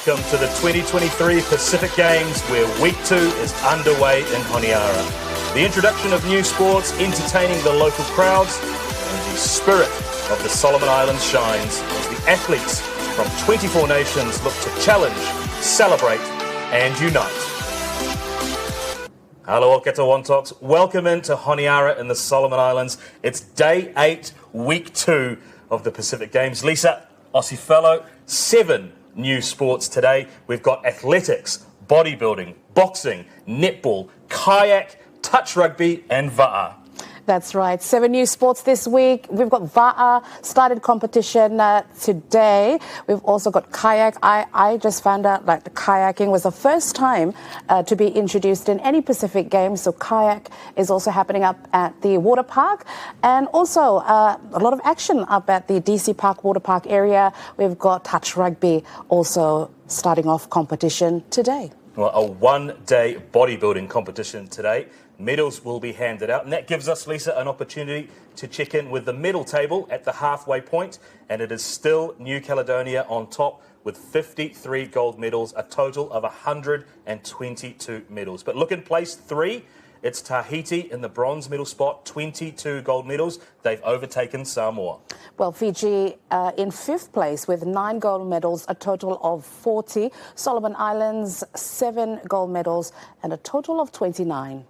Welcome to the 2023 Pacific Games, where Week 2 is underway in Honiara. The introduction of new sports, entertaining the local crowds, and the spirit of the Solomon Islands shines as the athletes from 24 nations look to challenge, celebrate, and unite. Hello, Okata Wontoks. Welcome into Honiara in the Solomon Islands. It's Day 8, Week 2 of the Pacific Games. Lisa, Aussie fellow, 7 new sports today. We've got athletics, bodybuilding, boxing, netball, kayak, touch rugby and va'a. That's right. 7 new sports this week. We've got va'a, started competition today. We've also got kayak. I just found out like the kayaking was the first time to be introduced in any Pacific Games. So kayak is also happening up at the water park. And also a lot of action up at the DC Park water park area. We've got touch rugby also starting off competition today. Well, a one-day bodybuilding competition today. Medals will be handed out, and that gives us, Lisa, an opportunity to check in with the medal table at the halfway point, and it is still New Caledonia on top with 53 gold medals, a total of 122 medals. But look in place 3, it's Tahiti in the bronze medal spot, 22 gold medals. They've overtaken Samoa. Well, Fiji in 5th place with 9 gold medals, a total of 40. Solomon Islands, 7 gold medals, and a total of 29.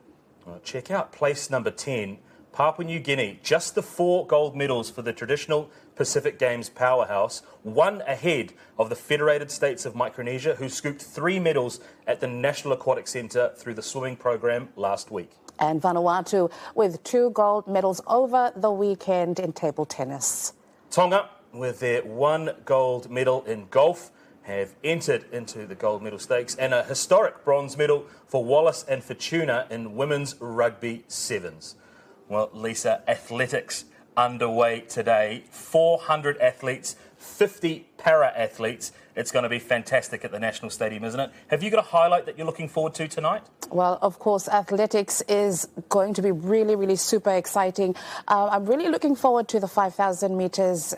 Check out place number 10, Papua New Guinea. Just the 4 gold medals for the traditional Pacific Games powerhouse, 1 ahead of the Federated States of Micronesia, who scooped 3 medals at the National Aquatic Centre through the swimming program last week. And Vanuatu with 2 gold medals over the weekend in table tennis. Tonga, with their 1 gold medal in golf, have entered into the gold medal stakes, and a historic bronze medal for Wallace and Fortuna in women's rugby sevens. Well, Lisa, athletics underway today. 400 athletes, 50 para-athletes. It's going to be fantastic at the National Stadium, isn't it? Have you got a highlight that you're looking forward to tonight? Well, of course, athletics is going to be really, really super exciting. I'm really looking forward to the 5,000 metres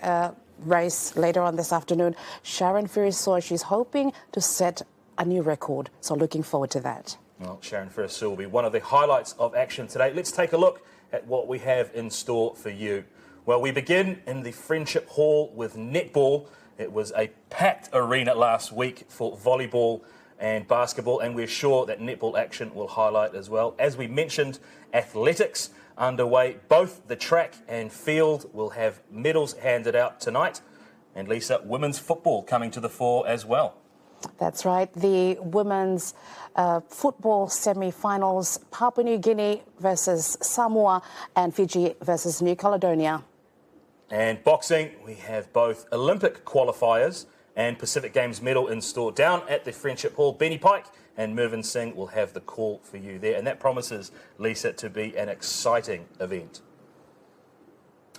race later on this afternoon. Sharon Ferris-Saw, she's hoping to set a new record, so looking forward to that. Well, Sharon Ferris-Saw will be one of the highlights of action today. Let's take a look at what we have in store for you. Well, we begin in the Friendship Hall with netball. It was a packed arena last week for volleyball and basketball, and we're sure that netball action will highlight as well. As we mentioned, athletics underway. Both the track and field will have medals handed out tonight. And Lisa, women's football coming to the fore as well. That's right. The women's football semi-finals, Papua New Guinea versus Samoa and Fiji versus New Caledonia. And boxing, we have both Olympic qualifiers and Pacific Games medal in store. Down at the Friendship Hall, Benny Pike and Mervyn Singh will have the call for you there. And that promises, Lisa, to be an exciting event.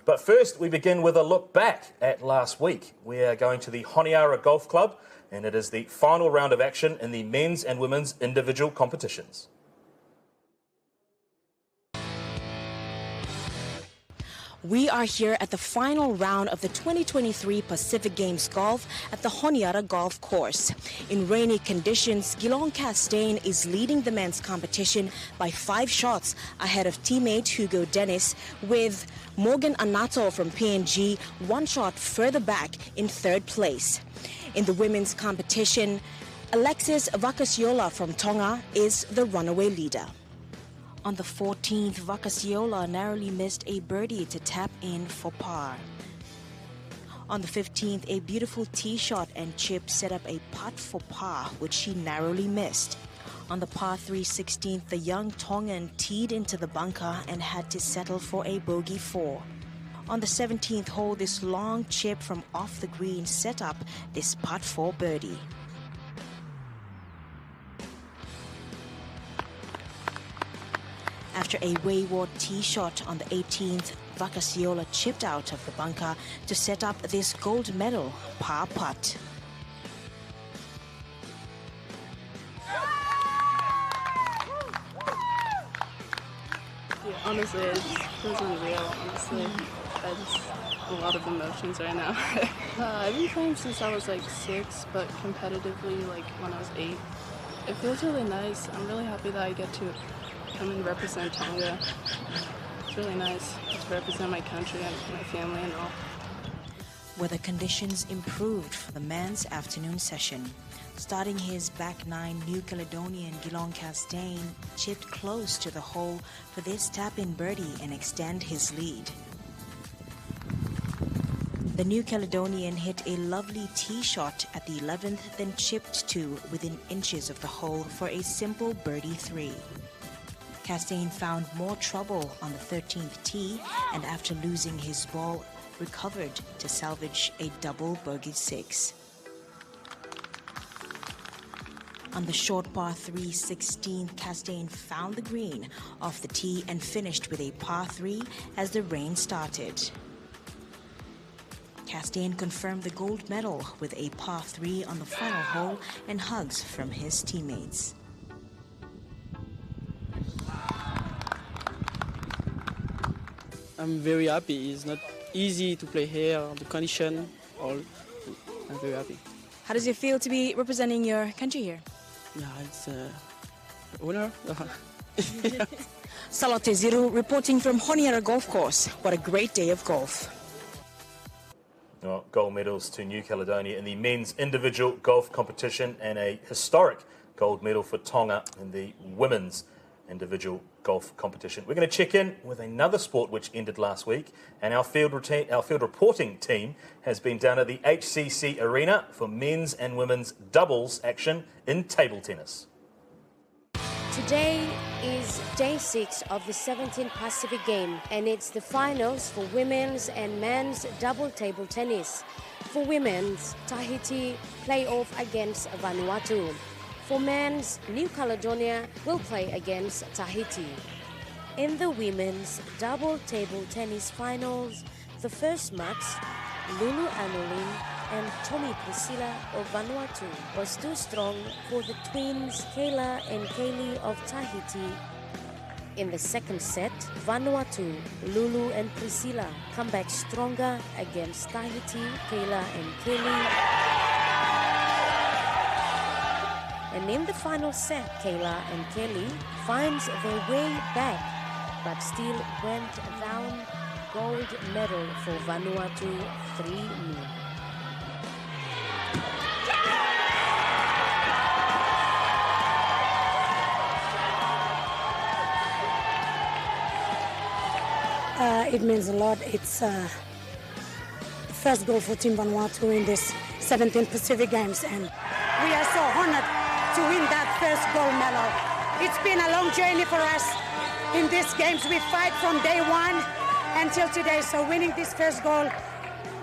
But first, we begin with a look back at last week. We are going to the Honiara Golf Club, and it is the final round of action in the men's and women's individual competitions. We are here at the final round of the 2023 Pacific Games Golf at the Honiara Golf Course. In rainy conditions, Guillaume Castaigne is leading the men's competition by 5 shots ahead of teammate Hugo Dennis, with Morgan Anato from PNG 1 shot further back in 3rd place. In the women's competition, Alexis Vakasiola from Tonga is the runaway leader. On the 14th, Vakasiola narrowly missed a birdie to tap in for par. On the 15th, a beautiful tee shot and chip set up a putt for par, which she narrowly missed. On the par 3 16th, the young Tongan teed into the bunker and had to settle for a bogey 4. On the 17th hole, this long chip from off the green set up this putt for birdie. After a wayward tee shot on the 18th, Vakasiola chipped out of the bunker to set up this gold medal par putt. honestly, it just feels unreal, honestly. I just a lot of emotions right now. I've been playing since I was like 6, but competitively like when I was 8. It feels really nice. I'm really happy that I get to come and represent Tonga. It's really nice to represent my country and my family and all. Weather conditions improved for the men's afternoon session. Starting his back nine, New Caledonian Guillaume Castain chipped close to the hole for this tap-in birdie and extend his lead. The New Caledonian hit a lovely tee shot at the 11th, then chipped to within inches of the hole for a simple birdie 3. Castain found more trouble on the 13th tee and after losing his ball, recovered to salvage a double bogey 6. On the short par 3 16th, Castain found the green off the tee and finished with a par 3 as the rain started. Castain confirmed the gold medal with a par 3 on the final hole and hugs from his teammates. I'm very happy. It's not easy to play here, the condition, all. I'm very happy. How does it feel to be representing your country here? Yeah, it's an honor. Sol2023 reporting from Honiara Golf Course. What a great day of golf. Well, gold medals to New Caledonia in the men's individual golf competition and a historic gold medal for Tonga in the women's individual golf competition. We're going to check in with another sport which ended last week, and our field reporting team has been down at the HCC Arena for men's and women's doubles action in table tennis. Today is day 6 of the 17th Pacific Game, and it's the finals for women's and men's double table tennis. For women's, Tahiti play off against Vanuatu. For men's, New Caledonia will play against Tahiti. In the women's double table tennis finals, the first match, Lulu Anolin and Tommy Priscilla of Vanuatu was too strong for the twins Kayla and Kaylee of Tahiti. In the second set, Vanuatu, Lulu and Priscilla come back stronger against Tahiti, Kayla and Kaylee. And in the final set, Kayla and Kelly finds their way back, but still went down. Gold medal for Vanuatu 3-0. It means a lot. It's the first goal for Team Vanuatu in this 17th Pacific Games, and we are so honored to win that first gold medal. It's been a long journey for us in these games. We fight from day one until today, so winning this first goal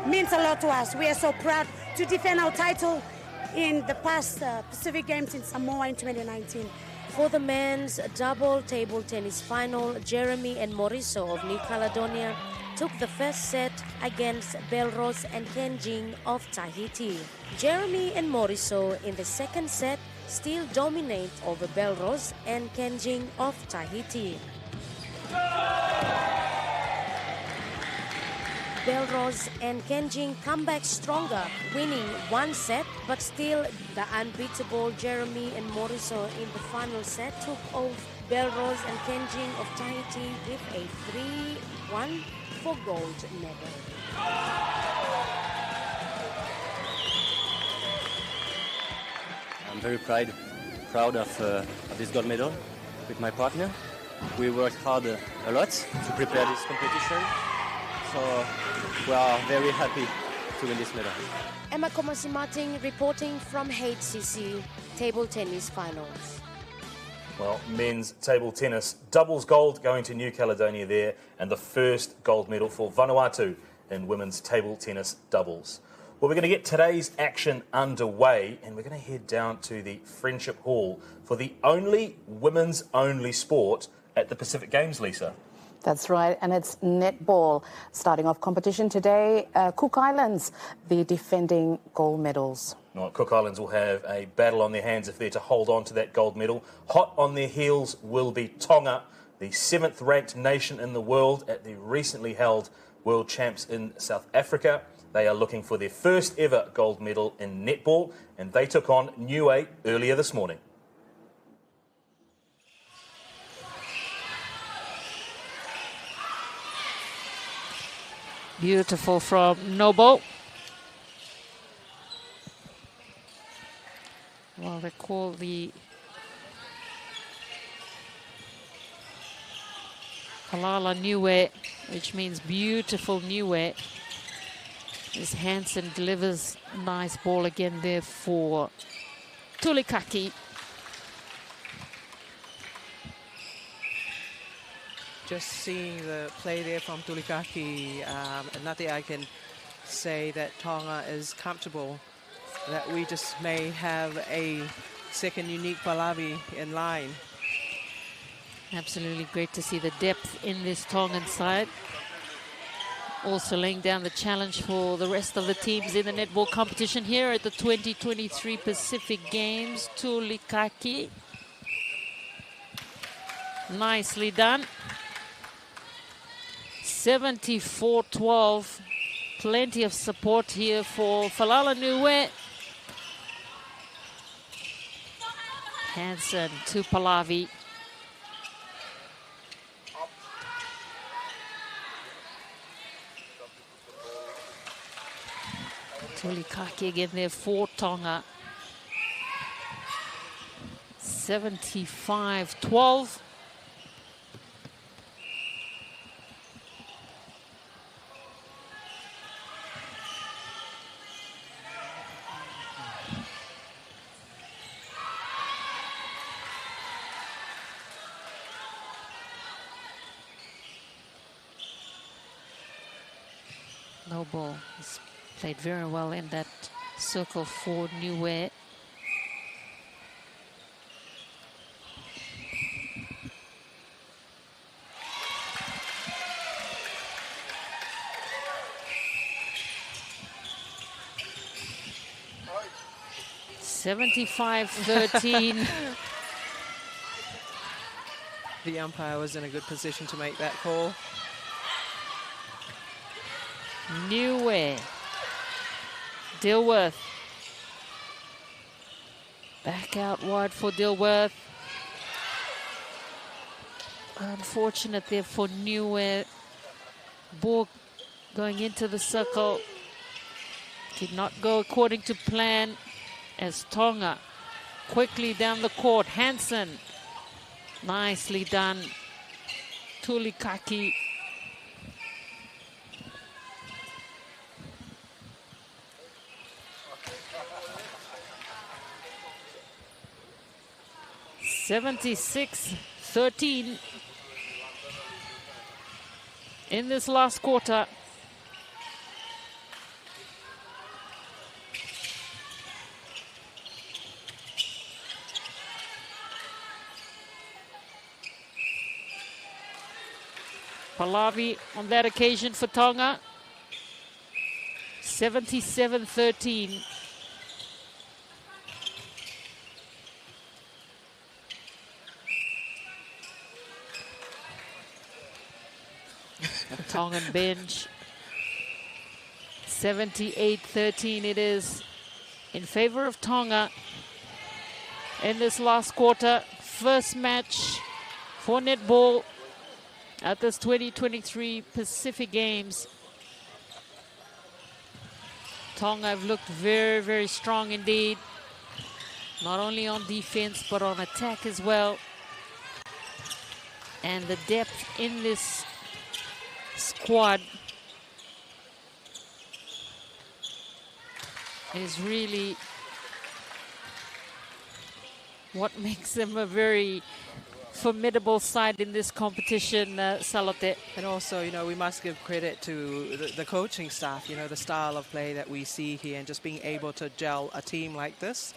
means a lot to us. We are so proud to defend our title in the past Pacific Games in Samoa in 2019. For the men's double table tennis final, Jeremy and Moriso of New Caledonia took the first set against Belrose and Kenjing of Tahiti. Jeremy and Moriso in the second set still dominate over Belrose and Kenjing of Tahiti. Belrose and Kenjing come back stronger, winning one set, but still the unbeatable Jeremy and Moriso in the final set took off Belrose and Kenjing of Tahiti with a 3-1 for gold medal. I'm very proud of this gold medal with my partner. We worked hard a lot to prepare this competition, so we are very happy to win this medal. Emma Komasi-Martin reporting from HCC Table Tennis Finals. Well, men's table tennis, doubles gold going to New Caledonia there, and the first gold medal for Vanuatu in women's table tennis doubles. Well, we're going to get today's action underway, and we're going to head down to the Friendship Hall for the only women's-only sport at the Pacific Games, Lisa. That's right, and it's netball. Starting off competition today, Cook Islands, the defending gold medals. Well, Cook Islands will have a battle on their hands if they're to hold on to that gold medal. Hot on their heels will be Tonga. the 7th ranked nation in the world at the recently held World Champs in South Africa. They are looking for their first ever gold medal in netball, and they took on Niue earlier this morning. Beautiful from Noble. Well, they call the Halala Niue, which means beautiful Niue. As Hansen delivers a nice ball again there for Tulikaki. Just seeing the play there from Tulikaki, nothing I can say that Tonga is comfortable, that we just may have a second unique Pallavi in line. Absolutely great to see the depth in this Tongan side. Also laying down the challenge for the rest of the teams in the netball competition here at the 2023 Pacific Games. Tulikaki. Nicely done. 74-12. Plenty of support here for Falala Niue. Hansen to Pallavi. Tulikaki again there for Tonga. 75-12. Noble has played very well in that circle for Niue. (75-13). The umpire was in a good position to make that call. Niue. Dilworth. Back out wide for Dilworth. Unfortunate there for Niue. Ball going into the circle. Did not go according to plan as Tonga quickly down the court. Hansen. Nicely done. Tulikaki. (76-13) in this last quarter. Pallavi on that occasion for Tonga. 77-13. Tongan bench. 78-13 it is in favor of Tonga in this last quarter. First match for netball at this 2023 Pacific Games. Tonga have looked very, very strong indeed. Not only on defense, but on attack as well. And the depth in this squad is really what makes them a very formidable side in this competition, Salote. And also, you know, we must give credit to the coaching staff, you know, the style of play that we see here, and just being able to gel a team like this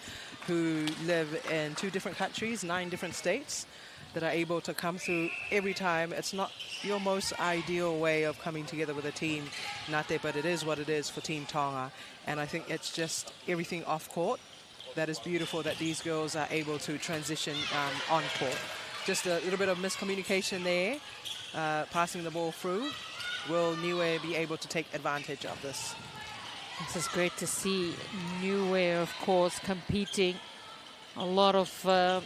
who live in 2 different countries, 9 different states, that are able to come through every time. It's not your most ideal way of coming together with a team, Nate, but it is what it is for Team Tonga. And I think it's just everything off court that is beautiful, that these girls are able to transition on court. just a little bit of miscommunication there, passing the ball through. Will Niue be able to take advantage of this? This is great to see. Niue, of course, competing. A lot of the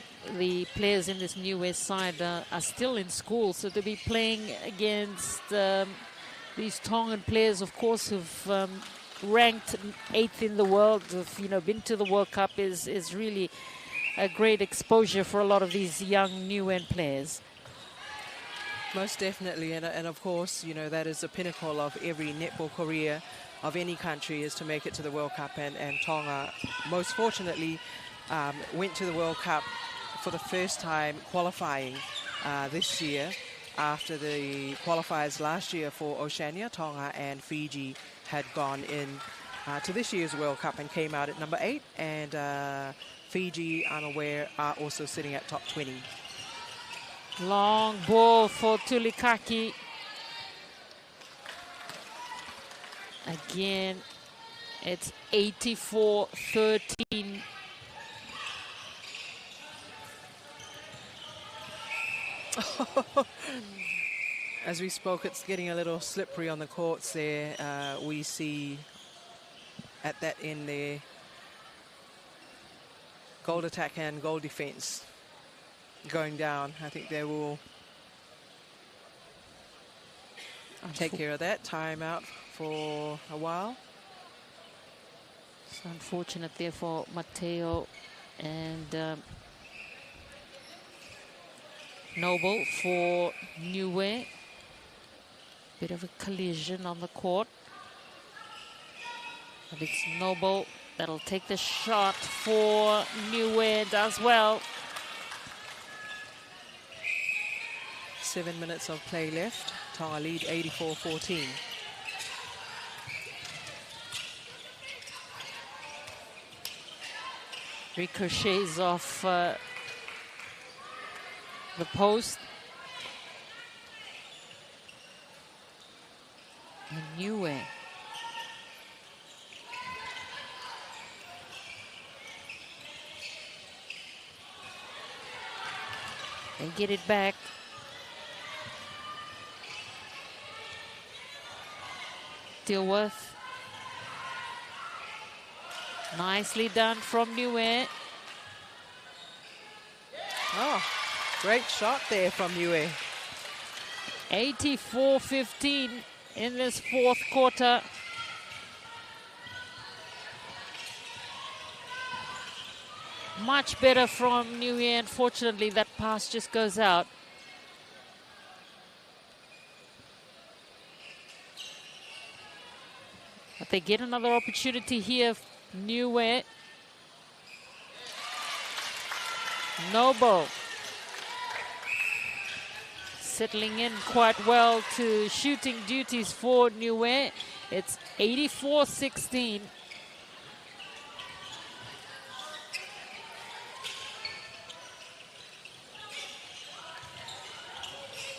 players in this Niue side are still in school, so to be playing against these Tongan players, of course, who've ranked 8th in the world, who've been to the World Cup, is really a great exposure for a lot of these young Niue players. Most definitely, and of course, that is the pinnacle of every netball career of any country, is to make it to the World Cup, and Tonga, most fortunately, went to the World Cup for the first time qualifying this year, after the qualifiers last year for Oceania. Tonga and Fiji had gone in to this year's World Cup and came out at number 8, and Fiji, unaware, are also sitting at top 20. Long ball for Tulikaki. Again, it's 84-13. As we spoke, it's getting a little slippery on the courts there. We see at that end there, goal attack and goal defense going down. I think they will take care of that. Time out for a while. It's unfortunate there for Mateo and Noble for Niue. Bit of a collision on the court. But it's Noble that'll take the shot for Niue, does well. 7 minutes of play left. Tonga lead 84-14. Ricochets off the post. Niue. They get it back. Dilworth. Nicely done from Niue. Oh, great shot there from Niue. 84-15 in this fourth quarter. Much better from Niue. Unfortunately, that pass just goes out. But they get another opportunity here. Niue. Noble. Settling in quite well to shooting duties for Niue. It's 84-16.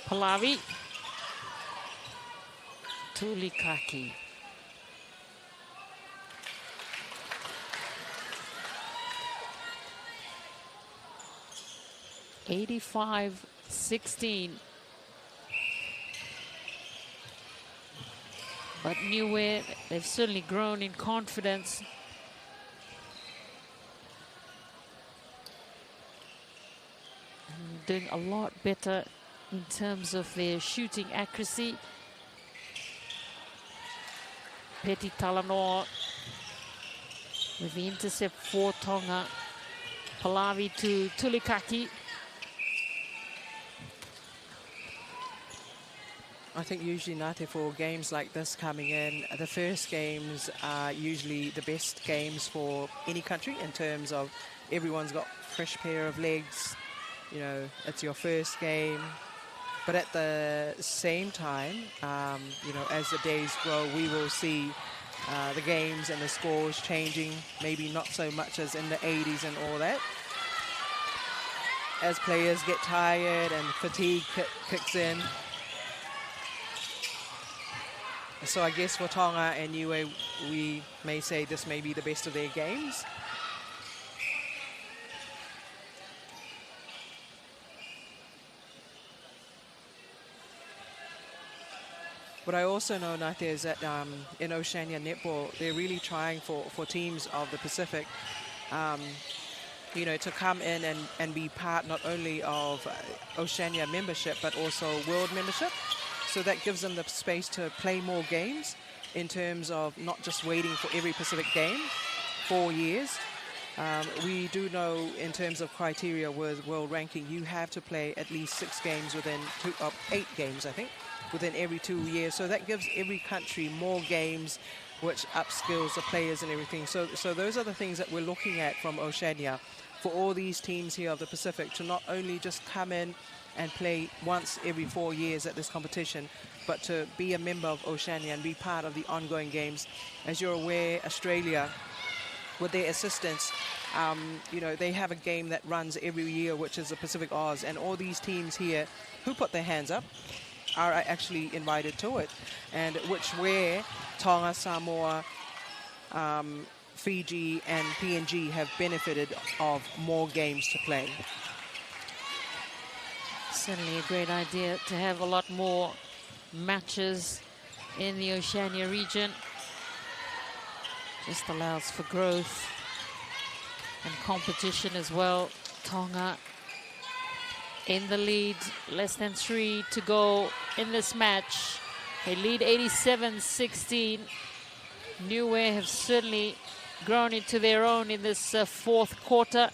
Pallavi. Tulikaki. (85-16). But Niue, they've certainly grown in confidence. Doing a lot better in terms of their shooting accuracy. Peti Talanoa with the intercept for Tonga. Pallavi to Tulikaki. I think usually, Nate, for games like this coming in, the first games are usually the best games for any country in terms of everyone's got fresh pair of legs. You know, it's your first game. But at the same time, you know, as the days grow, we will see the games and the scores changing, maybe not so much as in the 80s and all that. As players get tired and fatigue kicks in. So I guess for Tonga and Niue, we may say this may be the best of their games. What I also know, Nath, is that in Oceania Netball, they're really trying for teams of the Pacific, you know, to come in and be part not only of Oceania membership, but also world membership. So that gives them the space to play more games in terms of not just waiting for every Pacific game, 4 years. We do know in terms of criteria with world ranking, you have to play at least 6 games within 8 games, I think, within every 2 years. So that gives every country more games, which upskills the players and everything. So those are the things that we're looking at from Oceania for all these teams here of the Pacific to not only just come in and play once every 4 years at this competition, but to be a member of Oceania and be part of the ongoing games. As you're aware, Australia, with their assistance, you know, they have a game that runs every year, which is the Pacific Oz, and all these teams here who put their hands up are actually invited to it, and where Tonga, Samoa, Fiji and PNG have benefited of more games to play. Certainly a great idea to have a lot more matches in the Oceania region. Just allows for growth and competition as well. Tonga in the lead, less than 3 to go in this match. They lead 87-16. Niue have certainly grown into their own in this fourth quarter.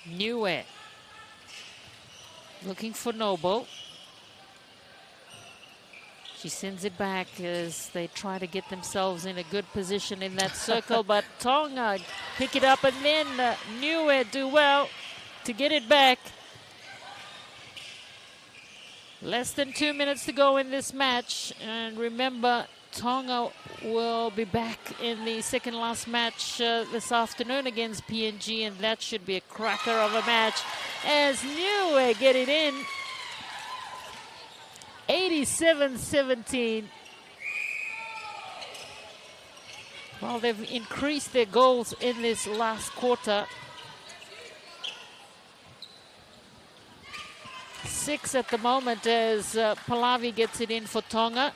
Niue looking for Noble. She sends it back as they try to get themselves in a good position in that circle, but Tonga pick it up and then Niue do well to get it back. Less than 2 minutes to go in this match, and remember Tonga will be back in the second last match this afternoon against PNG, and that should be a cracker of a match as Niue get it in. 87-17. Well, they've increased their goals in this last quarter. 6 at the moment as Pallavi gets it in for Tonga.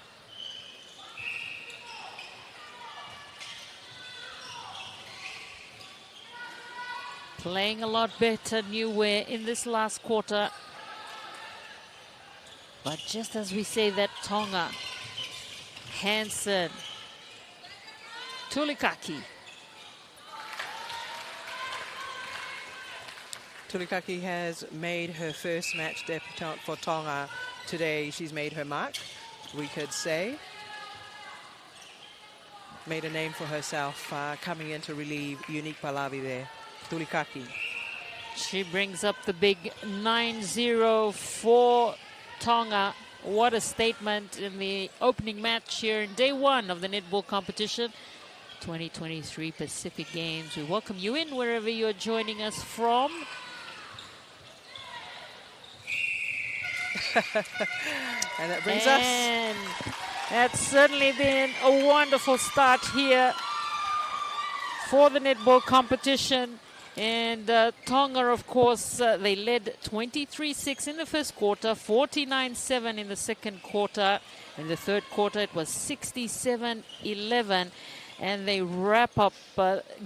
Playing a lot better, Niue, in this last quarter. But just as we say that, Tonga, Hansen, Tulikaki. Tulikaki has made her first match debutante for Tonga today. She's made her mark, we could say. Made a name for herself, coming in to relieve Unique Pallavi there. Tulikaki. She brings up the big 9-0 for Tonga. What a statement in the opening match here in day 1 of the netball competition. 2023 Pacific Games. We welcome you in wherever you're joining us from. And that brings us. That's certainly been a wonderful start here for the netball competition. And Tonga, of course, they led 23-6 in the first quarter, 49-7 in the second quarter. In the third quarter, it was 67-11. And they wrap up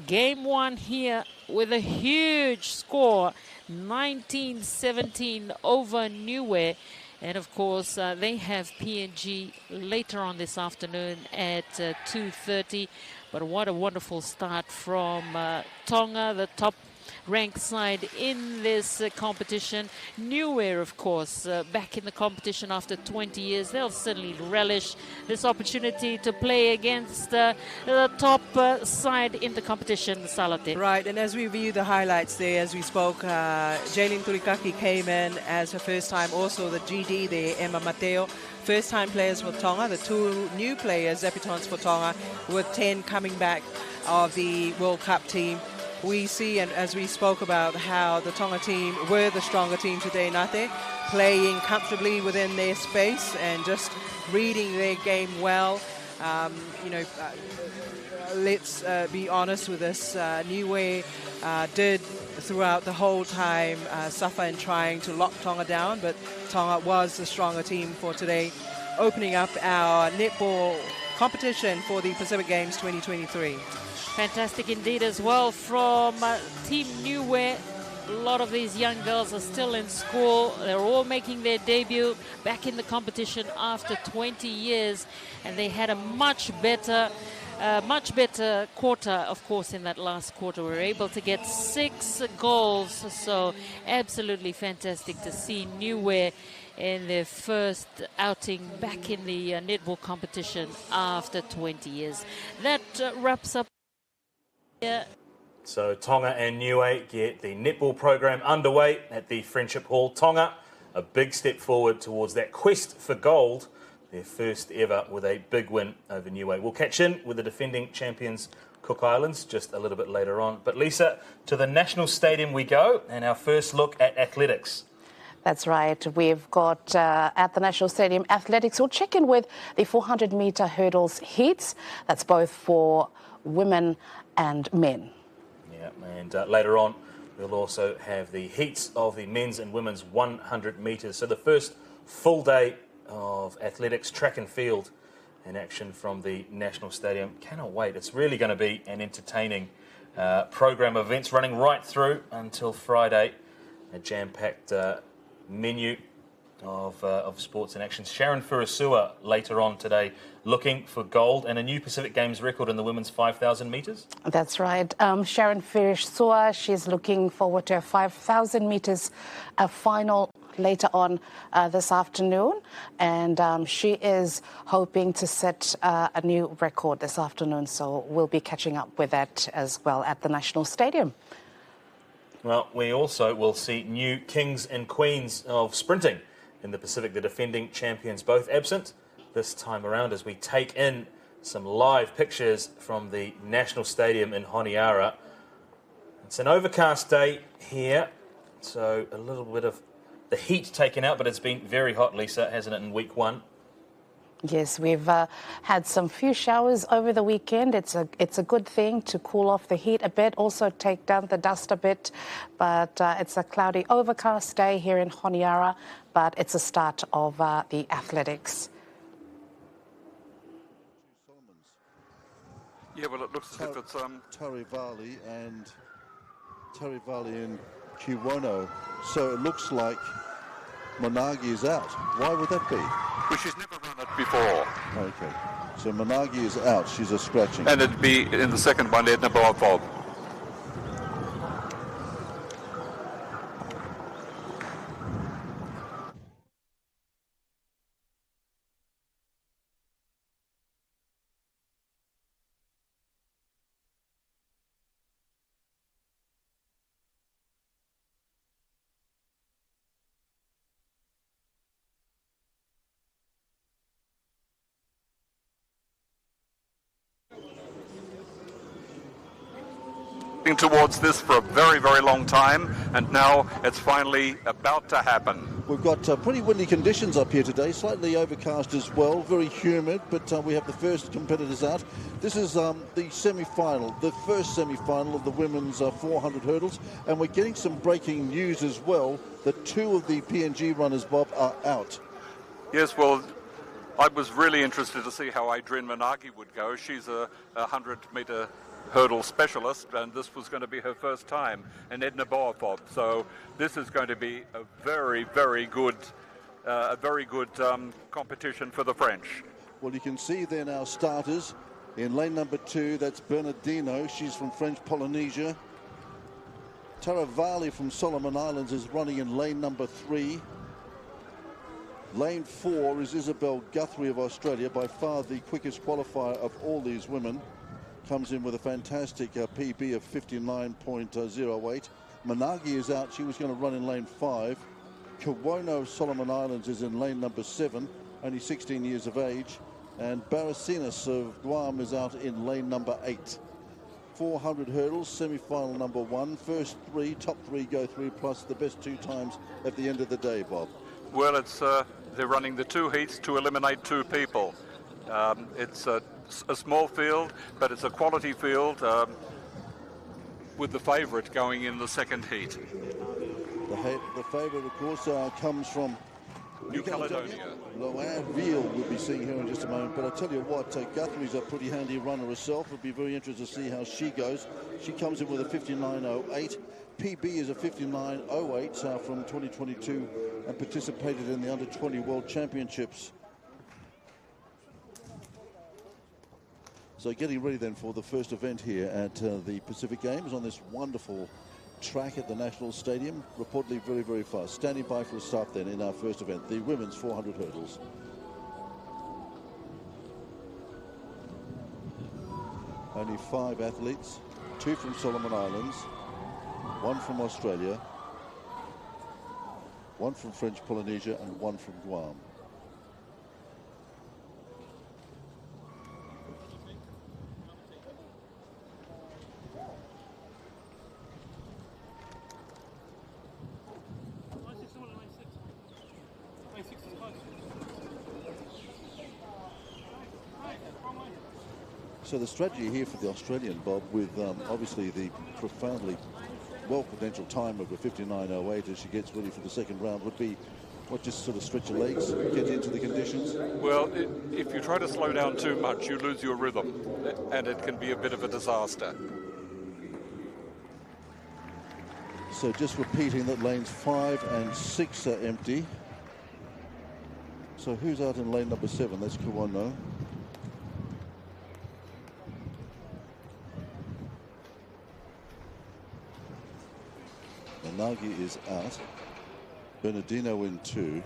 game 1 here with a huge score, 19-17 over Niue. And of course, they have PNG later on this afternoon at 2:30. But what a wonderful start from Tonga, the top-ranked side in this competition. Niue, of course, back in the competition after 20 years. They'll certainly relish this opportunity to play against the top side in the competition, Salate. Right, and as we view the highlights there, as we spoke, Jaylin Tulikaki came in as her first time. Also the GD there, Emma Mateo. First-time players for Tonga, the 2 new players, debutants for Tonga, with 10 coming back of the World Cup team. We see, and as we spoke about, how the Tonga team were the stronger team today, Nate, playing comfortably within their space and just reading their game well. You know, let's be honest with this. Niue did throughout the whole time suffer in trying to lock Tonga down, but Tonga was the stronger team for today, opening up our netball competition for the Pacific Games 2023. Fantastic indeed as well from Team Niue. A lot of these young girls are still in school. They're all making their debut back in the competition after 20 years, and they had a much better quarter, of course. In that last quarter, we were able to get 6 goals, so absolutely fantastic to see Niue in their first outing back in the netball competition after 20 years. That wraps up here. So Tonga and Niue get the netball program underway at the Friendship Hall. Tonga, a big step forward towards that quest for gold, their first ever with a big win over Niue. We'll catch in with the defending champions Cook Islands just a little bit later on. But Lisa, to the National Stadium we go, and our first look at athletics. That's right. We've got at the National Stadium athletics. We'll check in with the 400-metre hurdles heats. That's both for women and men. Yeah, and later on, we'll also have the heats of the men's and women's 100 metres. So the first full day of athletics, track and field in action from the National Stadium. Cannot wait. It's really going to be an entertaining program of events running right through until Friday. A jam-packed menu of sports in action. Sharon Furusua later on today looking for gold and a new Pacific Games record in the women's 5,000 metres. That's right. Sharon Furusua, she's looking forward to a 5,000 metres final later on this afternoon, and she is hoping to set a new record this afternoon, so we'll be catching up with that as well at the National Stadium. Well, we also will see new kings and queens of sprinting in the Pacific, the defending champions, both absent this time around, as we take in some live pictures from the National Stadium in Honiara. It's an overcast day here, so a little bit of the heat taken out, but it's been very hot, Lisa, hasn't it, in week 1? Yes, we've had some few showers over the weekend. It's a good thing to cool off the heat a bit, also take down the dust a bit. But it's a cloudy, overcast day here in Honiara, but it's a start of the athletics. Yeah, well, it looks as if it's Tarivali and Kiwono. So it looks like Managi is out. Why would that be? Well, she's never run it before. Okay. So Managi is out. She's a scratching. And it'd be in the second one, Edna Bob. Towards this for a very, very long time, and now it's finally about to happen. We've got pretty windy conditions up here today, slightly overcast as well, very humid, but we have the first competitors out. This is the semi-final, the first semi-final of the women's 400 hurdles, and we're getting some breaking news as well that 2 of the PNG runners, Bob, are out. Yes, well, I was really interested to see how Adrienne Managi would go. She's a 100-metre hurdle specialist, and this was going to be her first time, and Edna Boafob. So this is going to be a very, very good competition for the French. Well, you can see there now starters in lane number 2. That's Bernardino. She's from French Polynesia. Taravali from Solomon Islands is running in lane number 3. Lane 4 is Isabel Guthrie of Australia, by far the quickest qualifier of all these women. Comes in with a fantastic PB of 59.08. Managi is out. She was going to run in lane 5. Kiwono of Solomon Islands is in lane number 7, only 16 years of age. And Barasinas of Guam is out in lane number 8. 400 hurdles, semi-final number 1. First 3, top 3 go through, plus the best 2 times at the end of the day, Bob. Well, it's they're running the 2 heats to eliminate 2 people. It's a small field, but it's a quality field with the favourite going in the second heat. The favourite, of course, comes from New Caledonia. WorldFeed we'll be seeing here in just a moment. But I tell you what, Guthrie's a pretty handy runner herself. It'll be very interesting to see how she goes. She comes in with a 59.08. PB is a 59.08 from 2022 and participated in the Under-20 World Championships. So getting ready then for the first event here at the Pacific Games on this wonderful track at the National Stadium, reportedly very, very fast. Standing by for a start then in our first event, the women's 400 hurdles. Only 5 athletes, 2 from Solomon Islands, 1 from Australia, 1 from French Polynesia and 1 from Guam. So the strategy here for the Australian, Bob, with obviously the profoundly well-credentialed time of a 59.08 as she gets ready for the second round, would be what, just sort of stretch your legs, get into the conditions? Well, if you try to slow down too much, you lose your rhythm, and it can be a bit of a disaster. So just repeating that lanes 5 and 6 are empty. So who's out in lane number 7? That's Kuwano. Nagi is out. Bernardino in 2.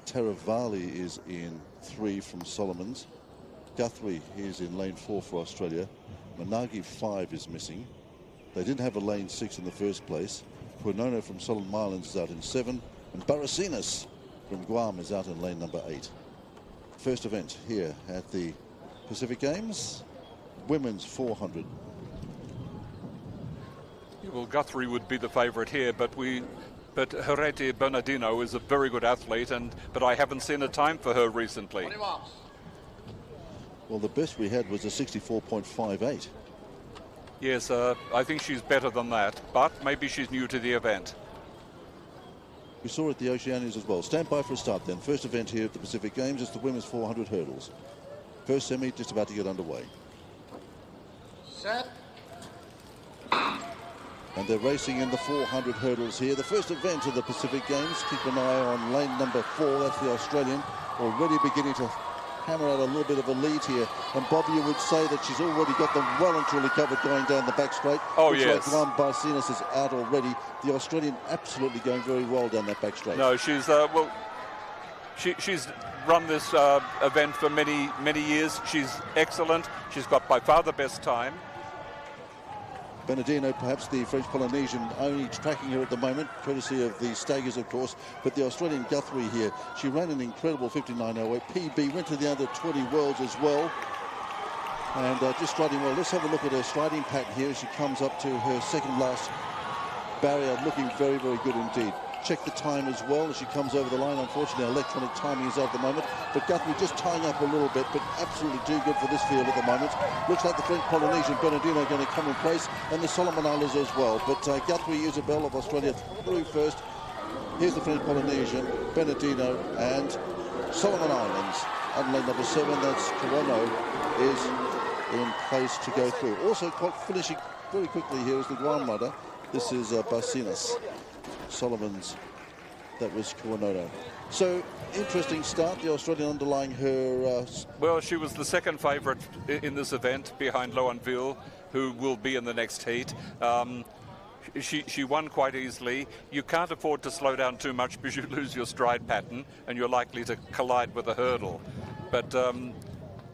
Taravali is in 3 from Solomons. Guthrie is in lane 4 for Australia. Managi 5 is missing. They didn't have a lane 6 in the first place. Puenono from Solomon Islands is out in 7. And Barasinas from Guam is out in lane number 8. First event here at the Pacific Games. Women's 400. Well, Guthrie would be the favourite here, but Herete Bernardino is a very good athlete, but I haven't seen a time for her recently. Well, the best we had was a 64.58. Yes, I think she's better than that, but maybe she's new to the event. We saw it at the Oceanias as well. Stand by for a start then. First event here at the Pacific Games is the women's 400 hurdles. First semi just about to get underway. Set. And they're racing in the 400 hurdles here. The first event of the Pacific Games. Keep an eye on lane number 4. That's the Australian. Already beginning to hammer out a little bit of a lead here. And Bob, you would say that she's already got them well and truly covered going down the back straight. Oh, looks yes. like Juan Barcinas is out already. The Australian absolutely going very well down that back straight. No, she's, she's run this event for many, many years. She's excellent. She's got by far the best time. Bernardino, perhaps the French Polynesian, only tracking her at the moment, courtesy of the Staggers, of course. But the Australian Guthrie here, she ran an incredible 59.08. PB went to the Under-20 Worlds as well. And just striding well. Let's have a look at her striding pattern here as she comes up to her second last barrier, looking very, very good indeed. Check the time as well as she comes over the line. Unfortunately, electronic timing is out at the moment. But Guthrie just tying up a little bit, but absolutely too good for this field at the moment. Looks like the French Polynesian Bernardino going to come in place, and the Solomon Islanders as well. But Guthrie, Isabel of Australia through first. Here's the French Polynesian, Bernardino, and Solomon Islands. On lane number 7, that's Kuwano, is in place to go through. Also finishing very quickly here is the Guam runner. This is Barcinas. Solomon's, that was Kuwano. So, interesting start, the Australian underlying her... Well, she was the second favourite in this event behind Loanville, who will be in the next heat. She won quite easily. You can't afford to slow down too much because you lose your stride pattern and you're likely to collide with a hurdle. But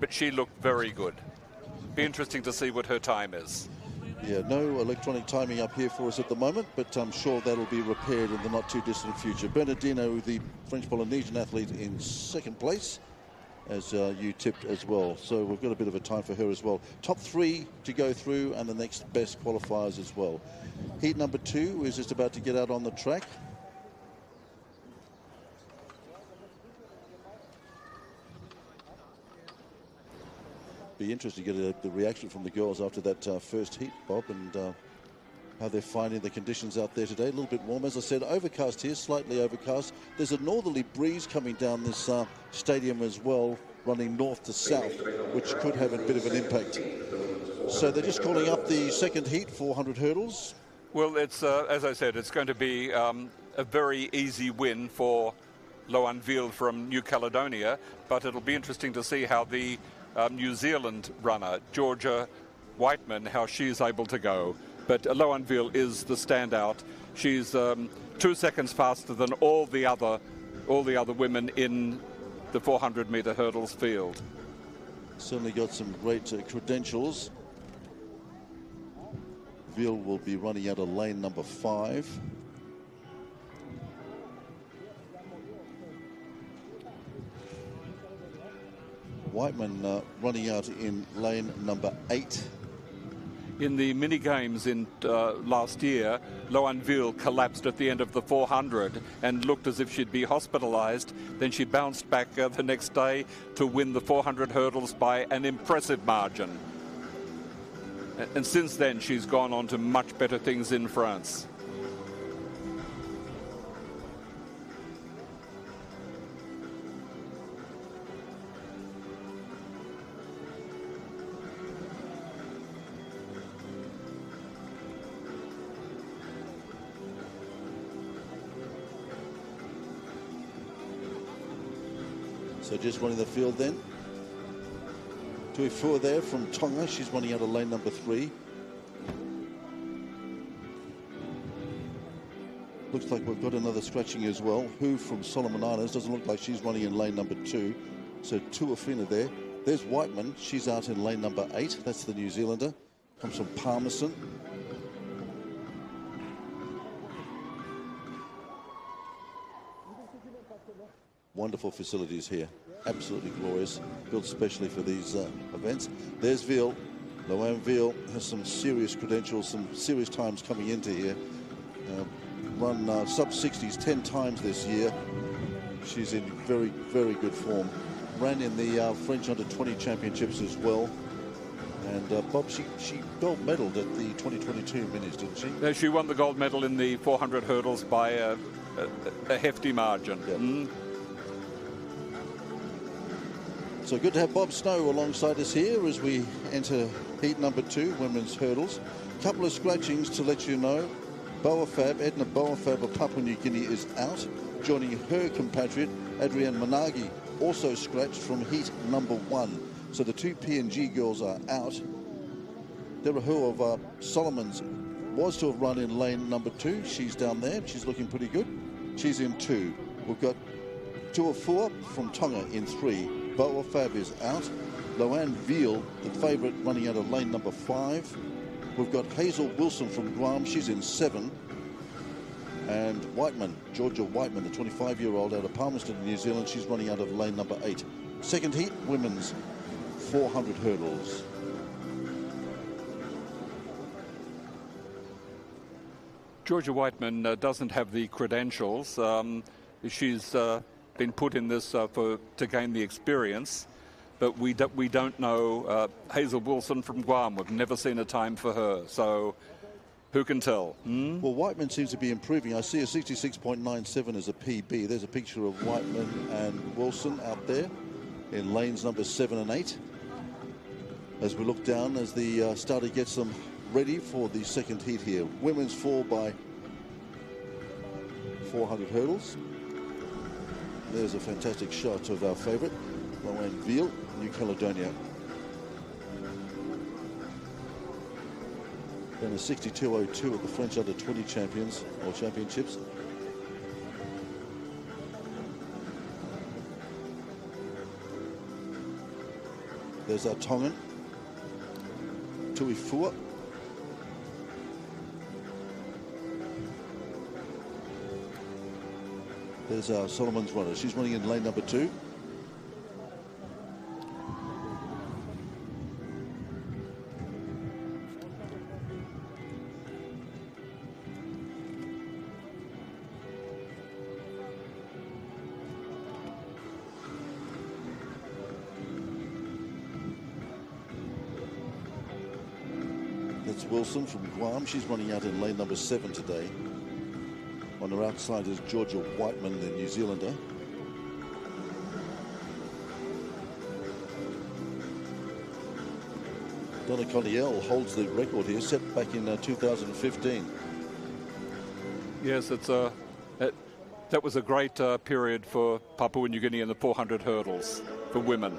she looked very good. Be interesting to see what her time is. Yeah, no electronic timing up here for us at the moment, but I'm sure that'll be repaired in the not too distant future. Bernardino, the French Polynesian athlete, in second place, as you tipped as well. So we've got a bit of a time for her as well. Top 3 to go through and the next best qualifiers as well. Heat number 2 is just about to get out on the track. Be interesting to get the reaction from the girls after that first heat, Bob, and how they're finding the conditions out there today. A little bit warm, as I said, overcast here, slightly overcast. There's a northerly breeze coming down this stadium as well, running north to south, which could have a bit of an impact. So they're just calling up the second heat, 400 hurdles. Well, it's as I said, it's going to be a very easy win for Loanville from New Caledonia, but it'll be interesting to see how the New Zealand runner, Georgia Whiteman, how she's able to go. But Loanville is the standout. She's 2 seconds faster than all the other women in the 400-meter hurdles field. Certainly got some great credentials. Veal will be running out of lane number 5. Whiteman running out in lane number 8. In the mini games in last year, Loanville collapsed at the end of the 400 and looked as if she'd be hospitalized. Then she bounced back the next day to win the 400 hurdles by an impressive margin. And since then, she's gone on to much better things in France. So just running the field then. Tuifua there from Tonga. She's running out of lane number 3. Looks like we've got another scratching as well. Who from Solomon Islands. Doesn't look like she's running in lane number 2. So Tuifua there. There's Whiteman. She's out in lane number 8. That's the New Zealander. Comes from Palmerston. Wonderful facilities here. Absolutely glorious. Built specially for these events. There's Veal. Loanville has some serious credentials, some serious times coming into here. Run sub-60s 10 times this year. She's in very, very good form. Ran in the French Under-20 Championships as well. And Bob, she gold medaled at the 2022 minis, didn't she? She won the gold medal in the 400 hurdles by a hefty margin. Yep. So good to have Bob Snow alongside us here as we enter heat number 2, women's hurdles. A couple of scratchings to let you know. Edna Boafab of Papua New Guinea is out. Joining her compatriot, Adrienne Managi, also scratched from heat number 1. So the 2 PNG girls are out. Deborah Hu of Solomons was to have run in lane number 2. She's down there. She's looking pretty good. She's in 2. We've got Tuifua from Tonga in 3. Boafab is out. Loanville, the favourite, running out of lane number 5. We've got Hazel Wilson from Guam. She's in 7. And Whiteman, Georgia Whiteman, the 25-year-old out of Palmerston, New Zealand. She's running out of lane number 8. Second heat, women's 400 hurdles. Georgia Whiteman doesn't have the credentials. She's been put in this to gain the experience, but we don't know Hazel Wilson from Guam. We've never seen a time for her, so who can tell? Well, Whiteman seems to be improving. I see a 66.97 as a PB. There's a picture of Whiteman and Wilson out there in lanes number 7 and 8. As we look down, as the starter gets them ready for the second heat here. Women's 4 by 400 hurdles. There's a fantastic shot of our favourite, Loanville, New Caledonia. Then a 62.02 at the French Under-20 Champions or Championships. There's our Tongan, Tuifua. There's our Solomon's runner. She's running in lane number 2. Wilson from Guam. She's running out in lane number 7 today. On her outside is Georgia Whiteman, the New Zealander. Donna Colliel holds the record here, set back in 2015. Yes, that was a great period for Papua New Guinea in the 400 hurdles for women.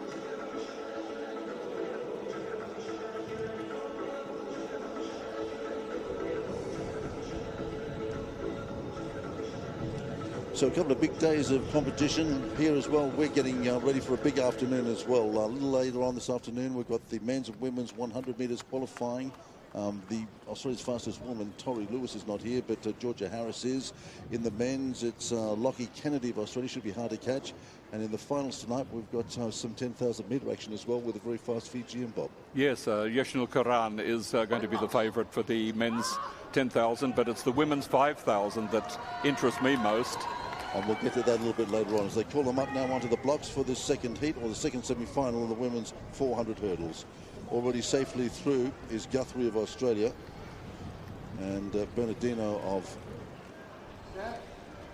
So a couple of big days of competition here as well. We're getting ready for a big afternoon as well. A little later on this afternoon, we've got the men's and women's 100 metres qualifying. The Australia's fastest woman, Tori Lewis, is not here, but Georgia Harris is. In the men's, it's Lockie Kennedy of Australia, should be hard to catch. And in the finals tonight, we've got some 10,000 metre action as well with a very fast Fijian bob. Yes, Yeshnil Karan is going to be the favourite for the men's 10,000, but it's the women's 5,000 that interests me most. And we'll get to that a little bit later on as they call them up now onto the blocks for this second heat, or the second semi-final of the women's 400 hurdles. Already safely through is Guthrie of Australia and Bernardino of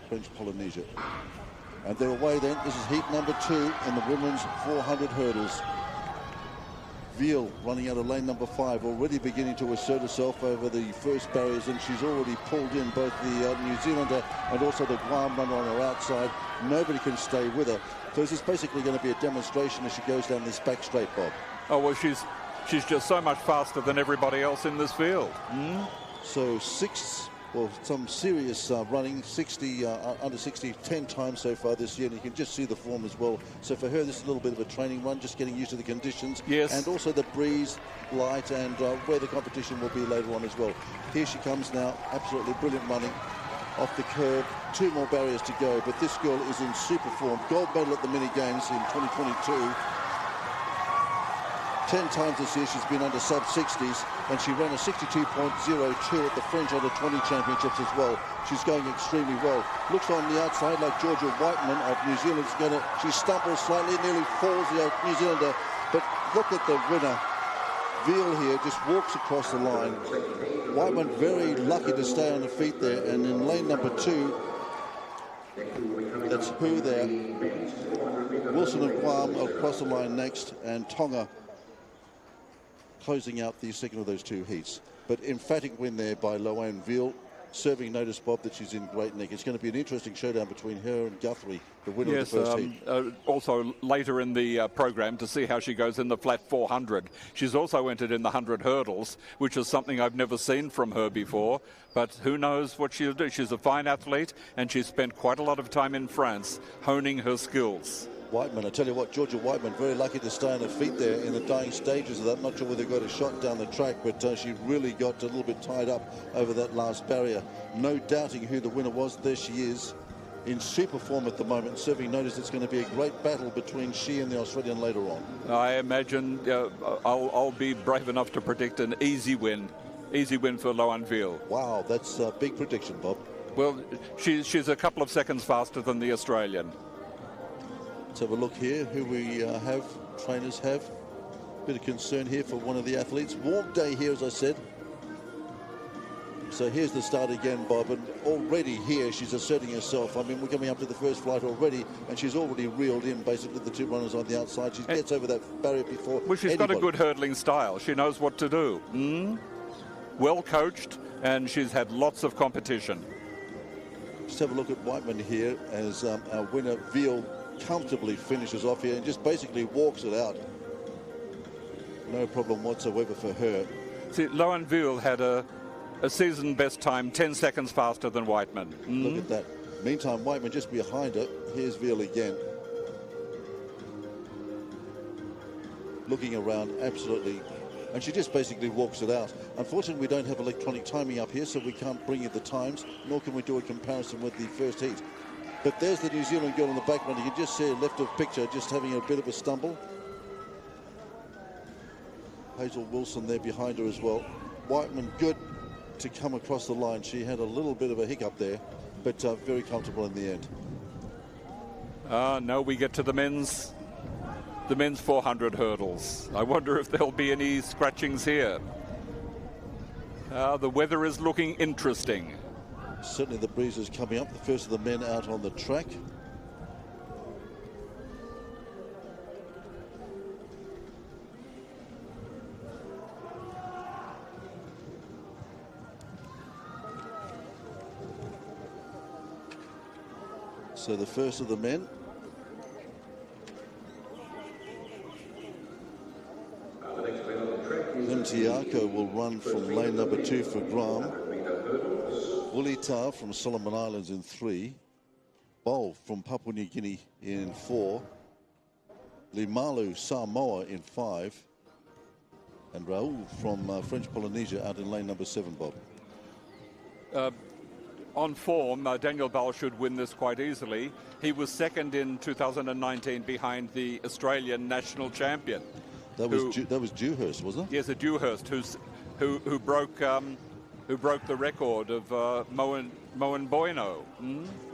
French Polynesia. And they're away then. This is heat number 2 in the women's 400 hurdles. Veal running out of lane number 5, already beginning to assert herself over the first barriers, and she's already pulled in both the New Zealander and also the Guam runner on her outside. Nobody can stay with her. So this is basically going to be a demonstration as she goes down this back straight, Bob. Oh, well, she's just so much faster than everybody else in this field. So some serious running, 60, under 60, 10 times so far this year, and you can just see the form as well. So for her, this is a little bit of a training run, just getting used to the conditions. Yes. And also the breeze, light, and where the competition will be later on as well. Here she comes now, absolutely brilliant running. Off the curve, 2 more barriers to go, but this girl is in super form. Gold medal at the mini games in 2022. 10 times this year she's been under sub-60s, and she ran a 62.02 at the French Under-20 Championships as well. She's going extremely well. Looks on the outside like Georgia Whiteman of New Zealand. She stumbles slightly, nearly falls, the New Zealander. But look at the winner. Veal here just walks across the line. Whiteman very lucky to stay on the feet there, and in lane number 2, that's who there. Wilson of Guam across the line next, and Tonga closing out the second of those 2 heats. But emphatic win there by Loane Veal, serving notice, Bob, that she's in great nick. It's going to be an interesting showdown between her and Guthrie, the winner of the first heat. Also later in the program to see how she goes in the flat 400. She's also entered in the 100 hurdles, which is something I've never seen from her before. But who knows what she'll do. She's a fine athlete, and she's spent quite a lot of time in France honing her skills. Whiteman, I tell you what, Georgia Whiteman, very lucky to stay on her feet there in the dying stages of that. Not sure whether they got a shot down the track, but she really got a little bit tied up over that last barrier. No doubting who the winner was. There she is in super form at the moment, serving notice it's going to be a great battle between she and the Australian later on. I imagine I'll be brave enough to predict an easy win. Easy win for Loane Veal. Wow, that's a big prediction, Bob. Well, she's a couple of seconds faster than the Australian. Let's have a look here who we trainers have. Bit of concern here for one of the athletes. Warm day here, as I said. So here's the start again, Bob, and already here she's asserting herself. I mean, we're coming up to the first flight already, and she's already reeled in basically the 2 runners on the outside. She gets over that barrier before Well, she's anybody. got a good hurdling style. She knows what to do. Well coached, and she's had lots of competition. Just have a look at Whiteman here as our winner, Veal, comfortably finishes off here and just basically walks it out. No problem whatsoever for her. See, Loane Veal had a season best time 10 seconds faster than Whiteman. Look at that. Meantime, Whiteman just behind her. Here's Veal again. Looking around, absolutely. And she just basically walks it out. Unfortunately, we don't have electronic timing up here, so we can't bring you the times, nor can we do a comparison with the first heat. But there's the New Zealand girl in the background. You can just see her left of picture, just having a bit of a stumble. Hazel Wilson there behind her as well. Whiteman good to come across the line. She had a little bit of a hiccup there, but very comfortable in the end. Now we get to the men's 400 hurdles. I wonder if there'll be any scratchings here. The weather is looking interesting. Certainly the breeze is coming up. The first of the men out on the track. So the first of the men. Limtiako will run from lane number 2 for Graham. Vulita from Solomon Islands in 3. Bol from Papua New Guinea in 4. Limalu Samoa in 5. And Raul from French Polynesia out in lane number 7, Bob. On form, Daniel Bell should win this quite easily. He was second in 2019 behind the Australian national champion. That was Dewhurst, wasn't it? Yes, a Dewhurst who broke the record of Moen Bueno.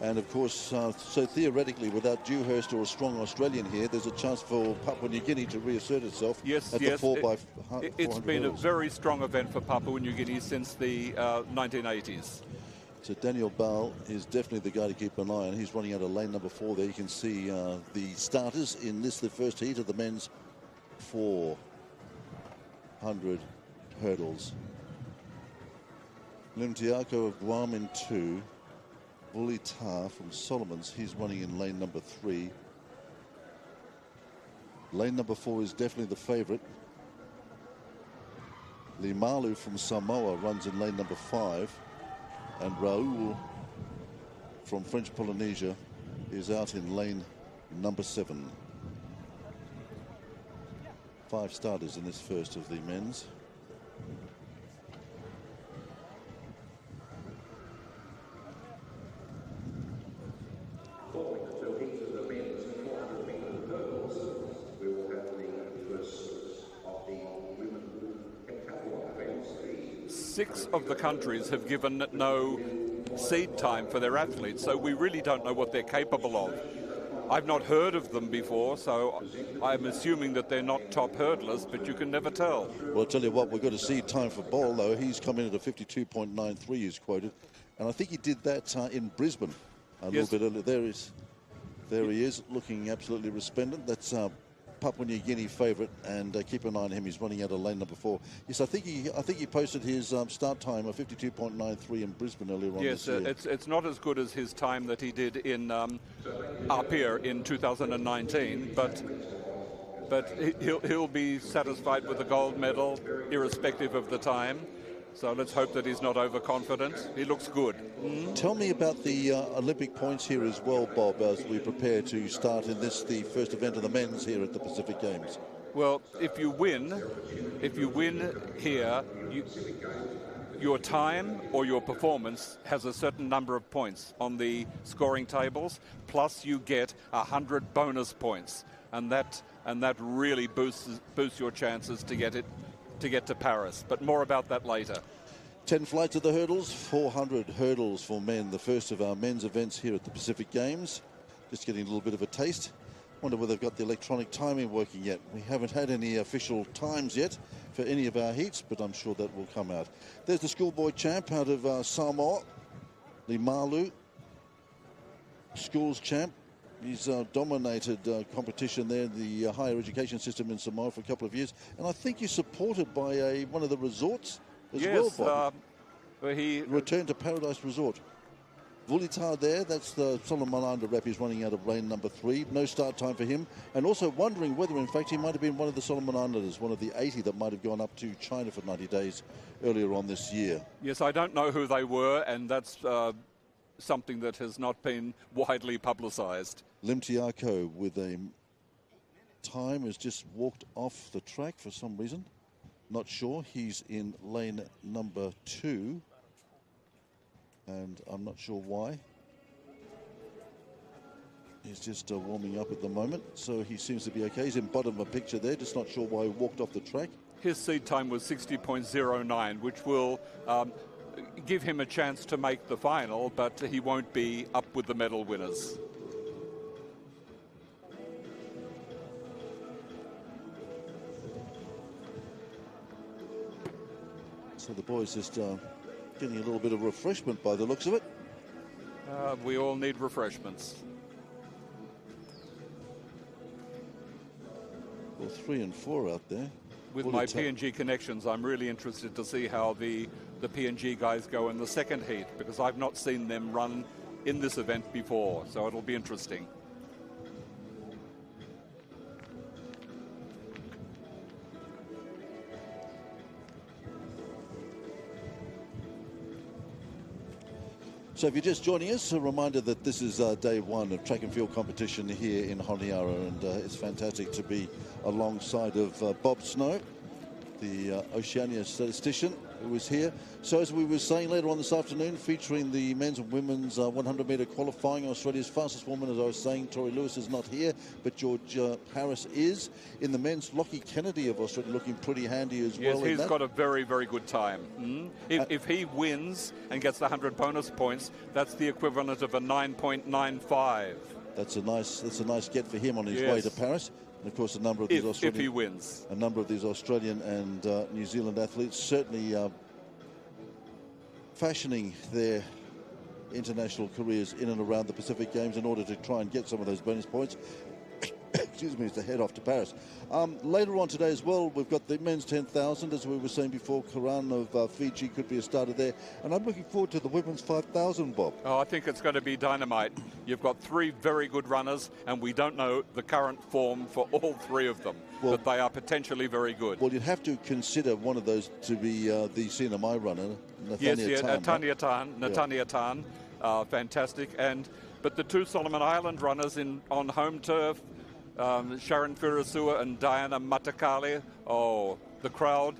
And of course, so theoretically, without Dewhurst or a strong Australian here, there's a chance for Papua New Guinea to reassert itself at the 4x400 It's been hurdles. a very strong event for Papua New Guinea since the 1980s. So Daniel Ball is definitely the guy to keep an eye on. He's running out of lane number 4 there. You can see the starters in the first heat of the men's 400 hurdles. Limtiako of Guam in 2. Vulita from Solomons, he's running in lane number 3. Lane number 4 is definitely the favorite. Limalu from Samoa runs in lane number 5. And Raul from French Polynesia is out in lane number 7. 5 starters in this first of the men's. Six of the countries have given no seed time for their athletes, so we really don't know what they're capable of. I've not heard of them before, so I'm assuming that they're not top hurdlers, but you can never tell. Well, I'll tell you what, we've got a seed time for Bol, though. He's come in at a 52.93, he's quoted. And I think he did that in Brisbane a little bit earlier. There he is, looking absolutely resplendent. That's Papua New Guinea favourite, and keep an eye on him. He's running out of lane number 4. Yes, I think he posted his start time of 52.93 in Brisbane earlier on this year. Yes, it's not as good as his time that he did in up here in 2019, but he'll be satisfied with the gold medal, irrespective of the time. So let's hope that he's not overconfident. He looks good. Tell me about the Olympic points here as well, Bob, as we prepare to start in this, the first event of the men's here at the Pacific Games. Well, if you win here, your time or your performance has a certain number of points on the scoring tables, plus you get 100 bonus points, and that really boosts your chances to get to Paris. But more about that later. 10 flights of the hurdles, 400 hurdles for men, the first of our men's events here at the Pacific Games. Just getting a little bit of a taste. Wonder whether they've got the electronic timing working yet. We haven't had any official times yet for any of our heats, but I'm sure that will come out. There's the schoolboy champ out of Samoa, Limalu, schools champ. He's dominated competition there in the higher education system in Samoa for a couple of years. And I think he's supported by one of the resorts as well, Bob. He returned to Paradise Resort. Vulita there, that's the Solomon Islander rep. He's running out of lane number 3. No start time for him. And also wondering whether, in fact, he might have been one of the Solomon Islanders, one of the 80 that might have gone up to China for 90 days earlier on this year. Yes, I don't know who they were, and that's something that has not been widely publicised. Limtiako with a time has just walked off the track for some reason. Not sure. He's in lane number 2. And I'm not sure why. He's just warming up at the moment, so he seems to be okay. He's in bottom of a picture there, just not sure why he walked off the track. His seed time was 60.09, which will give him a chance to make the final, but he won't be up with the medal winners. So the boys just getting a little bit of refreshment by the looks of it. We all need refreshments. Well, 3 and 4 out there. With my PNG connections, I'm really interested to see how the PNG guys go in the second heat, because I've not seen them run in this event before, so it'll be interesting. So if you're just joining us, a reminder that this is day 1 of track and field competition here in Honiara, and it's fantastic to be alongside of Bob Snow, the Oceania statistician who is here. So as we were saying, later on this afternoon, featuring the men's and women's 100-metre qualifying, Australia's fastest woman, as I was saying, Tori Lewis is not here, but George Harris is. In the men's, Lockie Kennedy of Australia looking pretty handy as well. Yes, he's got a very, very good time. If he wins and gets the 100 bonus points, that's the equivalent of a 9.95. That's a nice get for him on his way to Paris. And of course, a number of these Australian, if he wins, a number of these Australian and New Zealand athletes certainly fashioning their international careers in and around the Pacific Games in order to try and get some of those bonus points. Excuse me, to head off to Paris. Later on today as well, we've got the men's 10,000, as we were saying before. Karan of Fiji could be a starter there. And I'm looking forward to the women's 5,000, Bob. Oh, I think it's going to be dynamite. You've got 3 very good runners, and we don't know the current form for all 3 of them, but they are potentially very good. Well, you'd have to consider one of those to be the CNMI runner, Natania Tan, fantastic. But the 2 Solomon Island runners on home turf, Sharon Firasua and Diana Matakali. Oh, the crowd.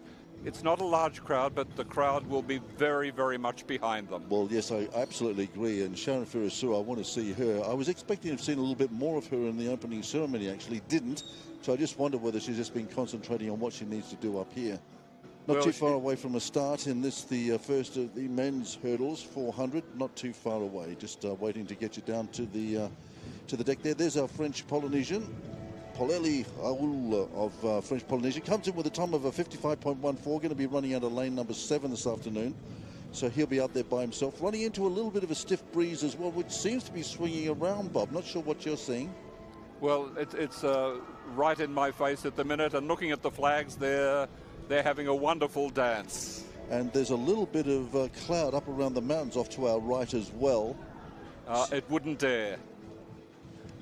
It's not a large crowd, but the crowd will be very, very much behind them. Well, yes, I absolutely agree. And Sharon Firasua, I want to see her. I was expecting to have seen a little bit more of her in the opening ceremony, actually didn't. So I just wonder whether she's just been concentrating on what she needs to do up here. Not too far away from a start in this, the first of the men's hurdles, 400. Not too far away, just waiting to get you down to the deck there. There's our French Polynesian, Poleli Raoul of French Polynesia. Comes in with a time of a 55.14, going to be running out of lane number 7 this afternoon. So he'll be out there by himself, running into a little bit of a stiff breeze as well, which seems to be swinging around, Bob. Not sure what you're seeing. Well, it's right in my face at the minute, and looking at the flags, they're having a wonderful dance. And there's a little bit of cloud up around the mountains off to our right as well. It wouldn't dare.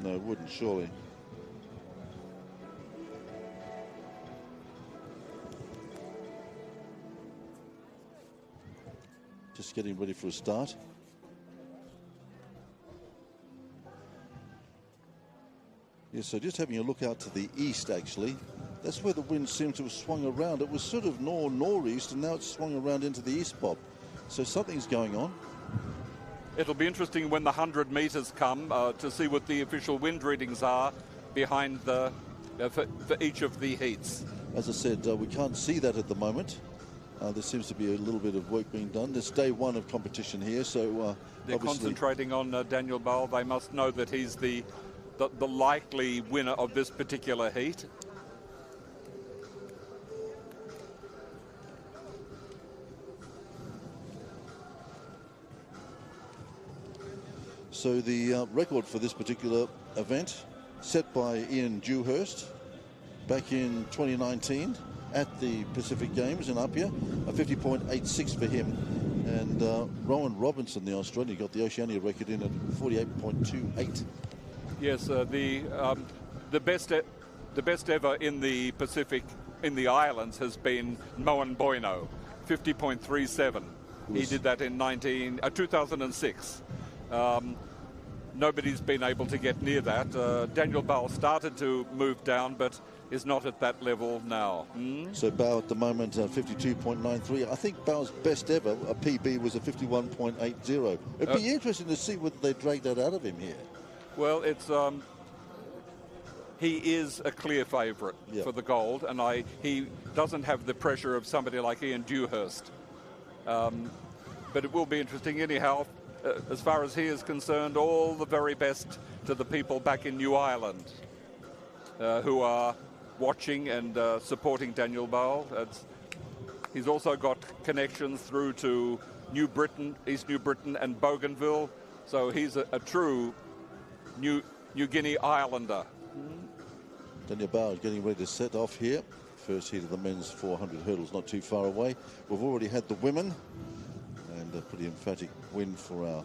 No, it wouldn't, surely. Just getting ready for a start. Yes, so just having a look out to the east, actually. That's where the wind seems to have swung around. It was sort of northeast, and now it's swung around into the east, Bob. So something's going on. It'll be interesting when the 100 metres come to see what the official wind readings are behind for each of the heats. As I said, we can't see that at the moment. There seems to be a little bit of work being done. This day 1 of competition here, so they're concentrating on Daniel Bowell. They must know that he's the likely winner of this particular heat. So the record for this particular event, set by Ian Dewhurst back in 2019 at the Pacific Games in Apia, a 50.86 for him. And Rowan Robinson, the Australian, got the Oceania record in at 48.28. Yes, the best ever in the Pacific, in the islands, has been Moen Boino, 50.37. He did that in 2006. Nobody's been able to get near that. Daniel Bowell started to move down, but is not at that level now. So Bowell at the moment 52.93. I think Bowell's best ever, a PB, was a 51.80. It'd be interesting to see whether they drag that out of him here. Well, it's he is a clear favourite for the gold, and he doesn't have the pressure of somebody like Ian Dewhurst. But it will be interesting anyhow. As far as he is concerned, all the very best to the people back in New Ireland who are watching and supporting Daniel Bowell. He's also got connections through to New Britain, East New Britain and Bougainville. So he's a true New Guinea Islander. Daniel Bauer is getting ready to set off here. First heat of the men's 400 hurdles, not too far away. We've already had the women, and a pretty emphatic win for our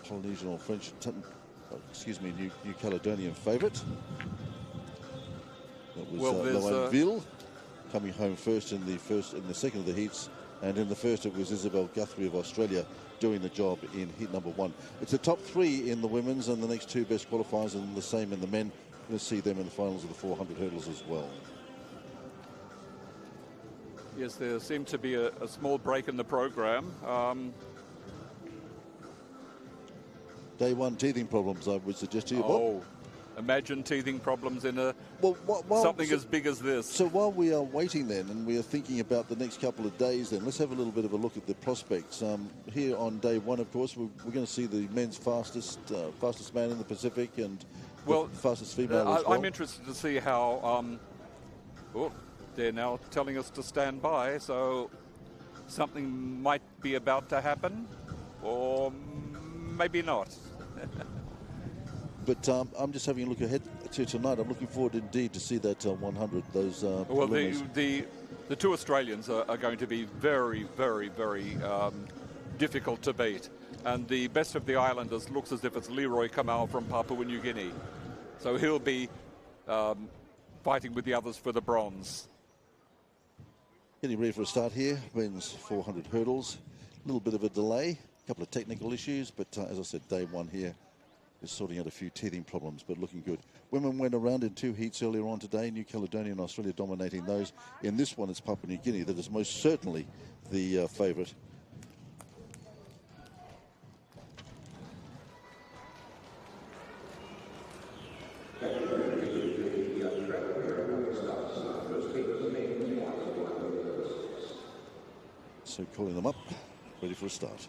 Polynesian or French, New Caledonian favourite. That was Loane Ville coming home first in the second of the heats, and in the first it was Isabel Guthrie of Australia doing the job in heat number 1. It's the top 3 in the women's and the next 2 best qualifiers, and the same in the men. We'll see them in the finals of the 400 hurdles as well. Yes, there seemed to be a small break in the program. Day 1 teething problems, I would suggest to you, Bob. Oh, imagine teething problems in something as big as this. So while we are waiting then, and we are thinking about the next couple of days then, let's have a little bit of a look at the prospects. Here on day 1, of course, we're going to see the men's fastest man in the Pacific and the fastest female as well. I'm interested to see how... they're now telling us to stand by, so something might be about to happen, or maybe not. But I'm just having a look ahead to tonight. I'm looking forward indeed to see that 100. Those the 2 Australians are going to be very, very, very difficult to beat. And the best of the islanders looks as if it's Leroy Kamau from Papua New Guinea. So he'll be fighting with the others for the bronze. Getting ready for a start here. Men's 400 hurdles. A little bit of a delay. A couple of technical issues. But as I said, day 1 here is sorting out a few teething problems, but looking good. Women went around in 2 heats earlier on today. New Caledonia and Australia dominating those. In this one, it's Papua New Guinea that is most certainly the favourite. So calling them up, ready for a start.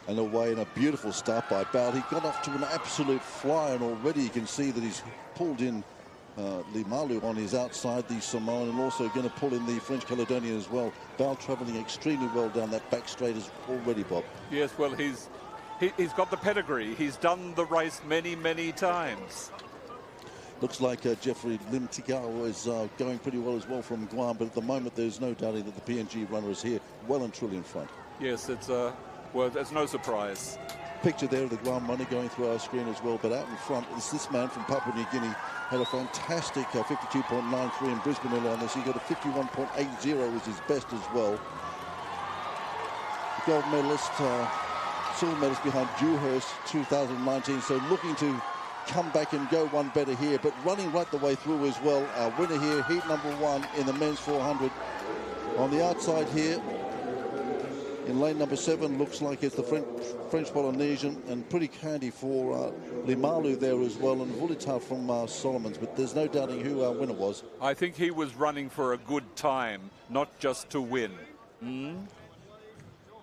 And away in a beautiful start by Bale. He got off to an absolute flyer, and already you can see that he's pulled in Limalu on his outside, the Samoan, and also going to pull in the French Caledonian as well. Bale travelling extremely well down that back straight as already, Bob. Yes, well, he's got the pedigree. He's done the race many, many times. Looks like Jeffrey Lim Tikau is going pretty well as well from Guam, but at the moment there's no doubting that the PNG runner is here, well and truly in front. Yes, it's no surprise. Picture there of the Guam runner going through our screen as well, but out in front is this man from Papua New Guinea. Had a fantastic 52.93 in Brisbane earlier on this. He got a 51.80 as his best as well. The gold medalist, silver medalist behind Dewhurst 2019, so looking to come back and go one better here, but running right the way through as well. Our winner here, heat number 1 in the men's 400. On the outside here, in lane number 7, looks like it's the French Polynesian, and pretty handy for Limalu there as well, and Vulita from Solomons, but there's no doubting who our winner was. I think he was running for a good time, not just to win.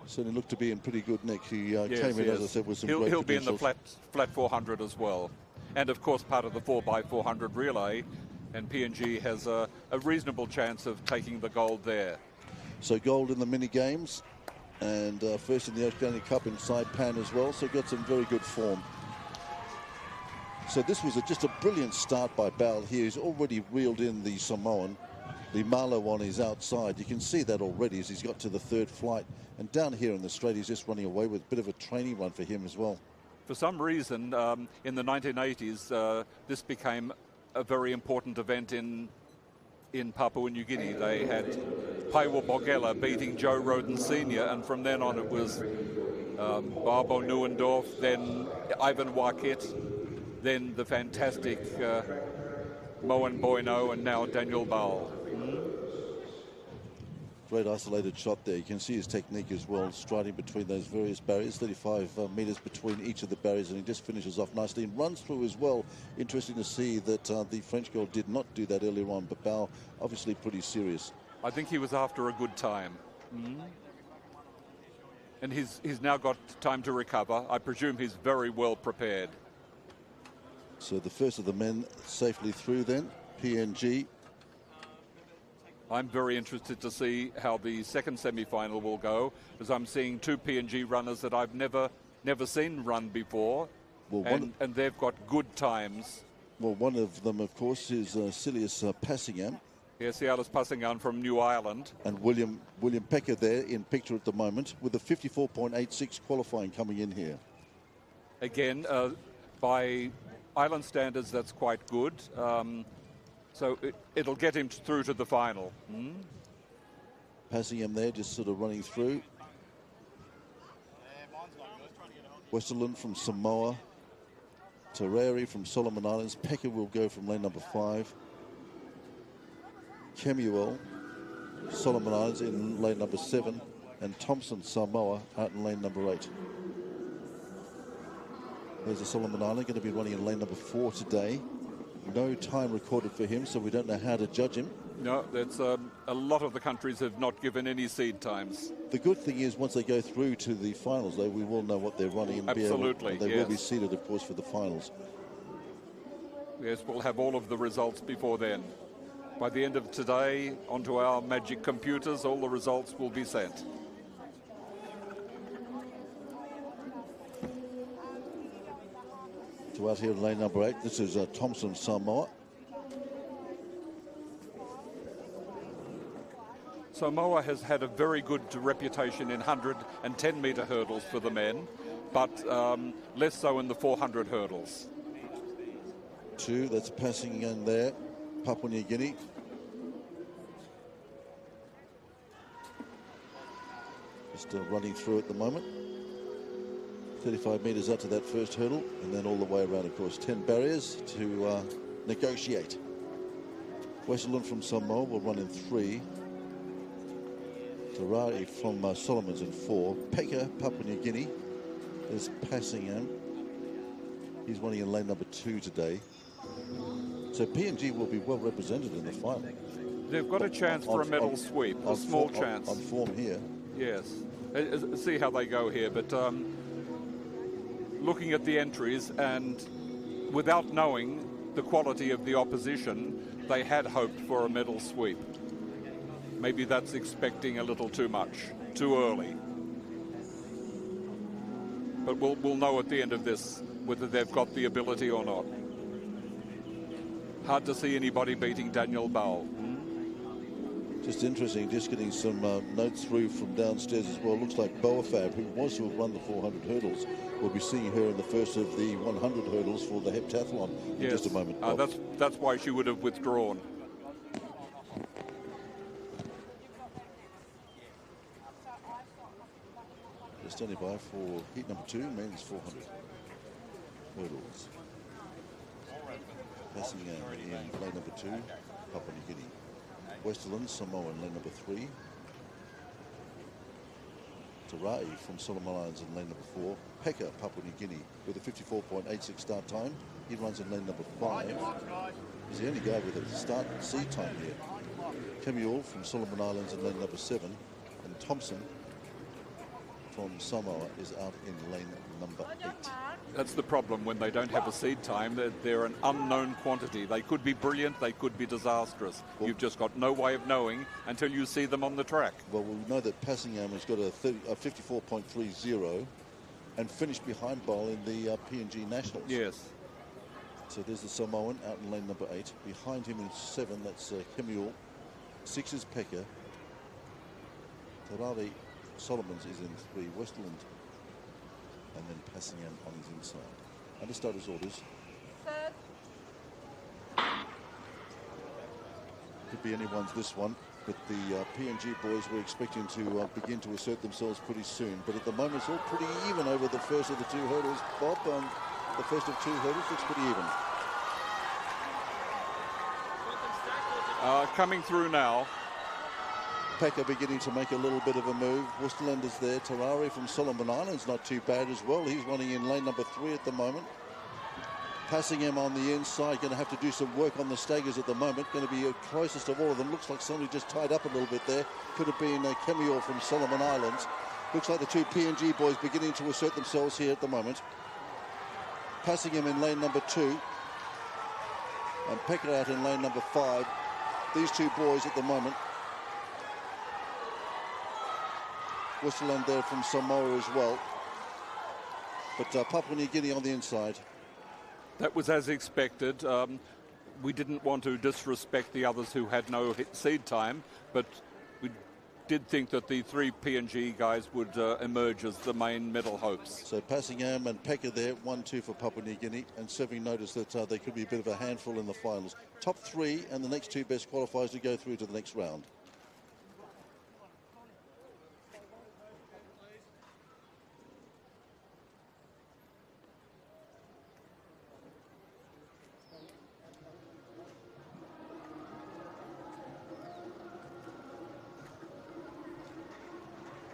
Certainly looked to be in pretty good nick. He came in, as I said, with some great He'll be in the credentials. flat 400 as well. And, of course, part of the 4x400 relay, and PNG has a reasonable chance of taking the gold there. So gold in the mini games, and first in the Oceania Cup in Saipan as well, so got some very good form. So this was just a brilliant start by Bale here. He's already reeled in the Samoan. Limalo on his outside. You can see that already as he's got to the 3rd flight. And down here in the straight, he's just running away with a bit of a training run for him as well. For some reason, in the 1980s, this became a very important event in Papua New Guinea. They had Paiwa Bogela beating Joe Roden Sr., and from then on it was Barbo Neuendorf, then Ivan Wakit, then the fantastic Moen Boino, and now Daniel Bale. Great isolated shot there. You can see his technique as well, striding between those various barriers, 35 metres between each of the barriers, and he just finishes off nicely and runs through as well. Interesting to see that the French girl did not do that earlier on, but Bale obviously pretty serious. I think he was after a good time. And he's now got time to recover. I presume he's very well prepared. So the first of the men safely through then, PNG. I'm very interested to see how the second semi-final will go, as I'm seeing two PNG runners that I've never seen run before, Well, and they've got good times. Well, one of them, of course, is Silius Passingham. Yes, Alice Passingham from New Ireland. And William Pecker there in picture at the moment with a 54.86 qualifying coming in here. Again, by island standards, that's quite good. So it'll get him through to the final. Passingham there just sort of running through. Westerland from Samoa. Terrari from Solomon Islands. Pecker will go from lane number 5. Kemuel, Solomon Islands in lane number 7. And Thompson, Samoa, out in lane number 8. There's a Solomon Island going to be running in lane number 4 today. No time recorded for him, so we don't know how to judge him. No, that's a lot of the countries have not given any seed times. The good thing is once they go through to the finals, though, we will know what they're running. And Absolutely, they will be seeded, of course, for the finals. Yes, we'll have all of the results before then. By the end of today, onto our magic computers, all the results will be sent. So out here in lane number 8, this is Thompson, Samoa. Samoa has had a very good reputation in 100 and 10-metre hurdles for the men, but less so in the 400 hurdles. 2, that's passing in there, Papua New Guinea. Just running through at the moment. 35 metres out to that first hurdle, and then all the way around, of course. 10 barriers to negotiate. Westerland from Samoa will run in 3. Terrari from Solomons in 4. Pecker, Papua New Guinea, is passing him. He's running in lane number 2 today. So PNG will be well represented in the final. They've got a chance for a medal sweep, a small chance. On form here. Yes. See how they go here, but looking at the entries and without knowing the quality of the opposition, they had hoped for a medal sweep. Maybe that's expecting a little too much, too early. But we'll know at the end of this whether they've got the ability or not. Hard to see anybody beating Daniel Bowell. Just interesting, just getting some notes through from downstairs as well. Looks like Boafab, who was to have run the 400 hurdles, will be seeing her in the first of the 100 hurdles for the heptathlon in just a moment. That's why she would have withdrawn. Just standing by for heat number 2, men's 400 hurdles. Passing in lane number 2, Papua New Guinea. Westerland, Samoa in lane number 3. Terai from Solomon Islands in lane number 4. Pecker, Papua New Guinea, with a 54.86 start time. He runs in lane number 5. He's the only guy with a start seed time here. Kemuel from Solomon Islands in lane number 7. And Thompson from Samoa is out in lane number 8. That's the problem when they don't have a seed time. They're an unknown quantity. They could be brilliant, they could be disastrous. Well, you've just got no way of knowing until you see them on the track. Well, we know that Passingham has got a 54.30 and finished behind Bowl in the PNG Nationals. Yes. So there's the Samoan out in lane number 8. Behind him in 7, that's Kemuel. 6 is Pecker. Terrari Solomons is in 3. Westerland. And then Passingham on his inside. Under starters orders. Could be anyone's this one, but the PNG boys were expecting to begin to assert themselves pretty soon. But at the moment, it's all pretty even over the first of the 2 hurdles. Bob, the first of 2 hurdles looks pretty even. Coming through now. Pecker beginning to make a little bit of a move. Westerland is there. Terrari from Solomon Islands, not too bad as well. He's running in lane number 3 at the moment. Passingham on the inside, going to have to do some work on the staggers at the moment. Going to be closest of all of them. Looks like somebody just tied up a little bit there. Could have been Kemuel from Solomon Islands. Looks like the two PNG boys beginning to assert themselves here at the moment. Passing him in lane number 2. And Pekka out in lane number 5. These two boys at the moment. Westerland there from Samoa as well. But Papua New Guinea on the inside. That was as expected. We didn't want to disrespect the others who had no seed time, but we did think that the 3 PNG guys would emerge as the main medal hopes. So Passingham and Pekka there, 1-2 for Papua New Guinea, and serving notice that they could be a bit of a handful in the finals. Top 3 and the next 2 best qualifiers to go through to the next round.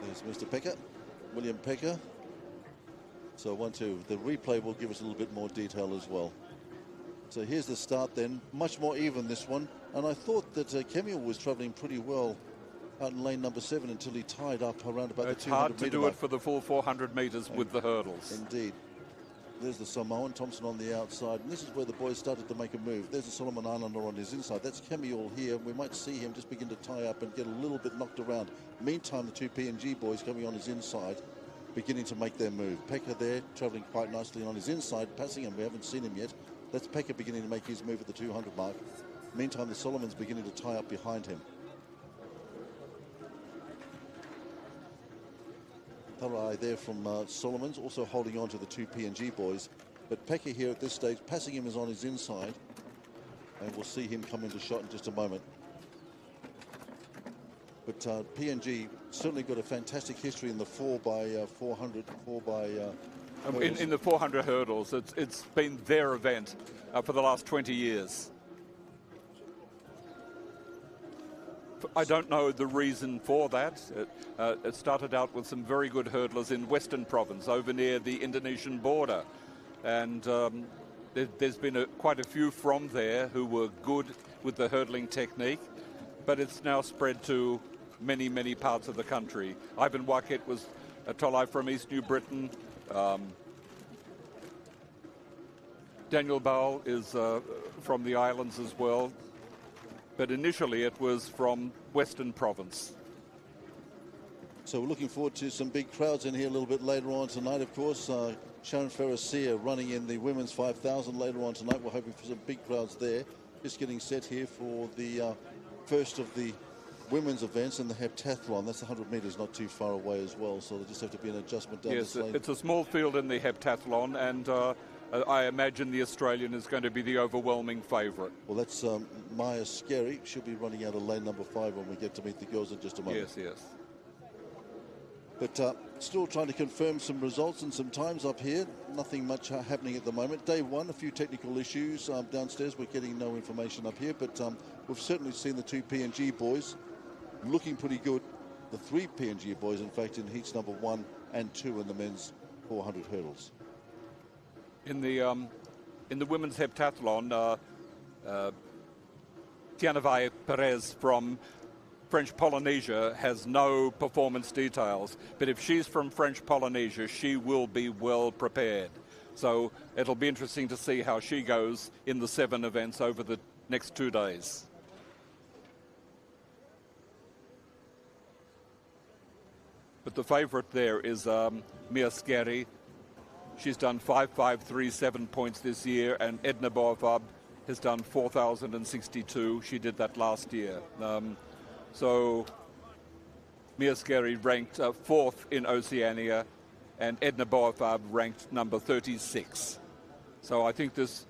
There's Mr. Pekka, William Pekka. So 1-2. The replay will give us a little bit more detail as well. So here's the start then. Much more even this one. And I thought that Kemiel was travelling pretty well out in lane number 7 until he tied up around about the 200 metre mark. It's hard to do it for the full 400 metres with the hurdles. Indeed. There's the Samoan, Thompson on the outside, and this is where the boys started to make a move. There's the Solomon Islander on his inside. That's Kemiel here. We might see him just begin to tie up and get a little bit knocked around. Meantime, the 2 PNG boys coming on his inside, beginning to make their move. Pekka there, travelling quite nicely on his inside, passing him. We haven't seen him yet. That's Pekka beginning to make his move at the 200 mark. Meantime, the Solomons beginning to tie up behind him. Thorough there from Solomons, also holding on to the 2 PNG boys. But Pekka here at this stage, passing him is on his inside. And we'll see him come into shot in just a moment. But PNG certainly got a fantastic history in the 4x400, 4x... in the 400 hurdles, it's been their event for the last 20 years. I don't know the reason for that. It started out with some very good hurdlers in Western Province, over near the Indonesian border. And there's been quite a few from there who were good with the hurdling technique, but it's now spread to many, many parts of the country. Ivan Waket was a Tolai from East New Britain. Daniel Bowell is from the islands as well. But initially it was from Western Province. So we're looking forward to some big crowds in here a little bit later on tonight, of course. Sharon Ferracia running in the women's 5,000 later on tonight. We're hoping for some big crowds there. Just getting set here for the first of the women's events in the heptathlon. That's 100 metres, not too far away as well. So there'll just have to be an adjustment down yes, the lane. It's a small field in the heptathlon, and I imagine the Australian is going to be the overwhelming favourite. Well, that's Maya Skerry. She'll be running out of lane number 5 when we get to meet the girls in just a moment. Yes, yes. But still trying to confirm some results and some times up here. Nothing much happening at the moment. Day 1, a few technical issues downstairs. We're getting no information up here, but we've certainly seen the 2 PNG boys looking pretty good. The 3 PNG boys, in fact, in heats number 1 and 2 in the men's 400 hurdles. In the women's heptathlon, Tianavai Perez from French Polynesia has no performance details, but if she's from French Polynesia, she will be well prepared. So it'll be interesting to see how she goes in the 7 events over the next 2 days. But the favourite there is Mia Skerry. She's done 5,537 points this year, and Edna Boafab has done 4,062. She did that last year. So Mia Skerry ranked 4th in Oceania, and Edna Boafab ranked number 36. So I think this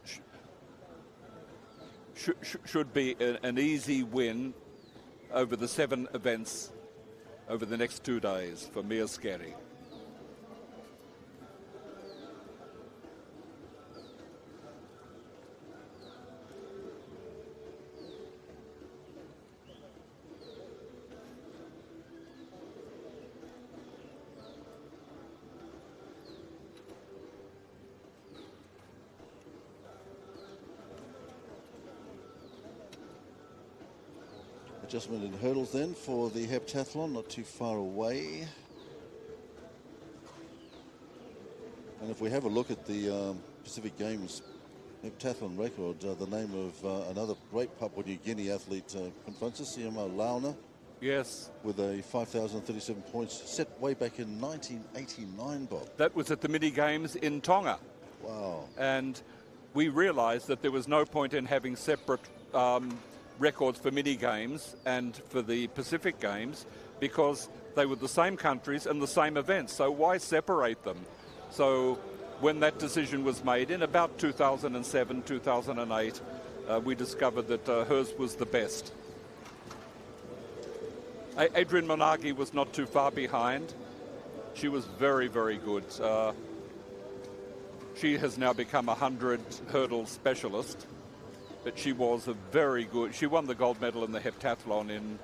should be an easy win over the 7 events over the next 2 days for Mia Skerry. Adjustment in hurdles then for the heptathlon, not too far away. if we have a look at the Pacific Games heptathlon record, the name of another great Papua New Guinea athlete confronts us, Siama Launa. Yes. With a 5,037 points set way back in 1989, Bob. That was at the mini games in Tonga. Wow. And we realised that there was no point in having separate records for mini games and for the Pacific Games because they were the same countries and the same events. So why separate them? So when that decision was made in about 2007, 2008, we discovered that hers was the best. Adrian Monagi was not too far behind. She was very, very good. She has now become a 100 hurdle specialist, but she was a very good. She won the gold medal in the heptathlon in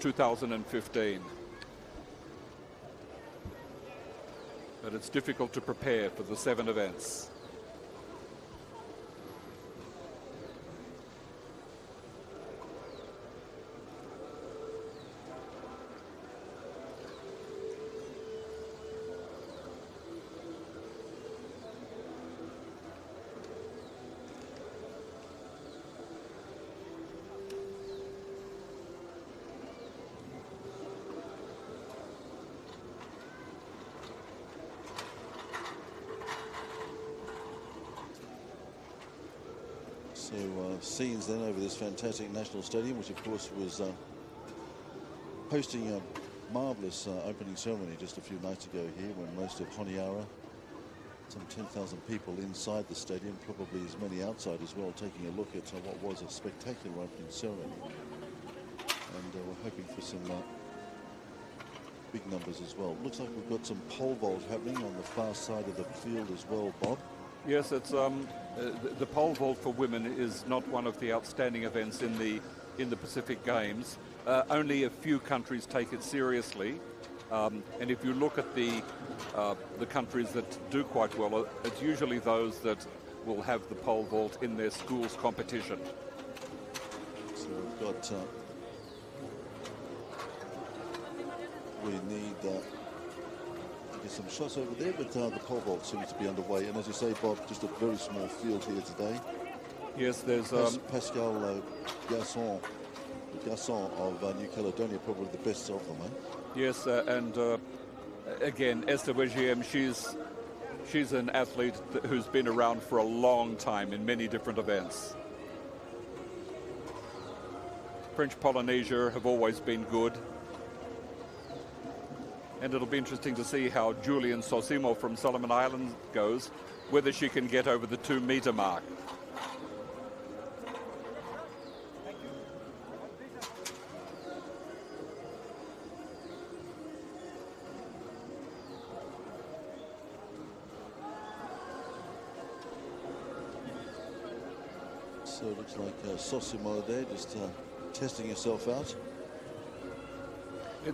2015. But it's difficult to prepare for the 7 events. So scenes then over this fantastic national stadium, which of course was hosting a marvellous opening ceremony just a few nights ago here when most of Honiara, some 10,000 people inside the stadium, probably as many outside as well, taking a look at what was a spectacular opening ceremony. And we're hoping for some big numbers as well. Looks like we've got some pole vault happening on the far side of the field as well, Bob. Yes, it's the pole vault for women is not one of the outstanding events in the Pacific Games. Only a few countries take it seriously, and if you look at the countries that do quite well, it's usually those that will have the pole vault in their schools competition. So we've got we need get some shots over there, but the pole vault seems to be underway. And as you say, Bob, just a very small field here today. Yes, there's Pascal Gasson of New Caledonia, probably the best of them, eh? Yes, and again, Esther Wegiem, she's an athlete who's been around for a long time in many different events. French Polynesia have always been good. And it'll be interesting to see how Julian Sosimo from Solomon Islands goes, whether she can get over the 2-meter mark. So it looks like Sosimo there just testing herself out.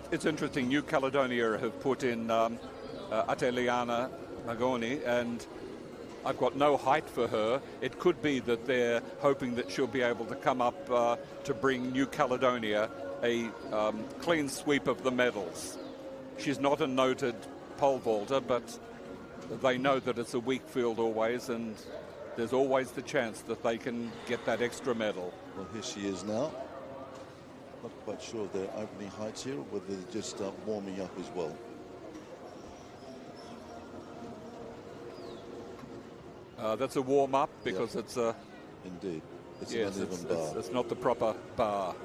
It's interesting. New Caledonia have put in Ateliana Magoni, and I've got no height for her. It could be that they're hoping that she'll be able to come up to bring New Caledonia a clean sweep of the medals. She's not a noted pole vaulter, but they know that it's a weak field always, and there's always the chance that they can get that extra medal. Well, here she is now. Not quite sure of their opening heights here, or whether they're just warming up as well. That's a warm-up because it's a... Indeed. It's yes, an uneven bar. It's not the proper bar.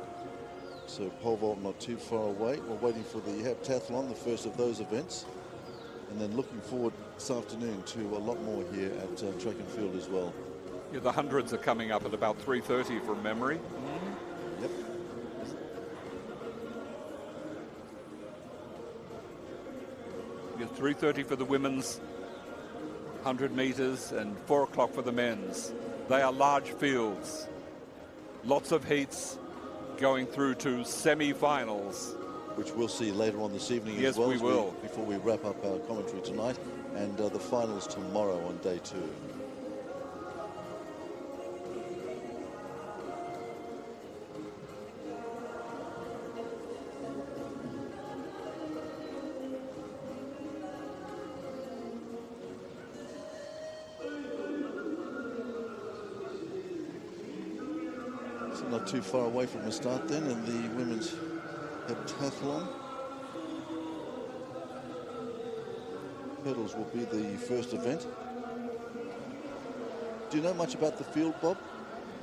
So pole vault not too far away. We're waiting for the heptathlon, the first of those events. And then looking forward this afternoon to a lot more here at track and field as well. Yeah, the hundreds are coming up at about 3:30 from memory. Yep. Yeah, 3:30 for the women's 100 metres and 4 o'clock for the men's. They are large fields. Lots of heats going through to semi-finals. Which we'll see later on this evening yes, as well. Yes, we will. Before we wrap up our commentary tonight. And the finals tomorrow on day 2. So not too far away from the start then in the women's heptathlon. Hurdles will be the first event. Do you know much about the field, Bob?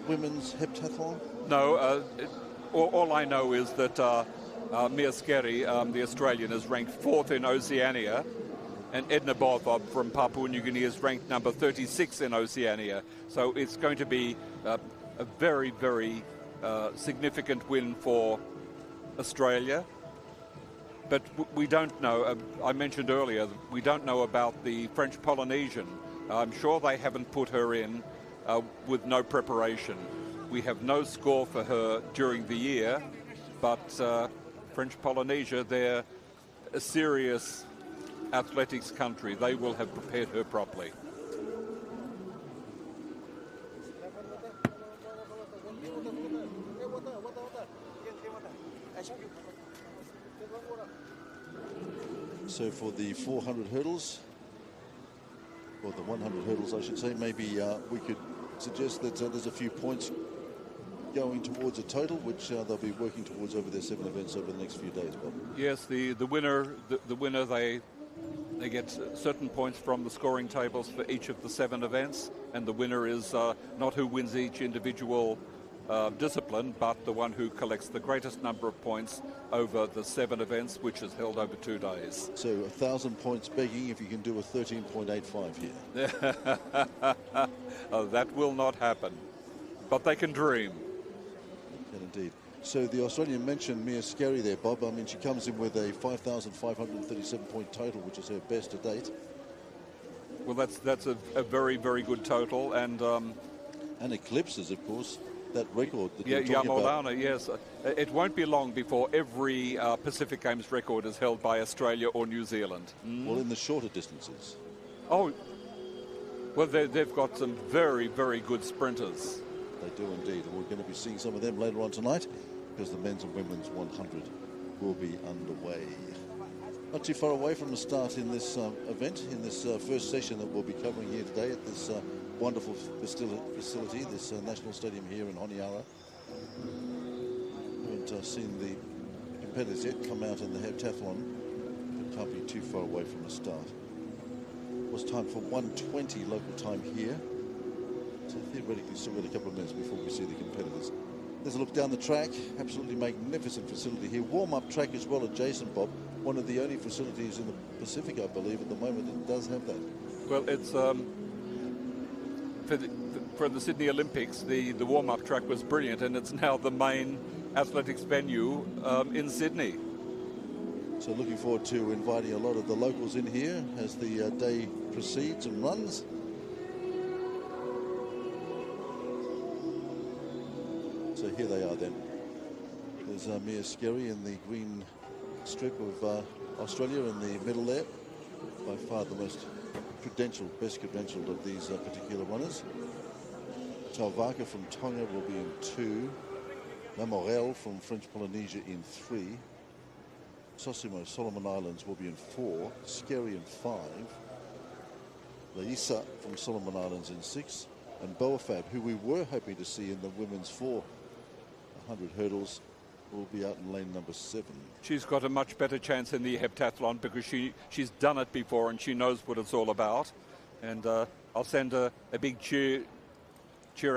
Women's heptathlon? No, all I know is that Mia Skerry, the Australian, is ranked 4th in Oceania, and Edna Barthorpe from Papua New Guinea is ranked number 36 in Oceania. So it's going to be a very, very significant win for Australia. But we don't know, I mentioned earlier, we don't know about the French Polynesian. I'm sure they haven't put her in with no preparation. We have no score for her during the year, but French Polynesia, they're a serious athletics country. They will have prepared her properly. So for the 400 hurdles, or the 100 hurdles I should say, maybe we could suggest that there's a few points going towards a total, which they'll be working towards over their 7 events over the next few days, Bob. Yes, the winner, they get certain points from the scoring tables for each of the 7 events, and the winner is not who wins each individual discipline, but the one who collects the greatest number of points over the 7 events, which is held over 2 days. So 1,000 points begging if you can do a 13.85 here. That will not happen, but they can dream. And indeed. So the Australian mentioned Mia Skerry there, Bob. I mean, she comes in with a 5,537 point total, which is her best to date. Well, that's a very, very good total, and eclipses, of course, that record that yeah, you're talking about. Maulana, yes. It won't be long before every Pacific Games record is held by Australia or New Zealand. Well, in the shorter distances. Oh, well, they've got some very, very good sprinters. They do indeed. We're going to be seeing some of them later on tonight, because the men's and women's 100 will be underway. Not too far away from the start in this event, in this first session that we'll be covering here today at this wonderful facility, this national stadium here in Honiara. Haven't seen the competitors yet come out in the heptathlon, but can't be too far away from the start. It was time for 1:20 local time here. So theoretically still got a couple of minutes before we see the competitors. There's a look down the track. Absolutely magnificent facility here. Warm-up track as well adjacent, Bob. One of the only facilities in the Pacific, I believe, at the moment that does have that. Well, it's for the Sydney Olympics, the warm-up track was brilliant, and it's now the main athletics venue in Sydney. So looking forward to inviting a lot of the locals in here as the day proceeds and runs. So here they are then. There's Mia Skerry in the green strip of Australia in the middle there. By far the most best credentialed of these particular runners. Tauvaka from Tonga will be in 2. Lamorelle from French Polynesia in 3. Sosimo, Solomon Islands, will be in 4. Skerry in 5. Laisa from Solomon Islands in 6. And Boafab, who we were hoping to see in the women's 400 hurdles, will be out in lane number 7. She's got a much better chance in the heptathlon because she's done it before and she knows what it's all about. And I'll send a big cheer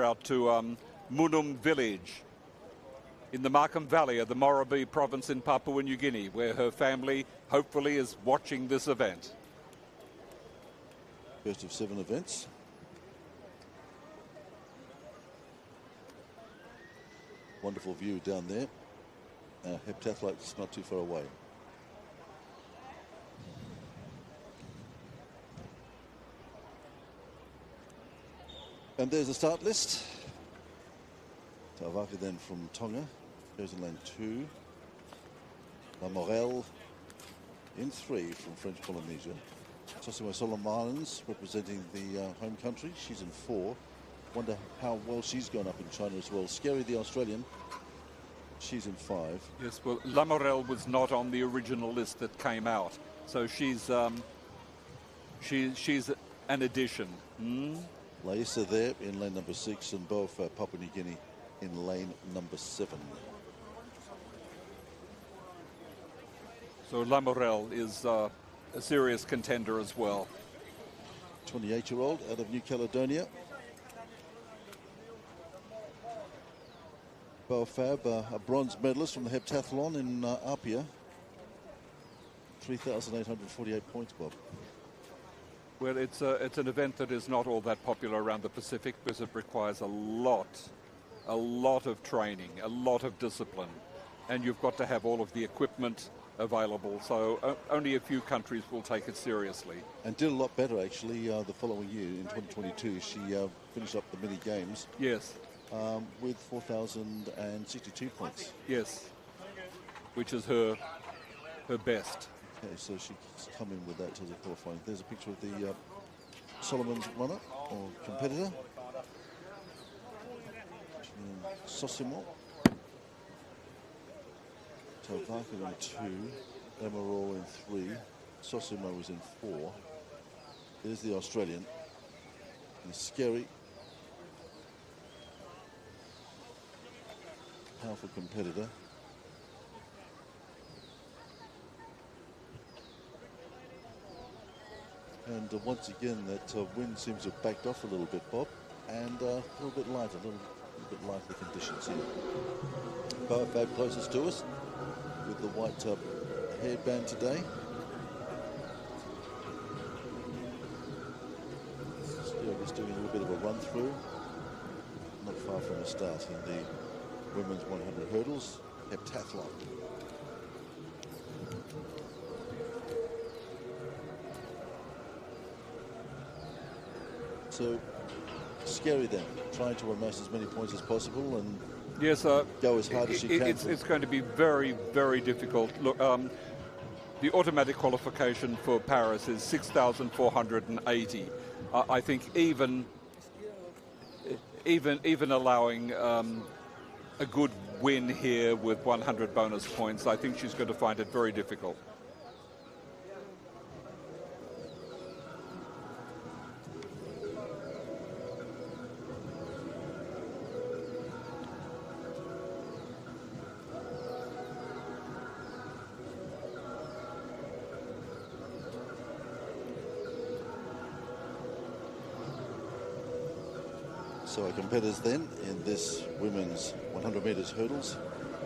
out to Munum village in the Markham Valley of the Morabie province in Papua New Guinea, where her family hopefully is watching this event. First of 7 events. Wonderful view down there. Heptathletes not too far away. And there's the start list. Tauvaka then from Tonga goes in lane 2. Lamorelle in 3 from French Polynesia. Sosimo Solomon Islands representing the home country. She's in 4. Wonder how well she's gone up in China as well. Skerry, the Australian, she's in 5. Yes, well, Lamorelle was not on the original list that came out, so she's an addition. Laisa there in lane number 6, and Boaf, Papua New Guinea, in lane number 7. So Lamorelle is a serious contender as well. 28-year-old out of New Caledonia. Boafab, a bronze medalist from the heptathlon in Apia. 3,848 points, Bob. Well, it's an event that is not all that popular around the Pacific because it requires a lot of training, a lot of discipline, and you've got to have all of the equipment available, so only a few countries will take it seriously. And did a lot better, actually, the following year, in 2022. She finished up the mini games. Yes. With 4,062 points. Yes, which is her best. Okay, so she's come in with that to the qualifying. There's a picture of the Solomon runner, or competitor. Sosimo. Tavaka in 2, Emerald in 3, Sosimo is in 4. There's the Australian. And Scary. Powerful competitor. And once again, that wind seems to have backed off a little bit, Bob, and a little bit lighter, a little bit lighter conditions here. Boafab closest to us with the white hairband today. Still just doing a little bit of a run through. Not far from the start in the women's 100 hurdles, heptathlon. So, Scary then, trying to amass as many points as possible and yes, go as hard as she can. It's going to be very, very difficult. Look, the automatic qualification for Paris is 6,480. I think even allowing a good win here with 100 bonus points, I think she's going to find it very difficult. So our competitors then in this women's 100 metres hurdles,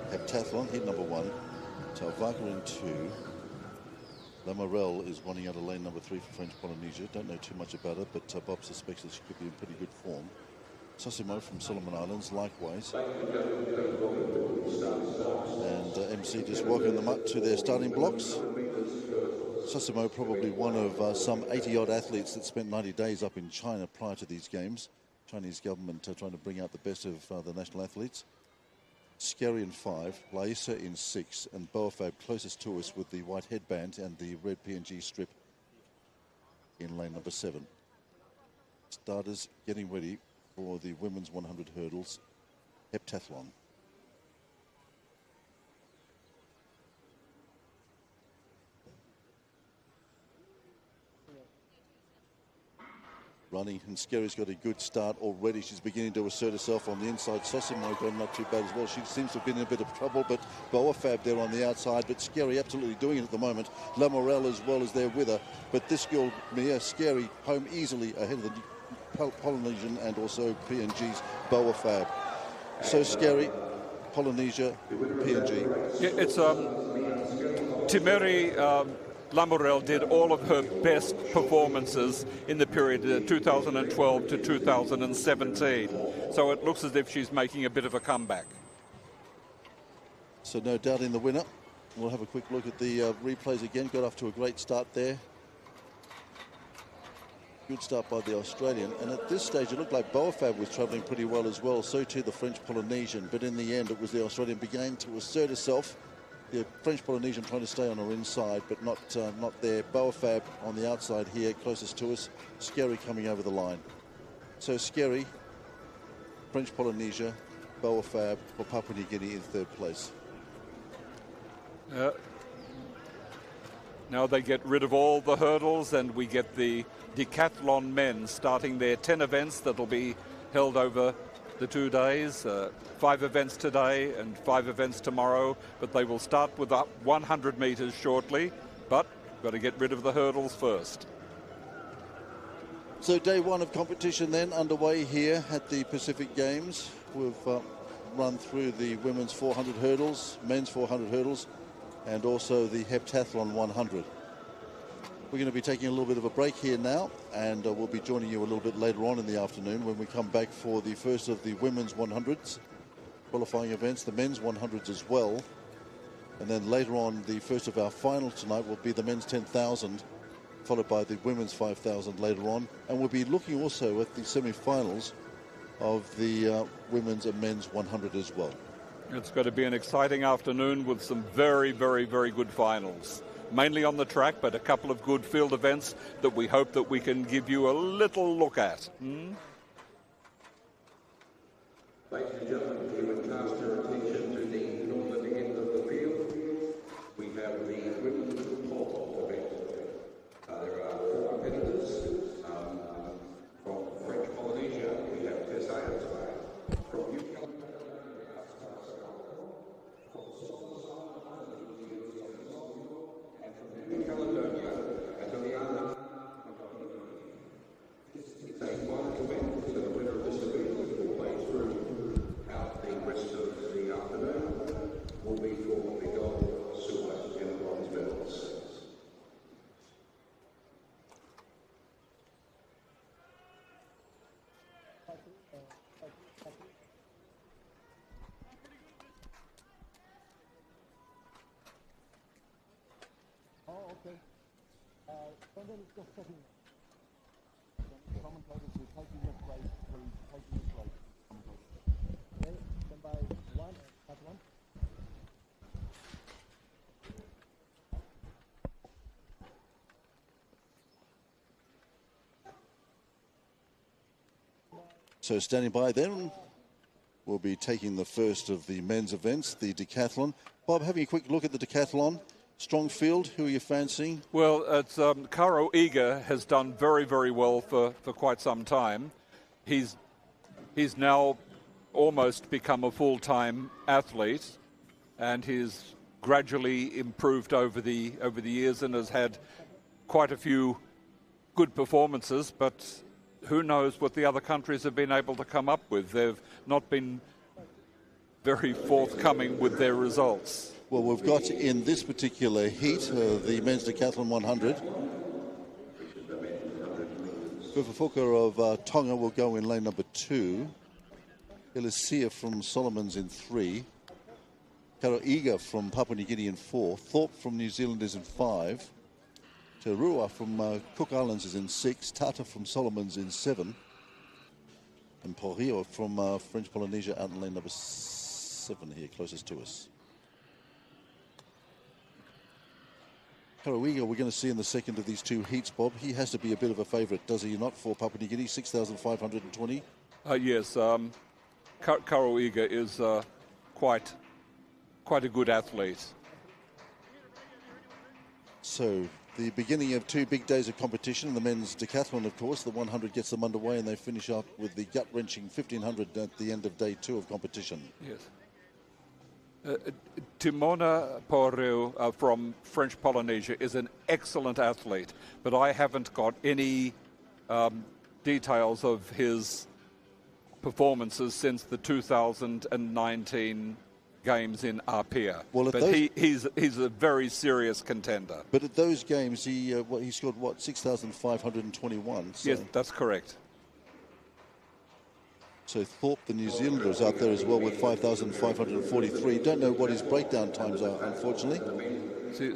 heptathlon, heat number 1, Tavaka in 2, Lamorelle is running out of lane number 3 for French Polynesia. Don't know too much about her, but Bob suspects that she could be in pretty good form. Sosimo from Solomon Islands, likewise. And MC just welcoming them up to their starting blocks. Sosimo probably one of some 80-odd athletes that spent 90 days up in China prior to these games. Chinese government trying to bring out the best of the national athletes. Scary in 5, Laisa in 6, and Boafab closest to us with the white headband and the red PNG strip in lane number 7. Starters getting ready for the women's 100 hurdles heptathlon. Running, and Scary's got a good start already. She's beginning to assert herself on the inside. Sosimo going not too bad as well. She seems to have been in a bit of trouble, but Boafab there on the outside. But Scary absolutely doing it at the moment. Lamorelle as well as there with her. But this girl, Mia Scary, home easily ahead of the Polynesian and also PNG's Boafab. So Scary, Polynesia, PNG. Yeah, it's Timeri Lamorelle did all of her best performances in the period 2012 to 2017. So it looks as if she's making a bit of a comeback. So no doubting the winner. We'll have a quick look at the replays again. Got off to a great start there. Good start by the Australian. And at this stage, it looked like Boafab was travelling pretty well as well. So too the French Polynesian. But in the end, it was the Australian beginning to assert herself. The French Polynesian trying to stay on her inside, but not there. Boafab on the outside here, closest to us. Scary coming over the line. So Scary, French Polynesia, Boafab for Papua New Guinea in 3rd place. Now they get rid of all the hurdles and we get the decathlon men starting their 10 events that'll be held over the 2 days, 5 events today and 5 events tomorrow, but they will start with up 100 metres shortly, but got to get rid of the hurdles first. So day one of competition then underway here at the Pacific Games. We've run through the women's 400 hurdles, men's 400 hurdles, and also the heptathlon 100. We're going to be taking a little bit of a break here now, and we'll be joining you a little bit later on in the afternoon when we come back for the first of the women's 100s qualifying events, the men's 100s as well. And then later on, the first of our finals tonight will be the men's 10,000, followed by the women's 5,000 later on. And we'll be looking also at the semi-finals of the women's and men's 100 as well. It's going to be an exciting afternoon with some very, very, very good finals. Mainly on the track, but a couple of good field events that we hope that we can give you a little look at. Ladies and gentlemen, we would cast your attention to the northern end of the field. We have the women's pole event. There are 4 competitors from French Polynesia. We have Tessa from New Caledonia. So standing by then, we'll be taking the first of the men's events, the decathlon. Bob, having a quick look at the decathlon. Strong field, who are you fancying? Well, it's Karo Iga has done very, very well for quite some time. He's now almost become a full-time athlete, and he's gradually improved over the years and has had quite a few good performances, but who knows what the other countries have been able to come up with. They've not been very forthcoming with their results. Well, we've got in this particular heat, the men's decathlon 100. Fufufuka of Tonga will go in lane number 2. Elisia from Solomons in 3. Karo Iga from Papua New Guinea in 4. Thorpe from New Zealand is in 5. Te Rua from Cook Islands is in 6. Tata from Solomons in 7. And Pohio from French Polynesia out in lane number 7 here, closest to us. Karo Iga we're going to see in the second of these 2 heats, Bob. He has to be a bit of a favourite, does he not, for Papua New Guinea? 6,520. Yes, Karo Iga is quite a good athlete. So the beginning of 2 big days of competition. The men's decathlon, of course, the 100 gets them underway, and they finish up with the gut-wrenching 1,500 at the end of day 2 of competition. Yes. Timona Poreu from French Polynesia is an excellent athlete, but I haven't got any details of his performances since the 2019 games in Apia. Well, but he's a very serious contender. But at those games, he scored, 6,521? So. Yes, that's correct. So Thorpe, the New Zealander, is out there as well with 5,543. Don't know what his breakdown times are, unfortunately.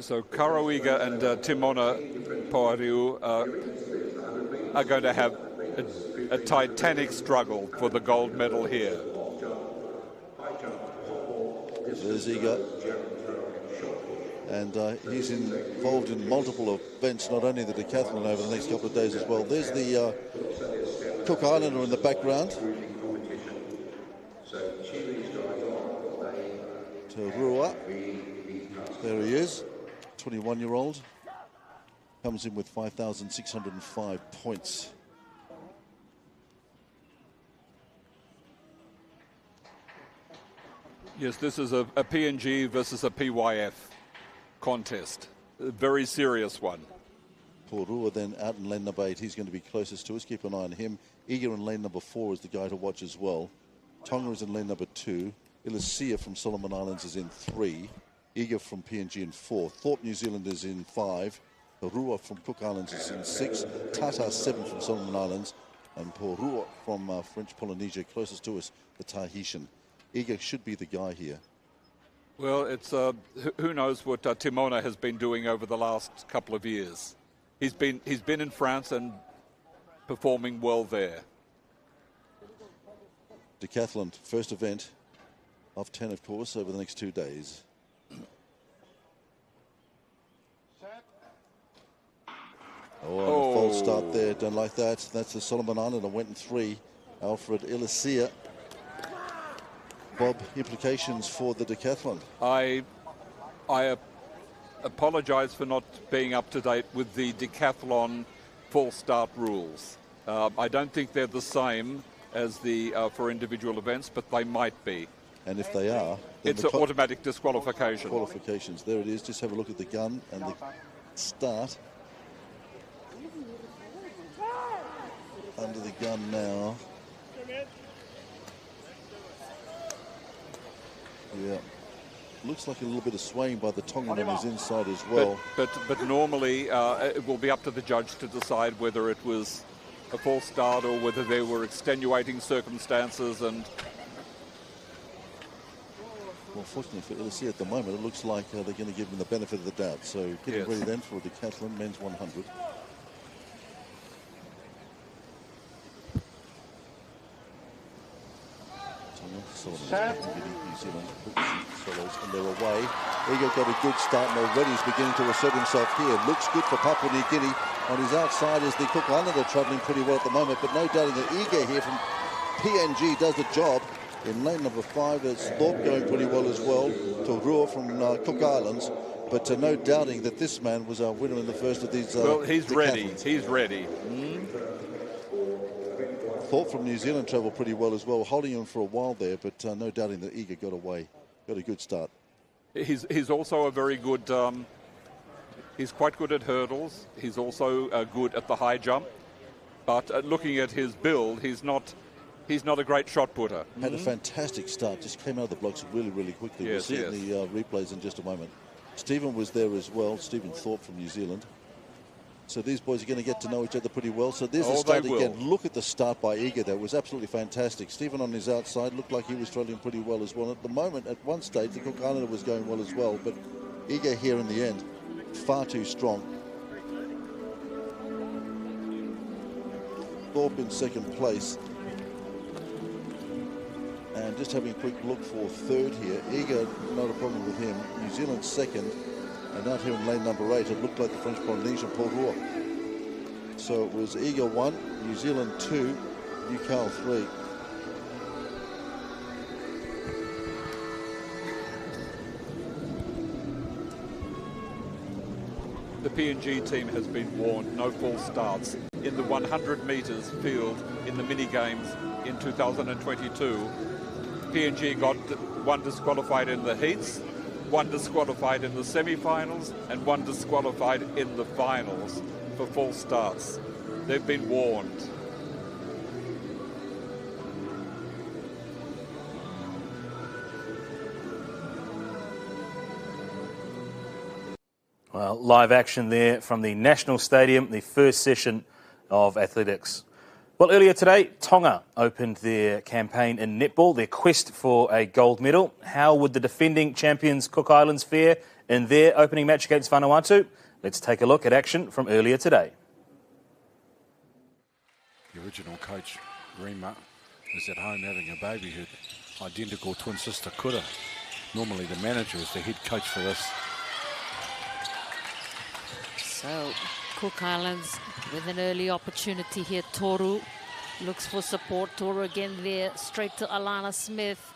So Karo Iga and Timona Poreu are going to have a titanic struggle for the gold medal here. There's Iga. And he's involved in multiple events, not only the decathlon over the next couple of days as well. There's the Cook Islander in the background. Rua. There he is, 21-year-old. Comes in with 5,605 points. Yes, this is a PNG versus a PYF contest. A very serious one. Porua then out in lane number 8. He's going to be closest to us. Keep an eye on him. Iga in lane number 4 is the guy to watch as well. Tonga is in lane number 2. Ilicia from Solomon Islands is in 3. Iga from PNG in 4. Thorpe, New Zealand is in 5. Porua from Cook Islands is in 6. Tata 7 from Solomon Islands. And Porua from French Polynesia, closest to us, the Tahitian. Iga should be the guy here. Well, it's who knows what Timona has been doing over the last couple of years. He's been in France and performing well there. Decathlon, first event of 10, of course, over the next 2 days. Oh, a false start there. Don't like that. That's the Solomon Island. I went in 3. Alfred Ilicia. Bob, implications for the decathlon? I apologise for not being up to date with the decathlon false start rules. I don't think they're the same as the for individual events, but they might be. And if they are, it's an automatic disqualification. Qualifications. There it is. Just have a look at the gun and the start. Under the gun now. Yeah. Looks like a little bit of swaying by the Tongan on his inside as well. But normally it will be up to the judge to decide whether it was a false start or whether there were extenuating circumstances. And well, fortunately for Ilicia at the moment, it looks like they're going to give him the benefit of the doubt. So getting ready then for the decathlon men's 100. New Zealand solos, and they're away. Iga got a good start and already he's beginning to assert himself here. Looks good for Papua New Guinea. On his outside is the Cook Islander travelling pretty well at the moment, but no doubting that Iga here from PNG does the job. In lane number 5, it's Thorpe going pretty well as well. Torua from Cook Islands, but no doubting that this man was a winner in the first of these. Well, he's ready. He's ready. Thorpe from New Zealand travelled pretty well as well, holding him for a while there, but no doubting that Iga got away. Got a good start. He's also a very good, he's quite good at hurdles. He's also good at the high jump. But looking at his build, he's not a great shot putter. Had a fantastic start, just came out of the blocks really, really quickly. Yes, we'll see in the replays in just a moment. Stephen was there as well, Stephen Thorpe from New Zealand. So these boys are going to get to know each other pretty well. So there's the start again. Look at the start by Iga. That was absolutely fantastic. Stephen on his outside looked like he was travelling pretty well as well. At the moment, at one stage, the Cook Islander was going well as well. But Iga here in the end, far too strong. Thorpe in second place. And just having a quick look for third here. Iga, not a problem with him. New Zealand second. And out here in lane number 8, it looked like the French Polynesian, Porua. So it was Iga 1, New Zealand 2, UCAL 3. The PNG team has been warned no false starts in the 100 metres field in the mini games in 2022. PNG got 1 disqualified in the heats, 1 disqualified in the semi-finals, and 1 disqualified in the finals for false starts. They've been warned. Well, live action there from the National Stadium, the first session of athletics. Well, earlier today, Tonga opened their campaign in netball, their quest for a gold medal. How would the defending champions Cook Islands fare in their opening match against Vanuatu? Let's take a look at action from earlier today. The original coach, Rima, is at home having a baby, her identical twin sister, Kura. Normally the manager is the head coach for this. So, Cook Islands with an early opportunity here. Toru looks for support. Toru again there, straight to Alana Smith.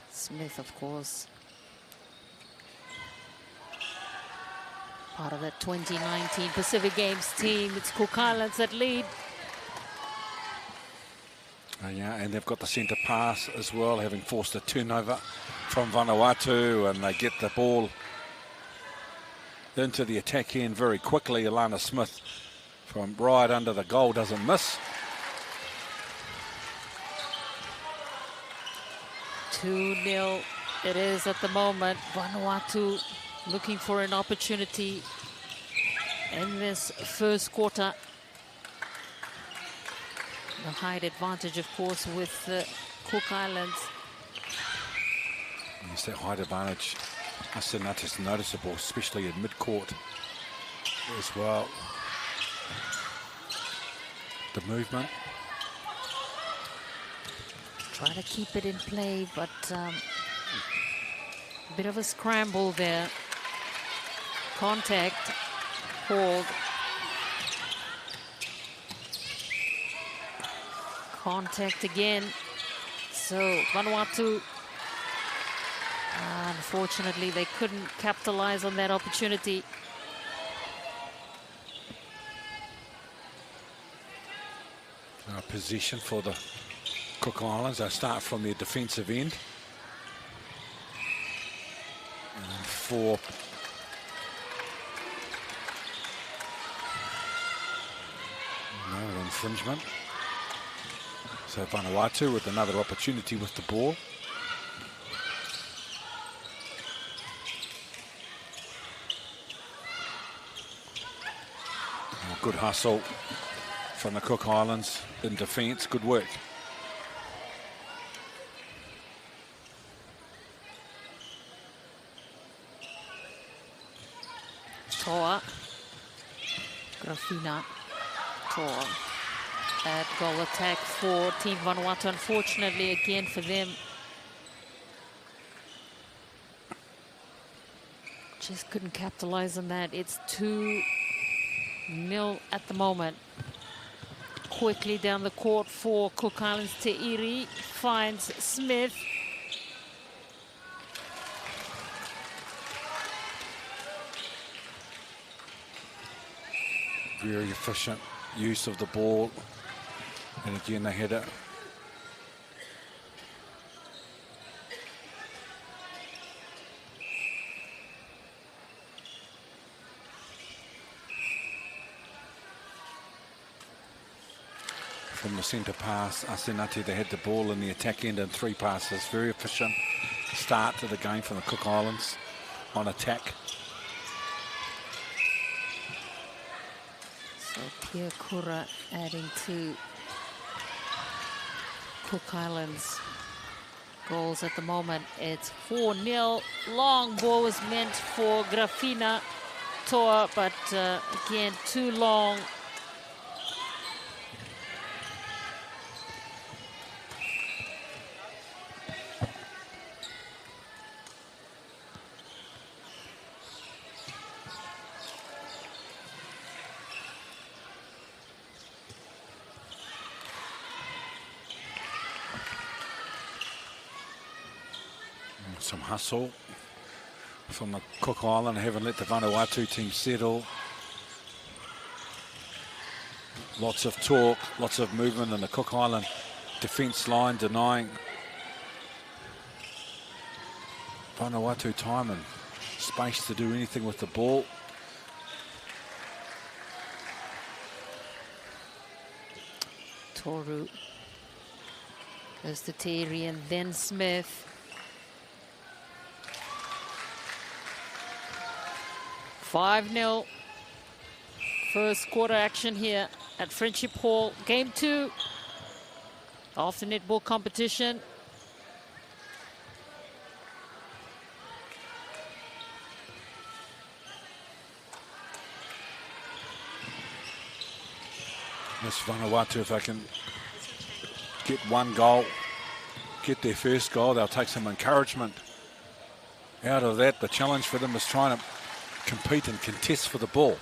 Smith, of course, part of that 2019 Pacific Games team. It's Cook Islands that lead. Yeah, and they've got the centre pass as well, having forced a turnover from Vanuatu, and they get the ball into the attack end very quickly. Alana Smith from right under the goal doesn't miss. 2-0 it is at the moment. Vanuatu looking for an opportunity in this first quarter. The height advantage, of course, with Cook Islands. Yes, that height advantage, I said that is noticeable, especially in mid-court as well. The movement. Try to keep it in play, but a bit of a scramble there. Contact called. Contact again. So Vanuatu, unfortunately, they couldn't capitalize on that opportunity. Position for the Cook Islands. They start from their defensive end. And for no infringement. So Vanuatu with another opportunity with the ball. Good hustle from the Cook Islands in defence. Good work. Toa. Grafina. Toa. At goal attack for Team Vanuatu. Unfortunately, again for them, just couldn't capitalize on that. It's 2-0 at the moment. Quickly down the court for Cook Islands. Te'iri finds Smith. Very efficient use of the ball. And again, they had it. From the centre pass, Asenati, they had the ball in the attack end in 3 passes. Very efficient start to the game from the Cook Islands on attack. So Pia Kura adding to Cook Islands goals at the moment. It's 4-0. Long ball was meant for Grafina Toa, but again, too long. Some hustle from the Cook Island, haven't let the Vanuatu team settle. Lots of talk, lots of movement in the Cook Island defence line, denying Vanuatu time and space to do anything with the ball. Toru goes to Terry and then Smith. 5-0. First quarter action here at Friendship Hall. Game 2 of the netball competition. Miss Vanuatu, if they can get one goal, get their first goal, they'll take some encouragement out of that. The challenge for them is trying to compete and contest for the ball.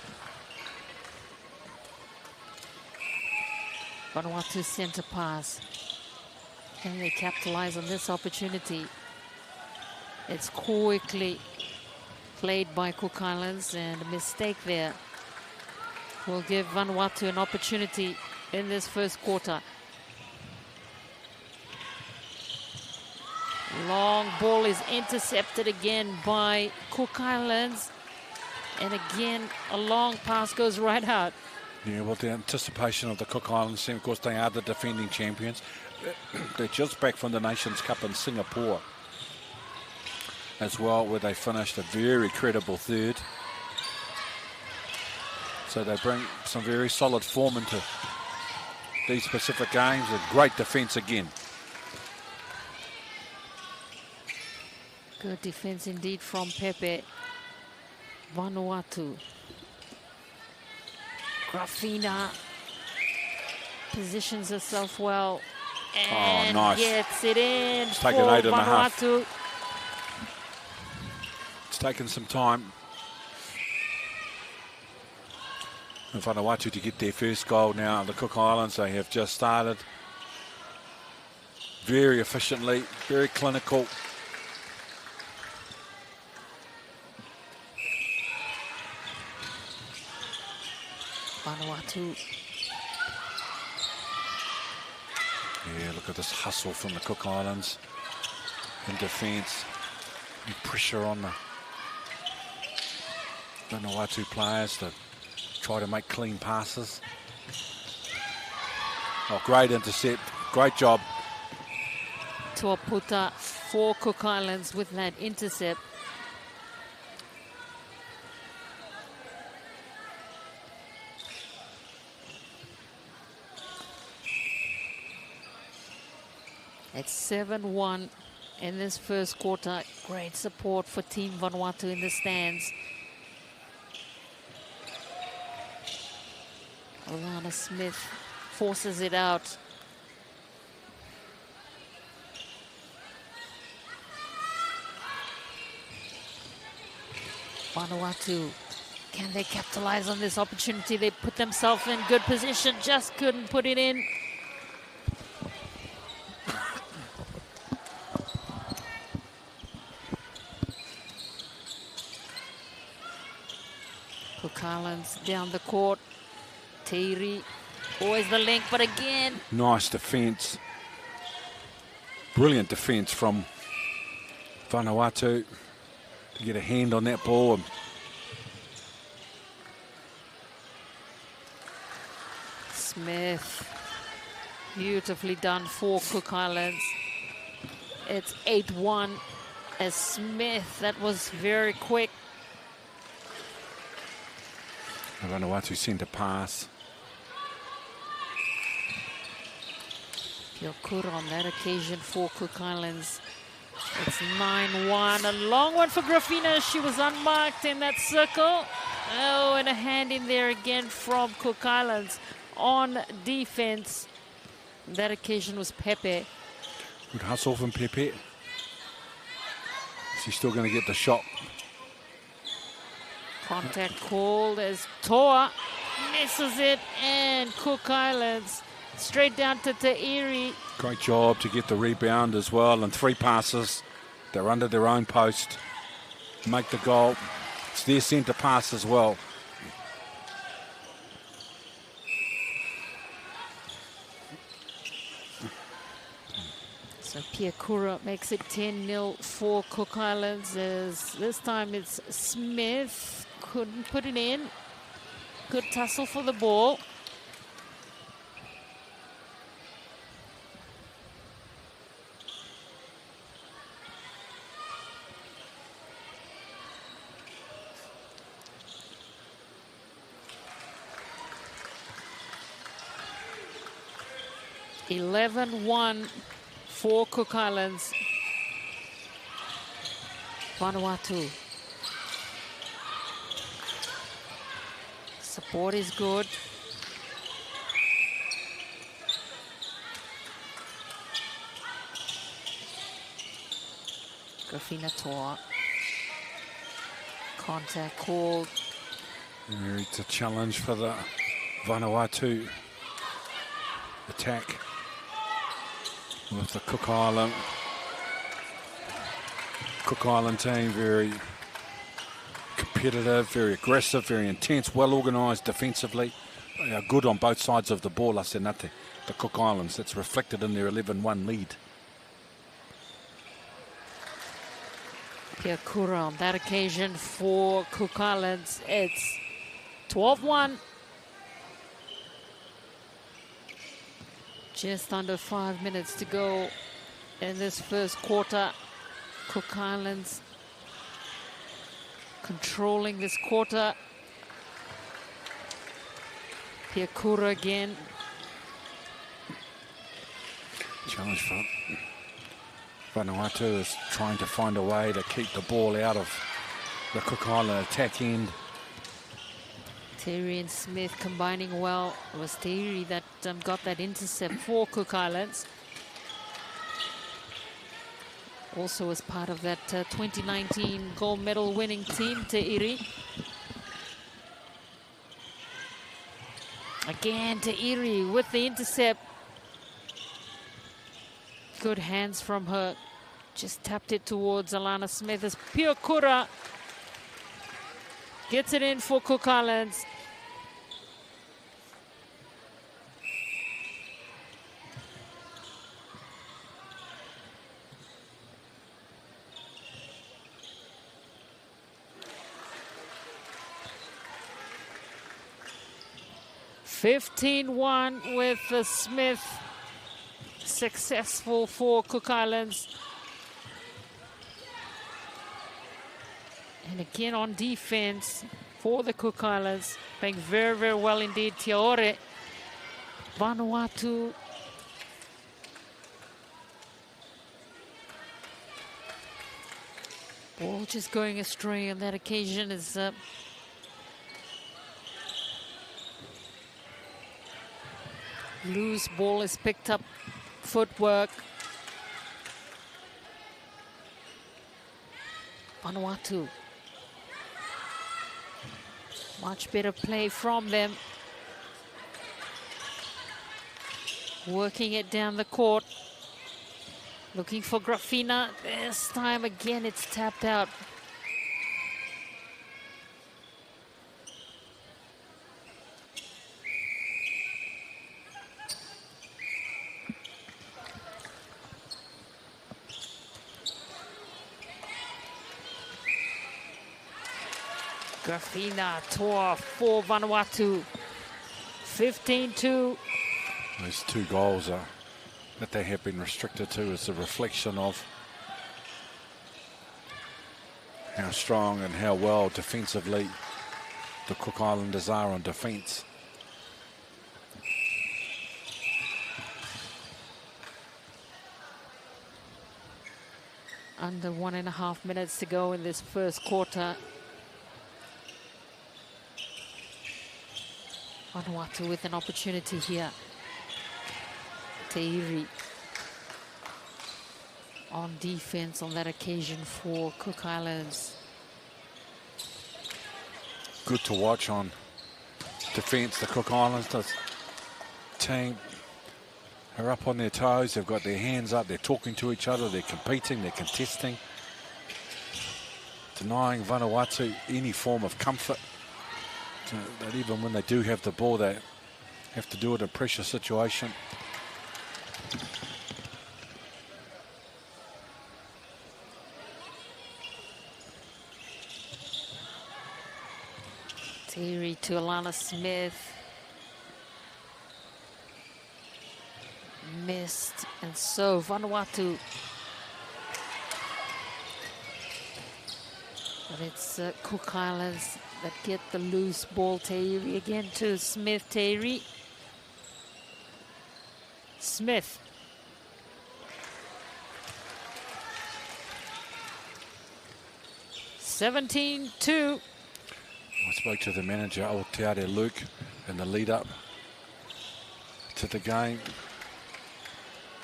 Vanuatu centre pass. Can they capitalize on this opportunity? It's quickly played by Cook Islands, and a mistake there will give Vanuatu an opportunity in this first quarter. Long ball is intercepted again by Cook Islands. And again, a long pass goes right out. Yeah, well, the anticipation of the Cook Islands team, of course, they are the defending champions. They're just back from the Nations Cup in Singapore as well, where they finished a very credible third. So they bring some very solid form into these Pacific Games. A great defence again. Good defense indeed from Pepe. Vanuatu. Grafina positions herself well and nice. Gets it in It's for taken 8.5. Vanuatu. It's taken some time for Vanuatu to get their first goal now. The Cook Islands, they have just started very efficiently, very clinical. Vanuatu. Yeah, look at this hustle from the Cook Islands in defence. And pressure on the Vanuatu players to try to make clean passes. Oh, great intercept. Great job. Tuaputa for Cook Islands with that intercept. It's 7-1 in this first quarter. Great support for Team Vanuatu in the stands. Alana Smith forces it out. Vanuatu, can they capitalize on this opportunity? They put themselves in good position, just couldn't put it in. Cook Islands down the court. Teiri, always the link, but again. Nice defence. Brilliant defence from Vanuatu to get a hand on that ball. Smith, beautifully done for Cook Islands. It's 8-1 as Smith, that was very quick. Vanuatu sent a pass. Piokura on that occasion for Cook Islands. It's 9-1. A long one for Grafina. She was unmarked in that circle. Oh, and a hand in there again from Cook Islands on defense. That occasion was Pepe. Good hustle from Pepe. She's still going to get the shot. Contact called as Toa misses it, and Cook Islands straight down to Teiri. Great job to get the rebound as well, and 3 passes. They're under their own post. Make the goal. It's their centre pass as well. So Piakura makes it 10-0 for Cook Islands, as this time it's Smith. Couldn't put it in. Good tussle for the ball. (11-1) for Cook Islands. Vanuatu. Support is good. Grafina Toa. Contact called. It's a challenge for the Vanuatu attack with the Cook Island team. Very competitive, very aggressive, very intense, well organised defensively. They are good on both sides of the ball, Asenate, the Cook Islands. That's reflected in their 11-1 lead. Pia Kura on that occasion for Cook Islands. It's 12-1. Just under 5 minutes to go in this first quarter. Cook Islands controlling this quarter. Pia Kura again. Challenge for Vanuatu is trying to find a way to keep the ball out of the Cook Island attack end. Terry and Smith combining well. It was Terry that got that intercept for Cook Islands. Also as part of that 2019 gold medal winning team, Te'iri. Again, Te'iri with the intercept. Good hands from her. Just tapped it towards Alana Smith as Pia Kura gets it in for Cook Islands. (15-1) with Smith. Successful for Cook Islands. And again on defense for the Cook Islands. Playing very, very well indeed. Tiaore. Vanuatu. Ball just going astray on that occasion is loose ball is picked up. Footwork. Vanuatu. Much better play from them. Working it down the court. Looking for Grafina. This time again it's tapped out. Grafina tore for Vanuatu. 15-2. Those two goals that they have been restricted to is a reflection of how strong and how well defensively the Cook Islanders are on defence. Under 1.5 minutes to go in this first quarter. Vanuatu with an opportunity here. Te'iri on defense on that occasion for Cook Islands. Good to watch on defence. The Cook Islands team are up on their toes. They've got their hands up. They're talking to each other. They're competing. They're contesting. Denying Vanuatu any form of comfort. That even when they do have the ball, they have to do it in a pressure situation. Terry to Alana Smith. Missed, and so Vanuatu. But it's Cook Islands that get the loose ball. Terry again to Smith. Terry. Smith. (17-2). I spoke to the manager, Aoteare Luke, in the lead up to the game.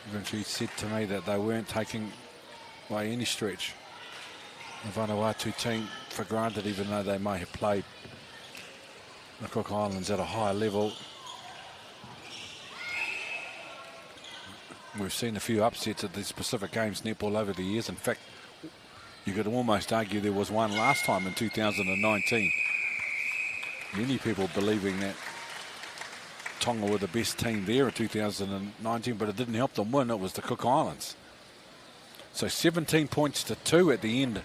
Even she said to me that they weren't taking by any stretch the Vanuatu team for granted, even though they may have played the Cook Islands at a high level. We've seen a few upsets at these Pacific Games netball over the years. In fact, you could almost argue there was one last time in 2019. Many people believing that Tonga were the best team there in 2019, but it didn't help them win. It was the Cook Islands. So 17 points to 2 at the end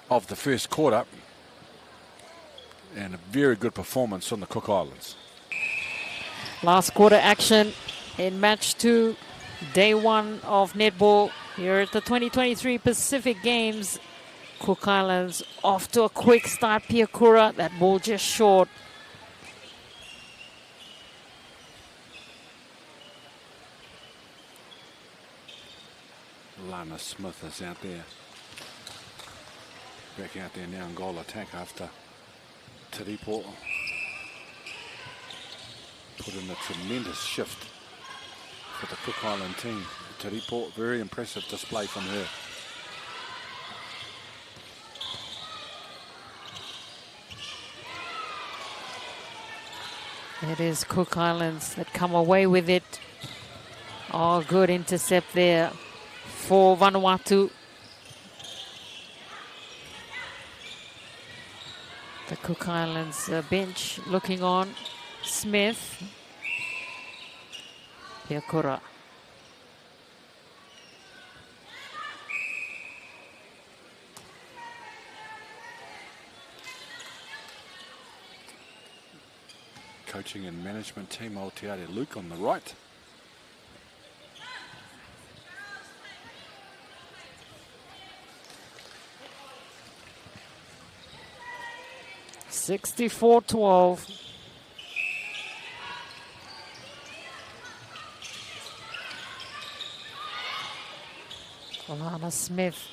of the first quarter. And a very good performance on the Cook Islands. Last quarter action in match 2, day 1 of netball here at the 2023 Pacific Games. Cook Islands off to a quick start. Piakura, that ball just short. Lana Smith is out there. Back out there now in goal attack after Tiripo put in a tremendous shift for the Cook Island team. Tiripo, very impressive display from her. It is Cook Islands that come away with it. Oh, good intercept there for Vanuatu. The Cook Islands bench looking on. Smith. Piakura. Coaching and management team, Aotearoa Luke on the right. (64-12). Alana Smith.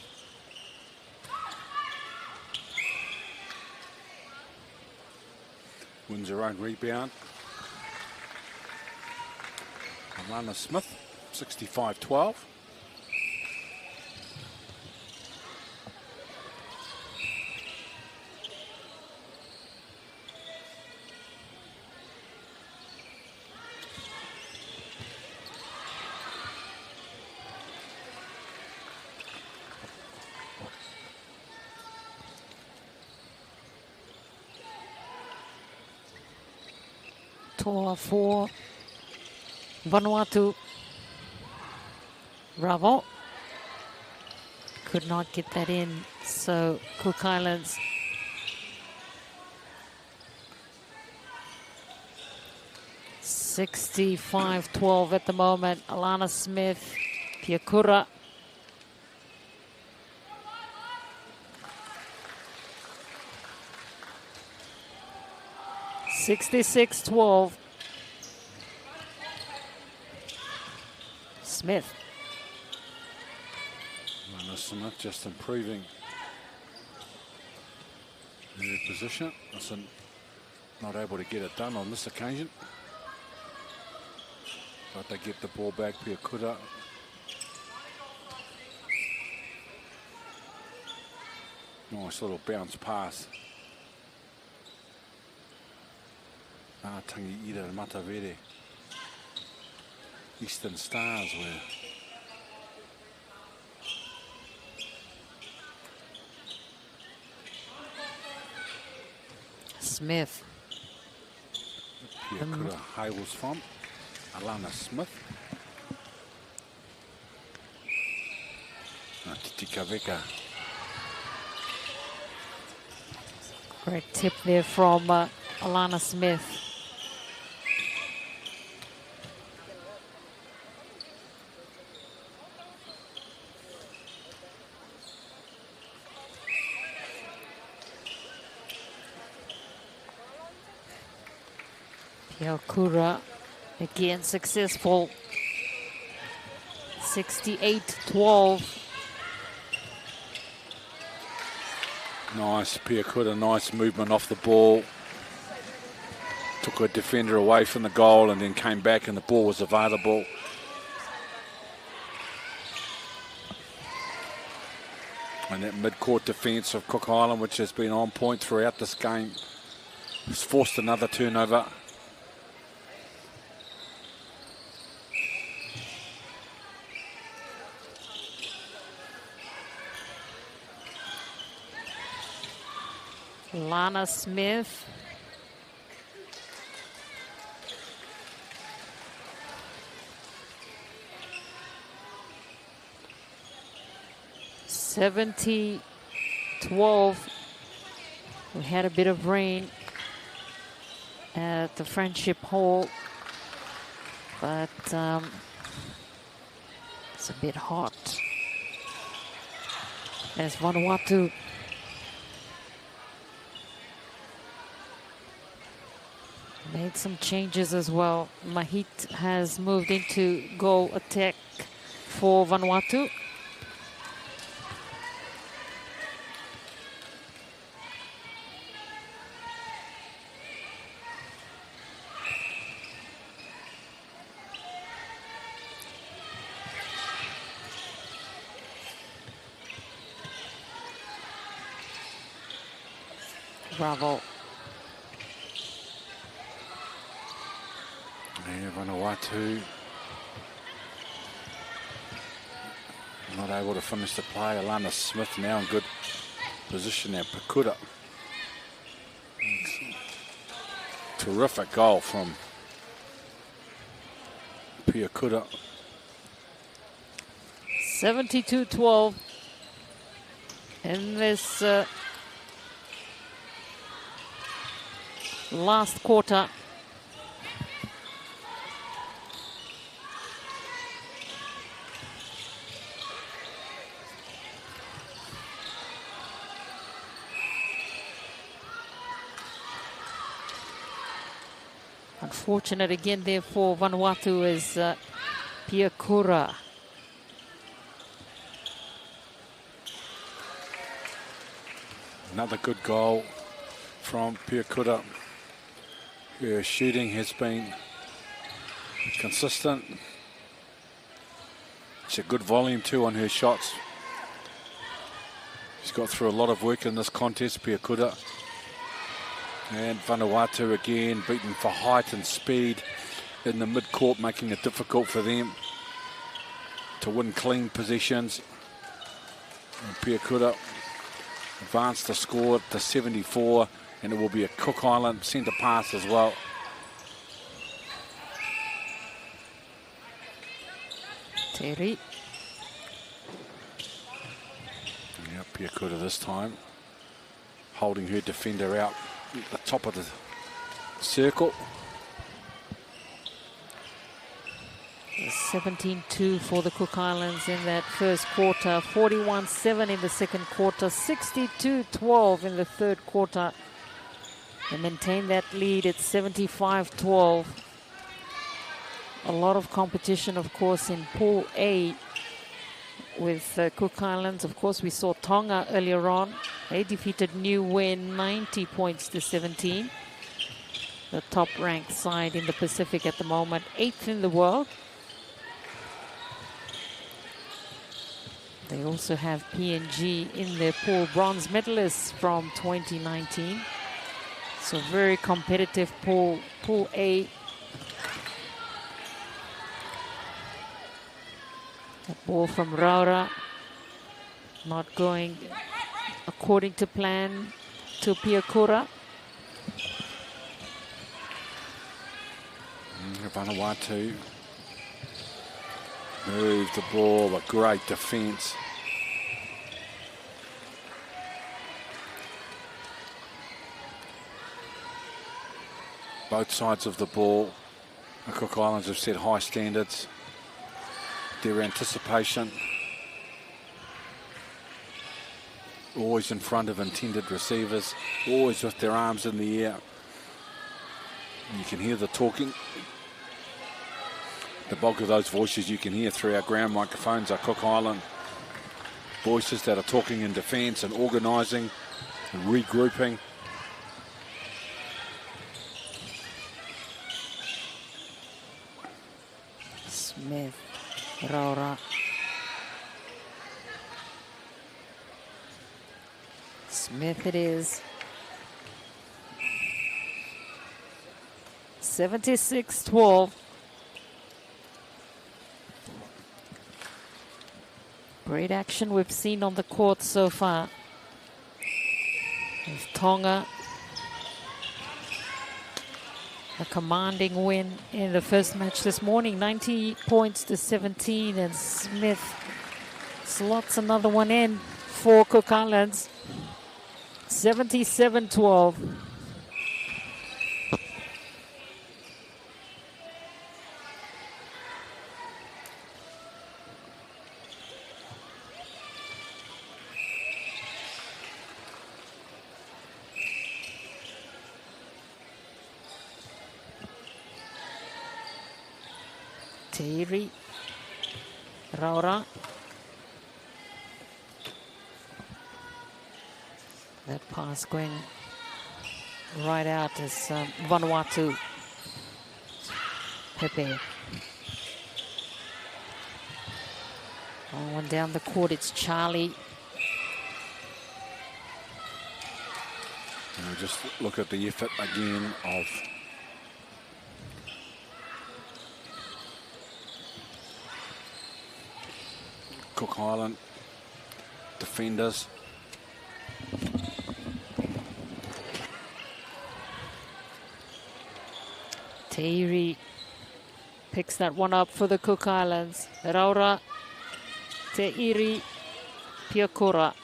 Wins her own rebound. Alana Smith, 65-12. Toa for Vanuatu. Bravo. Could not get that in, so Cook Islands (65-12) at the moment. Alana Smith, Piakura. (66-12). Smith. Alana Smith just improving her position. Listen, not able to get it done on this occasion. But they get the ball back. Piakura. Nice little bounce pass. Tangi Ira Matavere. Eastern Stars were Smith. Piakura High was from. Alana Smith. Titikaveka. Great tip there from Alana Smith. Piakura again successful. 68-12. Nice, Piakura, nice movement off the ball. Took a defender away from the goal and then came back and the ball was available. And that mid-court defence of Cook Island, which has been on point throughout this game, has forced another turnover. Lana Smith. 12. We had a bit of rain at the Friendship Hall, but it's a bit hot. As Vanuatu made some changes as well. Mahit has moved into goal attack for Vanuatu. Bravo. Yeah, Vanuatu not able to finish the play. Alana Smith now in good position there. Pakura. Terrific goal from Piakura. 72-12 in this last quarter. Unfortunate again there for Vanuatu is Piakura. Another good goal from Piakura. Her shooting has been consistent. It's a good volume too on her shots. She's got through a lot of work in this contest, Piakura. And Vanuatu again beaten for height and speed in the mid-court, making it difficult for them to win clean possessions. And Piakura advanced the score to 74, and it will be a Cook Island centre pass as well. Terry. Yeah, Piakura this time holding her defender out at the top of the circle. 17-2 for the Cook Islands in that first quarter, 41-7 in the second quarter, 62-12 in the third quarter. They maintain that lead at 75-12. A lot of competition, of course, in Pool A with Cook Islands. Of course, we saw Tonga earlier on. They defeated Niue 90 points to 17. The top-ranked side in the Pacific at the moment, 8th in the world. They also have PNG in their pool, bronze medalists from 2019. So very competitive pool, Pool A. That ball from Raura, not going according to plan to Piakura. Vanuatu move the ball, but great defence. Both sides of the ball, the Cook Islands have set high standards. Their anticipation, always in front of intended receivers, always with their arms in the air. You can hear the talking. The bulk of those voices you can hear through our ground microphones are Cook Island voices that are talking in defence and organising and regrouping. Smith, Raura. Smith it is. 76-12. Great action we've seen on the court so far. With Tonga, a commanding win in the first match this morning, 90 points to 17, and Smith slots another one in for Cook Islands. 77-12. Teiri, Raura. That pass going right out as Vanuatu. Pepe. One down the court, it's Charlie. And just look at the effort again of Cook Island defenders. Teiri picks that one up for the Cook Islands. Raura, Teiri, Piakura.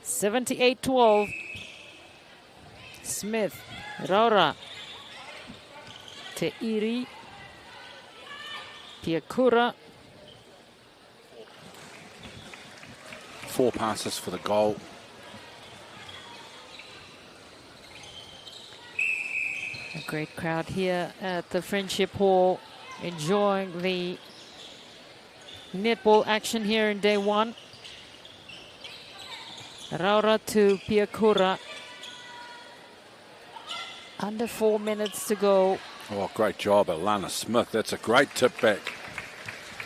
(78-12). Smith, Raura, Teiri, Piakura. 4 passes for the goal. A great crowd here at the Friendship Hall, enjoying the netball action here in day one. Raura to Piakura. Under 4 minutes to go. Oh, great job, Alana Smith. That's a great tip back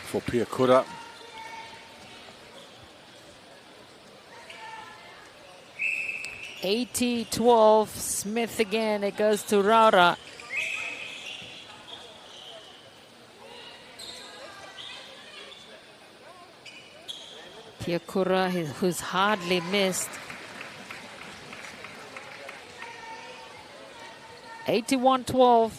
for Piakura. (80-12), Smith again, it goes to Raura. Piakura, who's hardly missed. 81-12.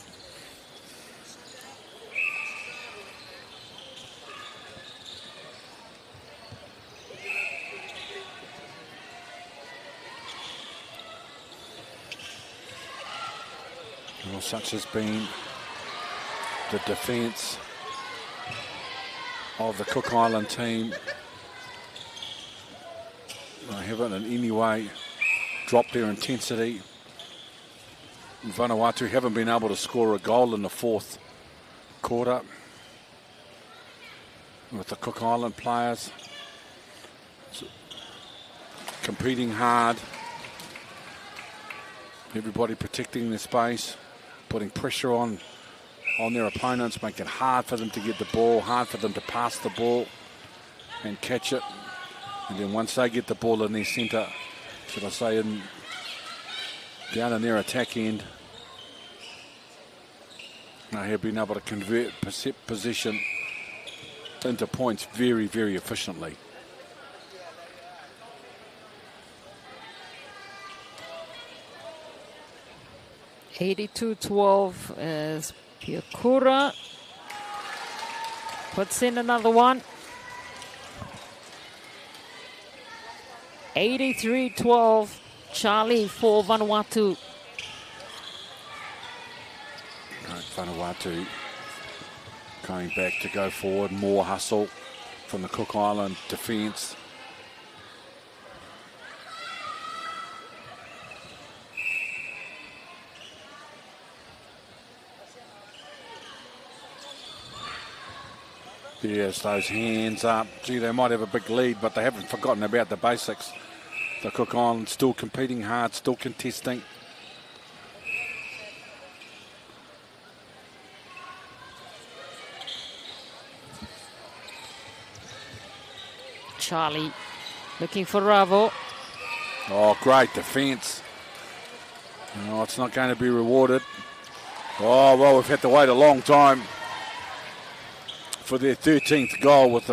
Well, such has been the defence of the Cook Island team. They haven't in any way dropped their intensity. Vanuatu haven't been able to score a goal in the 4th quarter with the Cook Island players competing hard. Everybody protecting their space, putting pressure on their opponents, making it hard for them to get the ball, hard for them to pass the ball and catch it. And then once they get the ball in their centre, should I say, down in their attack end, they have been able to convert possession into points very, very efficiently. (82-12) as Piakura puts in another one. 83-12, Charlie for Vanuatu. Vanuatu coming back to go forward, more hustle from the Cook Island defence. Yes, those hands up. Gee, they might have a big lead, but they haven't forgotten about the basics. The Cook Island still competing hard, still contesting. Charlie looking for Ravo. Oh, great defence. Oh, it's not going to be rewarded. Oh, well, we've had to wait a long time for their 13th goal with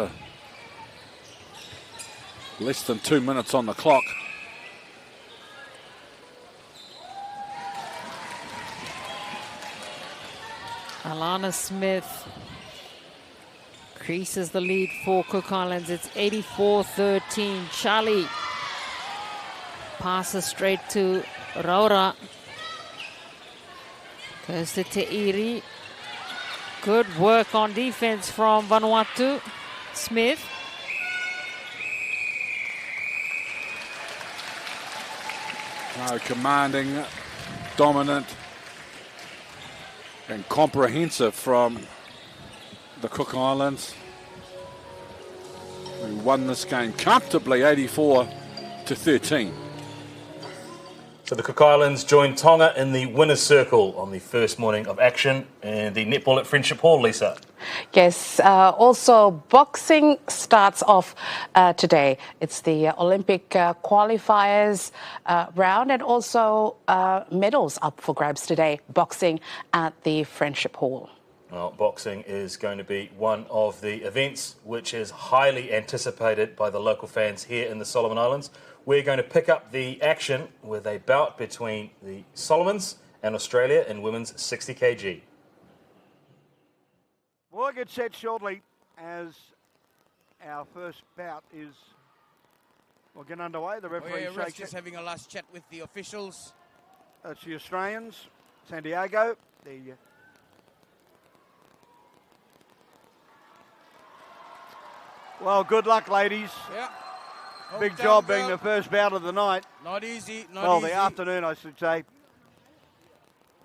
less than 2 minutes on the clock. Alana Smith increases the lead for Cook Islands. It's 84-13. Charlie passes straight to Raura. Goes to Te'iri. Good work on defense from Vanuatu. Smith. Commanding, dominant, and comprehensive from the Cook Islands, who won this game comfortably, 84-13. So the Cook Islands join Tonga in the winner's circle on the first morning of action and the netball at Friendship Hall, Lisa. Yes, also boxing starts off today. It's the Olympic qualifiers round, and also medals up for grabs today, boxing at the Friendship Hall. Well, boxing is going to be one of the events which is highly anticipated by the local fans here in the Solomon Islands. We're going to pick up the action with a bout between the Solomons and Australia in women's 60 kg. We'll get set shortly as our first bout is, we'll get underway. The referee Rex just having a last chat with the officials. That's the Australians, Santiago. Well, good luck, ladies. Yeah. Big job being the first bout of the night. Not easy, the afternoon, I should say.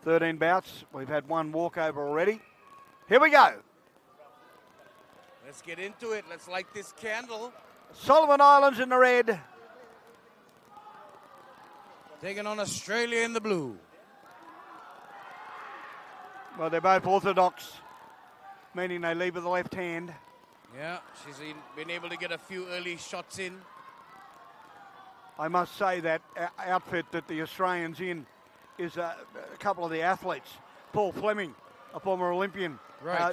13 bouts. We've had one walkover already. Here we go. Let's get into it. Let's light this candle. Solomon Islands in the red. Taking on Australia in the blue. Well, they're both orthodox, meaning they lead with the left hand. Yeah, she's been able to get a few early shots in. I must say that outfit that the Australians in is a couple of the athletes. Paul Fleming, a former Olympian,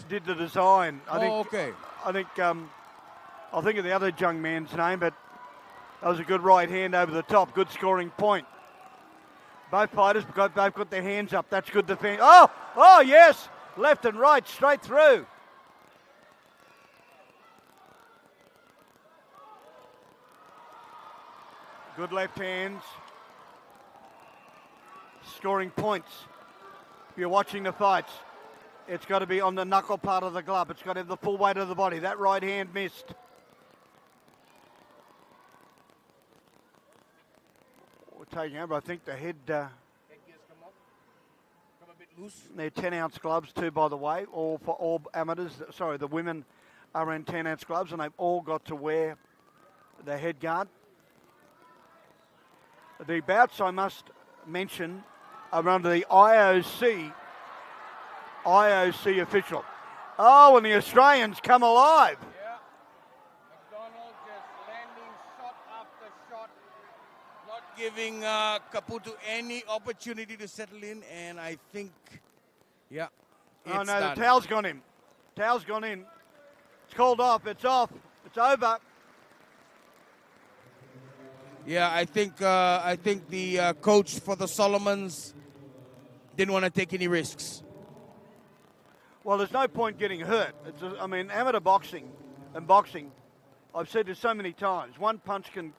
did the design. I'll think of the other young man's name, but that was a good right hand over the top. Good scoring point. Both fighters both got their hands up. That's good defense. Oh yes, left and right, straight through. Good left hands. Scoring points. If you're watching the fights, it's got to be on the knuckle part of the glove. It's got to have the full weight of the body. That right hand missed. We're taking over. I think the head... Headgears come off. Come a bit loose. They're 10-ounce gloves too, by the way. All for all amateurs. Sorry, the women are in 10-ounce gloves, and they've all got to wear the head guard. The bouts, I must mention, are under the IOC official. Oh, and the Australians come alive. Yeah. McDonald just landing shot after shot, not giving Caputo any opportunity to settle in, and I think, it's no, done. the towel's gone in. Towel's gone in. It's called off. It's off. It's over. Yeah, I think the coach for the Solomons didn't want to take any risks. Well, there's no point getting hurt. Amateur boxing and boxing, I've said this so many times, one punch can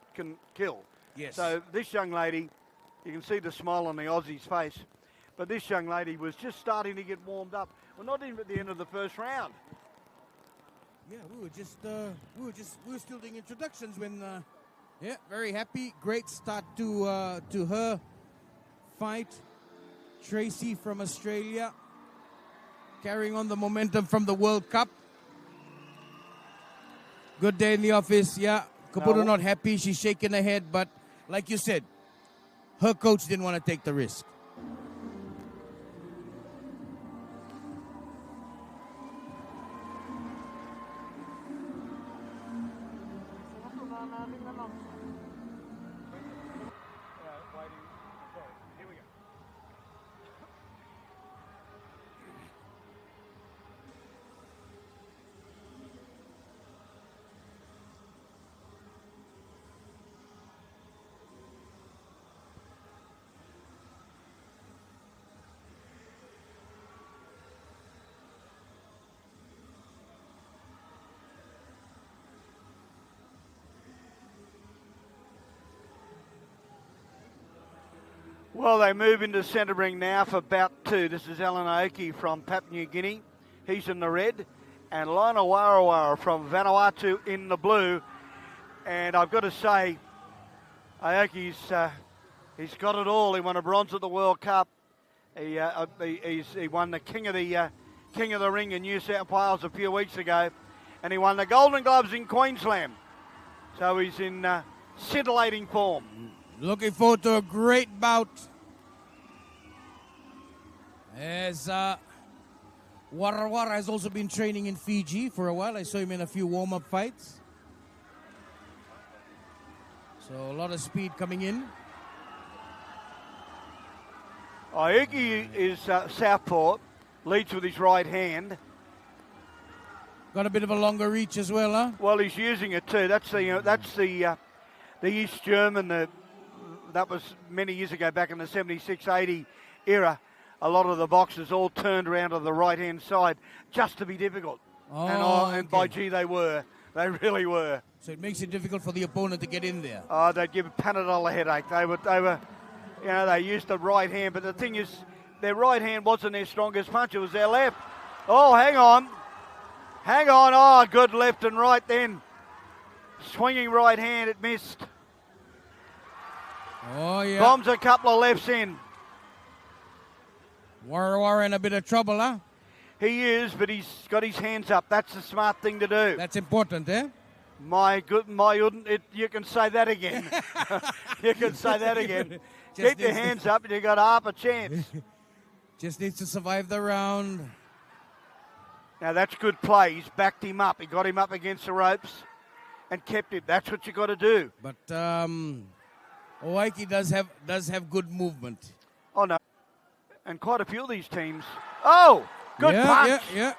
kill. Yes. So this young lady, you can see the smile on the Aussie's face, but this young lady was just starting to get warmed up. We're not even at the end of the first round. Yeah, we were still doing introductions when. Very happy. Great start to her fight. Tracy from Australia, carrying on the momentum from the World Cup. Good day in the office. Yeah, Caputo not happy. She's shaking her head, but like you said, her coach didn't want to take the risk. Well, they move into centre ring now for bout 2. This is Alan Aoki from Papua New Guinea. He's in the red. And Lionel Warawara from Vanuatu in the blue. And I've got to say, Aoki's he's got it all. He won a bronze at the World Cup. He won the King of the Ring in New South Wales a few weeks ago. And he won the Golden Gloves in Queensland. So he's in scintillating form. Looking forward to a great bout. As Warawara has also been training in Fiji for a while. I saw him in a few warm-up fights. So a lot of speed coming in. Aoki is southpaw, leads with his right hand. Got a bit of a longer reach as well, huh? Well, he's using it too. That's the East German. That was many years ago, back in the 76-80 era. A lot of the boxers all turned around to the right-hand side just to be difficult. And by gee, they were. They really were. So it makes it difficult for the opponent to get in there. Oh, they'd give Panadol a headache. They were, they used the right hand, but the thing is, their right hand wasn't their strongest punch. It was their left. Oh, hang on. Oh, good left and right then. Swinging right hand, it missed. Oh, yeah. Bombs a couple of lefts in. Warawara in a bit of trouble, huh? He is, but he's got his hands up. That's the smart thing to do. That's important, eh? You can say that again. You can say that again. Keep your hands up and you got half a chance. Just needs to survive the round. Now that's good play. He's backed him up. He got him up against the ropes and kept him. That's what you got to do. But Owaiki does have good movement. Oh no. And quite a few of these teams. Oh, good punch. Yeah.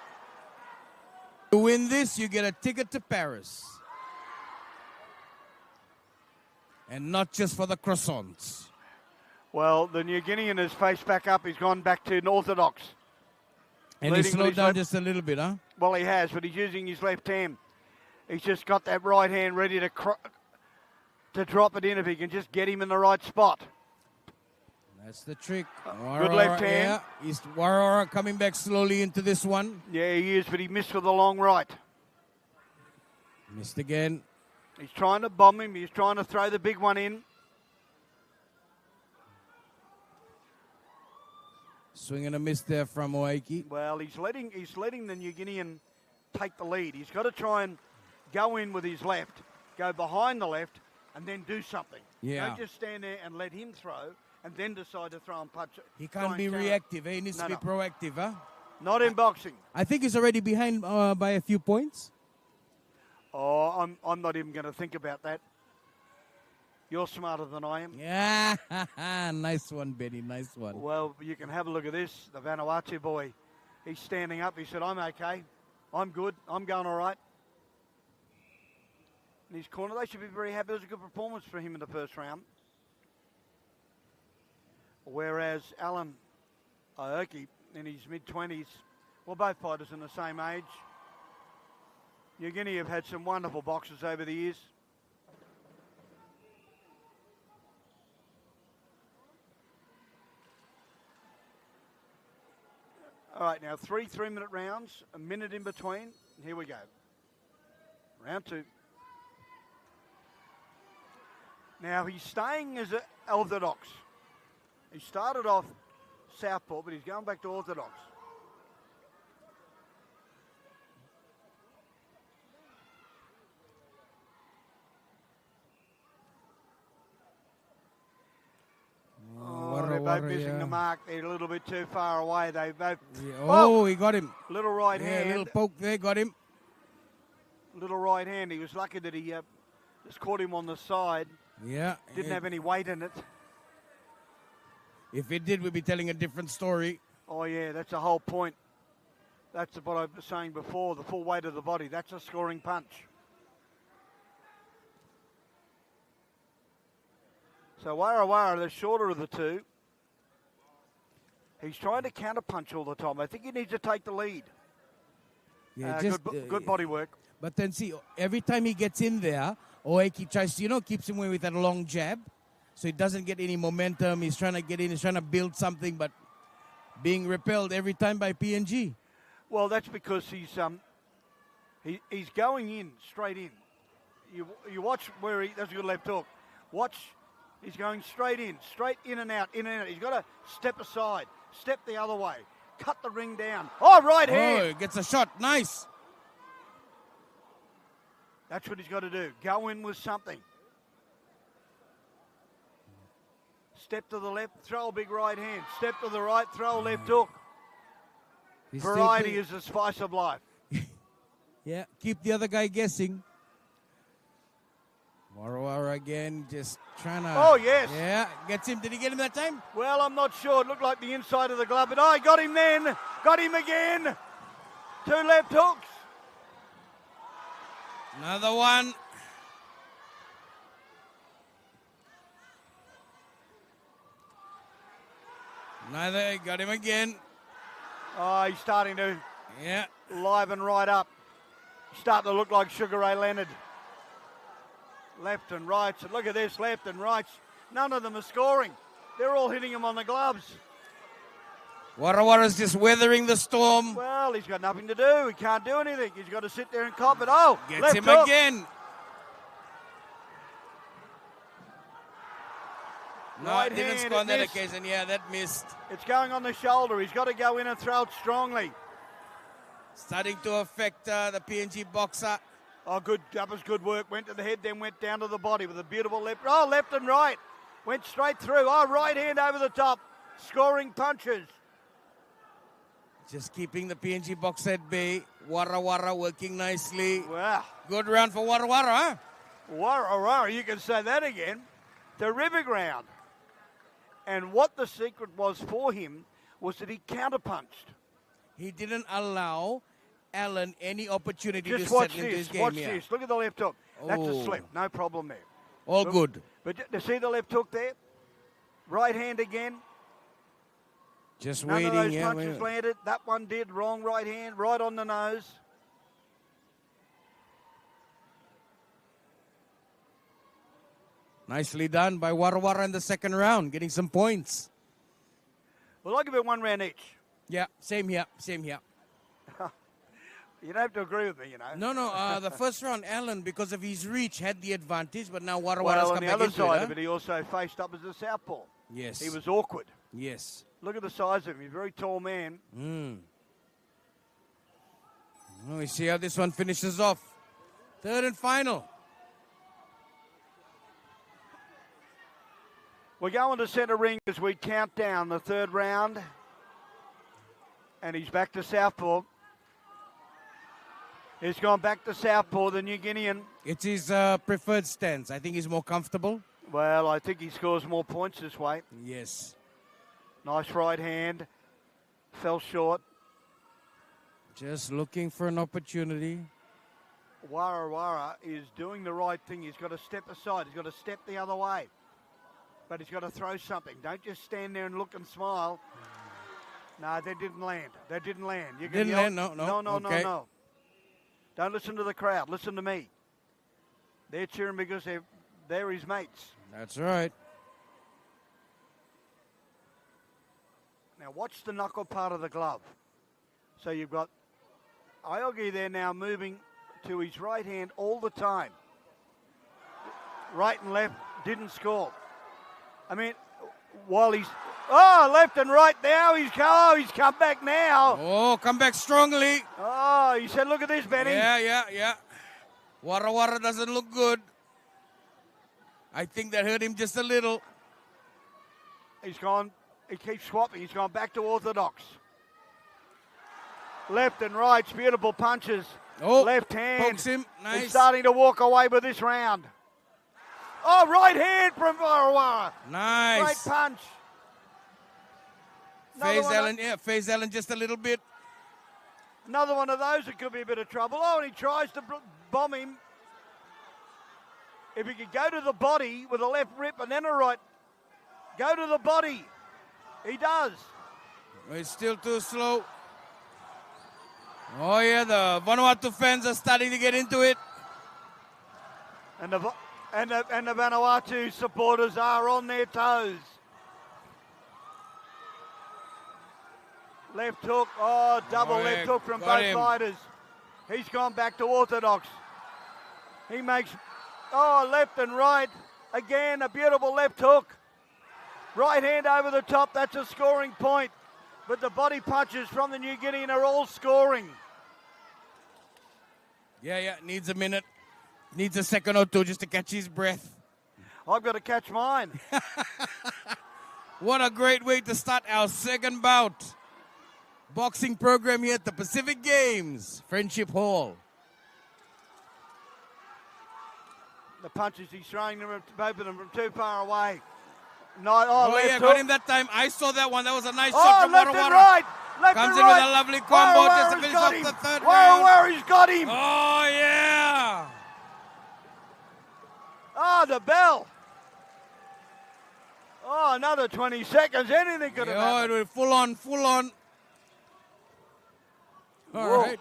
To win this, you get a ticket to Paris. And not just for the croissants. Well, the New Guinean has faced back up. He's gone back to an orthodox. And he slowed down just a little bit, huh? Well, he has, but he's using his left hand. He's just got that right hand ready to drop it in if he can just get him in the right spot. That's the trick. Good left hand. Yeah. Is Warawara coming back slowly into this one? Yeah, he is, but he missed with the long right. Missed again. He's trying to bomb him. He's trying to throw the big one in. Swing and a miss there from Owaiki. Well, he's letting the New Guinean take the lead. He's got to try and go in with his left, go behind the left, and then do something. Yeah. Don't just stand there and let him throw and then decide to throw and punch. He can't be reactive. He needs to be proactive, huh? Not in boxing. I think he's already behind by a few points. Oh, I'm not even going to think about that. You're smarter than I am. Yeah, nice one, Benny, nice one. Well, you can have a look at this. The Vanuatu boy, he's standing up. He said, I'm okay. I'm good. I'm going all right. In his corner, they should be very happy. It was a good performance for him in the first round. Whereas Alan Aoki, in his mid-20s, well, both fighters in the same age. New Guinea have had some wonderful boxers over the years. All right, now 3 3-minute rounds, a minute in between. Here we go. Round 2. Now he's staying as an orthodox. He started off southpaw, but he's going back to orthodox. They're both missing the mark. They're a little bit too far away. They both. Yeah. Oh, he got him. Little right hand. Little poke there, got him. Little right hand. He was lucky that he just caught him on the side. Yeah. Didn't have any weight in it. If it did, we'd be telling a different story. Oh, yeah, that's the whole point. That's what I was saying before, the full weight of the body. That's a scoring punch. So Warawara, the shorter of the two. He's trying to counter-punch all the time. I think he needs to take the lead. Yeah, good body work. But then see, every time he gets in there, Owaiki tries to, keeps him away with that long jab. so he doesn't get any momentum. He's trying to get in, he's trying to build something, but being repelled every time by PNG. Well, that's because he's going in, straight in. You watch where that's a good left hook. Watch, he's going straight in and out, in and out. He's got to step aside, step the other way, cut the ring down. Oh, right hand. Oh, gets a shot, nice. That's what he's got to do, go in with something. Step to the left, throw a big right hand. Step to the right, throw a left hook. Variety is the spice of life. Yeah, keep the other guy guessing. Warawara again, just trying to... Oh, yes. Yeah, gets him. Did he get him that time? Well, I'm not sure. It looked like the inside of the glove, but I got him then. Got him again. 2 left hooks. Another one. Neither, got him again. Oh, he's starting to Yeah. liven right up. Starting to look like Sugar Ray Leonard. Left and rights. Look at this, left and rights. None of them are scoring. They're all hitting him on the gloves. Warawara's just weathering the storm. Well, he's got nothing to do. He can't do anything. He's got to sit there and cop it. Oh, Gets left him hook. again. No, Right it didn't hand, score on it that missed. occasion. Yeah, that missed. It's going on the shoulder. He's got to go in and throw it strongly. Starting to affect the PNG boxer. Oh, good. That was good work. Went to the head, then went down to the body with a beautiful left. Oh, left and right. Went straight through. Oh, right hand over the top. Scoring punches. Just keeping the PNG boxer at bay. Warawara working nicely. Wow. Good round for Warawara, huh? Warawara, you can say that again. Terrific round. And what the secret was for him was that he counterpunched. He didn't allow Allen any opportunity Just to watch set into his this. game. Watch Yeah. this. Look at the left hook. That's a Oh. slip. No problem there. All Look, good. But to see the left hook there? Right hand again. Just None waiting. of those Yeah, punches landed. That one did. Wrong right hand. Right on the nose. Nicely done by Warawara in the second round, getting some points. Well, I'll give it 1 round each. Yeah, same here. Same here. You don't have to agree with me, you know. No, the first round, Allen, because of his reach, had the advantage, but now Warawara's Well, come on the back other into side it. of it, he also faced up as a southpaw. Yes. He was awkward. Yes. Look at the size of him. He's a very tall man. Well, we see how this one finishes off. Third and final. We're going to centre ring as we count down the third round. And he's back to southpaw. He's gone back to southpaw, the New Guinean. It's his preferred stance. I think he's more comfortable. Well, I think he scores more points this way. Yes. Nice right hand. Fell short. Just looking for an opportunity. Warawara is doing the right thing. He's got to step aside. He's got to step the other way. But he's got to throw something. Don't just stand there and look and smile. No, they didn't land. They didn't land. You can Didn't yell. land? No. Okay. No. Don't listen to the crowd. Listen to me. They're cheering because they're his mates. That's right. Now watch the knuckle part of the glove. So you've got Iogi there now moving to his right hand all the time. Right and left, didn't score. I mean, while he's... Oh, left and right now. He's come back now. Oh, come back strongly. Oh, he said, look at this, Benny. Yeah. Warawara doesn't look good. I think that hurt him just a little. He's gone, he keeps swapping. He's gone back to orthodox. Left and right, beautiful punches. Oh, left hand. pokes him. Nice. He's starting to walk away with this round. Oh, right hand from Warawara. Nice. Great punch. Phase Allen just a little bit. Another one of those that could be a bit of trouble. Oh, and he tries to bomb him. If he could go to the body with a left rip and then a right, go to the body. He does. It's still too slow. Oh, yeah, the Vanuatu fans are starting to get into it. And the And the Vanuatu supporters are on their toes. Left hook, double left hook from both fighters. He's gone back to orthodox. He makes, left and right. Again, a beautiful left hook. Right hand over the top, that's a scoring point. But the body punches from the New Guinean are all scoring. Yeah, needs a minute. Needs a second or two just to catch his breath. I've got to catch mine. What a great way to start our second bout. Boxing program here at the Pacific Games, Friendship Hall. The punches he's throwing them, both of them from too far away. Got him that time. I saw that one. That was a nice shot from left Warawara. And right. Left Comes and in right. with a lovely combo just to finish off the third round. Warawara's got him. Oh, yeah. The bell. Another 20 seconds. Anything could have happened. It was full on. All right.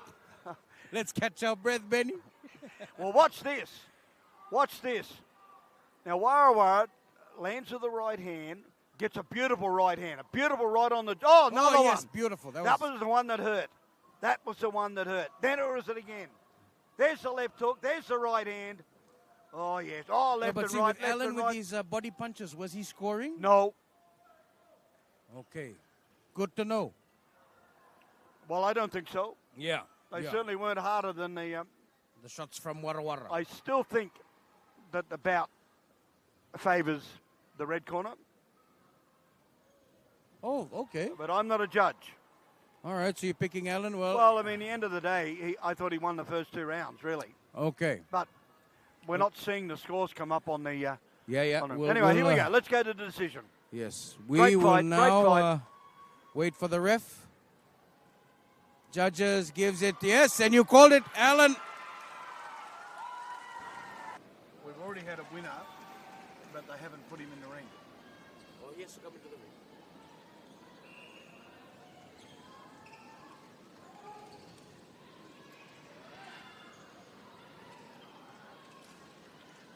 Let's catch our breath, Benny. Well, watch this. Now, Warawara lands with the right hand, gets a beautiful right hand. A beautiful right on the... another one. Yes, beautiful. That was the one that hurt. Then it was it again. There's the left hook. There's the right hand. Oh, yes. Left but and see, right, with left Allen and with right. his body punches, was he scoring? No. Okay. Good to know. Well, I don't think so. Yeah. They certainly weren't harder than the shots from Warawara. I still think that the bout favours the red corner. Oh, okay. But I'm not a judge. All right, so you're picking Allen? Well, I mean, the end of the day, I thought he won the first 2 rounds, really. Okay. But we're not seeing the scores come up on the... Yeah. Anyway, here we go. Let's go to the decision. Yes. Great We will fight, now wait for the ref. Judges gives it, yes, and you called it, Allen. We've already had a winner, but they haven't put him in the ring. Oh, he has to come into the ring.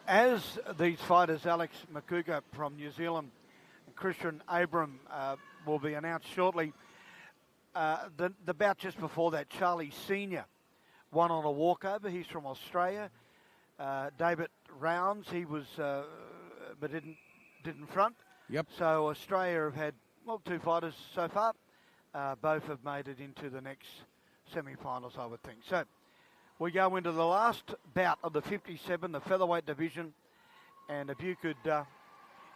As these fighters, Alex Makuga from New Zealand and Christian Abram will be announced shortly, the bout just before that, Charlie Senior won on a walkover. He's from Australia. David Rounds, he was, but didn't front. Yep. So Australia have had, 2 fighters so far. Both have made it into the next semi-finals, I would think. So we go into the last bout of the 57, the featherweight division. And if you could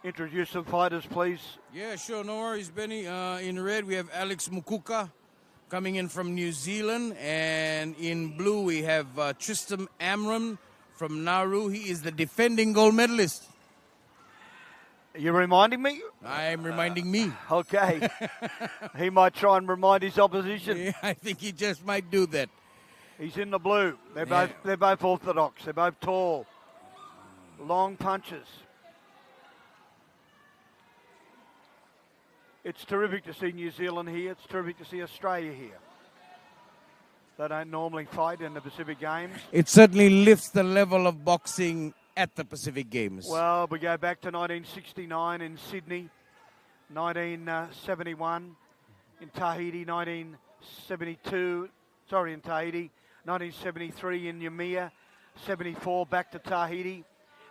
introduce some fighters, please. Yeah, sure. No worries, Benny. In red, we have Alex Mukuka coming in from New Zealand. And in blue, we have Tristan Amram from Nauru. He is the defending gold medalist. You're reminding me? I'm reminding me. Okay. He might try and remind his opposition. Yeah, I think he just might do that. He's in the blue. They're both orthodox. They're both tall. Long punches. It's terrific to see New Zealand here. It's terrific to see Australia here. They don't normally fight in the Pacific Games. It certainly lifts the level of boxing at the Pacific Games. Well, we go back to 1969 in Sydney, 1971 in Tahiti, 1973 in Yamea, 74 back to Tahiti,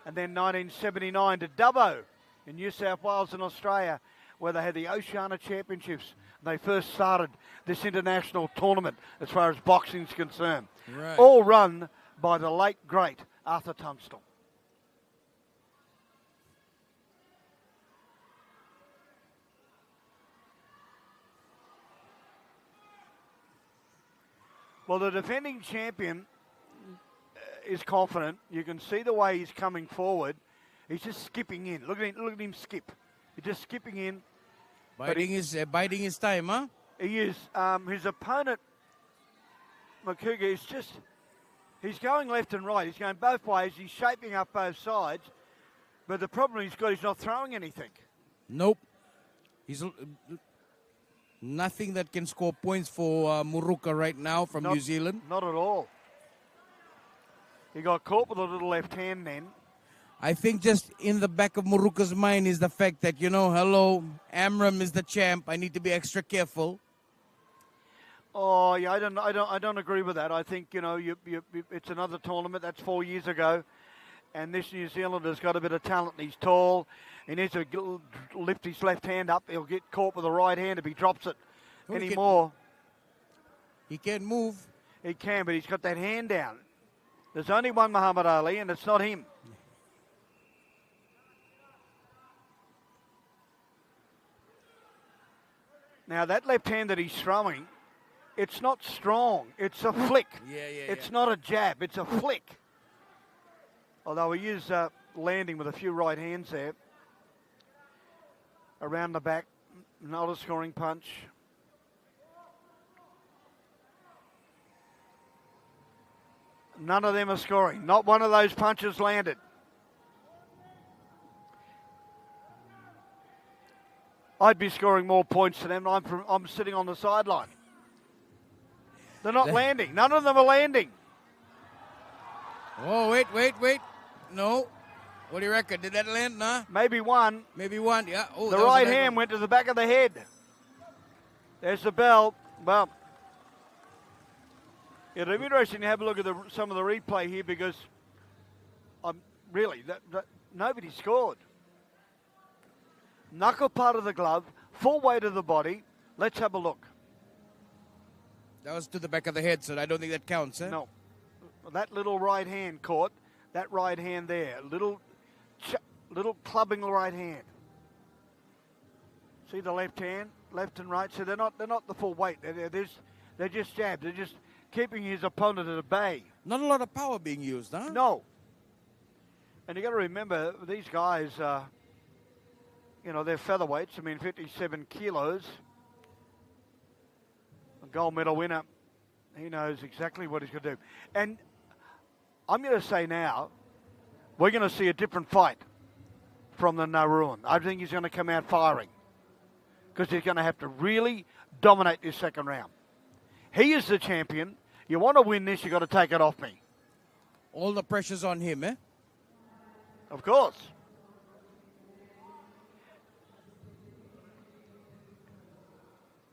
and then 1979 to Dubbo in New South Wales and Australia, where they had the Oceania Championships. They first started this international tournament as far as boxing is concerned. Right. All run by the late, great Arthur Tunstall. Well, the defending champion is confident. You can see the way he's coming forward. He's just skipping in. Look at him skip. He's just skipping in. Biding his time, huh? He is. His opponent, Makuga, he's going left and right. He's going both ways. He's shaping up both sides. But the problem he's not throwing anything. Nope. He's nothing that can score points for Muruka right now from New Zealand. Not at all. He got caught with a little left hand then. I think just in the back of Muruka's mind is the fact that, hello, Amram is the champ. I need to be extra careful. Oh, yeah, I don't agree with that. I think, it's another tournament. That's 4 years ago. And this New Zealander's got a bit of talent. He's tall. He needs to lift his left hand up. He'll get caught with the right hand if he drops it anymore. He can move. He can, but he's got that hand down. There's only one Muhammad Ali, and it's not him. Now, that left hand that he's throwing, it's not strong. It's a flick. It's not a jab. It's a flick. Although he is landing with a few right hands there. Around the back, not a scoring punch. None of them are scoring. Not one of those punches landed. I'd be scoring more points than them. I'm sitting on the sideline. They're not landing. None of them are landing. Oh, wait. No. What do you reckon? Did that land? Nah? Maybe one. Yeah. Oh, the right hand went to the back of the head. There's the bell. Well, it'll be interesting to have a look at some of the replay here because really, nobody scored. Knuckle part of the glove, full weight of the body. Let's have a look. That was to the back of the head, so I don't think that counts, eh? No. That little right hand caught. That right hand there. Little clubbing the right hand. See the left hand? Left and right. So they're not the full weight. They're just jabs. They're just keeping his opponent at bay. Not a lot of power being used, huh? No. And you got to remember, these guys, they're featherweights. 57 kilos. A gold medal winner. He knows exactly what he's going to do. And I'm going to say now, we're going to see a different fight from the Naruan. I think he's going to come out firing because he's going to have to really dominate this second round. He is the champion. You want to win this, you've got to take it off me. All the pressure's on him, eh? Of course.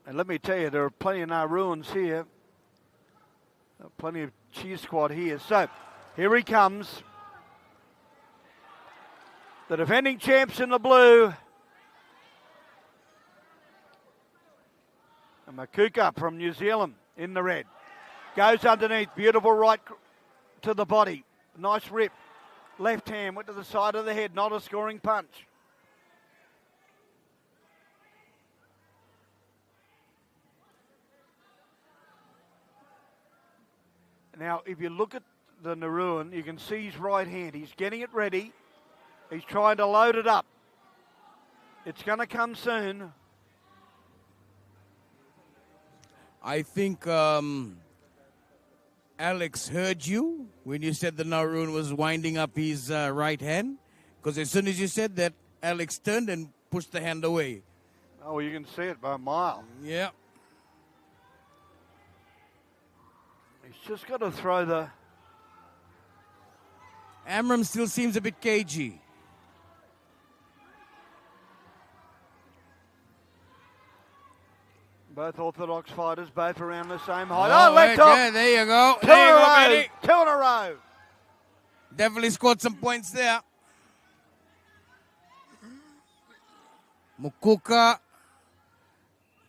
And let me tell you, there are plenty of Naruans here. Plenty of cheer squad here. So, here he comes. The defending champs in the blue. And Makuka from New Zealand in the red. Goes underneath. Beautiful right to the body. Nice rip. Left hand went to the side of the head. Not a scoring punch. Now, if you look at the Naruan, you can see his right hand. He's getting it ready. He's trying to load it up. It's going to come soon. I think Alex heard you when you said the Naruan was winding up his right hand. Because as soon as you said that, Alex turned and pushed the hand away. Oh, you can see it by a mile. Yeah. He's just got to throw the... Amram still seems a bit cagey. Both orthodox fighters, both around the same height. Oh, left hook. Yeah, there you go. Two in a row. Two in a row. Definitely scored some points there. Mukuka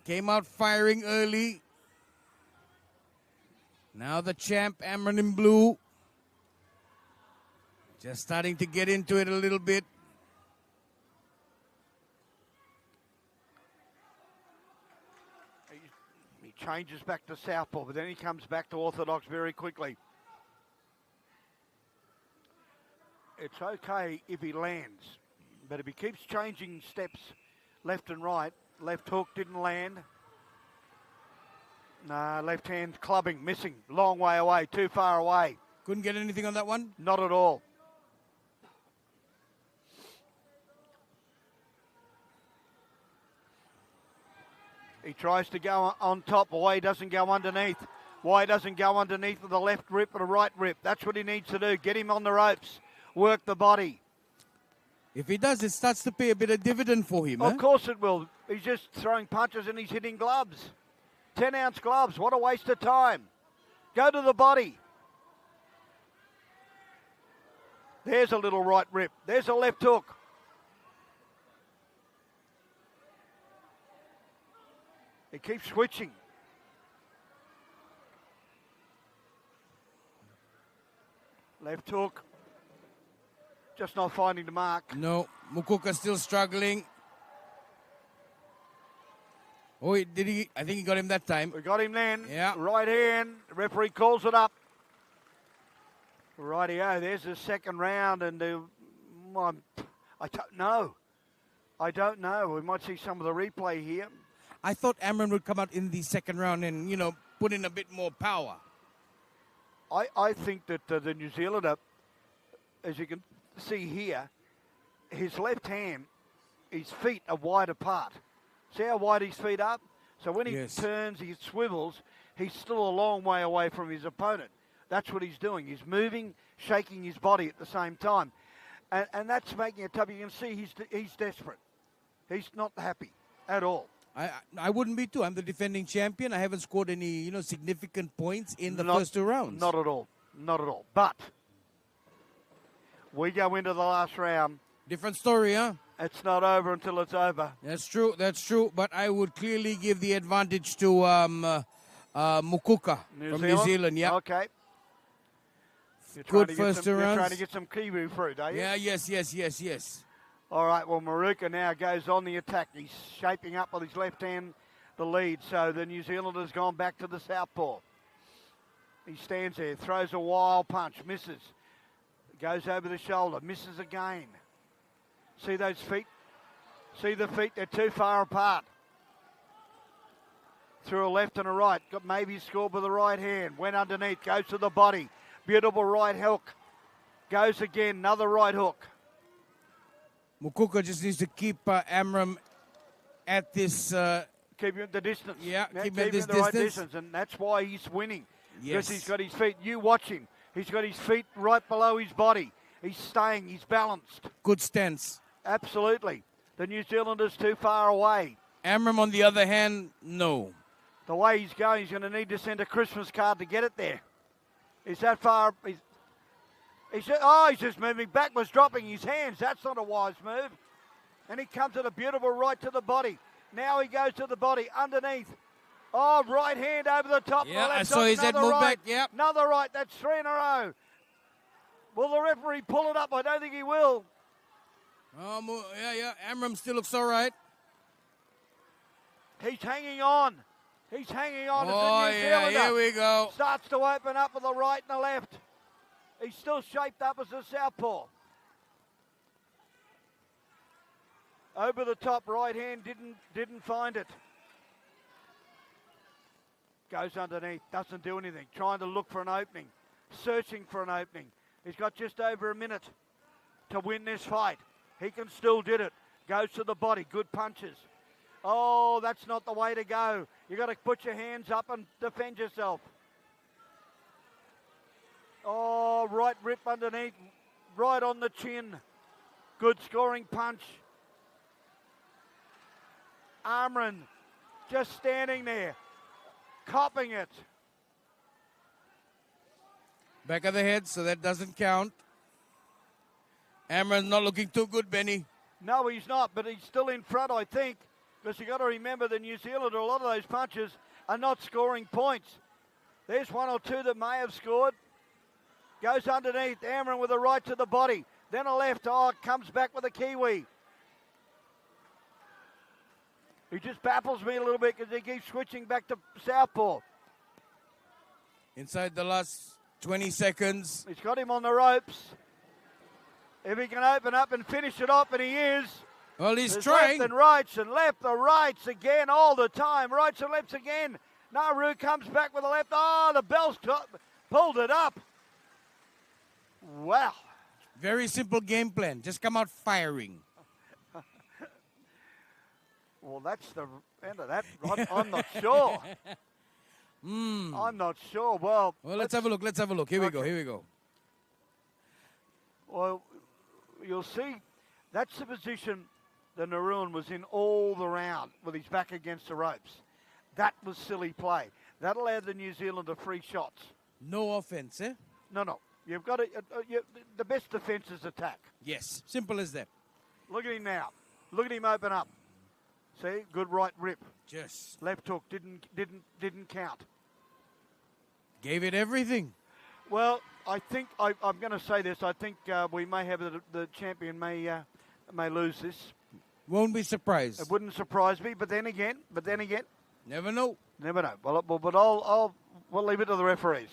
came out firing early. Now the champ, Amran in blue. Just starting to get into it a little bit. He changes back to southpaw, but then he comes back to orthodox very quickly. It's okay if he lands, but if he keeps changing steps left and right, left hook didn't land. Nah, left hand clubbing, missing, long way away, too far away. Couldn't get anything on that one? Not at all. He tries to go on top. Why he doesn't go underneath? Why he doesn't go underneath with a left rip and a right rip? That's what he needs to do. Get him on the ropes. Work the body. If he does, it starts to pay a bit of dividend for him. Of course it will. He's just throwing punches and he's hitting gloves. 10-ounce gloves. What a waste of time. Go to the body. There's a little right rip. There's a left hook. He keeps switching. Left hook. Just not finding the mark. No, Mukuka still struggling. Oh, did he? I think he got him that time. We got him then. Yeah. Right hand. The referee calls it up. Rightio. There's the second round, and I don't know. I don't know. We might see some of the replay here. I thought Amron would come out in the second round and, put in a bit more power. I think that the New Zealander, as you can see here, his left hand, his feet are wide apart. See how wide his feet are? So when he turns, he swivels, he's still a long way away from his opponent. That's what he's doing. He's moving, shaking his body at the same time. And that's making it tough. You can see he's desperate. He's not happy at all. I wouldn't be too. I'm the defending champion. I haven't scored any, significant points in the first 2 rounds. Not at all. Not at all. But we go into the last round. Different story, huh? It's not over until it's over. That's true. That's true. But I would clearly give the advantage to Mukuka from New Zealand. Yeah. Okay. Good first 2 rounds. You're trying to get some kiwi fruit, are you? Yeah. Yes. All right, well, Maruka now goes on the attack. He's shaping up with his left hand the lead, so the New Zealander's gone back to the southpaw. He stands there, throws a wild punch, misses. Goes over the shoulder, misses again. See those feet? See the feet? They're too far apart. Through a left and a right. Got maybe scored with the right hand. Went underneath, goes to the body. Beautiful right hook. Goes again, another right hook. Mukuka just needs to keep Amram at this... keep him at the distance. Yeah, keep him at at this the right distance. distance. And that's why he's winning. Yes. Because he's got his feet. You watch him. He's got his feet right below his body. He's staying. He's balanced. Good stance. Absolutely. The New Zealander's too far away. Amram, on the other hand, no. The way he's going to need to send a Christmas card to get it there. Is that far... He's just moving backwards, dropping his hands. That's not a wise move. And he comes at a beautiful right to the body. Now he goes to the body, underneath. Oh, right hand over the top. Yeah, the left I saw his head move back, yep. Another right, that's 3 in a row. Will the referee pull it up? I don't think he will. Oh, yeah. Amram still looks all right. He's hanging on. He's hanging on. Oh, it's a New yeah, Zealander. here we go. Starts to open up with the right and the left. He's still shaped up as a southpaw. Over the top, right hand didn't find it. Goes underneath, doesn't do anything. Trying to look for an opening, searching for an opening. He's got just over a minute to win this fight. He can still do it. Goes to the body, good punches. Oh, that's not the way to go. You got to put your hands up and defend yourself. Oh, right rip underneath, right on the chin. Good scoring punch. Amron just standing there, copping it. Back of the head, so that doesn't count. Amron's not looking too good, Benny. No, he's not, but he's still in front, I think, because you got to remember the New Zealander, a lot of those punches are not scoring points. There's 1 or 2 that may have scored. Goes underneath, Amron with a right to the body. Then a left, comes back with a Kiwi. He just baffles me a little bit because he keeps switching back to southpaw. Inside the last 20 seconds. He's got him on the ropes. If he can open up and finish it off, and he is. Well, he's There's trying. Left and rights and left, the rights again all the time. Rights and lefts again. Nauru comes back with the left. Oh, the bell's pulled it up. Wow. Very simple game plan. Just come out firing. Well, that's the end of that. I'm not sure. I'm not sure. Well, let's have a look. Let's have a look. Here we go. Well, you'll see That's the position that Naruan was in all the round with his back against the ropes. That was silly play. That allowed the New Zealander free shots. No offense, eh? No. You've got to. The best defence is attack. Yes, simple as that. Look at him now. Look at him open up. See, good right rip. Just left hook didn't count. Gave it everything. Well, I think I'm going to say this. I think we may have the champion may lose this. Won't be surprised. It wouldn't surprise me. But then again, never know. Never know. Well, but we'll leave it to the referees.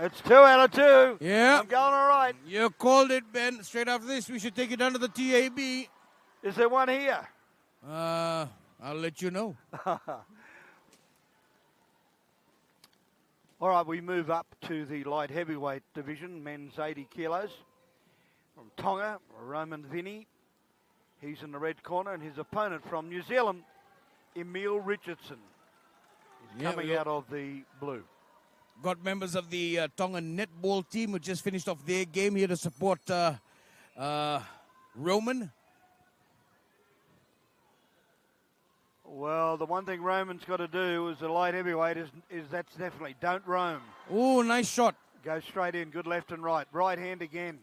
It's 2 out of 2. Yeah. I'm going all right. You called it, Ben. Straight after this, we should take it down to the TAB. Is there one here? I'll let you know. All right, we move up to the light heavyweight division, men's 80 kilos. From Tonga, Roman Vinny. He's in the red corner, and his opponent from New Zealand, Emil Richardson. He's coming out of the blue. Got members of the Tongan netball team who just finished off their game here to support Roman. Well, the one thing Roman's got to do as a light heavyweight is that's definitely don't roam. Oh, nice shot. Go straight in, good left and right. Right hand again.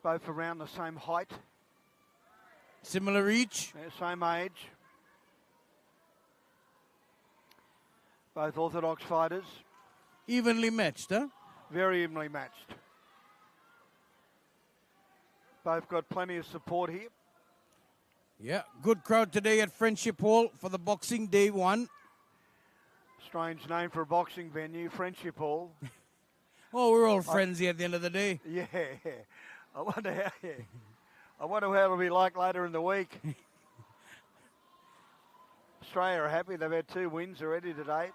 Both around the same height. Similar reach. Yeah, same age. Both orthodox fighters. Evenly matched, huh? Very evenly matched. Both got plenty of support here. Yeah, good crowd today at Friendship Hall for the Boxing Day 1. Strange name for a boxing venue, Friendship Hall. Oh, we're all friends here at the end of the day. Yeah. I wonder how it'll be like later in the week. Australia are happy. They've had 2 wins already today.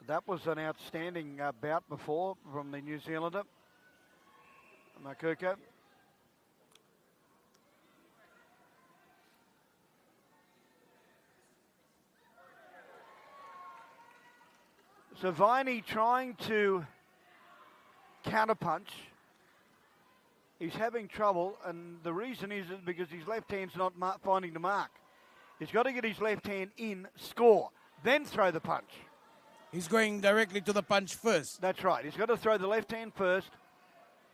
That was an outstanding bout before from the New Zealander, Makuko. So Viney trying to counterpunch. He's having trouble, and the reason is because his left hand's not finding the mark. He's got to get his left hand in, score, then throw the punch. He's going directly to the punch first. That's right. He's got to throw the left hand first,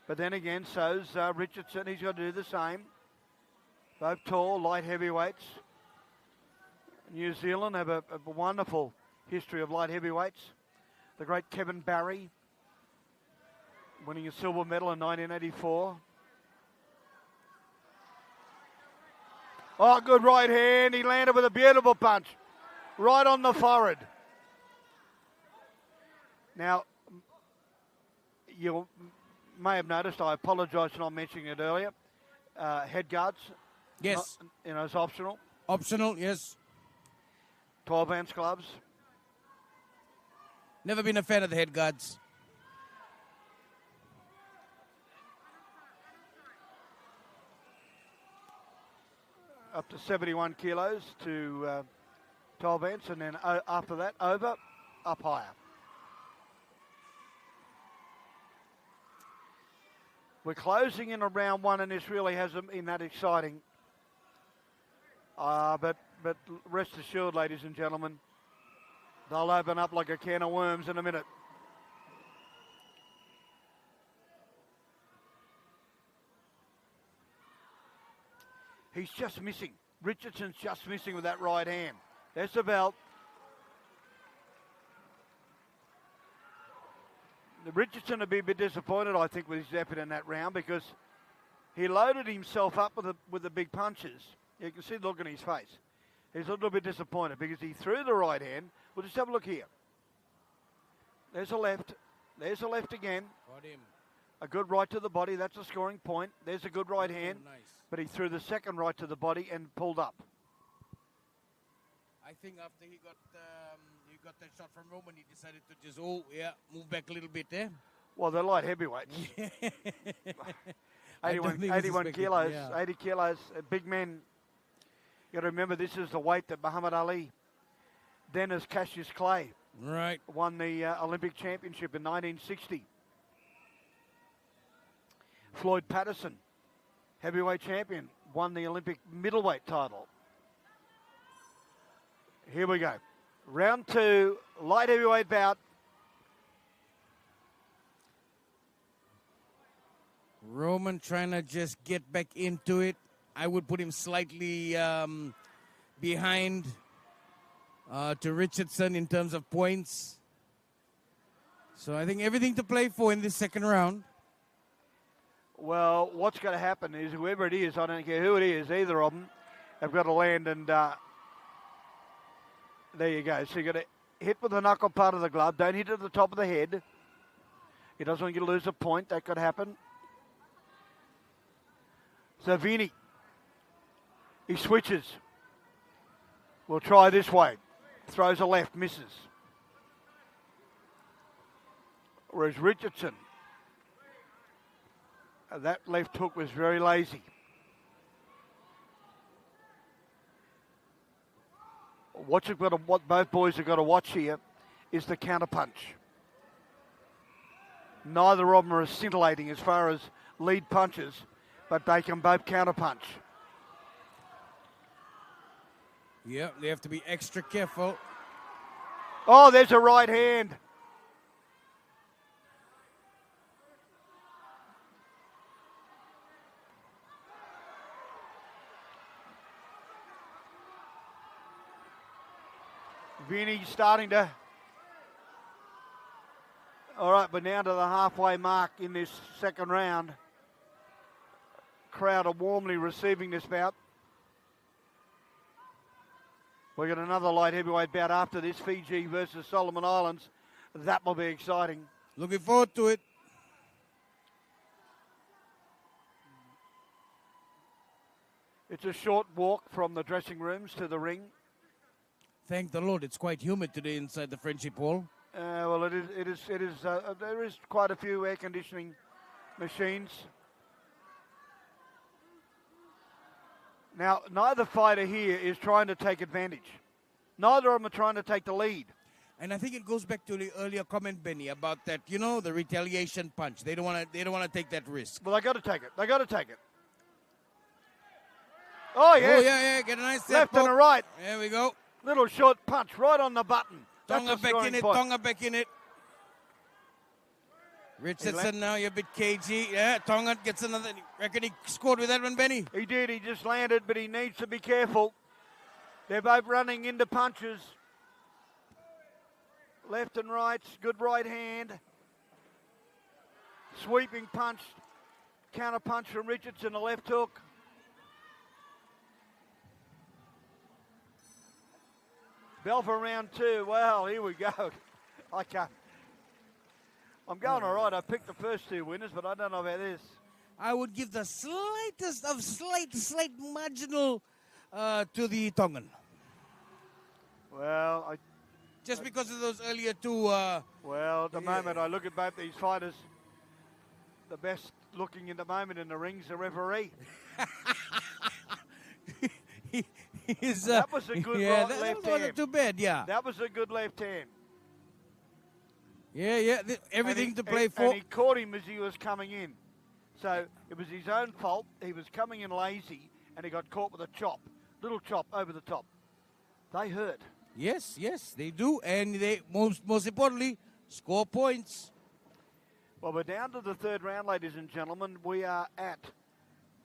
but then again, so's Richardson. He's got to do the same. Both tall, light heavyweights. New Zealand have a wonderful history of light heavyweights. The great Kevin Barry, winning a silver medal in 1984. Oh, good right hand. He landed with a beautiful punch. Right on the forehead. Now, you may have noticed, I apologise for not mentioning it earlier, head guards. Yes. It's optional. Optional, yes. 12-ounce gloves. Never been a fan of the head guards. Up to 71 kilos to 12 ounce, and then after that, over, up higher. We're closing in on round 1, and this really hasn't been that exciting. But rest assured, ladies and gentlemen, they'll open up like a can of worms in a minute. He's just missing. Richardson's just missing with that right hand. There's the belt. Richardson would be a bit disappointed, I think, with his effort in that round because he loaded himself up with the big punches. You can see the look on his face. He's a little bit disappointed because he threw the right hand. We'll just have a look here. There's a left. There's a left again. Got him. A good right to the body. That's a scoring point. There's a good right hand. Nice. But he threw the second right to the body and pulled up. I think after he got that shot from Roman, he decided to just, move back a little bit there. Well, they're light heavyweights. 81 kilos, yeah. 80 kilos, big men. You got to remember, this is the weight that Muhammad Ali, then as Cassius Clay, right, won the Olympic championship in 1960. Floyd Patterson, heavyweight champion, won the Olympic middleweight title. Here we go. Round 2, light heavyweight bout. Roman trying to just get back into it. I would put him slightly behind to Richardson in terms of points. So I think everything to play for in this second round. Well, what's going to happen is whoever it is, I don't care who it is, either of them, have got to land and there you go. So you got to hit with the knuckle part of the glove. Don't hit at the top of the head. He doesn't want you to lose a point. That could happen. So Vini, he switches. We'll try this way. Throws a left, misses. Whereas Richardson, that left hook was very lazy. What both boys have got to watch here is the counter punch. Neither of them are scintillating as far as lead punches, but they can both counter punch. Yeah, they have to be extra careful. Oh, there's a right hand. Vinny starting to... All right, but now to the halfway mark in this second round. Crowd are warmly receiving this bout. We've got another light heavyweight bout after this, Fiji versus Solomon Islands. That will be exciting. Looking forward to it. It's a short walk from the dressing rooms to the ring. Thank the Lord, it's quite humid today inside the Friendship Hall. Well, it is. There is quite a few air conditioning machines. Now, neither fighter here is trying to take advantage. Neither of them are trying to take the lead. And I think it goes back to the earlier comment, Benny, about that, the retaliation punch. They don't want to take that risk. Well, they got to take it. They got to take it. Oh, yeah. Oh, yeah. Get a nice left and a right. There we go. Little short punch right on the button. Tonga back in it. Tonga back in it. Richardson now, you're a bit cagey. Yeah, Tonga gets another. Reckon he scored with that one, Benny? He did. He just landed, but he needs to be careful. They're both running into punches. Left and right. Good right hand. Sweeping punch. Counter punch from Richardson, a left hook. Bell for round 2. Well, here we go. I can't. I'm going all right. I picked the first 2 winners, but I don't know about this. I would give the slightest of slight marginal to the Tongan. Well, just because of those earlier 2. Well, at the moment, I look at both these fighters. The best looking in the moment in the ring's the referee. That was a good left hand. That wasn't too bad, yeah. That was a good left hand. Yeah. Everything to play for. And he caught him as he was coming in. So it was his own fault. He was coming in lazy, and he got caught with a chop. Little chop over the top. They hurt. Yes, they do. And they, most importantly, score points. Well, we're down to the third round, ladies and gentlemen. We are at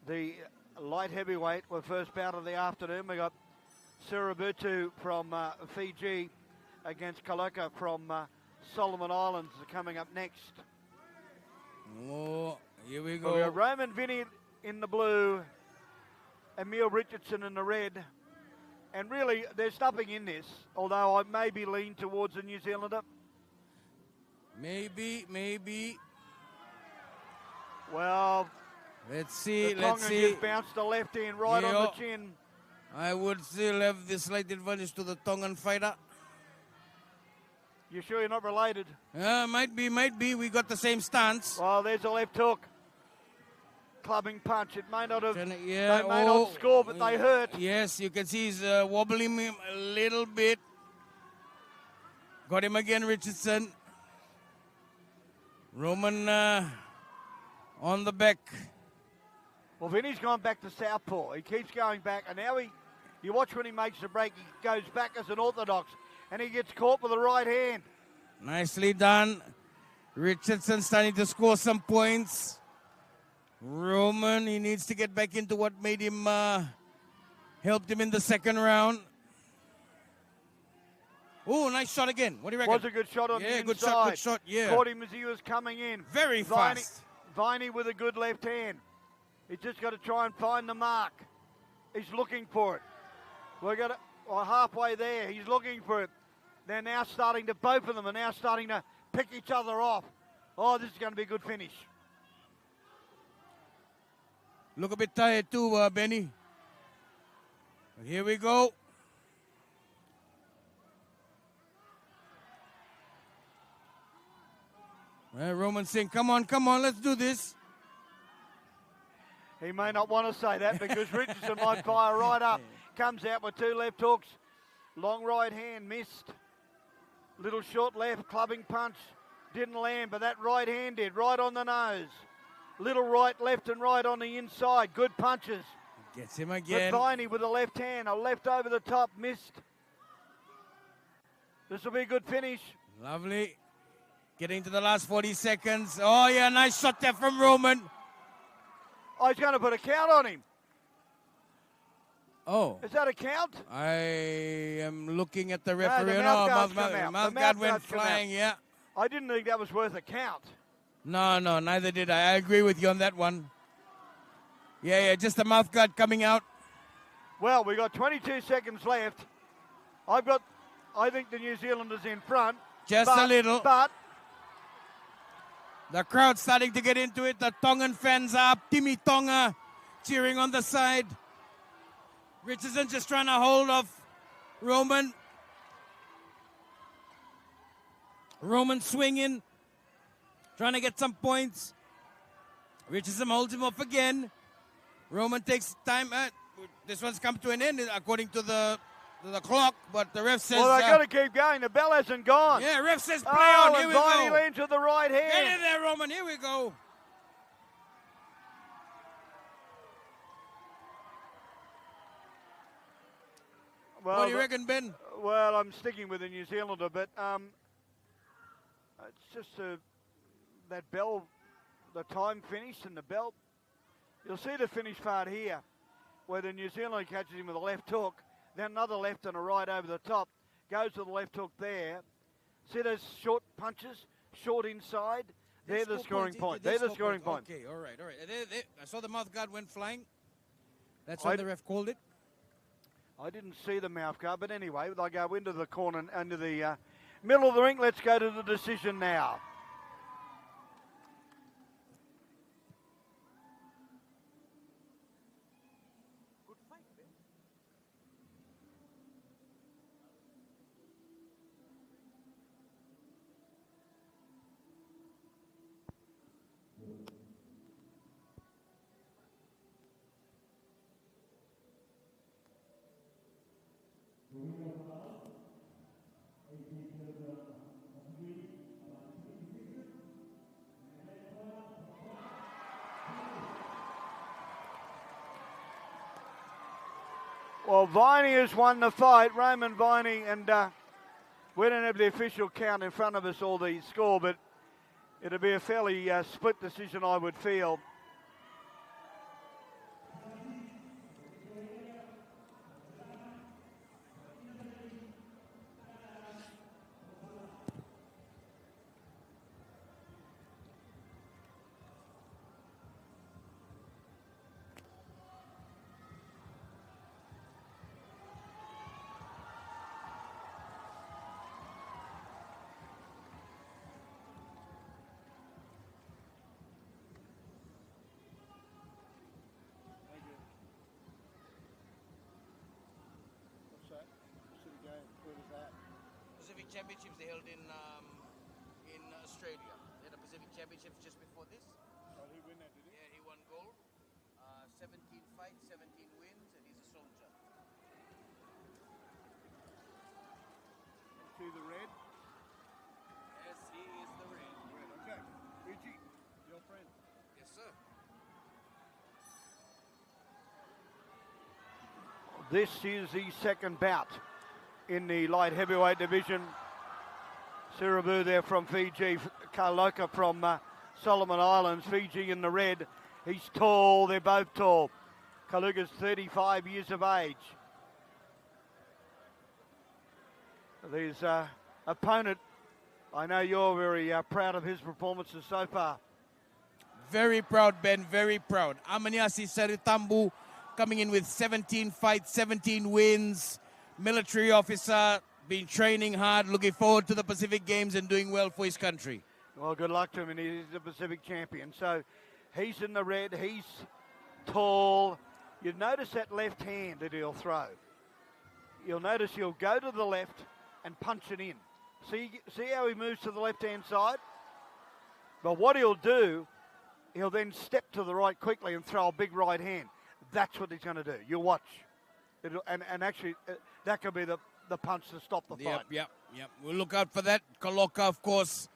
the light heavyweight. We're first bout of the afternoon. We got Surabutu from Fiji against Kaloka from Solomon Islands coming up next. Oh, here we go. We got Roman Vinny in the blue, Emil Richardson in the red. And really, there's nothing in this, although I maybe lean towards the New Zealander. Maybe. Well, let's see. The Tongan just bounced the left hand right on the chin. I would still have the slight advantage to the Tongan fighter. You sure you're not related? Might be. We got the same stance. Well, there's a left hook. Clubbing punch. It may not have. They They may not score, but they hurt. Yes, you can see he's wobbling him a little bit. Got him again, Richardson. Roman on the back. Well, Vinny's gone back to southpaw. He keeps going back, and now you watch when he makes the break, he goes back as an orthodox, and he gets caught with the right hand. Nicely done. Richardson starting to score some points. Roman, he needs to get back into what made him, helped him in the second round. Oh, nice shot again. What do you reckon? Was a good shot on the inside. Good shot, yeah. Caught him as he was coming in. Very fast. Viney with a good left hand. He's just got to try and find the mark. He's looking for it. We're halfway there. He's looking for it. They're now starting to, both of them are now starting to pick each other off. Oh, this is going to be a good finish. Look a bit tired too, Benny. Here we go. Well, Roman saying, come on, let's do this. He may not want to say that because Richardson might fire right up. Comes out with two left hooks. Long right hand missed. Little short left, clubbing punch. Didn't land, but that right hand did, right on the nose. Little right, left and right on the inside. Good punches. Gets him again. But Viney with the left hand, a left over the top, missed. This will be a good finish. Lovely. Getting to the last 40 seconds. Oh, yeah, nice shot there from Roman. Oh, he's going to put a count on him. Oh. Is that a count? I am looking at the referee. No, the mouth guard went flying, yeah. I didn't think that was worth a count. No, neither did I. I agree with you on that one. Yeah, just the mouth guard coming out. Well, we got 22 seconds left. I think the New Zealanders in front. Just a little. But the crowd starting to get into it. The Tongan fans are up. Timmy Tonga cheering on the side. Richardson just trying to hold off Roman. Roman swinging. Trying to get some points. Richardson holds him off again. Roman takes time. This one's come to an end according to the clock, but the ref says... Well, they've got to keep going. The bell hasn't gone. Yeah, ref says play on. Here we go. Viney lands with the right hand. Get in there, Roman. Here we go. Well, what do you reckon, Ben? Well, I'm sticking with the New Zealander, but it's just that bell, the time finished and the bell. You'll see the finish part here, where the New Zealander catches him with a left hook, then another left and a right over the top, goes to the left hook there. See those short punches, short inside? They're the scoring point. They're the scoring point. Okay, all right. I saw the mouth guard went flying. That's when the ref called it. I didn't see the mouth guard, but anyway, they go into the corner, into the middle of the ring. Let's go to the decision now. Well, Viney has won the fight, Roman Viney, and we don't have the official count in front of us or the score, but it'll be a fairly split decision, I would feel. Championships they held in Australia. They had a Pacific Championships just before this. Oh, he won that, did he? Yeah, he won gold. 17 fights, 17 wins, and he's a soldier. To the red. Yes, he is the red. Okay. Fiji, your friend. Yes, sir. This is the second bout in the light heavyweight division. Siribu there from Fiji, Kaloka from Solomon Islands. Fiji in the red. He's tall, they're both tall. Kaluka's 35 years of age. There's opponent. I know you're very proud of his performances so far. Very proud, Ben, very proud. Amaniasi Saritambu coming in with 17 fights, 17 wins. Military officer, been training hard, looking forward to the Pacific Games and doing well for his country. Well, good luck to him, and he's the Pacific champion. So he's in the red, he's tall. You notice that left hand that he'll throw. You'll notice he'll go to the left and punch it in. See how he moves to the left-hand side? But what he'll do, he'll then step to the right quickly and throw a big right hand. That's what he's going to do. You'll watch. And actually, that could be the punch to stop the fight. Yep. We'll look out for that. Kaloka, of course,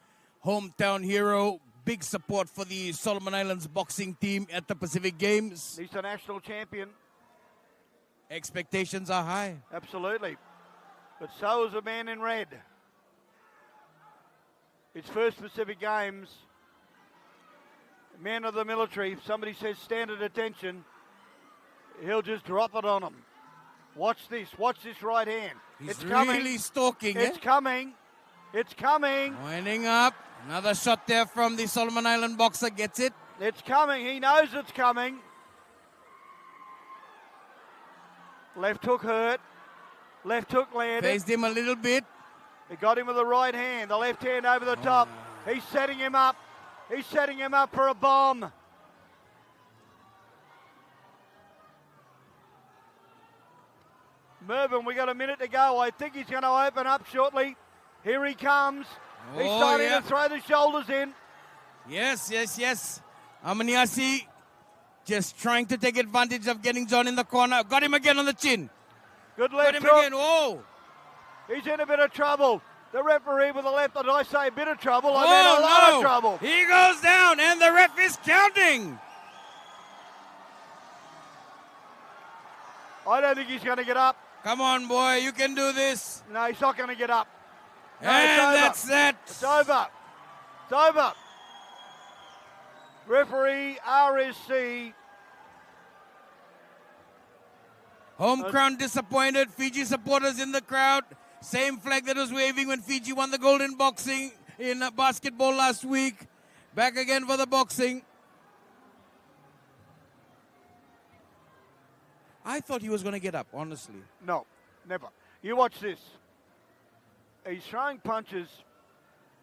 hometown hero. Big support for the Solomon Islands boxing team at the Pacific Games. He's a national champion. Expectations are high. Absolutely. But so is the man in red. His first Pacific Games. Man of the military. If somebody says stand at attention, he'll just drop it on him. Watch this right hand. He's really stalking. It's coming. It's coming. Winding up. Another shot there from the Solomon Island boxer. Gets it. It's coming. He knows it's coming. Left hook hurt. Left hook landed. Phased him a little bit. He got him with the right hand. The left hand over the top. He's setting him up. He's setting him up for a bomb. Mervyn, we got a minute to go. I think he's going to open up shortly. Here he comes. He's starting to throw the shoulders in. Yes. Amaniasi just trying to take advantage of getting John in the corner. Got him again on the chin. Good left hook. Got him again. Whoa. He's in a bit of trouble. The referee with the left, did I say a bit of trouble? I mean a lot of trouble. He goes down and the ref is counting. I don't think he's going to get up. Come on, boy, you can do this. No, he's not going to get up. No, and that's that. It's over. It's over. Referee RSC. Home crowd disappointed. Fiji supporters in the crowd. Same flag that was waving when Fiji won the gold in boxing, in basketball last week. Back again for the boxing. I thought he was going to get up, honestly. No, never. You watch this. He's throwing punches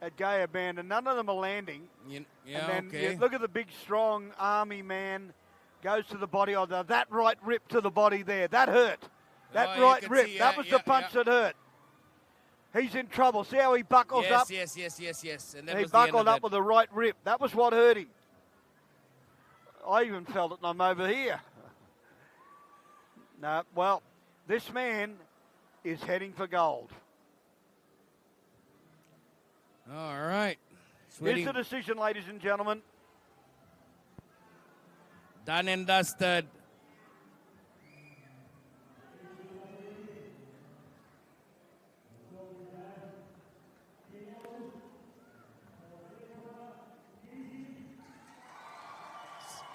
at Gaia Band, and none of them are landing. And then okay. look at the big, strong army man. Goes to the body of that right rip to the body there. That hurt. That right rip. That was the punch that hurt. He's in trouble. See how he buckles up? Yes. And that he was the end buckled of up with the right rip. That was what hurt him. I even felt it, and I'm over here. No, well, this man is heading for gold. All right. Here's the decision, ladies and gentlemen. Done and dusted.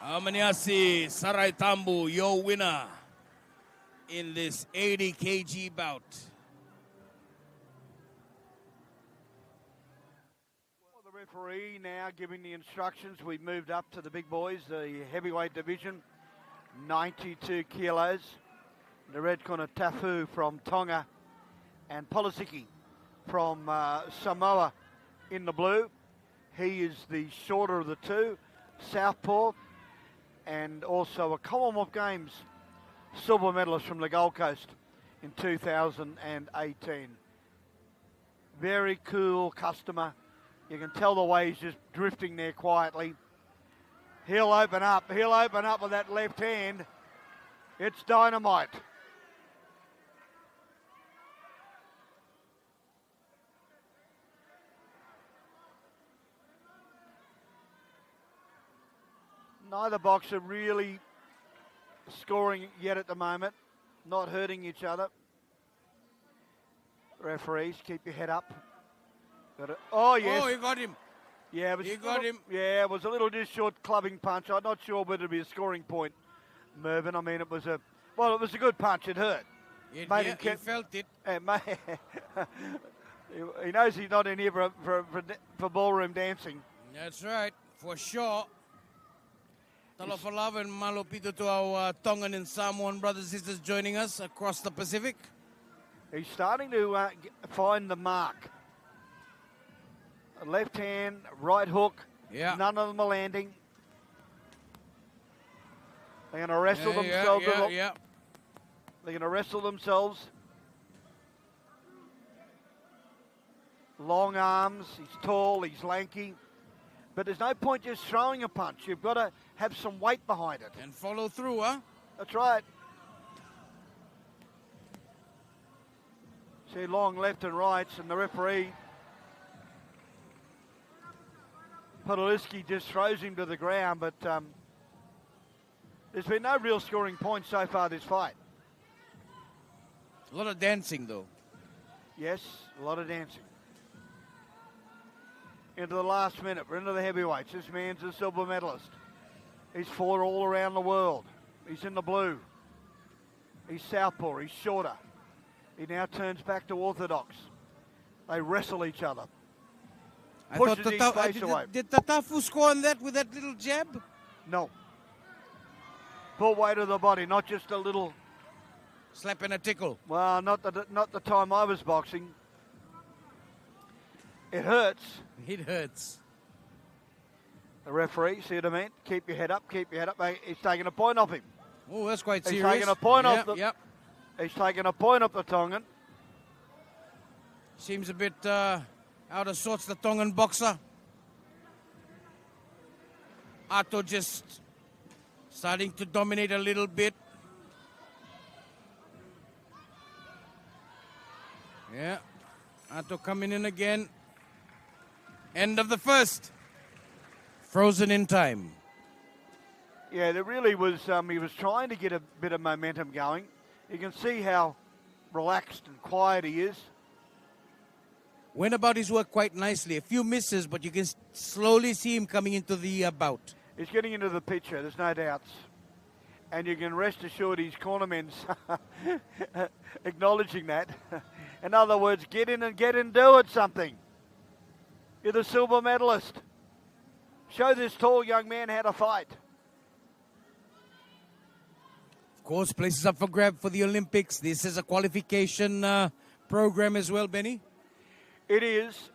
Amaniasi Saraitambu, your winner in this 80 kg bout. Well, the referee now giving the instructions. We've moved up to the big boys, the heavyweight division, 92 kilos. The red corner, Tafu from Tonga, and Polisiki from Samoa in the blue. He is the shorter of the two, southpaw, and also a Commonwealth Games silver medalist from the Gold Coast in 2018. Very cool customer. You can tell the way he's just drifting there quietly. He'll open up. He'll open up with that left hand. It's dynamite. Neither boxer really scoring yet at the moment. Not hurting each other. Referees, keep your head up. Oh, yes. Oh, he got him. Yeah, it was He got him. Yeah, it was a little just short clubbing punch. I'm not sure whether it'd be a scoring point, Mervyn. I mean, it was a good punch. It hurt. He felt it. He knows he's not in here for ballroom dancing. That's right, for sure. Talofalav and malopito to our Tongan and Samoan brothers and sisters joining us across the Pacific. He's starting to find the mark. Left hand, right hook. Yeah. None of them are landing. They're going to wrestle themselves. Yeah. They're going to wrestle themselves. Long arms. He's tall. He's lanky. But there's no point just throwing a punch. You've got to have some weight behind it. And follow through, huh? That's right. See, long left and rights, and the referee, Podoliski, just throws him to the ground, but there's been no real scoring points so far this fight. A lot of dancing, though. Yes, a lot of dancing. Into the last minute, we're into the heavyweights. This man's a silver medalist. He's fought all around the world. He's in the blue. He's southpaw, he's shorter. He now turns back to orthodox. They wrestle each other. Pushes his face away. Did Tatafu score on that with that little jab? No. Full weight of the body, not just a little slap and a tickle. Well, not the time I was boxing. It hurts. It hurts. The referee, see what I mean? Keep your head up, keep your head up. He's taking a point off him. Oh, that's quite serious. He's taking a point off the... Yep. He's taking a point off the Tongan. Seems a bit out of sorts, the Tongan boxer. Ato just starting to dominate a little bit. Yeah. Ato coming in again. End of the first. Frozen in time. Yeah, there really was, he was trying to get a bit of momentum going. You can see how relaxed and quiet he is. Went about his work quite nicely. A few misses, but you can slowly see him coming into the bout. He's getting into the picture, there's no doubts. And you can rest assured his cornermen's acknowledging that. In other words, get in and do it something. You're the silver medalist. Show this tall young man how to fight. Of course, places up for grab for the Olympics. This is a qualification program as well, Benny. It is.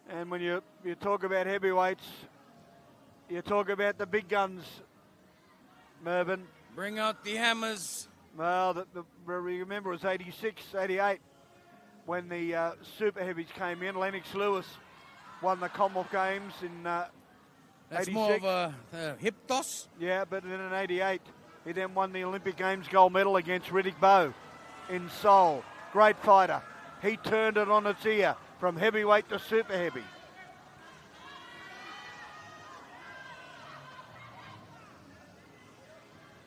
And when you talk about heavyweights, you talk about the big guns, Mervyn. Bring out the hammers. Well, remember it was 86, 88 when the super heavies came in. Lennox Lewis won the Commonwealth Games in That's 86. more of a hip toss. Yeah, but then in 88, he then won the Olympic Games gold medal against Riddick Bowe in Seoul. Great fighter. He turned it on its ear from heavyweight to super heavy.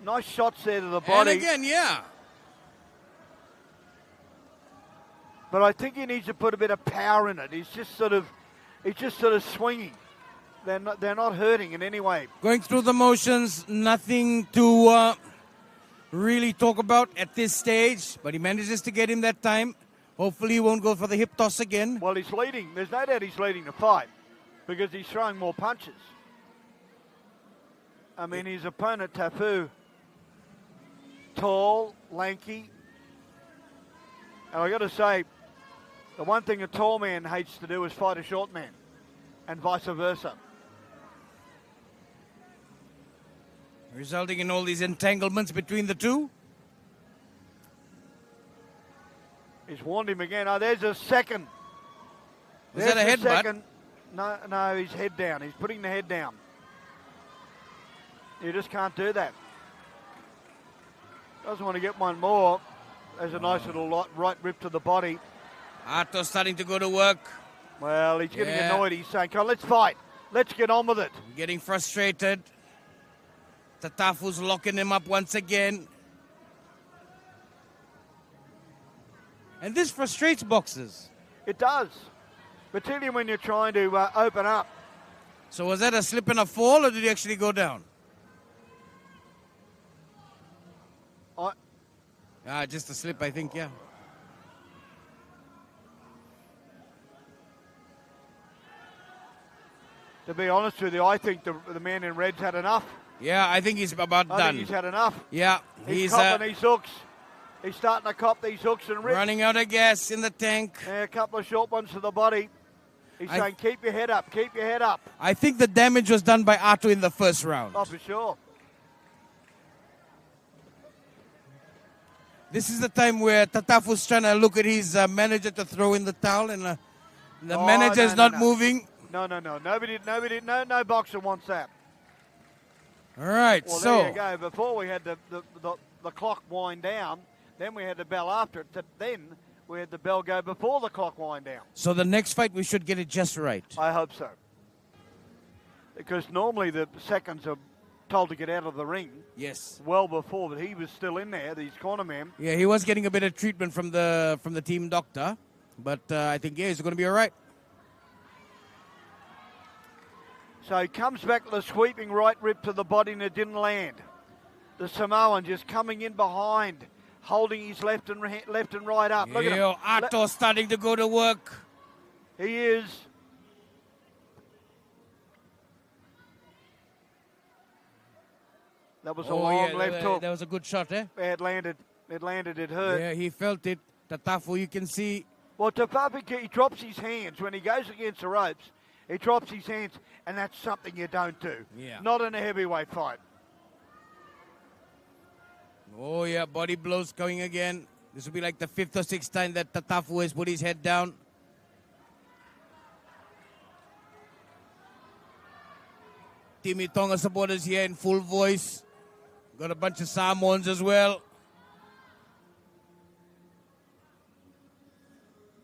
Nice shots there to the body. And again, yeah. But I think he needs to put a bit of power in it. He's just sort of swinging. They're not hurting in any way. Going through the motions, nothing to really talk about at this stage. But he manages to get him that time. Hopefully he won't go for the hip toss again. Well, he's leading. There's no doubt he's leading the fight because he's throwing more punches. I mean, his opponent, Tafu, tall, lanky. And I got to say, the one thing a tall man hates to do is fight a short man, and vice versa. Resulting in all these entanglements between the two. He's warned him again. Oh, there's a second. Was that a There's the headbutt? second. No, he's head down. He's putting the head down. You just can't do that. Doesn't want to get one more. There's a nice little right rip to the body. Arto starting to go to work. Well, he's getting Yeah. annoyed. He's saying, "Come on, let's fight. Let's get on with it." Getting frustrated. Tatafu's locking him up once again. And this frustrates boxers. It does. Particularly when you're trying to open up. So was that a slip and a fall, or did he actually go down? Just a slip, I think, yeah. To be honest with you, I think the man in red's had enough. Yeah, I think he's about I done. think he's had enough. Yeah, He's copping these hooks. He's starting to cop these hooks and rips. running out of gas in the tank. Yeah, a couple of short ones to the body. He's saying, keep your head up, keep your head up. I think the damage was done by Arto in the first round. Oh, for sure. This is the time where Tatafu's trying to look at his manager to throw in the towel, and the manager's not moving. No. No boxer wants that. All right, Well, so there you go. Before we had the clock wind down, then we had the bell after it. Then we had the bell go before the clock wind down. so the next fight we should get it just right. I hope so. Because normally the seconds are told to get out of the ring. Yes. Well before, but he was still in there, these corner men. Yeah, he was getting a bit of treatment from the team doctor, but I think he's going to be all right. So he comes back with a sweeping right rip to the body and it didn't land. The Samoan just coming in behind, holding his left and right up. Look at him. Arto starting to go to work. He is. That was a long left hook. That was a good shot, eh? It landed. It landed. It hurt. Yeah, he felt it. Tatafu, you can see. Well, Tapapi, he drops his hands when he goes against the ropes. He drops his hands, and that's something you don't do. Yeah. Not in a heavyweight fight. Oh, yeah, body blows going again. This will be like the 5th or 6th time that Tatafu has put his head down. Timmy Tonga supporters here in full voice. Got a bunch of Samoans as well.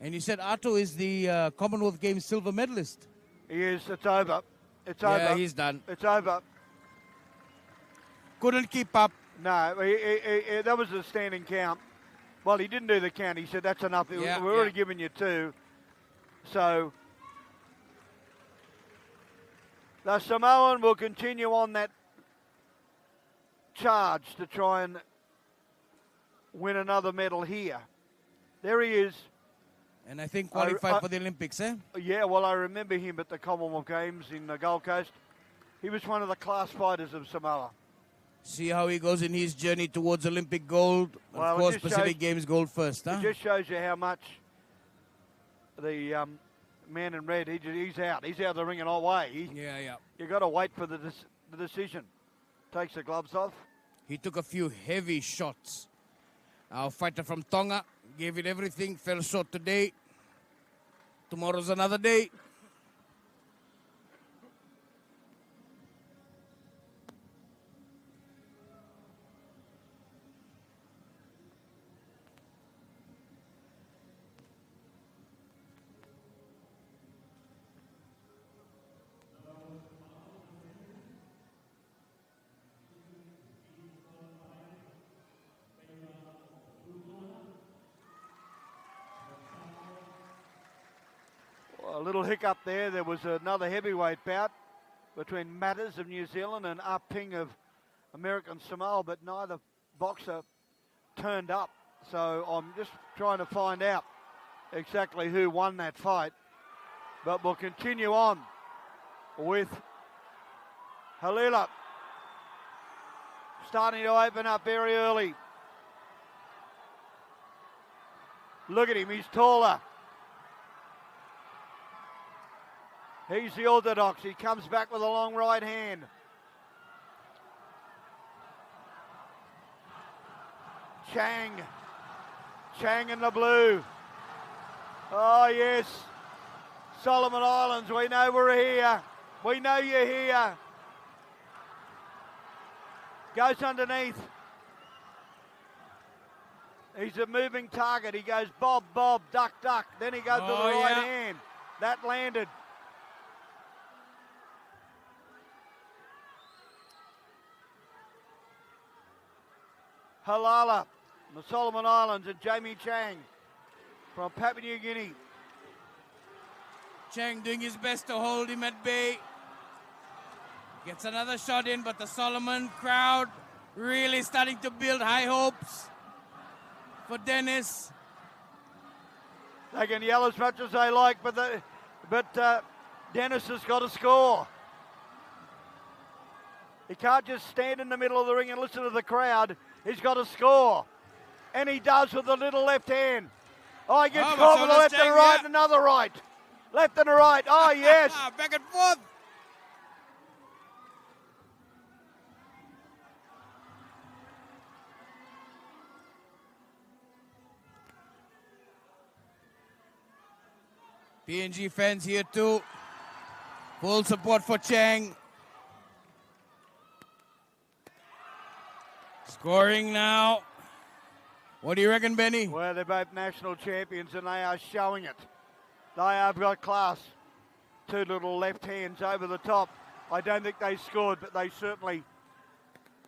And you said Arto is the Commonwealth Games silver medalist. He is. It's over. It's over. Yeah, he's done. It's over. Couldn't keep up. No, that was a standing count. Well, he didn't do the count. He said, that's enough. Yeah, We're already giving you 2. So the Samoan will continue on that charge to try and win another medal here. There he is. And I think qualified for the Olympics, eh? Yeah, well, I remember him at the Commonwealth Games in the Gold Coast. He was one of the class fighters of Samoa. See how he goes in his journey towards Olympic gold. Well, of it course, just Pacific shows- Games gold first, huh? It just shows you how much the man in red, he's out. He's out of the ring and away. Yeah. You got to wait for the decision. Takes the gloves off. He took a few heavy shots. Our fighter from Tonga gave it everything, fell short today. Tomorrow's another day. A little hiccup there. There was another heavyweight bout between Matters of New Zealand and Ping of American Samoa, but neither boxer turned up. So I'm just trying to find out exactly who won that fight. But we'll continue on with Halila starting to open up very early. Look at him, he's taller. He's the orthodox. He comes back with a long right hand. Chang in the blue. Oh, yes. Solomon Islands, we know we're here. We know you're here. Goes underneath. He's a moving target. He goes bob, bob, duck, duck. Then he goes to the right hand. That landed. Halala, the Solomon Islands, and Jamie Chang from Papua New Guinea. Chang doing his best to hold him at bay. Gets another shot in, but the Solomon crowd really starting to build high hopes for Dennis. They can yell as much as they like, but Dennis has got to score. He can't just stand in the middle of the ring and listen to the crowd. He's got to score. And he does with the little left hand. Oh, he gets caught with the left and a right and another right. Left and a right. Oh, yes. Back and forth. PNG fans here too. Full support for Chang. Scoring now. What do you reckon, Benny? Well, they're both national champions and they are showing it. They have got class. Two little left hands over the top. I don't think they scored, but they certainly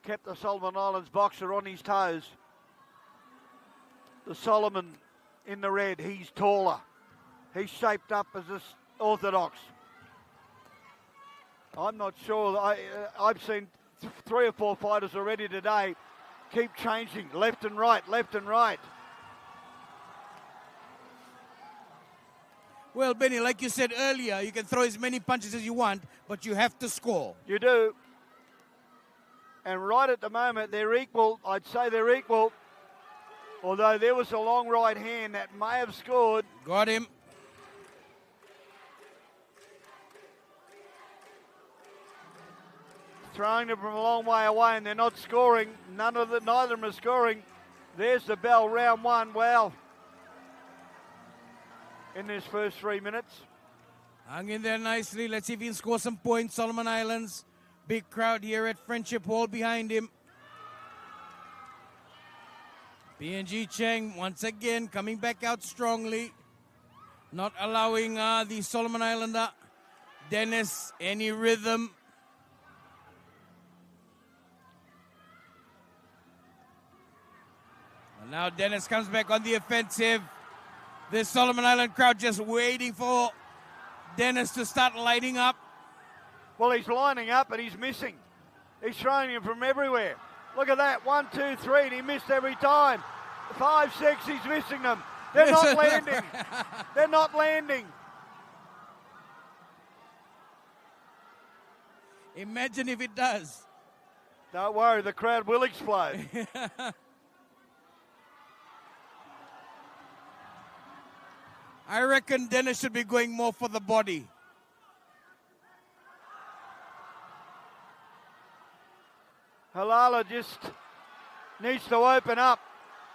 kept the Solomon Islands boxer on his toes. The Solomon in the red, he's taller. He's shaped up as this orthodox. I'm not sure. I've seen 3 or 4 fighters already today keep changing left and right, left and right. Well, Benny, like you said earlier, you can throw as many punches as you want, but you have to score. You do. And right at the moment, they're equal. I'd say they're equal. Although there was a long right hand that may have scored. Got him. Throwing them from a long way away, and they're not scoring. Neither of them are scoring. There's the bell, round one. Well, in this first 3 minutes. Hung in there nicely. Let's see if he can score some points. Solomon Islands. Big crowd here at Friendship Hall behind him. PNG Chang once again coming back out strongly. Not allowing the Solomon Islander Dennis any rhythm. And now Dennis comes back on the offensive. This Solomon Island crowd just waiting for Dennis to start lighting up. Well, he's lining up and he's missing. He's throwing him from everywhere. Look at that. 1, 2, 3, and he missed every time. 5, 6, he's missing them. They're not landing. They're not landing. Imagine if it does. Don't worry, the crowd will explode. I reckon Dennis should be going more for the body. Halala just needs to open up.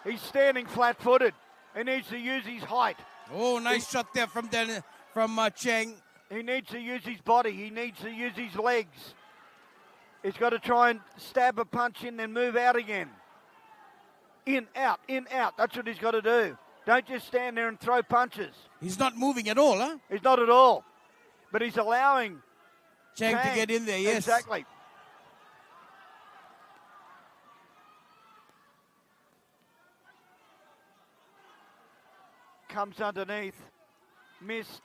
He's standing flat-footed. He needs to use his height. Oh, nice shot there from Chang. He needs to use his body. He needs to use his legs. He's got to try and stab a punch in, then move out again. In, out, in, out. That's what he's got to do. Don't just stand there and throw punches. He's not moving at all, huh? He's not at all. But he's allowing Chang to get in there, yes. Exactly. Comes underneath. Missed.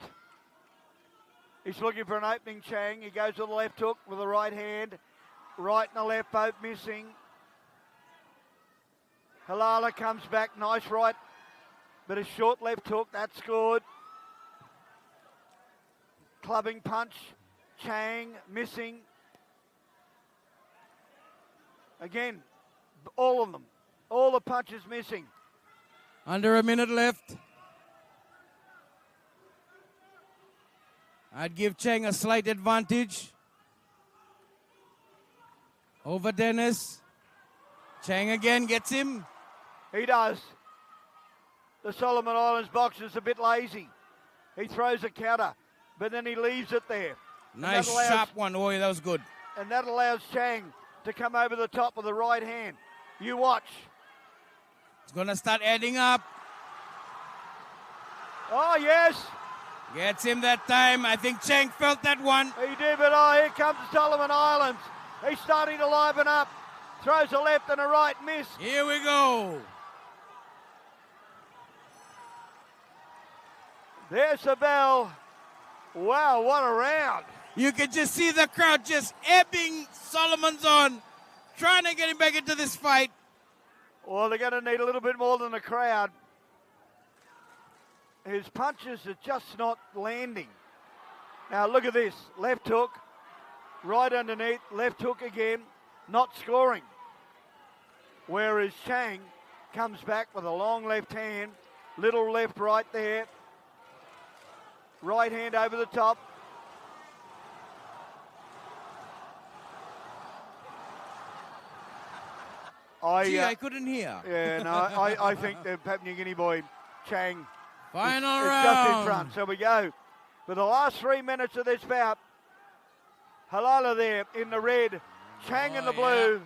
He's looking for an opening, Chang. He goes to the left hook with the right hand. Right and the left both missing. Halala comes back. Nice right. But a short left hook. That scored. Clubbing punch. Chang missing. Again, all of them. All the punches missing. Under a minute left. I'd give Chang a slight advantage over Dennis. Chang again gets him. He does. the Solomon Islands boxer's a bit lazy. He throws a counter, but then he leaves it there. Nice sharp one. Oh, yeah, that was good. And that allows Chang to come over the top with the right hand. You watch. It's going to start adding up. Oh, yes. Gets him that time. I think Chang felt that one. He did, but here comes the Solomon Islands. He's starting to liven up. Throws a left and a right miss. Here we go. There's the bell. Wow, what a round. You can just see the crowd just ebbing Solomon's on, trying to get him back into this fight. Well, they're going to need a little bit more than the crowd. His punches are just not landing. Now, look at this. Left hook, right underneath, left hook again, not scoring. Whereas Chang comes back with a long left hand, little left right there, right hand over the top. I couldn't hear. Yeah, no, I think the Papua New Guinea boy, Chang, Final is round. just in front. So we go for the last 3 minutes of this bout. Halala there in the red, Chang in the blue.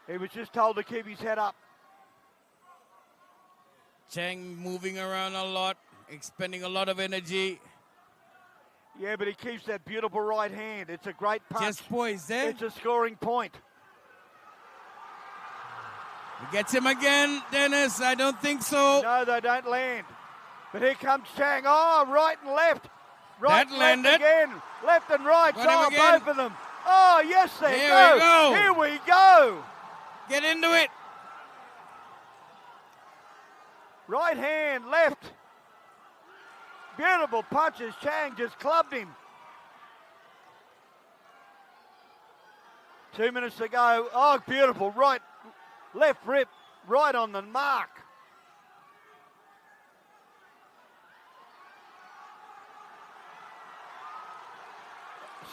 He was just told to keep his head up. Chang moving around a lot, expending a lot of energy. Yeah, but he keeps that beautiful right hand. It's a great punch. Just poised there. It's a scoring point. He gets him again, Dennis. I don't think so. No, they don't land. But here comes Chang. Oh, right and left. Right That and landed. left again. Left and right. Got him Oh, again. both of them. Oh, yes, they Here go. we go. Here we go. Get into it. Right hand, left. Beautiful punches. Chang just clubbed him. 2 minutes to go. Oh, beautiful. Right, left rip, right on the mark.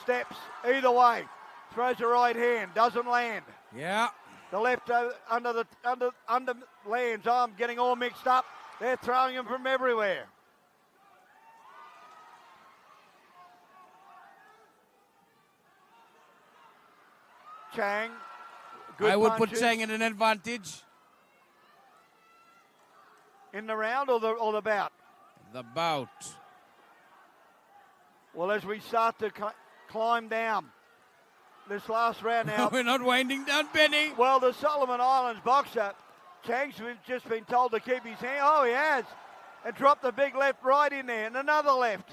Steps either way. Throws a right hand, doesn't land. Yeah. The left under lands. Oh, I'm getting all mixed up. They're throwing him from everywhere. Chang, good I would put punches. Chang in an advantage. In the round or the bout? The bout. Well, as we start to climb down this last round now. We're not winding down, Benny. Well, the Solomon Islands boxer, Chang's just been told to keep his hand. Oh, he has. And dropped the big left right in there and another left.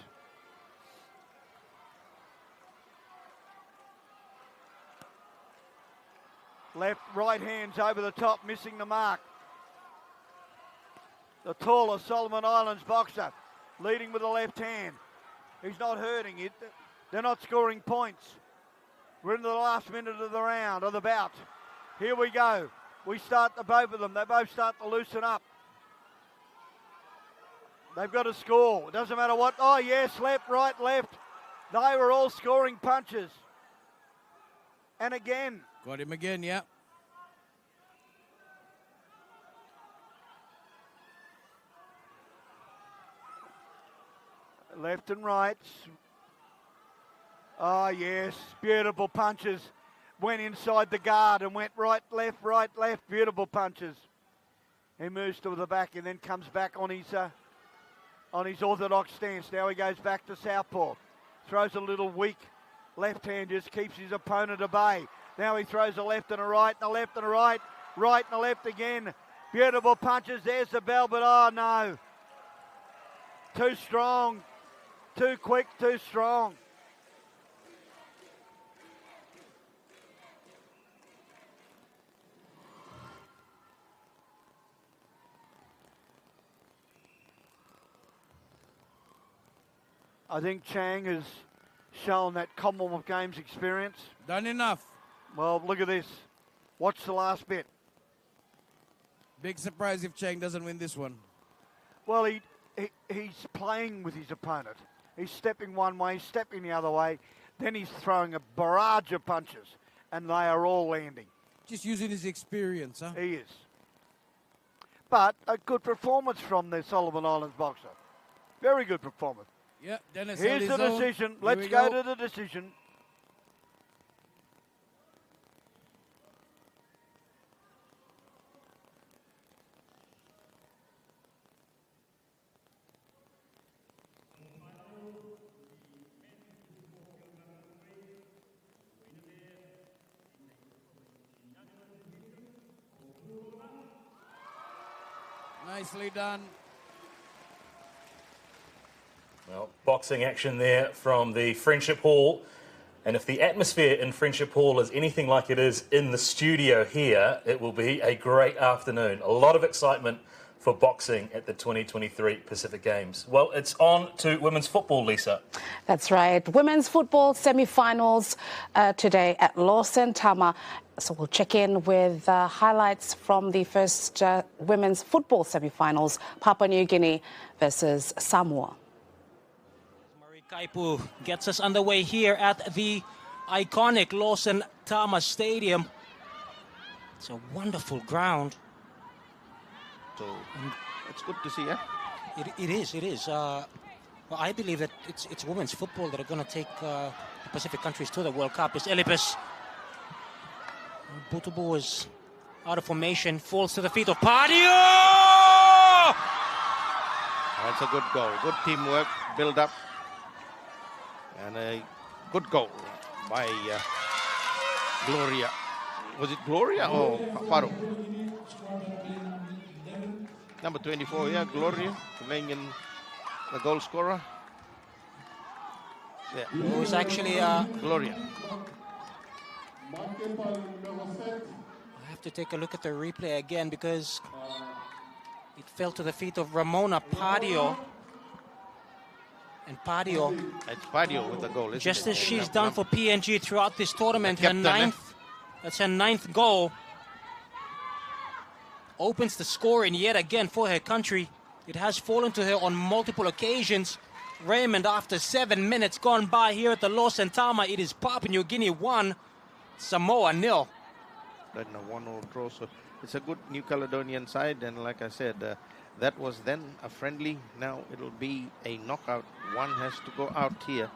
Left, right hands over the top, missing the mark. The taller Solomon Islands boxer leading with the left hand. He's not hurting it. They're not scoring points. We're into the last minute of the round, of the bout. Here we go. We start both of them. They both start to loosen up. They've got to score. It doesn't matter what. Oh, yes, left, right, left. They were all scoring punches. And again. Got him again, yeah. Left and right. Oh, yes. Beautiful punches. Went inside the guard and went right, left, beautiful punches. He moves to the back and then comes back on his orthodox stance. Now he goes back to southpaw. Throws a little weak left hand, just keeps his opponent at bay. Now he throws a left and a right and a left and a right. Right and a left again. Beautiful punches. There's the bell, but oh no. Too strong. Too quick, too strong. I think Chang has shown that Commonwealth Games experience. Done enough. Well, look at this. Watch the last bit. Big surprise if Chang doesn't win this one. Well, he's playing with his opponent. He's stepping one way, stepping the other way. Then he's throwing a barrage of punches, and they are all landing. Just using his experience, huh? He is. but a good performance from the Solomon Islands boxer. Very good performance. Yeah, Dennis Here's the decision. Let's go to the decision. Nicely done. Well, boxing action there from the Friendship Hall. And if the atmosphere in Friendship Hall is anything like it is in the studio here, it will be a great afternoon. A lot of excitement for boxing at the 2023 Pacific Games. Well, it's on to women's football, Lisa. That's right. Women's football semi-finals today at Lawson Tama. So we'll check in with highlights from the first women's football semi-finals, Papua New Guinea versus Samoa. Kaipu gets us underway here at the iconic Lawson Tama Stadium. It's a wonderful ground. So it's good to see, yeah? It is. Well, I believe that it's women's football that are going to take the Pacific countries to the World Cup. It's Elipis. Butubu was out of formation, falls to the feet of Padio! That's a good goal. Good teamwork, build up. And a good goal by Gloria. Was it Gloria or Paro? Number 24, yeah, Gloria, playing in the goal scorer. Yeah. It was actually Gloria. I have to take a look at the replay again because it fell to the feet of Ramona Padio. And Padio, it's Padio with the goal. Just as she's done for PNG throughout this tournament, that's her ninth goal. Opens the scoring yet again for her country. It has fallen to her on multiple occasions. Raymond, after 7 minutes gone by here at the Lawson Tama, it is Papua New Guinea 1, Samoa 0. Right now, 1-0 draw. So it's a good New Caledonian side, and like I said, that was then a friendly. Now it'll be a knockout. One has to go out here.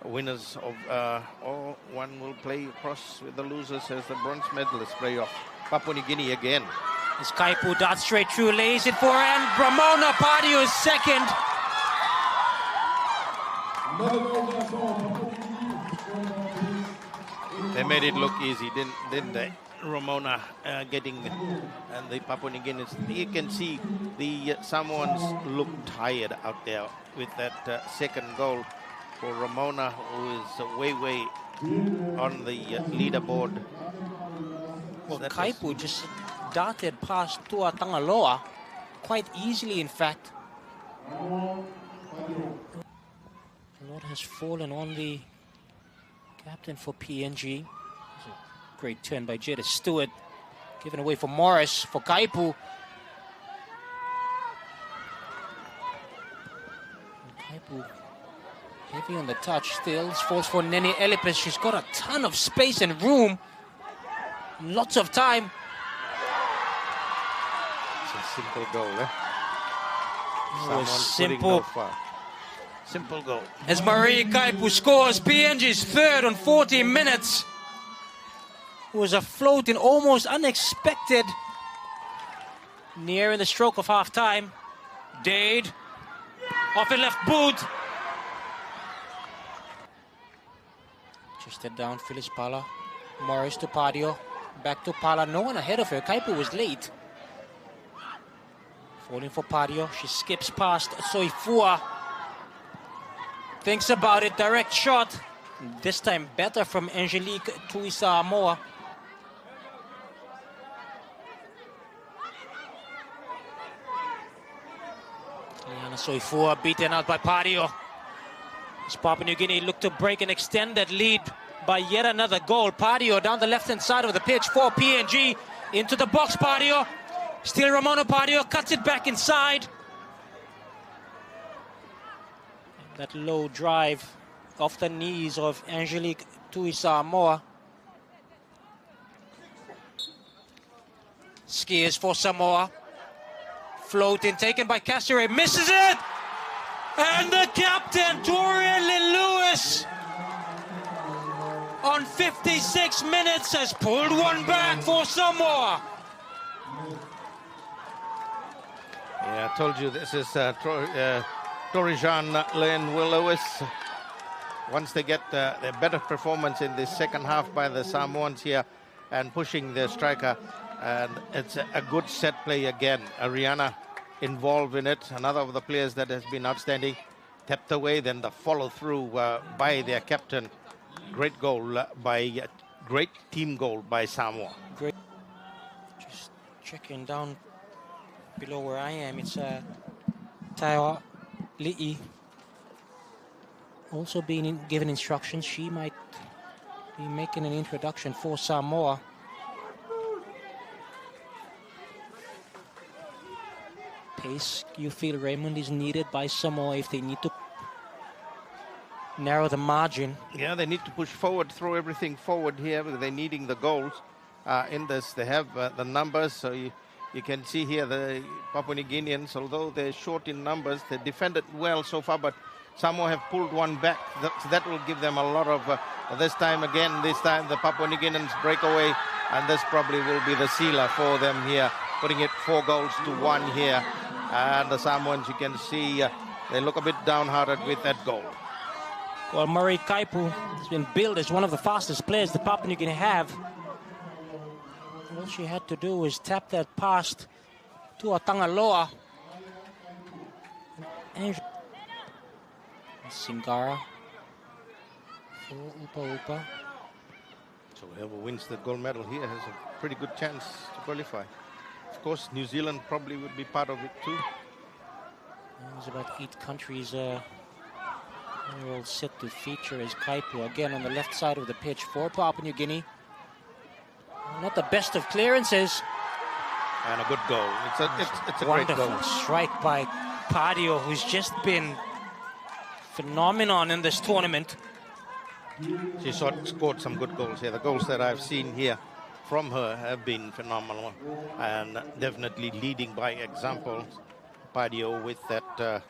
Winners of or one will play across with the losers as the bronze medalists play off. Papua New Guinea again. As Kaipu darts straight through, lays it for, and Ramona Padio is second. They made it look easy, didn't they? Ramona getting, and the Papua New Guineans, you can see the Samoans look tired out there with that second goal for Ramona, who is way on the leaderboard. Well, Kaipu just darted past Tua Tangaloa quite easily, in fact. A lot has fallen on the captain for PNG. Great turn by Jada Stewart. Given away for Morris for Kaipu. Kaipu heavy on the touch still. Falls for Nene Elipis. She's got a ton of space and room. Lots of time. It's a simple goal, eh? Simple goal. As Marie Kaipu scores PNG's third on 40 minutes. It was a float in almost unexpected. Nearing the stroke of half-time. Dade. Off in left boot. Just down Phyllis Pala. Morris to Padio. Back to Pala. No one ahead of her. Kaipu was late. Falling for Padio. She skips past Soifua. Thinks about it. Direct shot. This time better from Angelique Tuisa-Amoa. Liana Soifua beaten out by Padio. As Papua New Guinea look to break an extended lead by yet another goal. Padio down the left-hand side of the pitch for PNG. Into the box, Padio. Still Ramona Padio cuts it back inside. That low drive off the knees of Angelique Tuisa-Amoa. Skiers for Samoa. Float in, taken by Cassirer, misses it! And the captain, Torian Lewis, on 56 minutes has pulled one back for Samoa. Yeah, I told you this is Torijan Lewis. Once they get a better performance in the second half by the Samoans here and pushing their striker, and it's a good set play again. Ariana involved in it, another of the players that has been outstanding. Tapped away, then the follow through by their captain. Great goal great team goal by Samoa. Great. Just checking down below where I am, it's Taiwa Li'i also being given instructions. She might be making an introduction for Samoa. Pace, you feel, Raymond, is needed by Samoa if they need to narrow the margin. Yeah, they need to push forward, throw everything forward here because they're needing the goals in this. They have the numbers, so you can see here the Papua New Guineans, although they're short in numbers, they defended well so far, but Samoa have pulled one back. That will give them a lot of, this time the Papua New Guineans break away, and this probably will be the sealer for them here, putting it 4-1 here. And the Samoans, you can see, they look a bit downhearted with that goal. Well, Murray Kaipu has been billed as one of the fastest players the Papua New Guinea have. All she had to do was tap that past to a Tangaloa. And Singara for Upa. So whoever wins the gold medal here has a pretty good chance to qualify. Of course, New Zealand probably would be part of it too. There's about 8 countries are all set to feature as Kaipu again on the left side of the pitch for Papua New Guinea. Not the best of clearances. And a good goal. It's a great goal. Wonderful strike by Padio, who's just been phenomenon in this tournament. She scored some good goals here. The goals that I've seen here from her have been phenomenal and definitely leading by example. Padio with that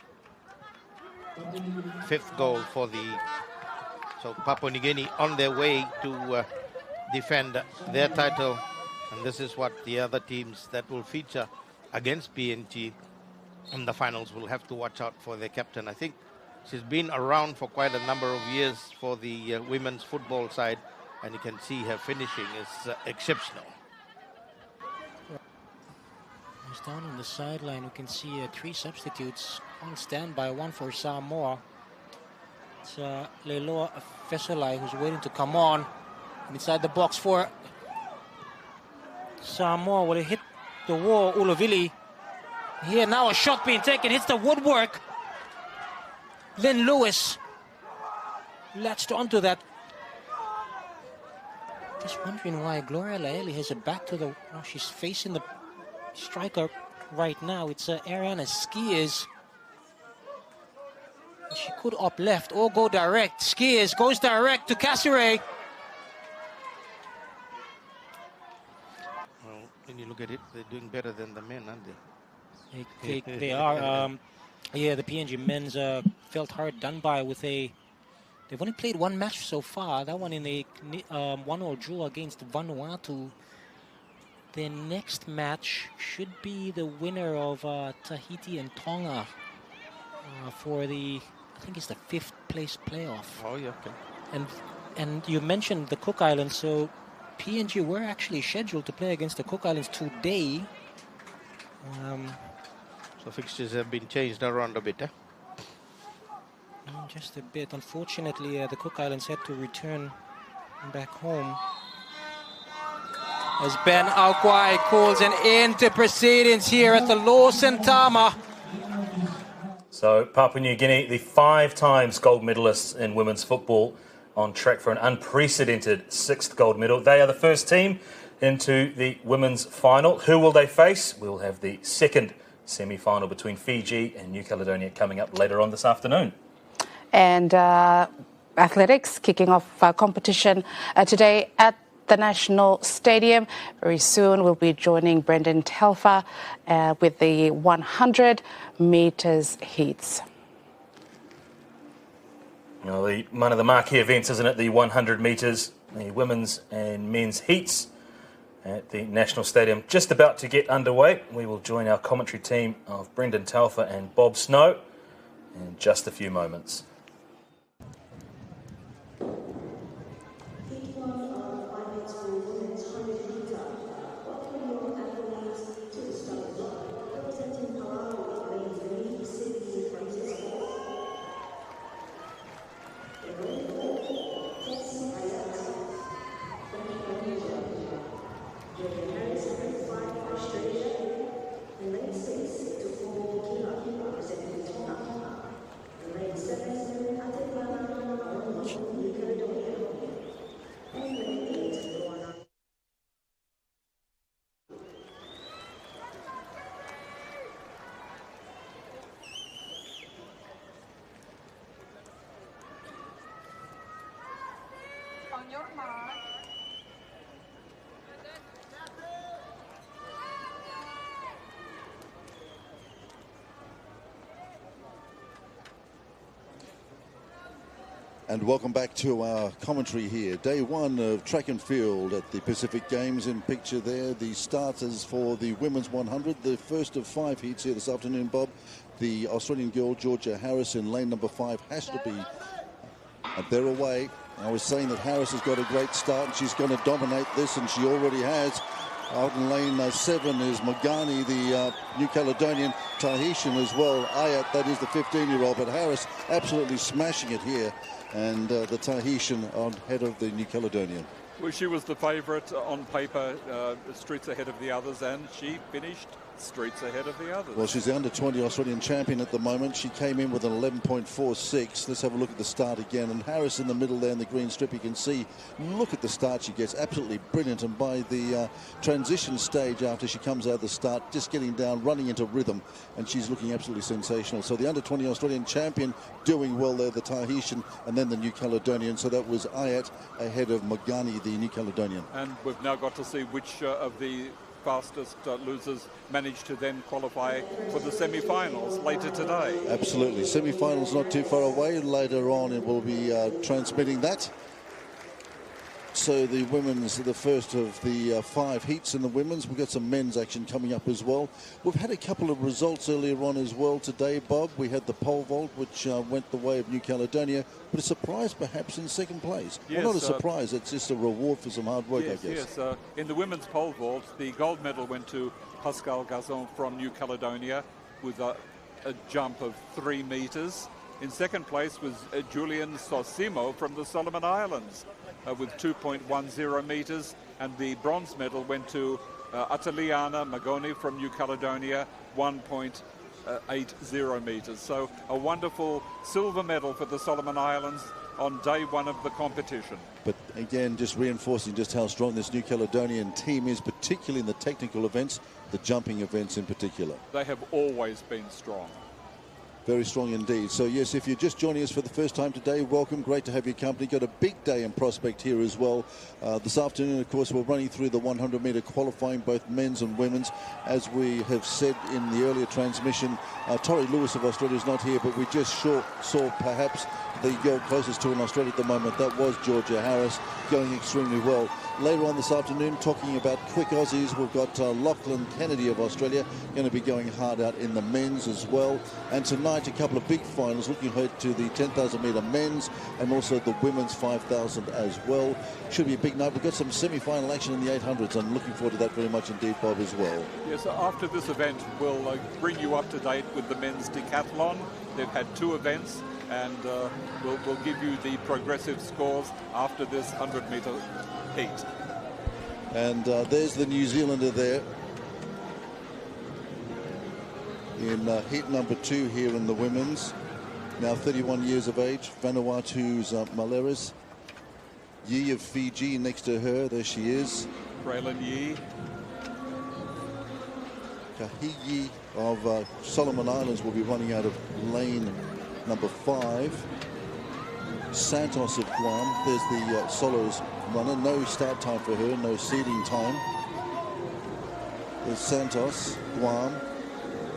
5th goal for so Papua New Guinea on their way to defend their title, and this is what the other teams that will feature against PNG in the finals will have to watch out for their captain. I think she's been around for quite a number of years for the women's football side, and you can see her finishing is exceptional. He's down on the sideline. You can see 3 substitutes on standby, 1 for Samoa. It's Leiloa Fesolai who's waiting to come on. Inside the box for Samoa. Will it hit the wall? Ulovili. Here now a shot being taken. Hits the woodwork. Lynn Lewis latched onto that. Just wondering why Gloria Laeli has it back to the... Oh, she's facing the striker right now. It's Ariana Skiers. She could opt left or go direct. Skiers goes direct to Cassirer. Well, when you look at it, they're doing better than the men, aren't they? They are. Yeah, the PNG men's felt hard done by with a... They've only played 1 match so far. That one in a 1-1 draw against Vanuatu. Their next match should be the winner of Tahiti and Tonga for the... I think it's the 5th place playoff. Oh, yeah, okay. And you mentioned the Cook Islands, so PNG were actually scheduled to play against the Cook Islands today. So fixtures have been changed around a bit, eh? Just a bit. Unfortunately, the Cook Islands had to return back home. As Ben Aukwai calls an end to proceedings here at the Law Sentama. So Papua New Guinea, the 5 times gold medalists in women's football, on track for an unprecedented 6th gold medal. They are the first team into the women's final. Who will they face? We'll have the 2nd semi-final between Fiji and New Caledonia coming up later on this afternoon. And athletics kicking off competition today at the National Stadium. Very soon we'll be joining Brendan Telfer with the 100 metres heats. You know, one of the marquee events, isn't it? The 100 metres, the women's and men's heats at the National Stadium. Just about to get underway. We will join our commentary team of Brendan Telfer and Bob Snow in just a few moments. And welcome back to our commentary here. Day one of track and field at the Pacific Games. In picture there, the starters for the women's 100. The first of 5 heats here this afternoon, Bob. The Australian girl, Georgia Harris, in lane number 5, has to be they're away. I was saying that Harris has got a great start and she's going to dominate this, and she already has. Out in lane 7 is Magani, the New Caledonian, Tahitian as well. Ayat, that is the 15-year-old, but Harris absolutely smashing it here. And the Tahitian on head of the New Caledonian. Well, she was the favourite on paper, streets ahead of the others, and she finished streets ahead of the others. Well, she's the under-20 Australian champion at the moment. She came in with an 11.46. Let's have a look at the start again. And Harris in the middle there in the green strip, you can see, look at the start she gets. Absolutely brilliant. And by the transition stage after she comes out of the start, just getting down, running into rhythm, and she's looking absolutely sensational. So the under-20 Australian champion doing well there, the Tahitian, and then the New Caledonian. So that was Ayat ahead of Magani, the New Caledonian. And we've now got to see which of the fastest losers managed to then qualify for the semi-finals later today. Absolutely. Semi-finals not too far away. Later on it will be transmitting that. So the women's, the first of the 5 heats in the women's. We've got some men's action coming up as well. We've had a couple of results earlier on as well today, Bob. We had the pole vault, which went the way of New Caledonia, but a surprise perhaps in second place. Yes, well, not a surprise, it's just a reward for some hard work, yes, I guess. Yes, in the women's pole vault, the gold medal went to Pascal Gazon from New Caledonia with a jump of 3 metres. In second place was Julian Sosimo from the Solomon Islands with 2.10 metres, and the bronze medal went to Ataliana Magoni from New Caledonia, 1.80 metres. So a wonderful silver medal for the Solomon Islands on day one of the competition. But again, just reinforcing just how strong this New Caledonian team is, particularly in the technical events, the jumping events in particular. They have always been strong. Very strong indeed. So yes, if you're just joining us for the first time today, welcome. Great to have your company. Got a big day in Prospect here as well. This afternoon, of course, we're running through the 100-metre qualifying, both men's and women's. As we have said in the earlier transmission, Tori Lewis of Australia is not here, but we just saw perhaps the girl closest to in Australia at the moment. That was Georgia Harris, going extremely well. Later on this afternoon, talking about quick Aussies, we've got Lachlan Kennedy of Australia going to be going hard out in the men's as well. And tonight, a couple of big finals, looking ahead to the 10,000 metre men's and also the women's 5,000 as well. Should be a big night. We've got some semi-final action in the 800s. I'm looking forward to that very much indeed, Bob, as well. Yes, after this event, we'll bring you up to date with the men's decathlon. They've had 2 events, and we'll give you the progressive scores after this 100-metre heat. And there's the New Zealander there in heat number 2 here in the women's. Now 31 years of age, Vanuatu's Maleris. Yi of Fiji next to her, there she is. Braylon Yi. Kahigi of Solomon Islands will be running out of lane number 5. Santos of Guam. There's the solos runner. No start time for her, no seeding time. There's Santos, Guam.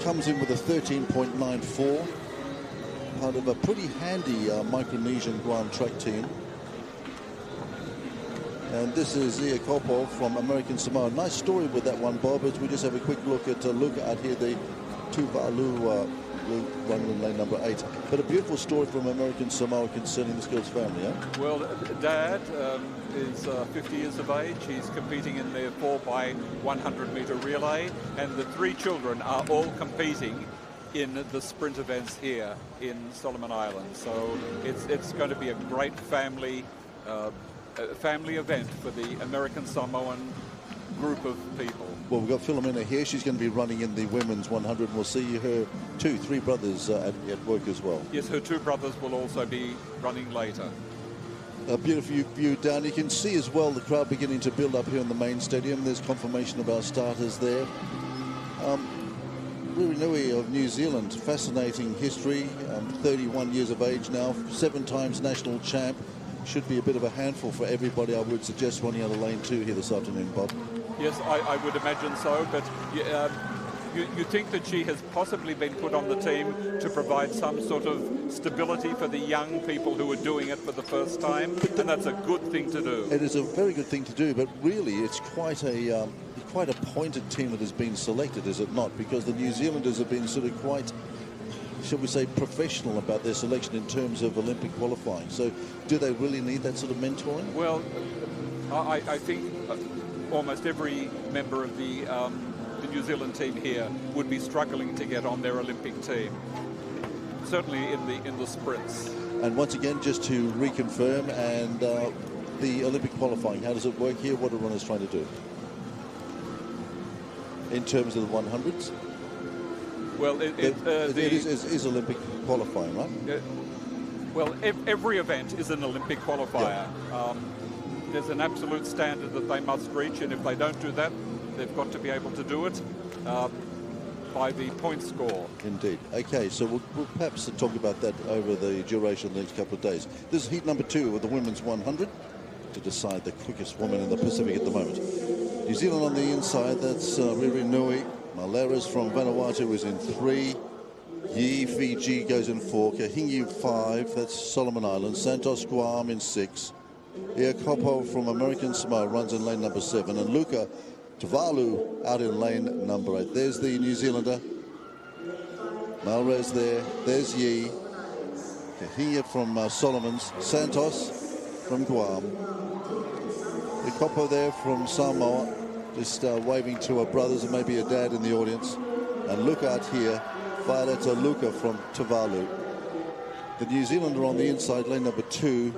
Comes in with a 13.94. Part of a pretty handy Micronesian Guam track team. And this is Ia Kopov from American Samoa. Nice story with that one, Bob, as we just have a quick look at Luka out here, the Tuvalu runner in lane number 8. But a beautiful story from American Samoa concerning this girl's family, eh? Well, Dad is 50 years of age. He's competing in their 4x100 metre relay, and the 3 children are all competing in the sprint events here in Solomon Islands. So it's going to be a great family event for the American Samoan group of people. Well, we've got Philomena here. She's going to be running in the women's 100. And we'll see her 3 brothers at work as well. Yes, her 2 brothers will also be running later. A beautiful view down. You can see as well the crowd beginning to build up here in the main stadium. There's confirmation of our starters there. Ruinui of New Zealand, fascinating history, 31 years of age now, 7 times national champ. Should be a bit of a handful for everybody, I would suggest, running out of lane 2 here this afternoon, Bob. Yes, I would imagine so, but you think that she has possibly been put on the team to provide some sort of stability for the young people who are doing it for the first time, and that's a good thing to do. It is a very good thing to do, but really it's quite a pointed team that has been selected, is it not? Because the New Zealanders have been sort of quite, shall we say, professional about their selection in terms of Olympic qualifying. So do they really need that sort of mentoring? Well, I think almost every member of the New Zealand team here would be struggling to get on their Olympic team, certainly in the sprints. And once again, just to reconfirm, and the Olympic qualifying, how does it work here? What are runners trying to do in terms of the 100s? Well, it is Olympic qualifying, right? Well, every event is an Olympic qualifier. Yeah. There's an absolute standard that they must reach, and if they don't do that, they've got to be able to do it by the point score. Indeed. Okay, so we'll perhaps talk about that over the duration of the next couple of days. This is heat number 2 of the women's 100 to decide the quickest woman in the Pacific at the moment. New Zealand on the inside, that's Riri Nui. Malera's from Vanuatu is in 3. Yi, Fiji goes in 4. Kahingi 5, that's Solomon Islands. Santos, Guam in 6. Ia Kopo from American Samoa runs in lane number 7. And Luka Tuvalu out in lane number 8. There's the New Zealander. Malrez there. There's Yi. Kahingi from Solomons. Santos from Guam. Ia Kopo there from Samoa. Just waving to her brothers and maybe a dad in the audience. And look out here, Violetta Luka from Tuvalu. The New Zealander on the inside, lane number 2,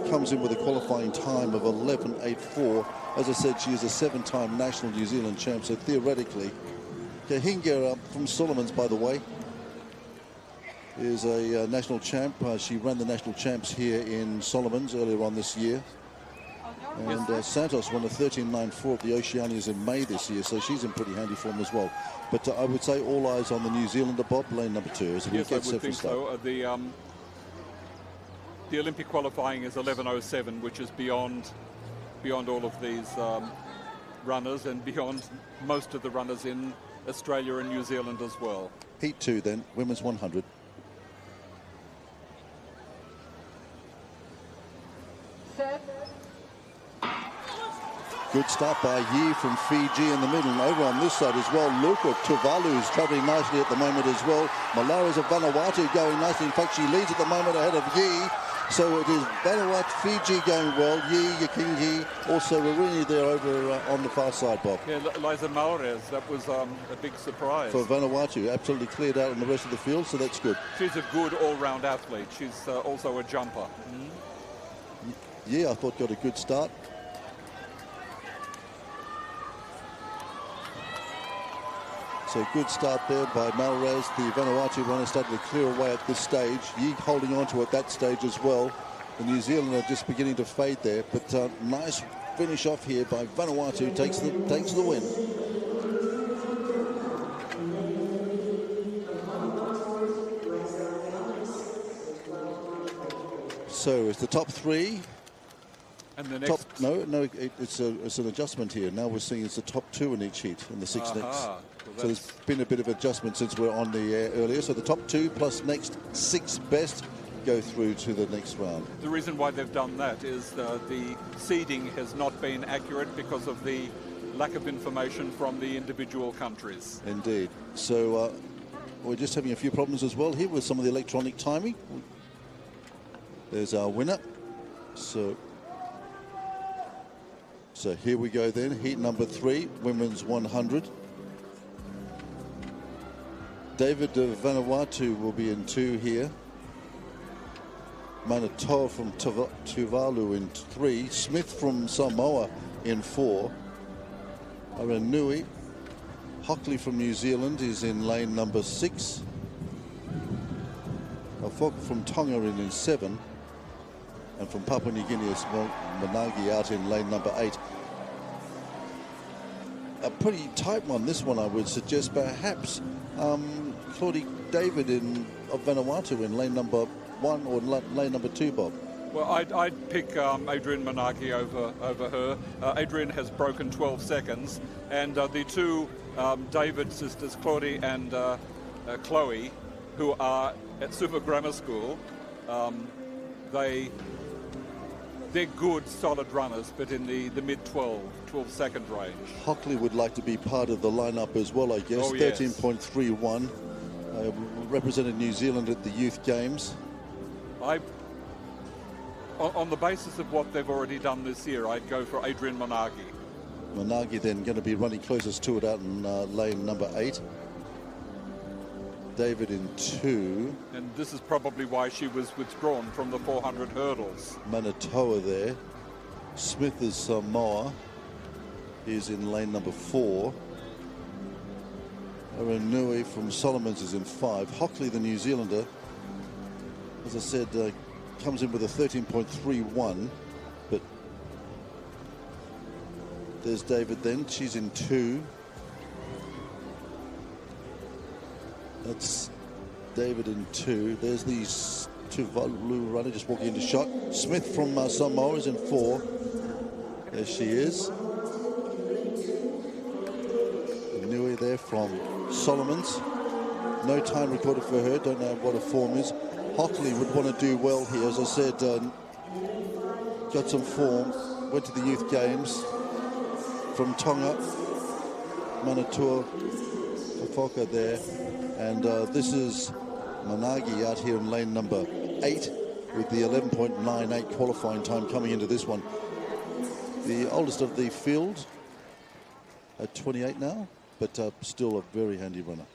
comes in with a qualifying time of 11.84. As I said, she is a 7-time national New Zealand champ, so theoretically, Kahinga from Solomons, by the way, is a national champ. She ran the national champs here in Solomons earlier on this year. And Santos won a 13.94 at the Oceanias in May this year, so she's in pretty handy form as well. But I would say all eyes on the New Zealander, Bob, lane number 2. As we yes, get I would think so. The Olympic qualifying is 11.07, which is beyond all of these runners and beyond most of the runners in Australia and New Zealand as well. Heat 2 then, women's 100. Good start by Yi from Fiji in the middle, and over on this side as well. Luka Tuvalu is travelling nicely at the moment as well. Malara's of Vanuatu going nicely. In fact, she leads at the moment ahead of Yi. So it is Vanuatu, Fiji going well. Yi, Yakingi, also Ruini there over on the far side, Bob. Yeah, Liza Maurez, that was a big surprise. For Vanuatu, absolutely cleared out in the rest of the field, so that's good. She's a good all-round athlete. She's also a jumper. Yeah, I thought got a good start. So good start there by Malrez. The Vanuatu runner started to clear away at this stage. Yi holding on to it at that stage as well. The New Zealander just beginning to fade there. But nice finish off here by Vanuatu. Takes the win. So it's the top three. And the next... it's an adjustment here. Now we're seeing it's the top two in each heat in the six next. Well, so there's been a bit of adjustment since we're on the air earlier. So the top two plus next six best go through to the next round. The reason why they've done that is the seeding has not been accurate because of the lack of information from the individual countries. Indeed. So we're just having a few problems as well here with some of the electronic timing. There's our winner. So here we go then, heat number 3, women's 100. David Vanuatu will be in 2 here. Manatoa from Tuvalu in 3. Smith from Samoa in 4. Aranui. Hockley from New Zealand is in lane number 6. Afok from Tonga in 7. And from Papua New Guinea is Managi out in lane number 8. A pretty tight one, this one, I would suggest. Perhaps Claudie David of Vanuatu in lane number 1 or lane number 2, Bob. Well, I'd pick Adrian Managi over her. Adrian has broken 12 seconds, and the two David sisters, Claudie and Chloe, who are at Super Grammar School, they're good, solid runners, but in the mid-12 second range. Hockley would like to be part of the lineup as well, I guess. Oh, yes. 13.31. Represented New Zealand at the Youth Games. On the basis of what they've already done this year, I'd go for Adrian Managi. Managi then going to be running closest to it out in lane number 8. David in 2. And this is probably why she was withdrawn from the 400 hurdles. Manatoa there. Smith is Samoa. He's in lane number 4. Aranui from Solomons is in 5. Hockley, the New Zealander, as I said, comes in with a 13.31. But there's David then. She's in 2. That's David in 2. There's these Tuvalu runner just walking into shot. Smith from Samoa is in 4. There she is. Nui there from Solomons. No time recorded for her. Don't know what her form is. Hockley would want to do well here. As I said, got some form. Went to the Youth Games from Tonga. Manatoa Fafoka there. And this is Managi out here in lane number 8 with the 11.98 qualifying time coming into this one. The oldest of the field at 28 now, but still a very handy runner.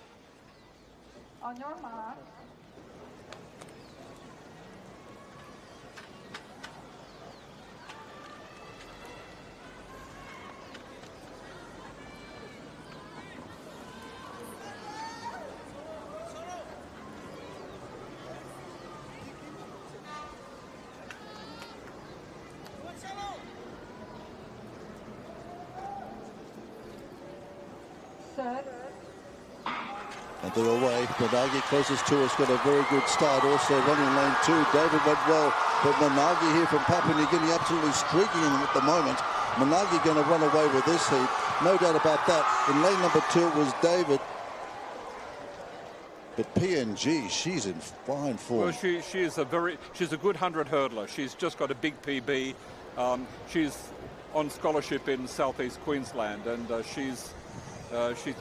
On your mark. And they're away. Managi closest to us, got a very good start. Also running lane 2. David went well, but Managi here from Papua New Guinea absolutely streaking in at the moment. Managi going to run away with this heat, no doubt about that. In lane number 2 it was David. But PNG, she's in fine form. Well, she's a good 100 hurdler. She's just got a big PB. She's on scholarship in southeast Queensland, and she's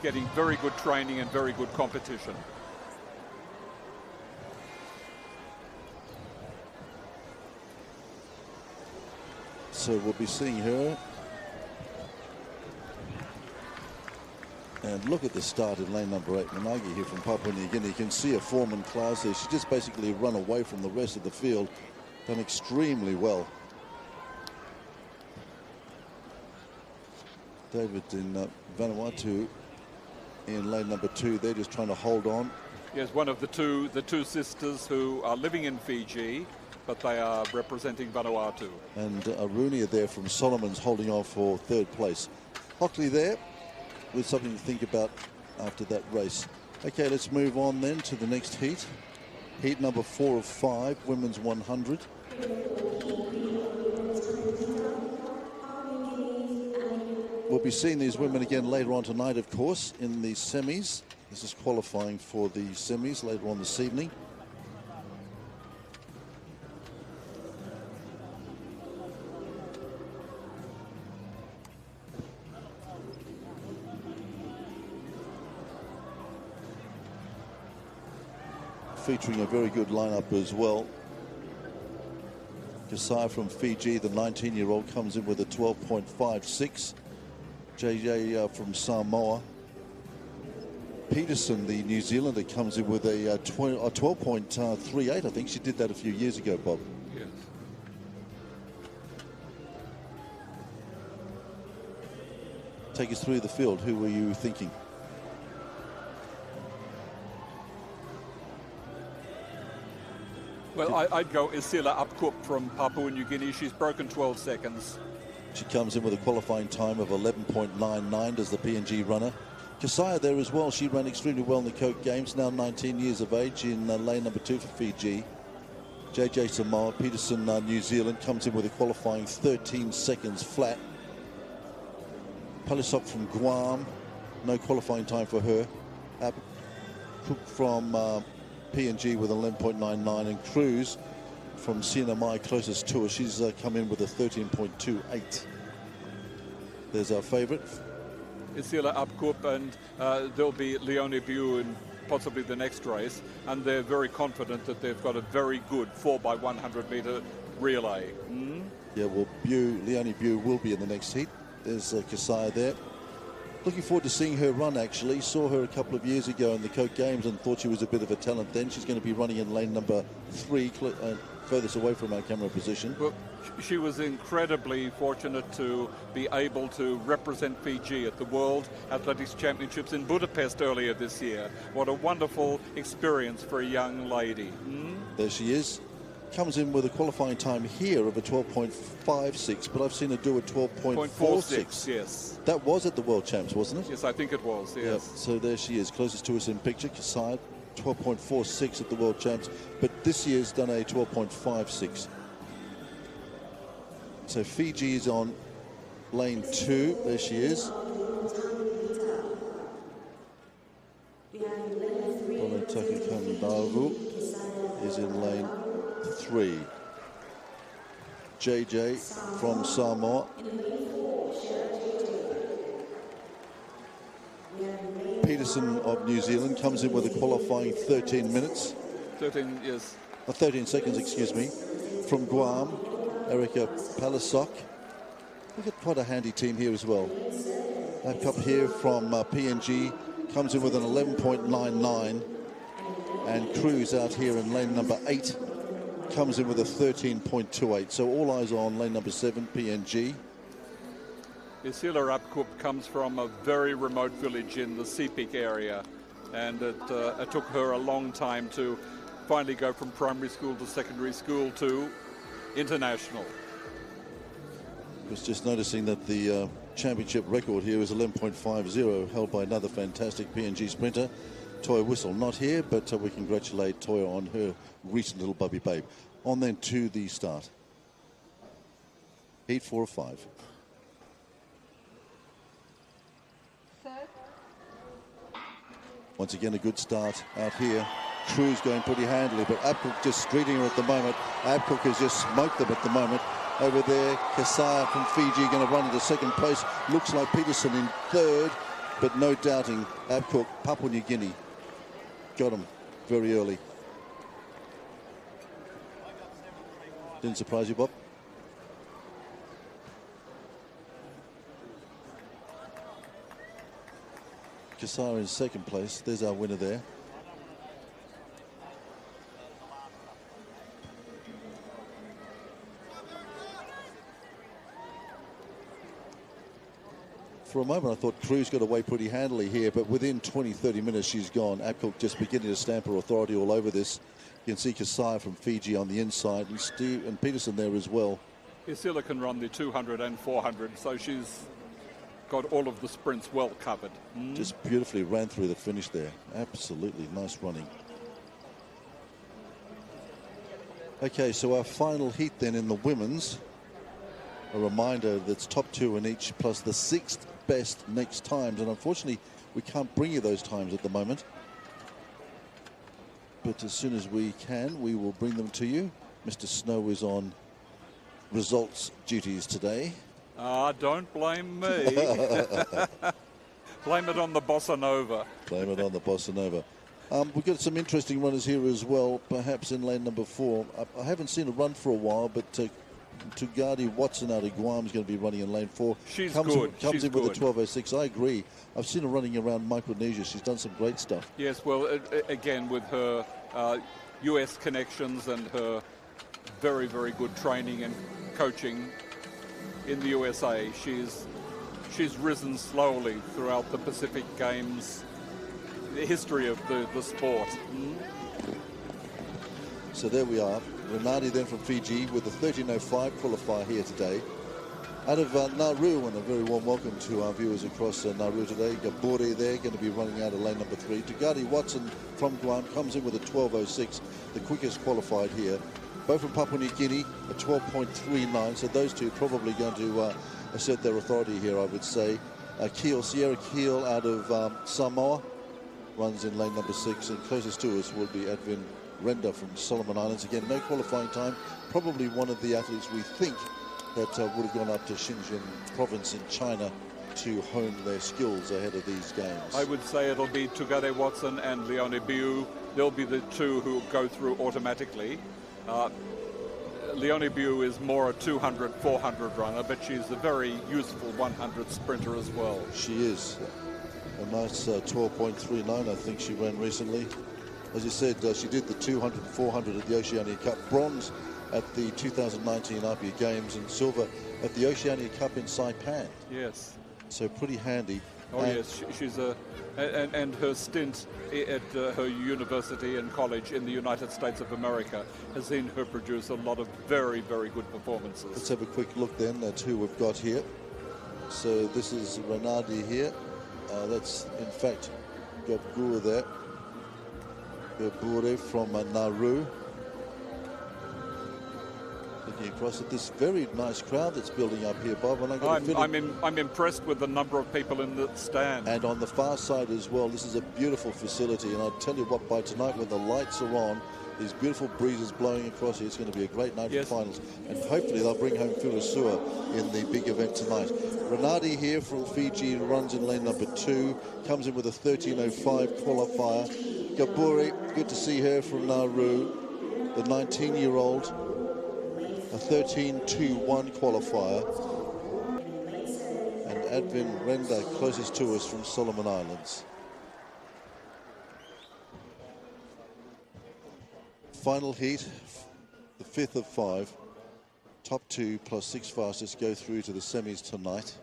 getting very good training and very good competition. So we'll be seeing her. And look at the start in lane number 8. Managi here from Papua New Guinea. You can see her form and class there. She just basically run away from the rest of the field. Done extremely well. David in Vanuatu in lane number 2. They're just trying to hold on. Yes, one of the two sisters who are living in Fiji, but they are representing Vanuatu. And Arunia there from Solomons holding on for 3rd place. Hockley there with something to think about after that race. Okay, let's move on then to the next heat. Heat number 4 of 5, women's 100. We'll be seeing these women again later on tonight, of course, in the semis. This is qualifying for the semis later on this evening. Featuring a very good lineup as well. Kasai from Fiji, the 19-year-old, comes in with a 12.56. JJ from Samoa. Peterson, the New Zealander, comes in with a 12.38. I think she did that a few years ago, Bob. Yes. Take us through the field. Who were you thinking? Well, I'd go Isila Upkup from Papua New Guinea. She's broken 12 seconds. She comes in with a qualifying time of 11.99, does the PNG runner. Kasaya there as well. She ran extremely well in the Coke Games, now 19 years of age, in lane number 2 for Fiji. JJ Samoa, Peterson, New Zealand, comes in with a qualifying 13 seconds flat. Palisok from Guam, no qualifying time for her. Cook from PNG with 11.99, and Cruz from CNMI, closest to her, she's come in with a 13.28. There's our favourite. Isila Upkup, and there'll be Leonie Biu in possibly the next race, and they're very confident that they've got a very good 4x100 metre relay. Yeah, well, Leonie Biu will be in the next heat. There's Kasaya there. Looking forward to seeing her run, actually. Saw her a couple of years ago in the Coke Games and thought she was a bit of a talent then. She's going to be running in lane number 3, furthest away from our camera position. Well, she was incredibly fortunate to be able to represent Fiji at the World Athletics Championships in Budapest earlier this year. What a wonderful experience for a young lady. There she is. Comes in with a qualifying time here of a 12.56, but I've seen her do a 12.46. Yes. That was at the World Champs, wasn't it? Yes, I think it was, yes. Yep. So there she is, closest to us in picture. Kasai, 12.46 at the World Champs, but this year's done a 12.56. So Fiji is on lane 2. There she is. Onataka Kandavu is in lane 3. JJ from Samoa. Peterson of New Zealand comes in with a qualifying 13 minutes. 13, yes. 13 seconds, excuse me. From Guam, Erica Palisok. We've got quite a handy team here as well. Babcock here from PNG comes in with an 11.99. And Cruz out here in lane number 8 comes in with a 13.28. So all eyes are on lane number 7, PNG. Isila Upkup comes from a very remote village in the Sepik area, and it took her a long time to finally go from primary school to secondary school to international. I was just noticing that the championship record here is 11.50, held by another fantastic PNG sprinter, Toya Whistle. Not here, but we congratulate Toya on her recent little bubby babe. On then to the start. Heat 4 of 5. Once again, a good start out here. Cruz going pretty handily, but Abcook just streeting her at the moment. Abcook has just smoked them at the moment. Over there, Kasaya from Fiji going to run into second place. Looks like Peterson in third, but no doubting Abcook, Papua New Guinea. Got him very early. Didn't surprise you, Bob? Kasaya in second place. There's our winner there. For a moment, I thought Cruz got away pretty handily here, but within 20-30 minutes, she's gone. Abcook just beginning to stamp her authority all over this. You can see Kasaya from Fiji on the inside, and Steve and Peterson there as well. Isila can run the 200 and 400, so she's got all of the sprints well covered. Just beautifully ran through the finish there. Absolutely nice running. Okay, so our final heat then in the women's. A reminder that's top 2 in each plus the 6th best next times. And unfortunately, we can't bring you those times at the moment. But as soon as we can, we will bring them to you. Mr. Snow is on results duties today. Don't blame me. Blame it on the Bossa Nova. Blame it on the Bossa Nova. We've got some interesting runners here as well, perhaps in lane number 4. I haven't seen a run for a while, but Tugadi Watson out of Guam is going to be running in lane 4. She's comes good. Comes in with a 12:06. I agree. I've seen her running around Micronesia. She's done some great stuff. Yes, well, again, with her US connections and her very, very good training and coaching in the USA, she's risen slowly throughout the Pacific Games, the history of the sport. So there we are. Renati then from Fiji with the 13:05 qualifier here today. Out of Nauru, and a very warm welcome to our viewers across Nauru today. Gabore there, going to be running out of lane number 3. Tugadi Watson from Guam comes in with a 12:06, the quickest qualified here. Both from Papua New Guinea, a 12.39, so those two probably going to assert their authority here, I would say. Sierra Keel out of Samoa runs in lane number 6, and closest to us will be Edwin Renda from Solomon Islands. Again, no qualifying time. Probably one of the athletes we think that would have gone up to Xinjiang province in China to hone their skills ahead of these games. I would say it'll be Tugade Watson and Leonie Biu. They'll be the two who go through automatically. Leonie Biu is more a 200, 400 runner, but she's a very useful 100 sprinter as well. She is. A nice 12.39, I think she ran recently. As you said, she did the 200 and 400 at the Oceania Cup, bronze at the 2019 APIA Games, and silver at the Oceania Cup in Saipan. Yes. So pretty handy. Oh, yes, she's and her stint at her university and college in the United States of America has seen her produce a lot of very, very good performances. Let's have a quick look then at who we've got here. So this is Renardi here. That's, in fact, Gabure there. Gabure from Nauru. Looking across at this very nice crowd that's building up here, Bob. And I'm impressed with the number of people in the stand. And on the far side as well, this is a beautiful facility. And I'll tell you what, by tonight when the lights are on, these beautiful breezes blowing across here, it's going to be a great night for finals. And hopefully they'll bring home Filisua in the big event tonight. Renati here from Fiji runs in lane number 2, comes in with a 13:05 qualifier. Gaburi, good to see her from Nauru, the 19-year-old, a 13:21 qualifier. And Edwin Renda closest to us from Solomon Islands. Final heat, the 5th of 5. Top 2 plus 6 fastest go through to the semis tonight.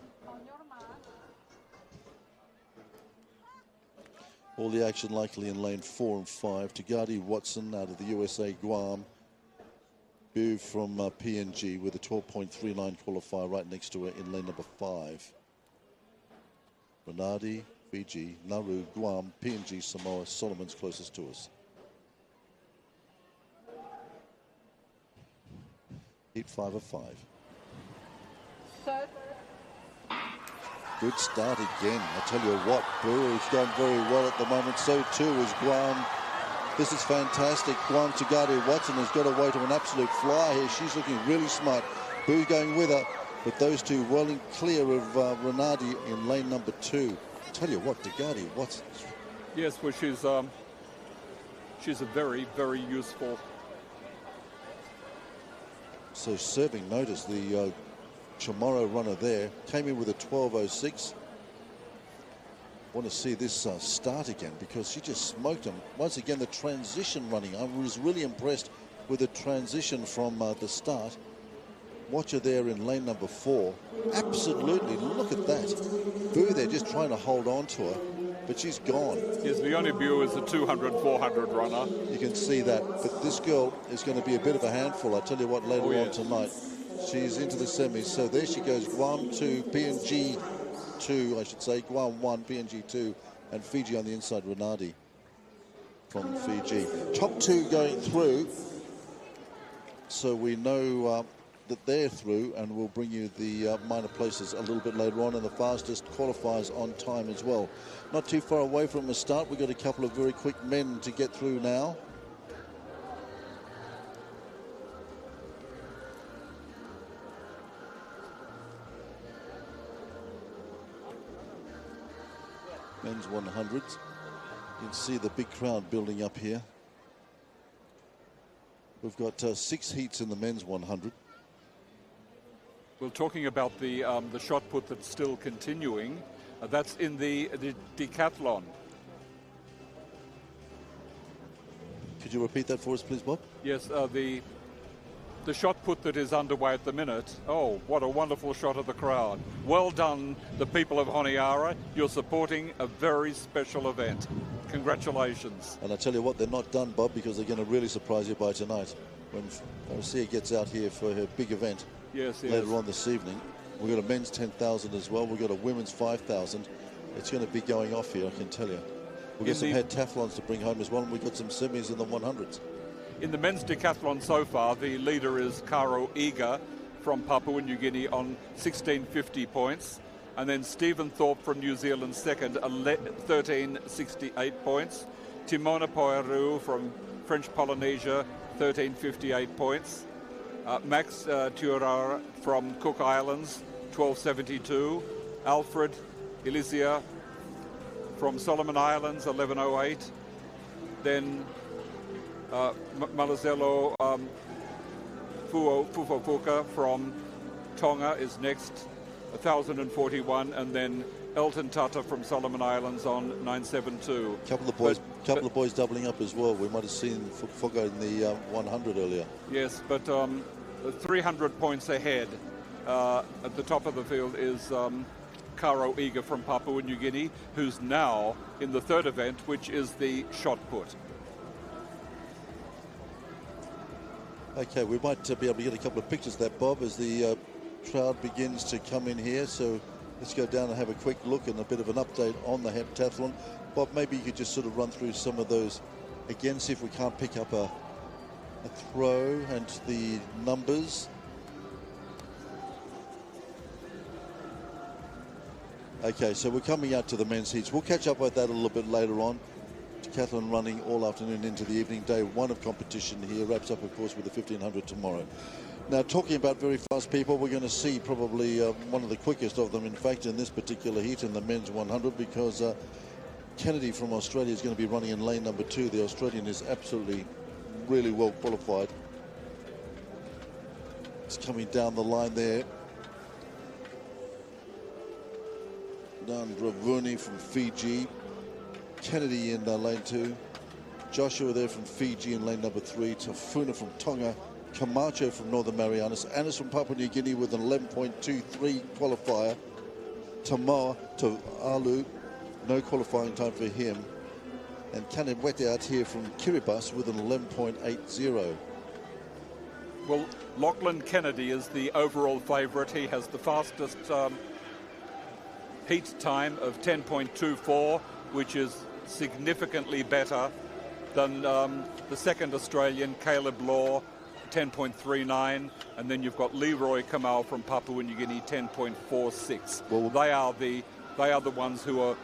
All the action likely in lane 4 and 5. Tugadi Watson out of the USA Guam. Biu from PNG with a 12.39 qualifier right next to her in lane number 5. Renardi, Fiji, Nauru, Guam, PNG, Samoa, Solomon's closest to us. Heat 5 of 5. Good start again. I tell you what, Brewer's done very well at the moment. So too is Guam. This is fantastic. Guam Tugadi Watson has got away to an absolute fly here. She's looking really smart. Boo going with her, but those two well and clear of Renardi in lane number 2. I tell you what, Tugadi Watson. Yes, well, she's a very, very useful. So serving notice, the Chamorro runner there came in with a 12:06. Want to see this start again because she just smoked him. Once again, the transition running. I was really impressed with the transition from the start. Watch her there in lane number 4. Absolutely, look at that. Boo there just trying to hold on to her, but she's gone. Yes, Leonie Biu is a 200, 400 runner. You can see that, but this girl is going to be a bit of a handful. I'll tell you what, later on tonight. She's into the semis, so there she goes. Guam 2, PNG 2, I should say. Guam 1, PNG 2, and Fiji on the inside, Renardi from Fiji. Top 2 going through. so we know that they're through, and we'll bring you the minor places a little bit later on, and the fastest qualifiers on time as well. Not too far away from the start. We've got a couple of very quick men to get through now. Men's 100s. You can see the big crowd building up here. We've got 6 heats in the men's 100. Well, talking about the shot put that's still continuing, that's in the decathlon. Could you repeat that for us, please, Bob? Yes, the shot put that is underway at the minute. Oh, what a wonderful shot of the crowd. Well done, the people of Honiara. You're supporting a very special event. Congratulations. And I tell you what, they're not done, Bob, because they're going to really surprise you by tonight when Garcia gets out here for her big event. Yes, later on this evening. We've got a men's 10,000 as well. We've got a women's 5,000. It's going to be going off here, I can tell you. We've got some pentathlons to bring home as well, and we've got some semis in the 100s. In the men's decathlon so far, the leader is Karo Iga from Papua New Guinea on 1650 points. And then Stephen Thorpe from New Zealand second, 1368 points. Timona Poiru from French Polynesia, 1358 points. Max Turar from Cook Islands, 1272. Alfred Elysia from Solomon Islands, 1108. Then Malazelo Fufofuka from Tonga is next, 1041. And then Elton Tata from Solomon Islands on 972. Couple of boys doubling up as well. We might have seen Fufofuka in the 100 earlier. Yes, but 300 points ahead at the top of the field is Karo Iga from Papua New Guinea, who's now in the third event, which is the shot put. Okay, we might be able to get a couple of pictures of that, Bob, as the crowd begins to come in here. So let's go down and have a quick look and a bit of an update on the heptathlon. Bob, maybe you could just sort of run through some of those again, see if we can't pick up a throw and the numbers. Okay, so we're coming out to the men's heats. We'll catch up with that a little bit later on. Decathlon running all afternoon into the evening. Day one of competition here. Wraps up, of course, with the 1500 tomorrow. Now, talking about very fast people, we're going to see probably one of the quickest of them, in fact, in this particular heat in the men's 100, because Kennedy from Australia is going to be running in lane number 2. The Australian is absolutely really well qualified. It's coming down the line there. Dravuni from Fiji. Kennedy in lane 2. Joshua there from Fiji in lane number 3. Tafuna from Tonga. Camacho from Northern Marianas. Anis from Papua New Guinea with an 11.23 qualifier. Tamoa to Alu, no qualifying time for him. And Kanewete out here from Kiribati with an 11.80. Well, Lachlan Kennedy is the overall favourite. He has the fastest heat time of 10.24, which is significantly better than the second Australian, Caleb Law, 10.39, and then you've got Leroy Kamal from Papua New Guinea, 10.46. Well, they are the ones who are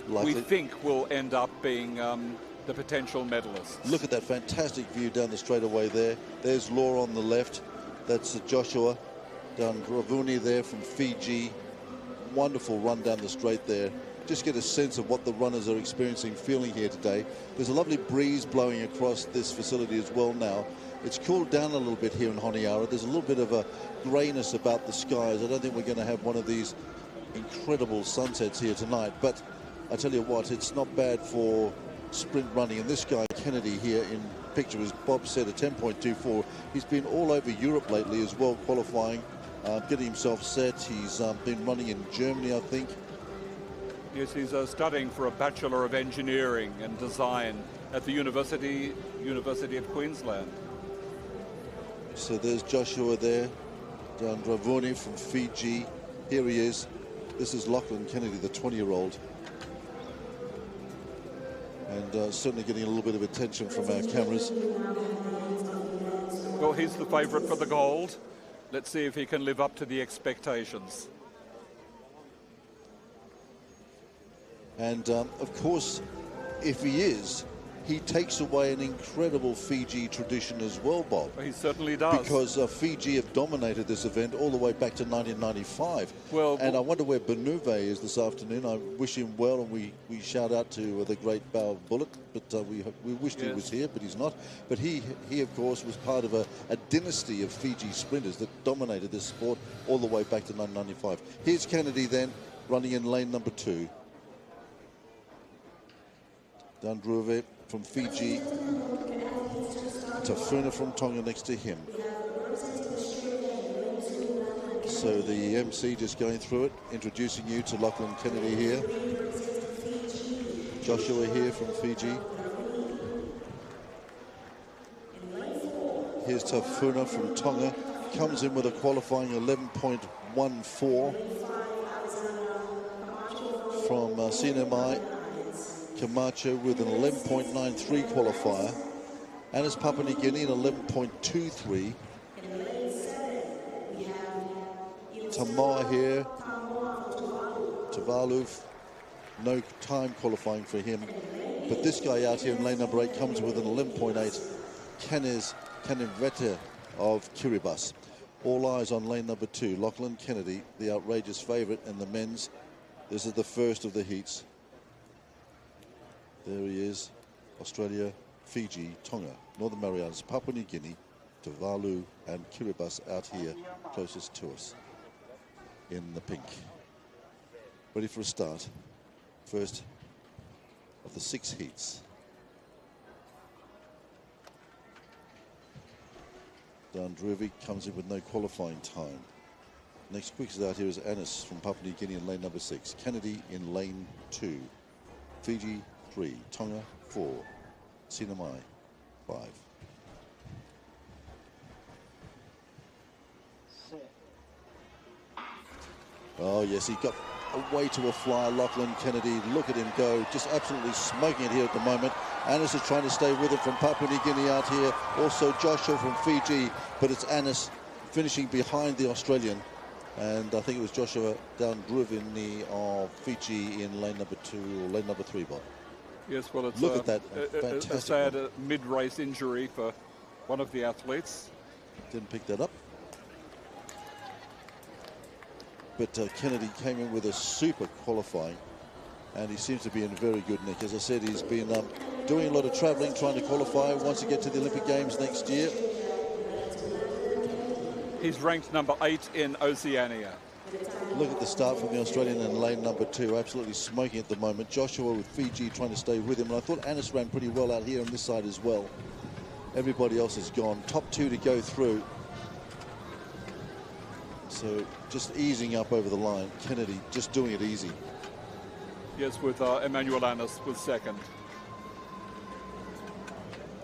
likely, we think, will end up being the potential medalists. Look at that fantastic view down the straightaway there. There's Law on the left. That's Joshua. Down Gravuni there from Fiji. Wonderful run down the straight there. Just get a sense of what the runners are experiencing, feeling here today. There's a lovely breeze blowing across this facility as well now. It's cooled down a little bit here in Honiara. There's a little bit of a greyness about the skies. I don't think we're going to have one of these incredible sunsets here tonight. But I tell you what, it's not bad for sprint running. And this guy, Kennedy, here in picture, as Bob said, a 10.24. He's been all over Europe lately as well, qualifying, getting himself set. He's been running in Germany, I think. Yes, he's studying for a Bachelor of Engineering and Design at the University of Queensland. So there's Joshua there, down Dravuni from Fiji. Here he is. This is Lachlan Kennedy, the 20-year-old. And certainly getting a little bit of attention from our cameras. Well, he's the favourite for the gold. Let's see if he can live up to the expectations. And, of course, if he is, he takes away an incredible Fiji tradition as well, Bob. He certainly does. Because Fiji have dominated this event all the way back to 1995. Well, and I wonder where Benuve is this afternoon. I wish him well, and we shout out to the great Bow Bullet, but we wished he was here, but he's not. But he of course, was part of a dynasty of Fiji sprinters that dominated this sport all the way back to 1995. Here's Kennedy then, running in lane number 2. Dandruve from Fiji, Tafuna from Tonga next to him. So the MC just going through it, introducing you to Lachlan Kennedy here. Joshua here from Fiji. Here's Tafuna from Tonga, comes in with a qualifying 11.14 from Sinemai Camacho with an 11.93 qualifier. Anis Papua New Guinea an 11.23. Tamoa here. Tavalu, no time qualifying for him. But this guy out here in lane number 8 comes with an 11.8. Kanivete of Kiribati. All eyes on lane number 2. Lachlan Kennedy, the outrageous favourite in the men's. This is the first of the heats. There he is. Australia, Fiji, Tonga, Northern Marianas, Papua New Guinea, Tuvalu and Kiribati out here closest to us in the pink. Ready for a start. First of the 6 heats. Dandruvi comes in with no qualifying time. Next quickest out here is Anis from Papua New Guinea in lane number 6. Kennedy in lane 2. Fiji 3. Tonga 4. Sinemai 5. Oh yes, he got away to a fly. Lachlan Kennedy, look at him go, just absolutely smoking it here at the moment. Anis is trying to stay with him from Papua New Guinea out here. Also Joshua from Fiji, but it's Anis finishing behind the Australian. And I think it was Joshua Dandruvini of Fiji in lane number 2 or lane number 3, Bob. Yes, well, it's look at that, a sad mid-race injury for one of the athletes. Didn't pick that up. But Kennedy came in with a super qualifying, and he seems to be in very good nick. As I said, he's been doing a lot of travelling, trying to qualify, wants to get to the Olympic Games next year. He's ranked number 8 in Oceania. Look at the start from the Australian in lane number 2, absolutely smoking at the moment. Joshua with Fiji trying to stay with him, and I thought Anis ran pretty well out here on this side as well. Everybody else is gone. Top 2 to go through. So just easing up over the line. Kennedy just doing it easy. Yes, with Emmanuel Anis was second.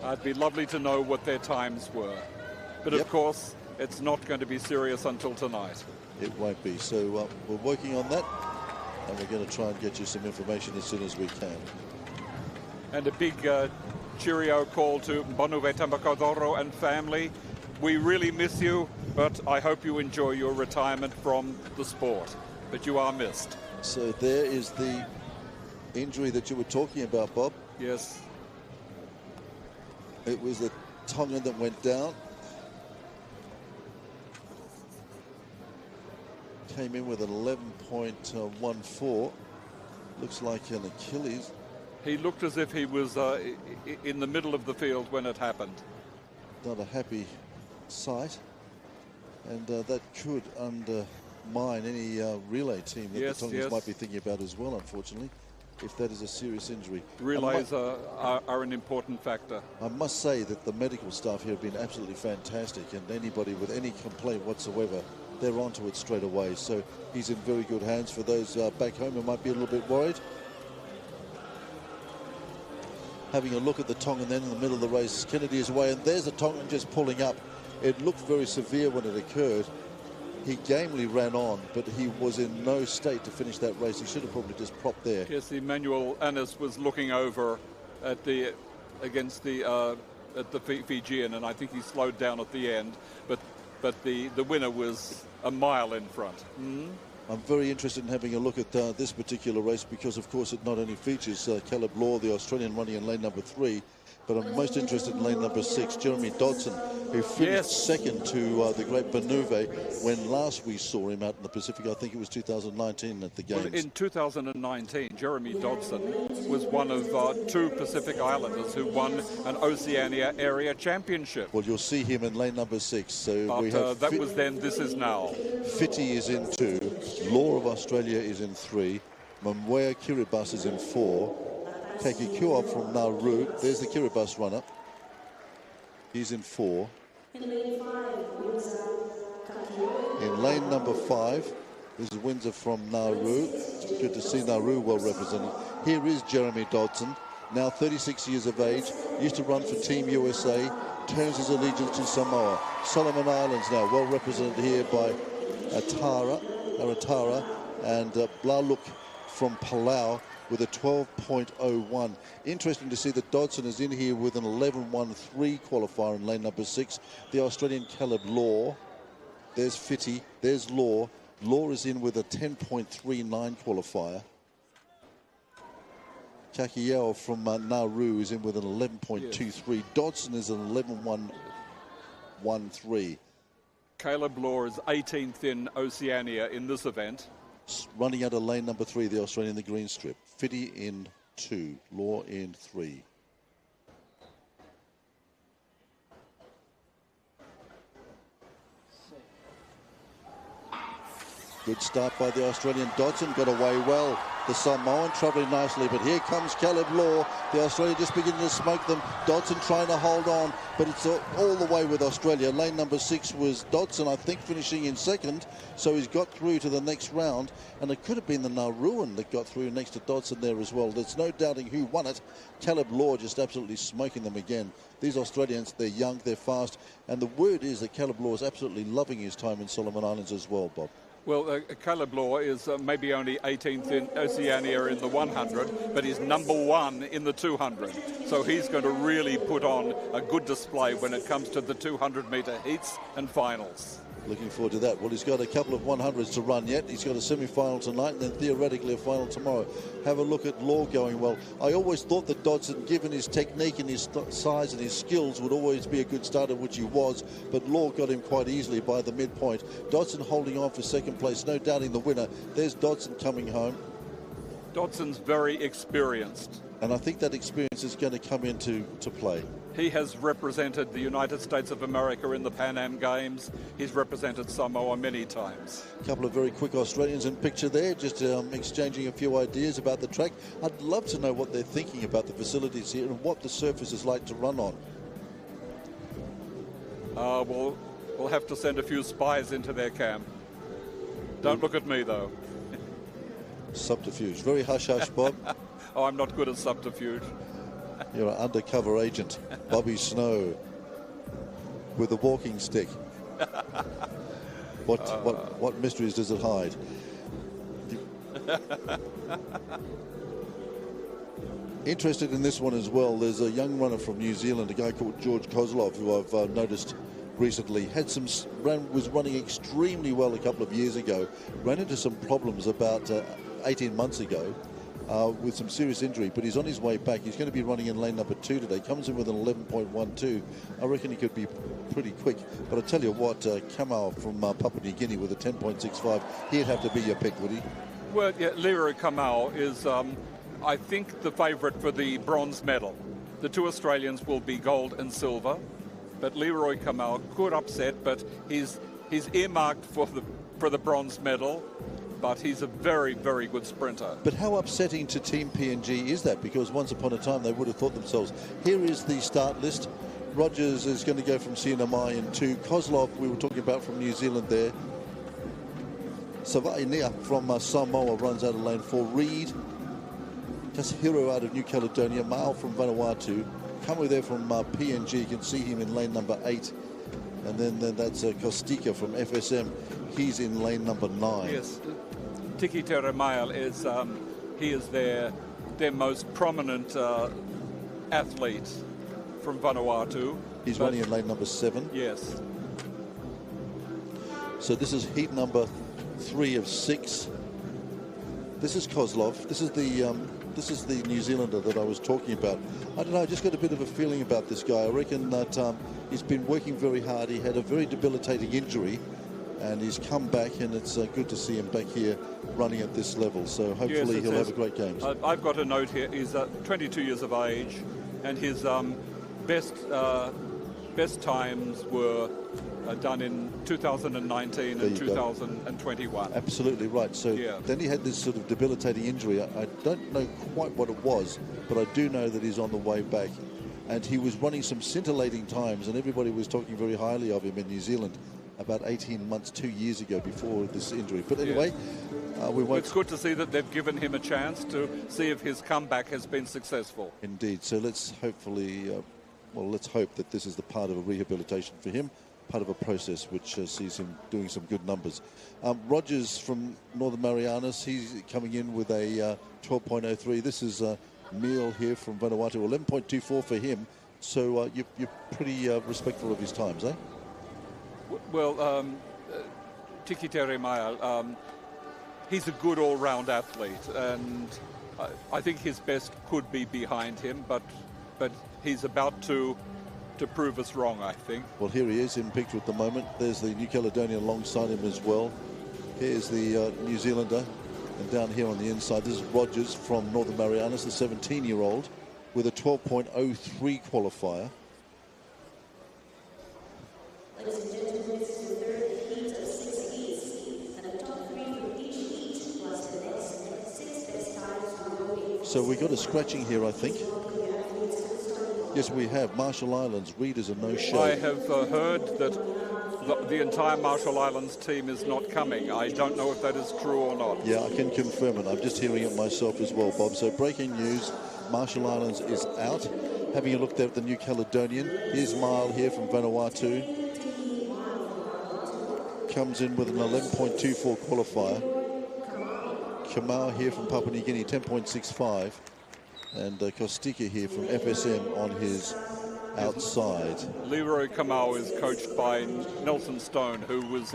It'd be lovely to know what their times were. But of course, it's not going to be serious until tonight. It won't be. So we're working on that, and we're going to try and get you some information as soon as we can. And a big cheerio call to Bonuve Tambakodoro and family. We really miss you, but I hope you enjoy your retirement from the sport. But you are missed. So there is the injury that you were talking about, Bob. Yes. It was the Tongan that went down. Came in with an 11.14. Looks like an Achilles. He looked as if he was in the middle of the field when it happened. Not a happy sight. And that could undermine any relay team that the Tongans might be thinking about as well, unfortunately, if that is a serious injury. Relays are an important factor. I must say that the medical staff here have been absolutely fantastic, and anybody with any complaint whatsoever, they're onto it straight away. So he's in very good hands. For those back home who might be a little bit worried, having a look at the Tongan then in the middle of the race, Kennedy is away, and there's the Tongan just pulling up. It looked very severe when it occurred. He gamely ran on, but he was in no state to finish that race. He should have probably just propped there. Yes, Emmanuel Anis was looking over at against the at the Fijian, and I think he slowed down at the end. But the winner was a mile in front. I'm very interested in having a look at this particular race because, of course, it not only features Caleb Law, the Australian, running in lane number 3, but I'm most interested in lane number 6, Jeremy Dodson, who finished second to the great Benuve when last we saw him out in the Pacific. I think it was 2019 at the Games. Well, in 2019, Jeremy Dodson was one of 2 Pacific Islanders who won an Oceania area championship. Well, you'll see him in lane number 6. So But we have that was then, this is now. Fitty is in 2, Law of Australia is in 3, Mamwea Kiribati is in 4, Kakikua from Nauru, there's the Kiribati runner, he's in 4. In lane number 5, this is Windsor from Nauru. It's good to see Nauru well represented. Here is Jeremy Dodson, now 36 years of age, used to run for Team USA, turns his allegiance to Samoa. Solomon Islands now well represented here by Aratara and Blaluk from Palau with a 12.01. Interesting to see that Dodson is in here with an 11.13 qualifier in lane number 6. The Australian Caleb Law. There's Fitty. There's Law. Law is in with a 10.39 qualifier. Kakiao from Nauru is in with an 11.23. Dodson is an 11.13. Caleb Law is 18th in Oceania in this event. Running out of lane number 3, the Australian, the green strip. Fitty in 2, Law in 3. Good start by the Australian. Dodson got away well. The Samoan travelling nicely, but here comes Caleb Law. The Australia just beginning to smoke them. Dodson trying to hold on, but it's all the way with Australia. Lane number 6 was Dodson, I think, finishing in second, so he's got through to the next round, and it could have been the Nauruan that got through next to Dodson there as well. There's no doubting who won it. Caleb Law just absolutely smoking them again. These Australians, they're young, they're fast, and the word is that Caleb Law is absolutely loving his time in Solomon Islands as well, Bob. Well, Caleb Law is maybe only 18th in Oceania in the 100, but he's number 1 in the 200. So he's going to really put on a good display when it comes to the 200-metre heats and finals. Looking forward to that. Well, he's got a couple of 100s to run yet. He's got a semi-final tonight and then theoretically a final tomorrow. Have a look at Law going well. I always thought that Dodson, given his technique and his size and his skills, would always be a good starter, which he was, but Law got him quite easily by the midpoint. Dodson holding on for second place, no doubting the winner. There's Dodson coming home. Dodson's very experienced. And I think that experience is going to come into play. He has represented the United States of America in the Pan Am Games. He's represented Samoa many times. A couple of very quick Australians in picture there, just exchanging a few ideas about the track. I'd love to know what they're thinking about the facilities here and what the surface is like to run on. We'll have to send a few spies into their camp. Don't look at me, though. Subterfuge. Very hush-hush, Bob. Oh, I'm not good at subterfuge. You're an undercover agent, Bobby Snow, with a walking stick. What mysteries does it hide? Interested in this one as well. There's a young runner from New Zealand, a guy called George Kozlov, who I've noticed recently. Was running extremely well a couple of years ago. Ran into some problems about 18 months ago. With some serious injury, but he's on his way back. He's going to be running in lane number 2 today. Comes in with an 11.12. I reckon he could be pretty quick. But I tell you what, Kamau from Papua New Guinea with a 10.65, he'd have to be your pick, would he? Well, yeah, Leroy Kamau is, I think, the favourite for the bronze medal. The 2 Australians will be gold and silver, but Leroy Kamau could upset, but he's earmarked for the bronze medal. But he's a very, very good sprinter. But how upsetting to Team PNG is that? Because once upon a time they would have thought themselves, here is the start list. Rogers is going to go from Sienamai in 2. Kozlov, we were talking about from New Zealand there. Savainia from Samoa runs out of lane 4. Reed, Tasahiro out of New Caledonia. Mao from Vanuatu. Kamu there from PNG. You can see him in lane number 8. And then that's Kostika from FSM. He's in lane number 9. Yes. Tiki Teremail is he is their most prominent athlete. from Vanuatu. He's running in lane number 7. Yes. So this is heat number 3 of 6. This is Kozlov. This is the New Zealander that I was talking about. I don't know, I just got a bit of a feeling about this guy. I reckon that he's been working very hard. He had a very debilitating injury, and he's come back, and it's good to see him back here running at this level. So hopefully Yes, he'll have a great game. I've got a note here. He's 22 years of age, and his best times were done in 2019 and 2021. Absolutely right. So then he had this sort of debilitating injury. I don't know quite what it was, but I do know that he's on the way back. And he was running some scintillating times, and everybody was talking very highly of him in New Zealand about 18 months, 2 years ago before this injury. But anyway, we won't... It's good to see that they've given him a chance to see if his comeback has been successful. Indeed. So let's hopefully, let's hope that this is the part of a rehabilitation for him, part of a process which sees him doing some good numbers. Rogers from Northern Marianas, he's coming in with a 12.03. This is Meal here from Vanuatu, 11.24 for him. So you're pretty respectful of his times, eh? Well, Tiki Teremaya, he's a good all-round athlete, and I think his best could be behind him, but he's about to prove us wrong, I think. Well, here he is in picture at the moment. There's the New Caledonian alongside him as well. Here's the New Zealander, and down here on the inside, this is Rogers from Northern Marianas, the 17-year-old, with a 12.03 qualifier. Ladies and gentlemen, this is the third heat of 6 heats, and the top 3 from each heat plus the next 6 best times will go in. So we got a scratching here, I think. Yes, we have. Marshall Islands, Reed is a no-show. I have heard that the entire Marshall Islands team is not coming. I don't know if that is true or not. Yeah, I can confirm it. I'm just hearing it myself as well, Bob. So breaking news, Marshall Islands is out. Having a look there at the New Caledonian. Here's Mile here from Vanuatu. Comes in with an 11.24 qualifier. Kamau here from Papua New Guinea, 10.65. And Kostika here from FSM on his outside. Leroy Kamau is coached by Nelson Stone, who was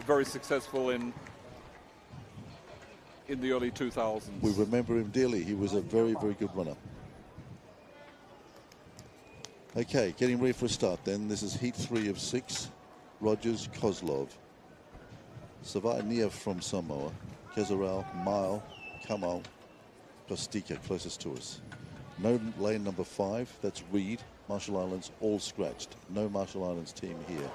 very successful in the early 2000s. We remember him dearly. He was a very, very good runner. Okay, getting ready for a start then. This is heat 3 of 6. Rogers, Kozlov. Savainia from Samoa. Kezaral, Mile, Kamau, Kostika closest to us. No lane number 5, that's Reed. Marshall Islands all scratched. No Marshall Islands team here.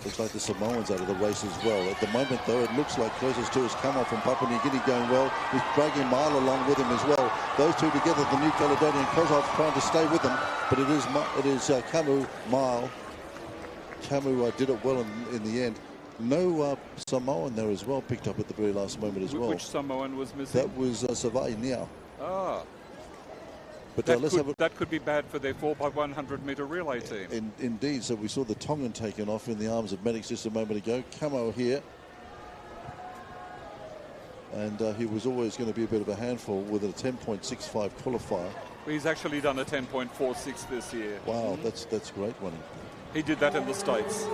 Looks like the Samoans out of the race as well. At the moment, though, it looks like closest to us come off from Papua New Guinea going well. He's dragging Mile along with him as well. Those two together, the New Caledonian, Kozlov trying to stay with them, but it is Camu, Mile. Camu did it well in the end. No Samoan there as well, picked up at the very last moment as well. Which Samoan was missing? That was Savainia. Ah. But that could be bad for their 4x100 metre relay team. Indeed. So we saw the Tongan taken off in the arms of medics just a moment ago. Camo here. And he was always going to be a bit of a handful with a 10.65 qualifier. He's actually done a 10.46 this year. Wow, that's great running. He did that in the States.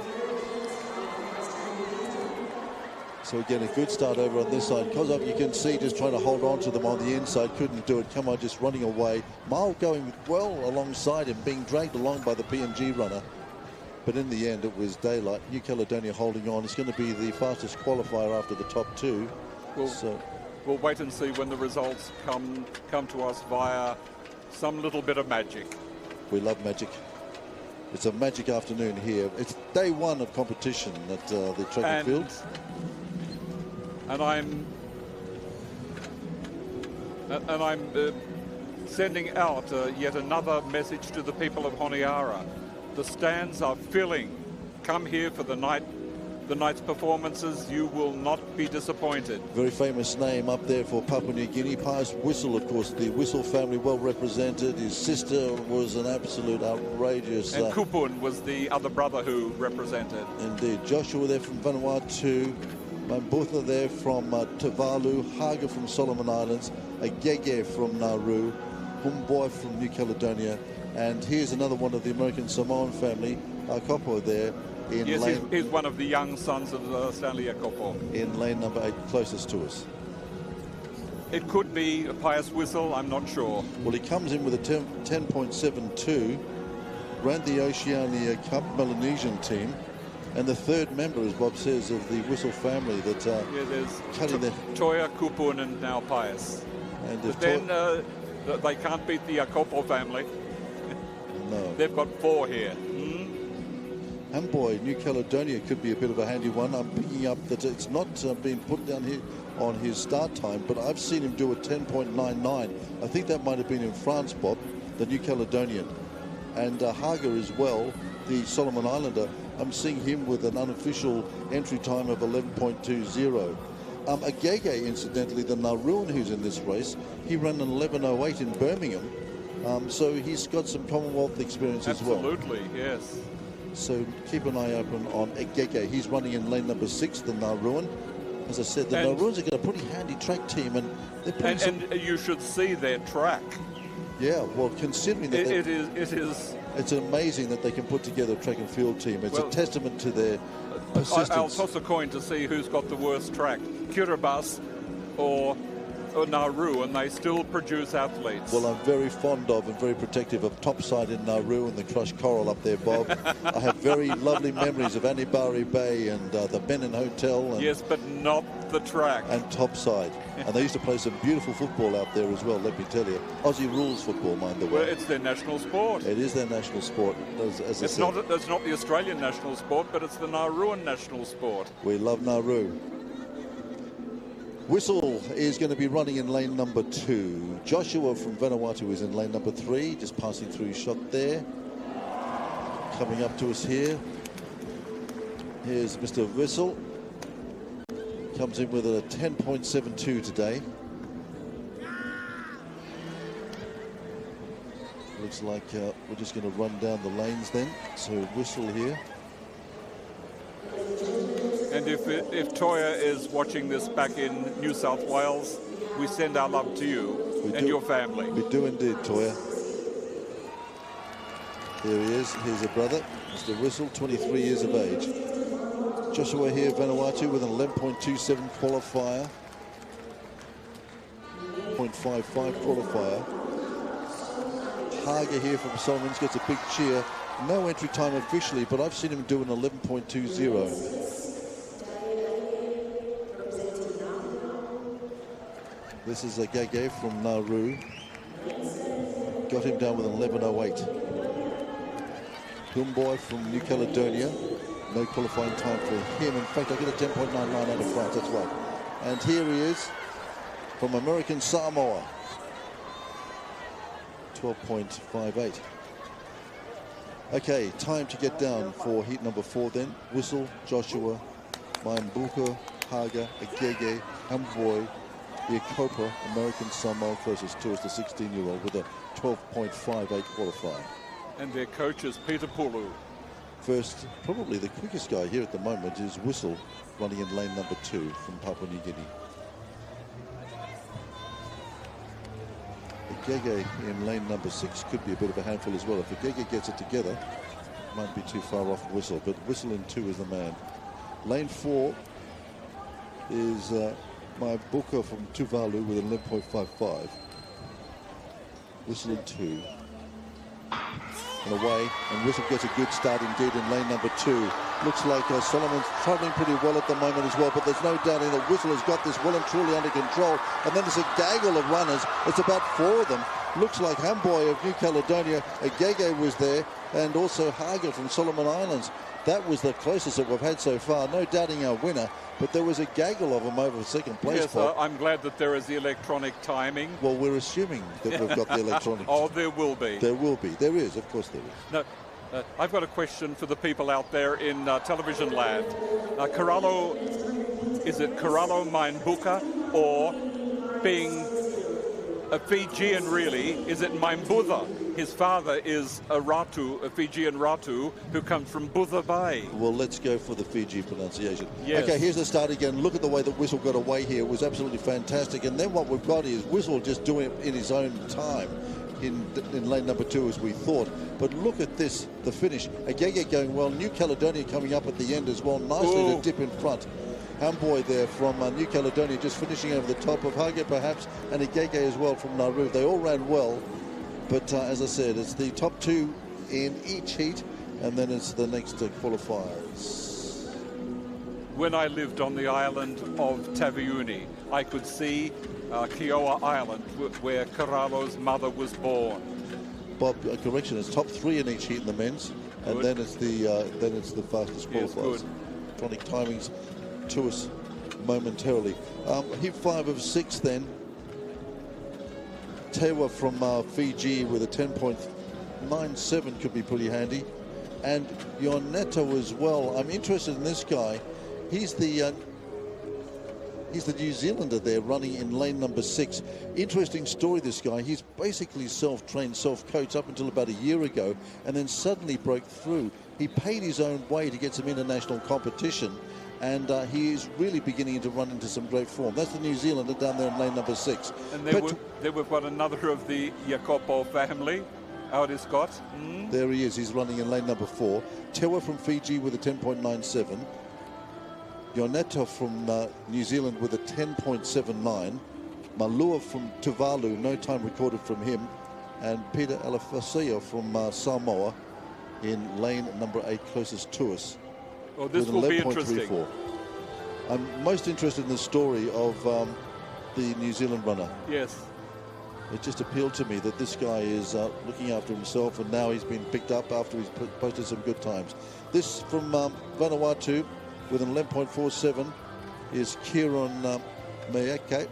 So again, a good start over on this side. Kozlov, you can see, just trying to hold on to them on the inside. Couldn't do it. Come on, just running away. Mile going well alongside him, being dragged along by the PNG runner. But in the end, it was daylight. New Caledonia holding on. It's going to be the fastest qualifier after the top two. We'll wait and see when the results come to us via some little bit of magic. We love magic. It's a magic afternoon here. It's day one of competition at the track and field. And I'm sending out yet another message to the people of Honiara. The stands are filling. Come here for the night the night's performances, you will not be disappointed. Very famous name up there for Papua New Guinea. Pius Whistle, of course, the Whistle family well represented. His sister was an absolute outrageous... And Kupun was the other brother who represented. Indeed. Joshua there from Vanuatu. Mambutha there from Tuvalu. Haga from Solomon Islands. Agege from Nauru. Humboy from New Caledonia. And here's another one of the American Samoan family, Akopo there. Yes, he's one of the young sons of Stanley Akopo. In lane number 8, closest to us. It could be a Pius Whistle, I'm not sure. Well, he comes in with a 10.72, ran the Oceania Cup Melanesian team, and the third member, as Bob says, of the Whistle family that there's cutting their... Toya, Kupun, and now Pius. And but then they can't beat the Akopo family. No. They've got 4 here. Hamboy, New Caledonia could be a bit of a handy one. I'm picking up that it's not been put down here on his start time, but I've seen him do a 10.99. I think that might have been in France, Bob, the New Caledonian. And Haga as well, the Solomon Islander, I'm seeing him with an unofficial entry time of 11.20. Agege, incidentally, the Nauruan who's in this race, he ran an 11.08 in Birmingham. So he's got some Commonwealth experience as well. Absolutely, yes. So keep an eye open on Agege. He's running in lane number 6, the Nauruan. As I said, the Nauruans have got a pretty handy track team, and they're putting and you should see their track. Yeah, well, considering that it is. It's amazing that they can put together a track and field team. It's a testament to their persistence. I'll toss a coin to see who's got the worst track, Kiribati or Nauru, and they still produce athletes. Well, I'm very fond of and very protective of Topside in Nauru and the crushed coral up there, Bob. I have very lovely memories of Anibari Bay and the Benin Hotel. And, yes, but not the track. And Topside. And they used to play some beautiful football out there as well, let me tell you. Aussie rules football, mind the way. Well, it's their national sport. It is their national sport, as I said. It's not the Australian national sport, but it's the Nauruan national sport. We love Nauru. Whistle is going to be running in lane number 2. Joshua from Vanuatu is in lane number 3, just passing through his shot there. Coming up to us here. Here's Mr. Whistle. Comes in with a 10.72 today. Looks like we're just going to run down the lanes then. So Whistle here. And if Toya is watching this back in New South Wales, we send our love to you your family. We do indeed, Toya. Here he is. Here's a brother, Mr. Whistle, 23 years of age. Joshua here, Vanuatu, with an 11.27 qualifier. 0.55 qualifier. Haga here from Solomons gets a big cheer. No entry time officially, but I've seen him do an 11.20. This is a Agege from Nauru. Got him down with an 11.08. Humboy from New Caledonia. No qualifying time for him. In fact, I get a 10.99 out of France, that's right. And here he is from American Samoa. 12.58. Okay, time to get down for heat number 4 then. Whistle, Joshua, Maimbuka, Haga, Agege, Hamboy, the Akopa, American Samoa closest to us, the 16-year-old, with a 12.58 qualifier. And their coach is Peter Pulu. First, probably the quickest guy here at the moment is Whistle, running in lane number 2 from Papua New Guinea. Agege in lane number 6 could be a bit of a handful as well. If Agege gets it together, might be too far off Whistle, but Whistle in 2 is the man. Lane 4 is my Booker from Tuvalu with 11.55. Whistle in 2. And away, and Whistle gets a good start indeed in lane number 2. Looks like Solomon's travelling pretty well at the moment as well, but there's no doubting that Whistle has got this well and truly under control. And then there's a gaggle of runners. It's about 4 of them. Looks like Hamboy of New Caledonia, Agege was there, and also Haga from Solomon Islands. That was the closest that we've had so far. No doubting our winner, but there was a gaggle of them over second place. Yes, I'm glad that there is the electronic timing. Well, we're assuming that we've got the electronic. Oh, there will be. There will be. There is, of course there is. No, I've got a question for the people out there in television land. Karalo, is it Karalo Mainbuka, or being a Fijian really, is it Mainbutha? His father is a Ratu, a Fijian Ratu, who comes from Butha Bay. Well, let's go for the Fiji pronunciation. Yes. Okay, here's the start again. Look at the way that Whistle got away here. It was absolutely fantastic. And then what we've got is Whistle just doing it in his own time in lane number 2, as we thought. But look at this, the finish. Agege going well. New Caledonia coming up at the end as well. Nicely to dip in front. Hamboy there from New Caledonia just finishing over the top of Hage perhaps, and Agege as well from Nauru. They all ran well. But as I said, it's the top 2 in each heat, and then it's the next qualifiers. When I lived on the island of Taveuni, I could see Kioa Island, where Karalo's mother was born. Bob, a correction, it's top 3 in each heat in the men's, and then it's the fastest qualifiers. Electronic timings to us momentarily. Heat 5 of 6 then. Tewa from Fiji with a 10.97 could be pretty handy. And Yoneto as well. I'm interested in this guy. He's the New Zealander there running in lane number 6. Interesting story, this guy. He's basically self-trained, self-coached up until about a year ago, and then suddenly broke through. He paid his own way to get some international competition, and he is really beginning to run into some great form. That's the New Zealander down there in lane number 6. And there we've got another of the Jacopo family, Audi Scott. There he is. He's running in lane number 4. Tewa from Fiji with a 10.97. Yoneto from New Zealand with a 10.79. Malua from Tuvalu, no time recorded from him. And Peter Alafasio from Samoa in lane number 8, closest to us. Oh, this will be interesting. I'm most interested in the story of the New Zealand runner. Yes. It just appealed to me that this guy is looking after himself, and now he's been picked up after he's posted some good times. This from Vanuatu with an 11.47 is Kieron Meeke.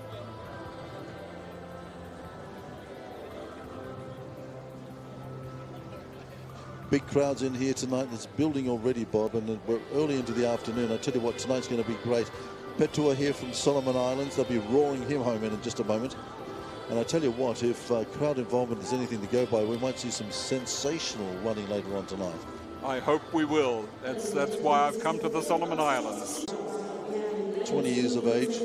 Big crowds in here tonight. It's building already, Bob, and we're early into the afternoon. I tell you what, tonight's going to be great. Petua here from Solomon Islands. They'll be roaring him home in just a moment. And I tell you what, if crowd involvement is anything to go by, we might see some sensational running later on tonight. I hope we will. That's why I've come to the Solomon Islands. 20 years of age.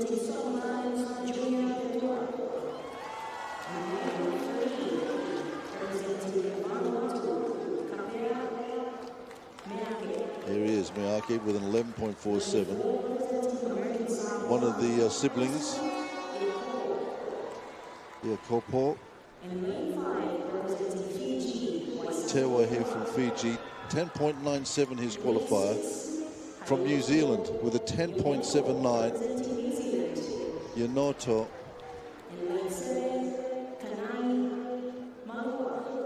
Here he is, Miyake, with an 11.47. One of the siblings, Kopo. Tewa here from Fiji, 10.97 his qualifier. From New Zealand with a 10.79, Yonoto.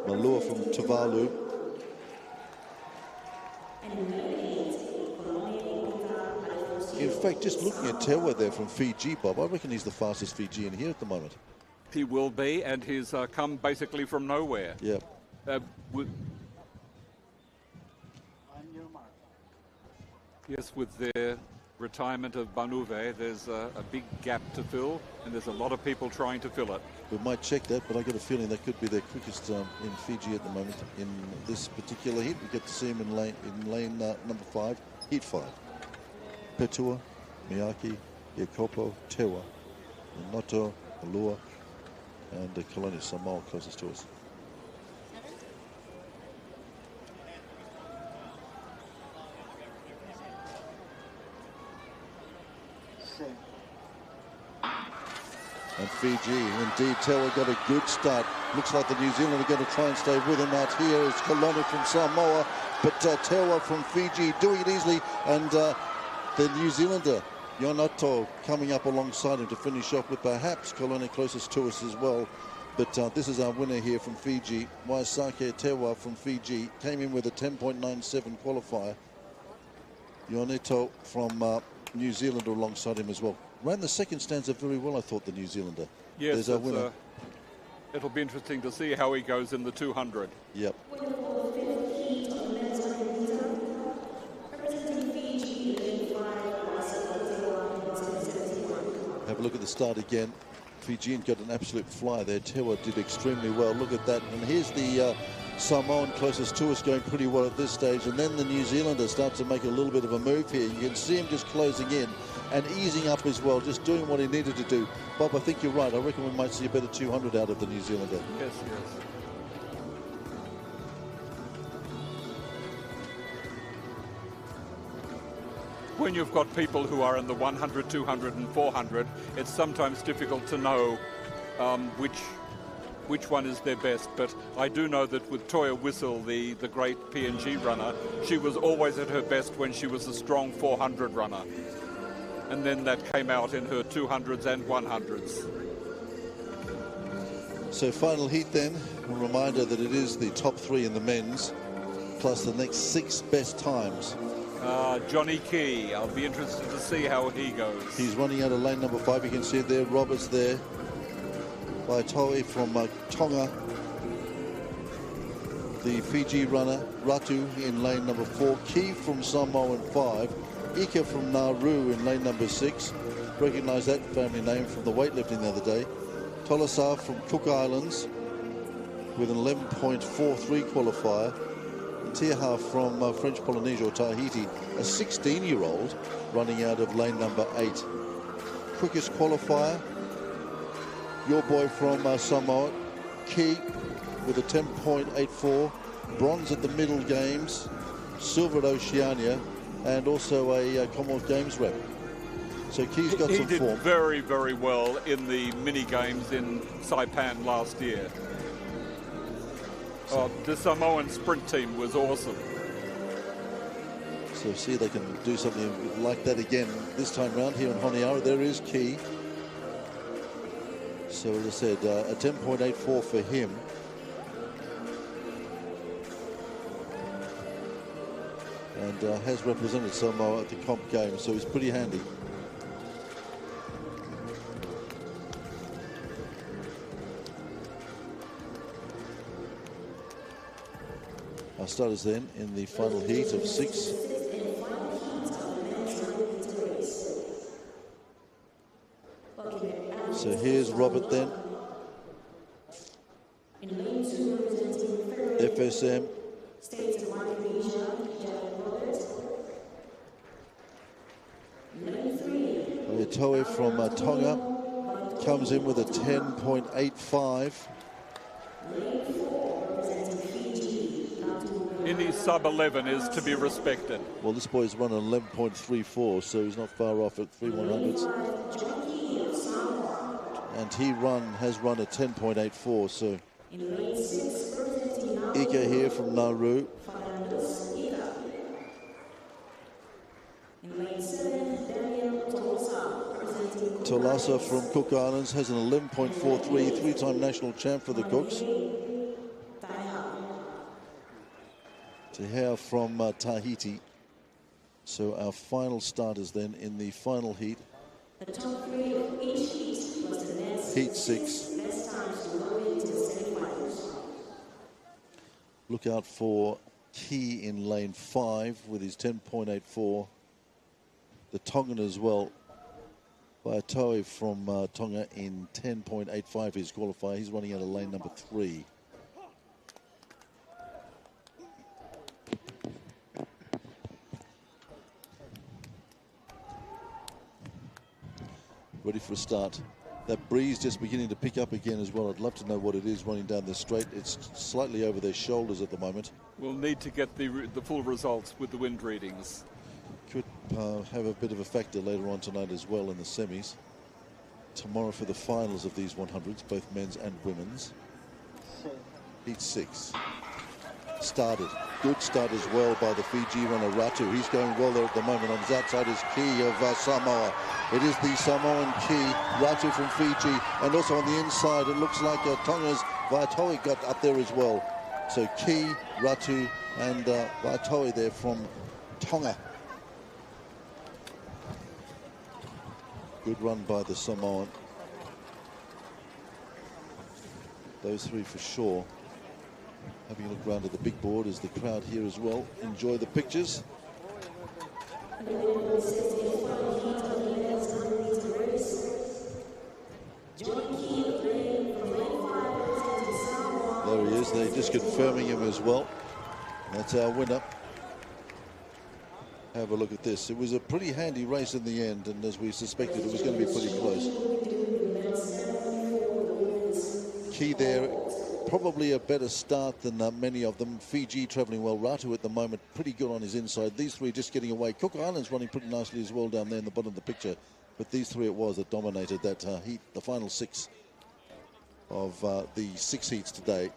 Malua from Tuvalu. In fact, just looking at Tewa there from Fiji, Bob, I reckon he's the fastest Fijian here at the moment. He will be, and he's come basically from nowhere. Yeah. Yes, with their retirement of Banuve, there's a big gap to fill, and there's a lot of people trying to fill it. We might check that, but I got a feeling that could be their quickest in Fiji at the moment in this particular heat. We get to see him in lane number 5, heat 5. Petua, Miyake, Jacopo, Tewa, Noto, Malua, and Kalani Samoa closest to us. And Fiji, indeed, Tewa got a good start. Looks like the New Zealand are going to try and stay with him. Out here is Kalani from Samoa, but Tewa from Fiji doing it easily, and the New Zealander, Yonato, coming up alongside him to finish off with perhaps Kalani closest to us as well. But this is our winner here from Fiji. Waisake Tewa from Fiji came in with a 10.97 qualifier. Yoneto from New Zealand alongside him as well. Ran the second stanza very well, I thought, the New Zealander. Yes, there's our winner. It'll be interesting to see how he goes in the 200. Yep. look at the start again. Fijian got an absolute fly there. Tewa did extremely well. Look at that. And here's the Samoan closest to us going pretty well at this stage. And then the New Zealander starts to make a little bit of a move here. You can see him just closing in and easing up as well, just doing what he needed to do. Bob, I think you're right. I reckon we might see a better 200 out of the New Zealander. Yes, yes. When you've got people who are in the 100, 200 and 400, it's sometimes difficult to know which one is their best. But I do know that with Toya Whistle, the great PNG runner, she was always at her best when she was a strong 400 runner. And then that came out in her 200s and 100s. So final heat then, a reminder that it is the top 3 in the men's, plus the next 6 best times. Johnny Key, I'll be interested to see how he goes. He's running out of lane number 5, you can see it there. Roberts there. Vaitoe from Tonga. The Fiji runner, Ratu, in lane number 4. Key from Samoa in 5. Ika from Nauru in lane number 6. Recognise that family name from the weightlifting the other day. Tolosar from Cook Islands with an 11.43 qualifier. Tiaha from French Polynesia or Tahiti, a 16-year-old running out of lane number 8. Quickest qualifier, your boy from Samoa, Key, with a 10.84, bronze at the Middle Games, silver at Oceania, and also a Commonwealth Games rep. So Key's got some form. He did very, very well in the mini games in Saipan last year. The Samoan sprint team was awesome. So see if they can do something like that again this time round here in Honiara. There is Key. So as I said, a 10.84 for him. And has represented Samoa at the comp game, so he's pretty handy. Our starters then in the final heat of 6. So here's Robert then. FSM. Vaitoe from Tonga comes in with a 10.85. Any sub-11 is to be respected. Well, this boy's run an 11.34, so he's not far off at 3/100s. And he has run a 10.84, so. Ika here from Nauru. Tolasa from Cook Islands has an 11.43, 3-time national champ for the Cooks. Tehea from Tahiti. So our final starters then in the final heat. The top 3 of each heat was the next Heat 6. best times to go into the semifinals. Look out for Key in lane 5 with his 10.84. The Tongan as well. Vaitoe from Tonga in 10.85 his qualifier. He's running out of lane number 3. Ready for a start. That breeze just beginning to pick up again as well. I'd love to know what it is running down the straight. It's slightly over their shoulders at the moment. We'll need to get the full results with the wind readings. Could have a bit of a factor later on tonight as well in the semis. Tomorrow for the finals of these 100s, both men's and women's. Heat 6. Started. Good start as well by the Fiji runner Ratu. He's going well there at the moment. On his outside is Key of Samoa. It is the Samoan Key, Ratu from Fiji. And also on the inside, it looks like Tonga's Vaitoe got up there as well. So Key, Ratu, and Vaitoe there from Tonga. Good run by the Samoan. Those three for sure. Having a look round at the big board as the crowd here as well enjoy the pictures. they're just confirming him as well. That's our winner. Have a look at this. It was a pretty handy race in the end, and as we suspected, it was going to be pretty close. Key there, probably a better start than many of them. Fiji travelling well. Ratu at the moment pretty good on his inside. These three just getting away. Cook Islands running pretty nicely as well down there in the bottom of the picture. But these three it was that dominated that heat, the final 6 of the 6 heats today.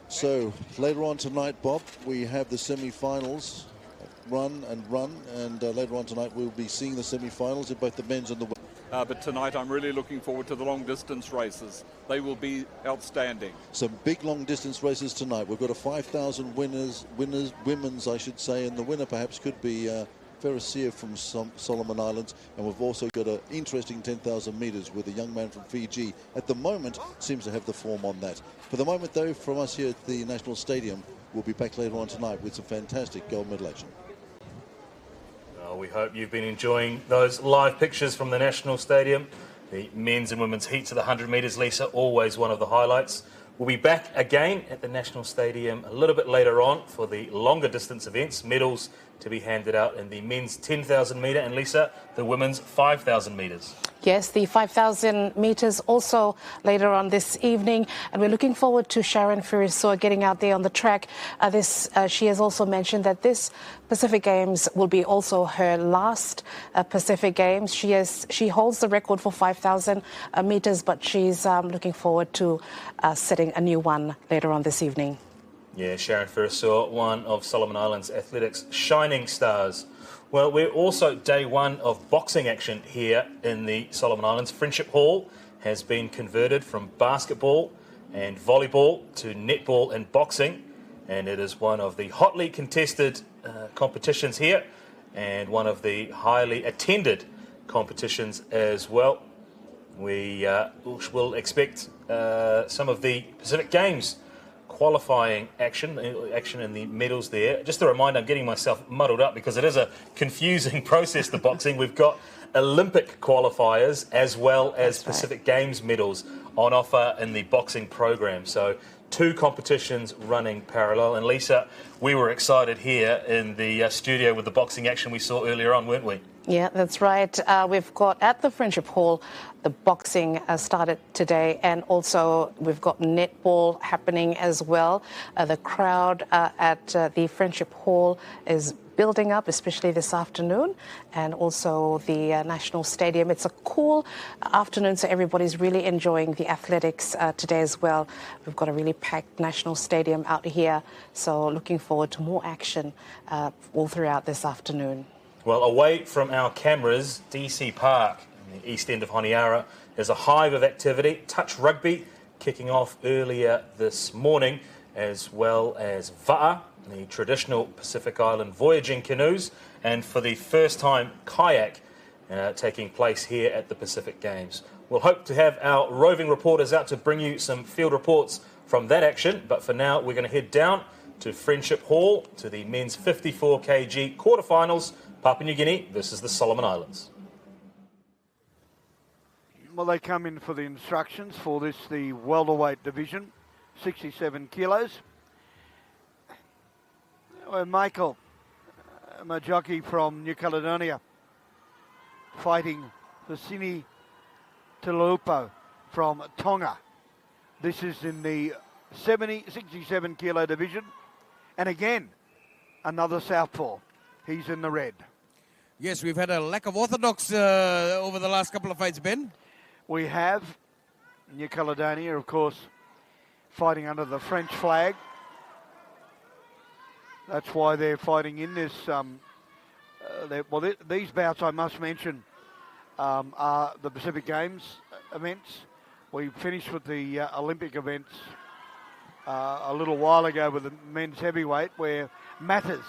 So later on tonight, Bob, we have the semi-finals run, and later on tonight we'll be seeing the semi-finals in both the men's and the women's. But tonight I'm really looking forward to the long distance races. They will be outstanding. Some big long distance races tonight. We've got a 5,000 women's, I should say, and the winner perhaps could be Ferracia from Solomon Islands, and we've also got an interesting 10,000 metres with a young man from Fiji. At the moment, seems to have the form on that. For the moment, though, from us here at the National Stadium, we'll be back later on tonight with some fantastic gold medal action. Well, we hope you've been enjoying those live pictures from the National Stadium. The men's and women's heats of the 100 metres, Lisa, always one of the highlights. We'll be back again at the National Stadium a little bit later on for the longer distance events, medals to be handed out in the men's 10,000 metre, and Lisa, the women's 5,000 metres. Yes, the 5,000 metres also later on this evening, and we're looking forward to Sharon Furisaw getting out there on the track. She has also mentioned that this Pacific Games will be also her last Pacific Games. She holds the record for 5,000 metres, but she's looking forward to setting a new one later on this evening. Yeah, Sharon Furisaw, one of Solomon Islands athletics' shining stars. Well, we're also day one of boxing action here in the Solomon Islands. Friendship Hall has been converted from basketball and volleyball to netball and boxing, and it is one of the hotly contested competitions here and one of the highly attended competitions as well. We will expect some of the Pacific Games qualifying action in the medals there. Just a reminder, I'm getting myself muddled up because it is a confusing process, the boxing. We've got Olympic qualifiers as well as Pacific Games medals on offer in the boxing program. So 2 competitions running parallel. And Lisa, we were excited here in the studio with the boxing action we saw earlier on, weren't we? Yeah, that's right. We've got at the Friendship Hall, the boxing started today, and also we've got netball happening as well. The crowd at the Friendship Hall is building up, especially this afternoon, and also the National Stadium. It's a cool afternoon, so everybody's really enjoying the athletics today as well. We've got a really packed National Stadium out here, so looking forward to more action all throughout this afternoon. Well, away from our cameras, DC Park, in the east end of Honiara, is a hive of activity. Touch rugby kicking off earlier this morning, as well as Va'a, the traditional Pacific Island voyaging canoes, and for the first time, kayak taking place here at the Pacific Games. We'll hope to have our roving reporters out to bring you some field reports from that action, but for now, we're going to head down to Friendship Hall to the men's 54 kg quarterfinals. Papua New Guinea versus the Solomon Islands. Well, they come in for the instructions for this, the welterweight division, 67 kilos. Michael, my jockey from New Caledonia, fighting for Sini Tulupo from Tonga. This is in the 67 kilo division. And again, another southpaw. He's in the red. Yes, we've had a lack of orthodox over the last couple of fights, Ben. We have New Caledonia, of course, fighting under the French flag. That's why they're fighting in this. These bouts, I must mention, are the Pacific Games events. We finished with the Olympic events a little while ago with the men's heavyweight, where Matters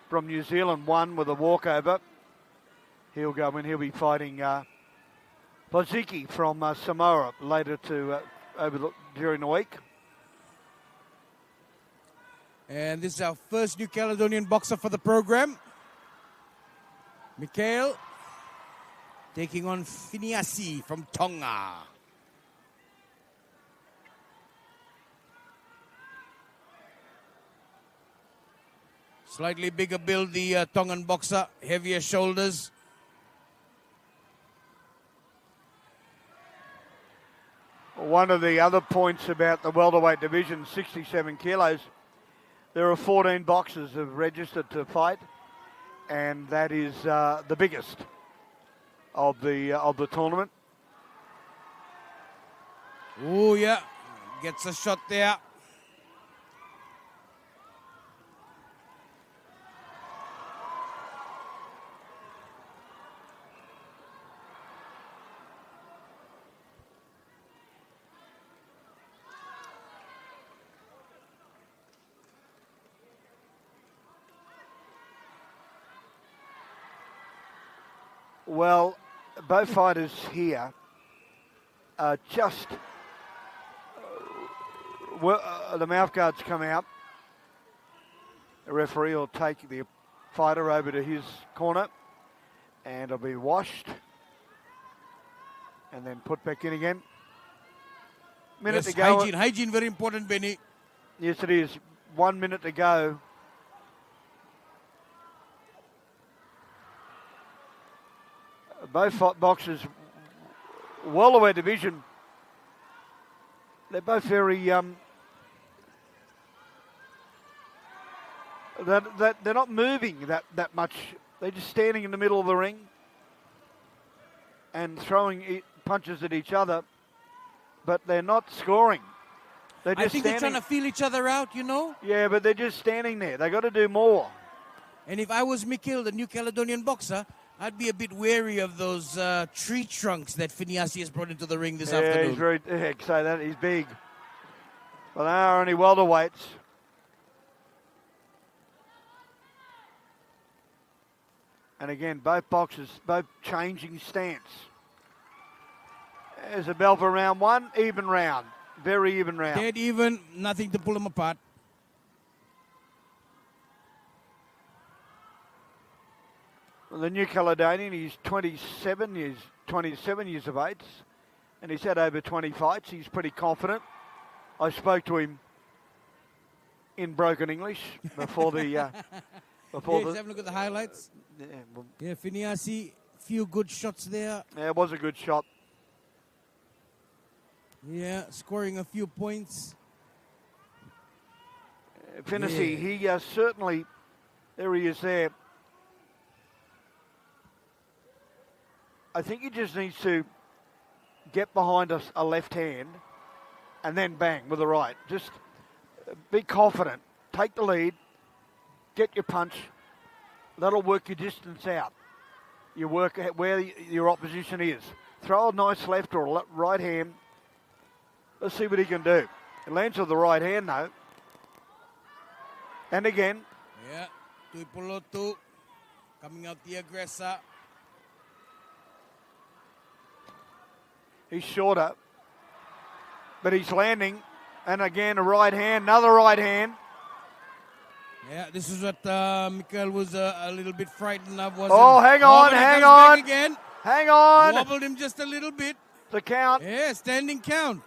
from New Zealand won with a walkover. He'll go in. He'll be fighting Boziki from Samoa later during the week. And this is our first New Caledonian boxer for the program. Mikhail taking on Finiasi from Tonga. Slightly bigger build, the Tongan boxer, heavier shoulders. One of the other points about the welterweight division, 67 kilos, there are 14 boxers have registered to fight, and that is the biggest of the tournament. Oh yeah, gets a shot there. Well, both fighters here are just the mouth guards come out. The referee will take the fighter over to his corner, and it'll be washed and then put back in again. Minute to go. Hygiene very important, Benny. Yes, it is. 1 minute to go. Both boxers, welterweight division, they're both very, they're not moving that much. They're just standing in the middle of the ring and throwing punches at each other, but they're not scoring. They're just I think they're trying to feel each other out, you know? Yeah, but they're just standing there. They got to do more. And if I was Mikhail, the New Caledonian boxer, I'd be a bit wary of those tree trunks that Finiasi has brought into the ring this afternoon. He's very, say that, he's big. Well, they are only welterweights. And again, both boxers, both changing stance. There's a bell for round one, even round. Very even round. Dead even, nothing to pull them apart. The New Caledonian, he's 27 years of age, and he's had over 20 fights. He's pretty confident. I spoke to him in broken English before the Let's have a look at the highlights. Yeah, Finiasi, few good shots there. Yeah, it was a good shot. Yeah, scoring a few points. Finiasi, he certainly, there he is there. I think he just needs to get behind a left hand and then bang with the right. Just be confident. Take the lead. Get your punch. That'll work your distance out. You work at where your opposition is. Throw a nice left or a right hand. Let's see what he can do. It lands with the right hand though. And again. Yeah, Tuipolotu coming out the aggressor. He's shorter, but he's landing. And again, a right hand, another right hand. Yeah, this is what Mikael was a little bit frightened of. Oh, hang on, hang on. Again. Hang on. Wobbled him just a little bit. The count. Yeah, standing count.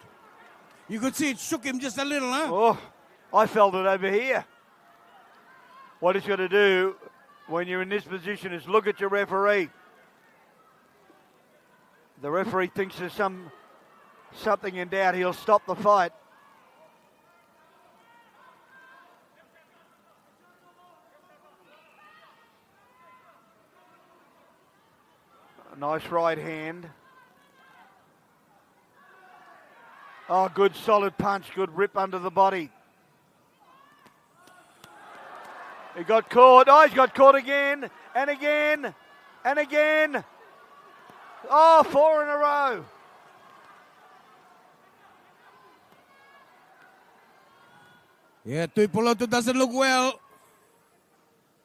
You could see it shook him just a little, huh? Oh, I felt it over here. What he's got to do when you're in this position is look at your referee. The referee thinks there's something in doubt. He'll stop the fight. A nice right hand. Oh, good solid punch. Good rip under the body. He got caught. Oh, he's got caught again and again and again. Oh, 4 in a row. Yeah, Tuipolotu doesn't look well.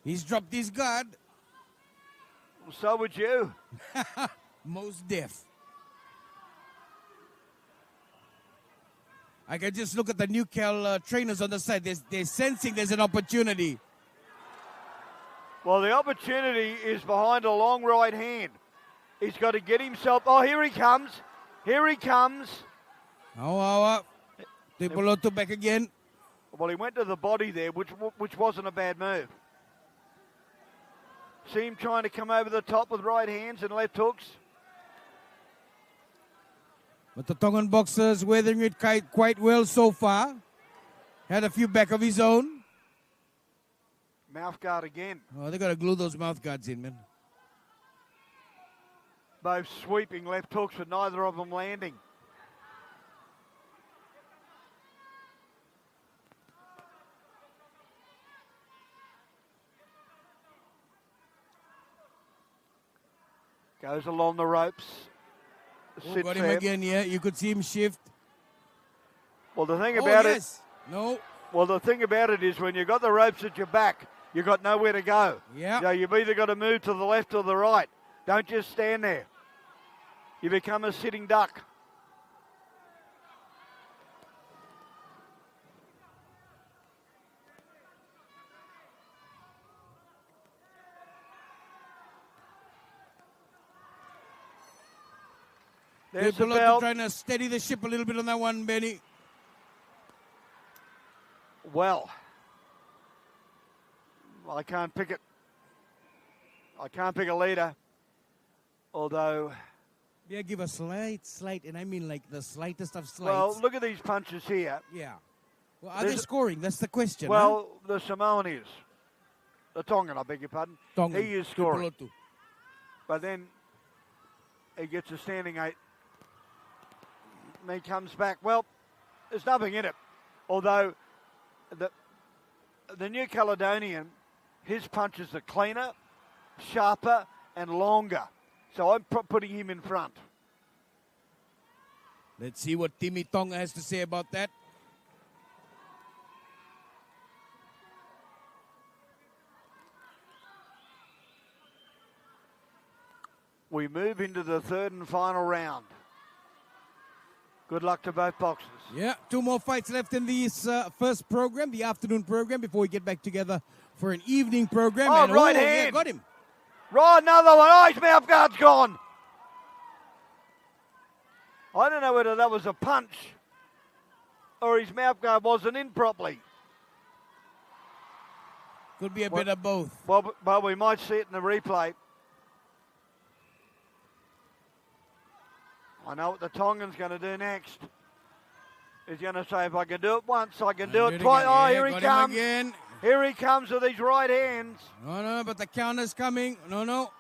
He's dropped his guard. So would you. Most deaf. I can just look at the New Cal trainers on the side. They're sensing there's an opportunity. Well, the opportunity is behind a long right hand. He's got to get himself. Oh, here he comes. Here he comes. Awa. Tipoloto back again. Well, he went to the body there, which wasn't a bad move. See him trying to come over the top with right hands and left hooks. But the Tongan boxer's weathering it quite well so far. Had a few back of his own. Mouth guard again. Oh, they got to glue those mouth guards in, man. Both sweeping left hooks, but neither of them landing. Goes along the ropes. Oh, got him again, yeah. You could see him shift. Well, the thing about it... No. Well, the thing about it is when you've got the ropes at your back, you've got nowhere to go. Yeah. You know, you've either got to move to the left or the right. Don't just stand there. You become a sitting duck. There's the bell. Trying to steady the ship a little bit on that one, Benny. Well, I can't pick it. I can't pick a leader. Although... Yeah, give a slight, and I mean like the slightest of slights. Well, look at these punches here. Yeah. Well, are they scoring? That's the question. Well, the Samoan is. The Tongan, I beg your pardon. Tongan. He is scoring. But then he gets a standing 8. And he comes back. Well, there's nothing in it. Although the New Caledonian, his punches are cleaner, sharper, and longer. So I'm putting him in front. Let's see what Timmy Tonga has to say about that. We move into the third and final round. Good luck to both boxers. Yeah, 2 more fights left in this first program, the afternoon program, before we get back together for an evening program. Oh, and right hand. Yeah, got him. Right, another one. Oh, his mouth guard's gone. I don't know whether that was a punch or his mouth guard wasn't in properly. Could be a bit of both. Well, we might see it in the replay. I know what the Tongan's going to do next. He's going to say, if I can do it once, I can do it twice. Oh, here he comes. Again. Here he comes with his right hands. No, but the counter's coming. No.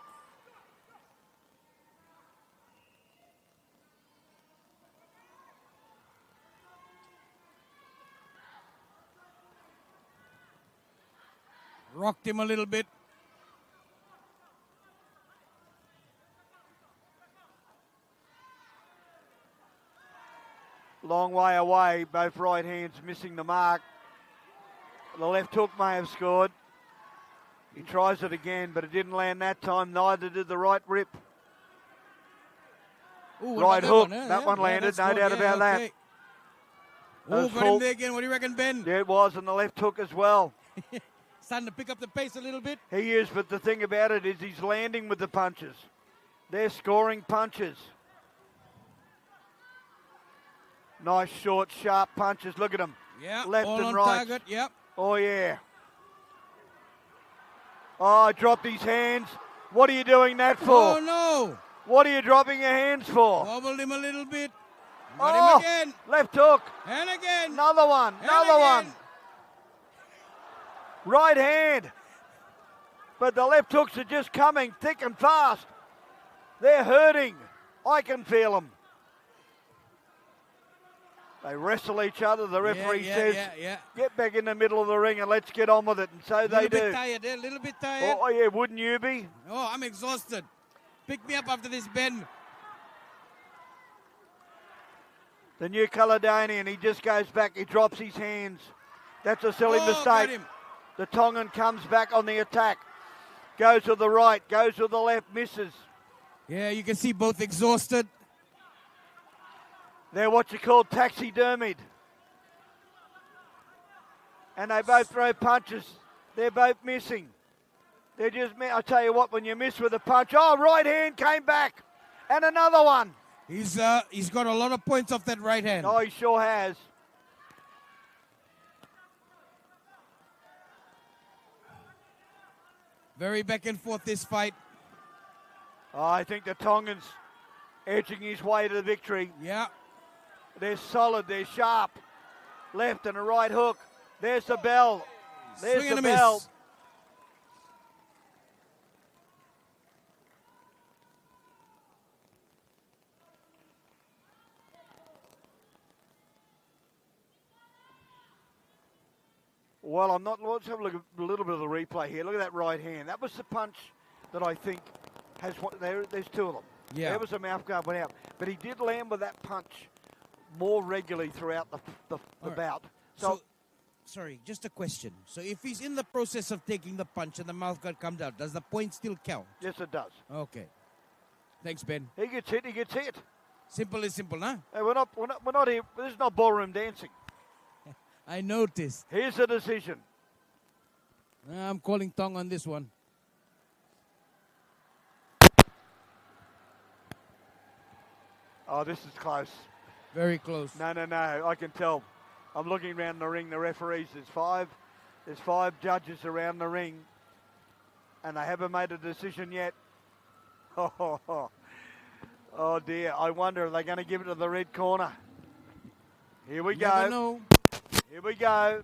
Rocked him a little bit. Long way away, both right hands missing the mark. The left hook may have scored. He tries it again, but it didn't land that time. Neither did the right rip. Ooh, right hook. One, that one landed, no doubt about that. Oh, got him there again. What do you reckon, Ben? Yeah, it was, and the left hook as well. Starting to pick up the pace a little bit. He is, but the thing about it is he's landing with the punches. They're scoring punches. Nice, short, sharp punches. Look at them. Yeah, left all and on right. Target. Yep. Oh, yeah. Oh, dropped his hands. What are you doing that for? Oh, no. What are you dropping your hands for? Wobbled him a little bit. Got him again. Left hook. And again. Another one. Another one. Right hand. But the left hooks are just coming thick and fast. They're hurting. I can feel them. They wrestle each other. The referee says, get back in the middle of the ring and let's get on with it. And so they do. A little bit tired. Oh, yeah, wouldn't you be? Oh, I'm exhausted. Pick me up after this, Ben. The New Caledonian, he just goes back. He drops his hands. That's a silly got mistake. him. The Tongan comes back on the attack. Goes to the right, goes to the left, misses. Yeah, you can see both exhausted. They're what you call taxidermied. And they both throw punches. They're both missing. They're just, I tell you what, when you miss with a punch, oh, right hand came back. And another one. He's got a lot of points off that right hand. Oh, he sure has. Very back and forth this fight. Oh, I think the Tongans edging his way to the victory. Yeah. They're solid. They're sharp. Left and a right hook. There's the bell. There's Swing the and a bell. miss. Well, I'm not. Let's have a look at a little bit of the replay here. Look at that right hand. That was the punch that I think has. There's two of them. Yeah. There was a mouth guard went out, but he did land with that punch more regularly throughout the All right. bout. So, sorry, just a question. So if he's in the process of taking the punch and the mouth guard comes out, does the point still count? Yes, it does. Okay. Thanks, Ben. He gets hit. He gets hit. Simple is simple, huh? Hey, we're not here. This is not ballroom dancing. I noticed. Here's the decision. I'm calling Tong on this one. Oh, this is close. Very close. No, I can tell. I'm looking around the ring, the referees. There's five judges around the ring, and they haven't made a decision yet. Oh dear. I wonder if they're going to give it to the red corner. Here we go. Never know. Here we go.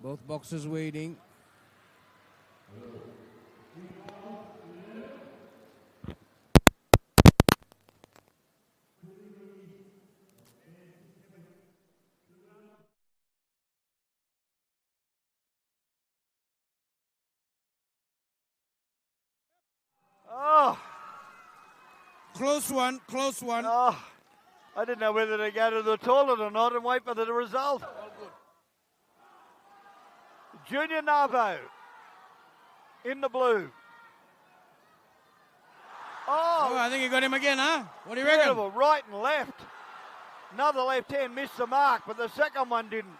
Both boxers waiting. Oh. Close one, close one. Oh, I didn't know whether to go to the toilet or not and wait for the result. Junior Navo in the blue. Oh, I think he got him again, huh? What do you reckon? Beautiful, right and left. Another left hand missed the mark, but the second one didn't.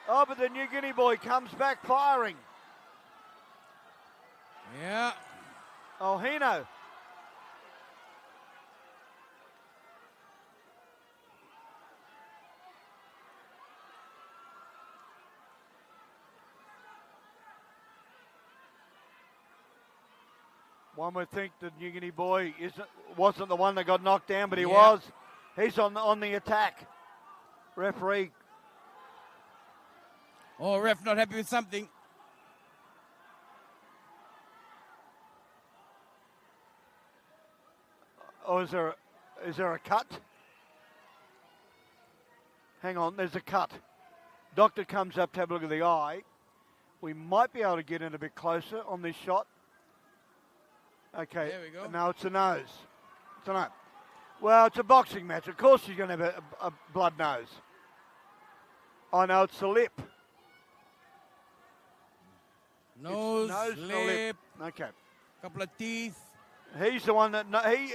Oh, but the New Guinea boy comes back firing. Yeah. Oh, Hino. One would think the New Guinea boy wasn't the one that got knocked down, but he was. He's on the attack. Referee. Oh, ref not happy with something. Oh, is there a cut? Hang on, there's a cut. Doctor comes up to have a look at the eye. We might be able to get in a bit closer on this shot. Okay. There we go. No, it's a nose. It's a nose. Well, it's a boxing match. Of course she's going to have a blood nose. I know it's the lip. Nose, Nose and the lip. Okay. Couple of teeth. He's the one that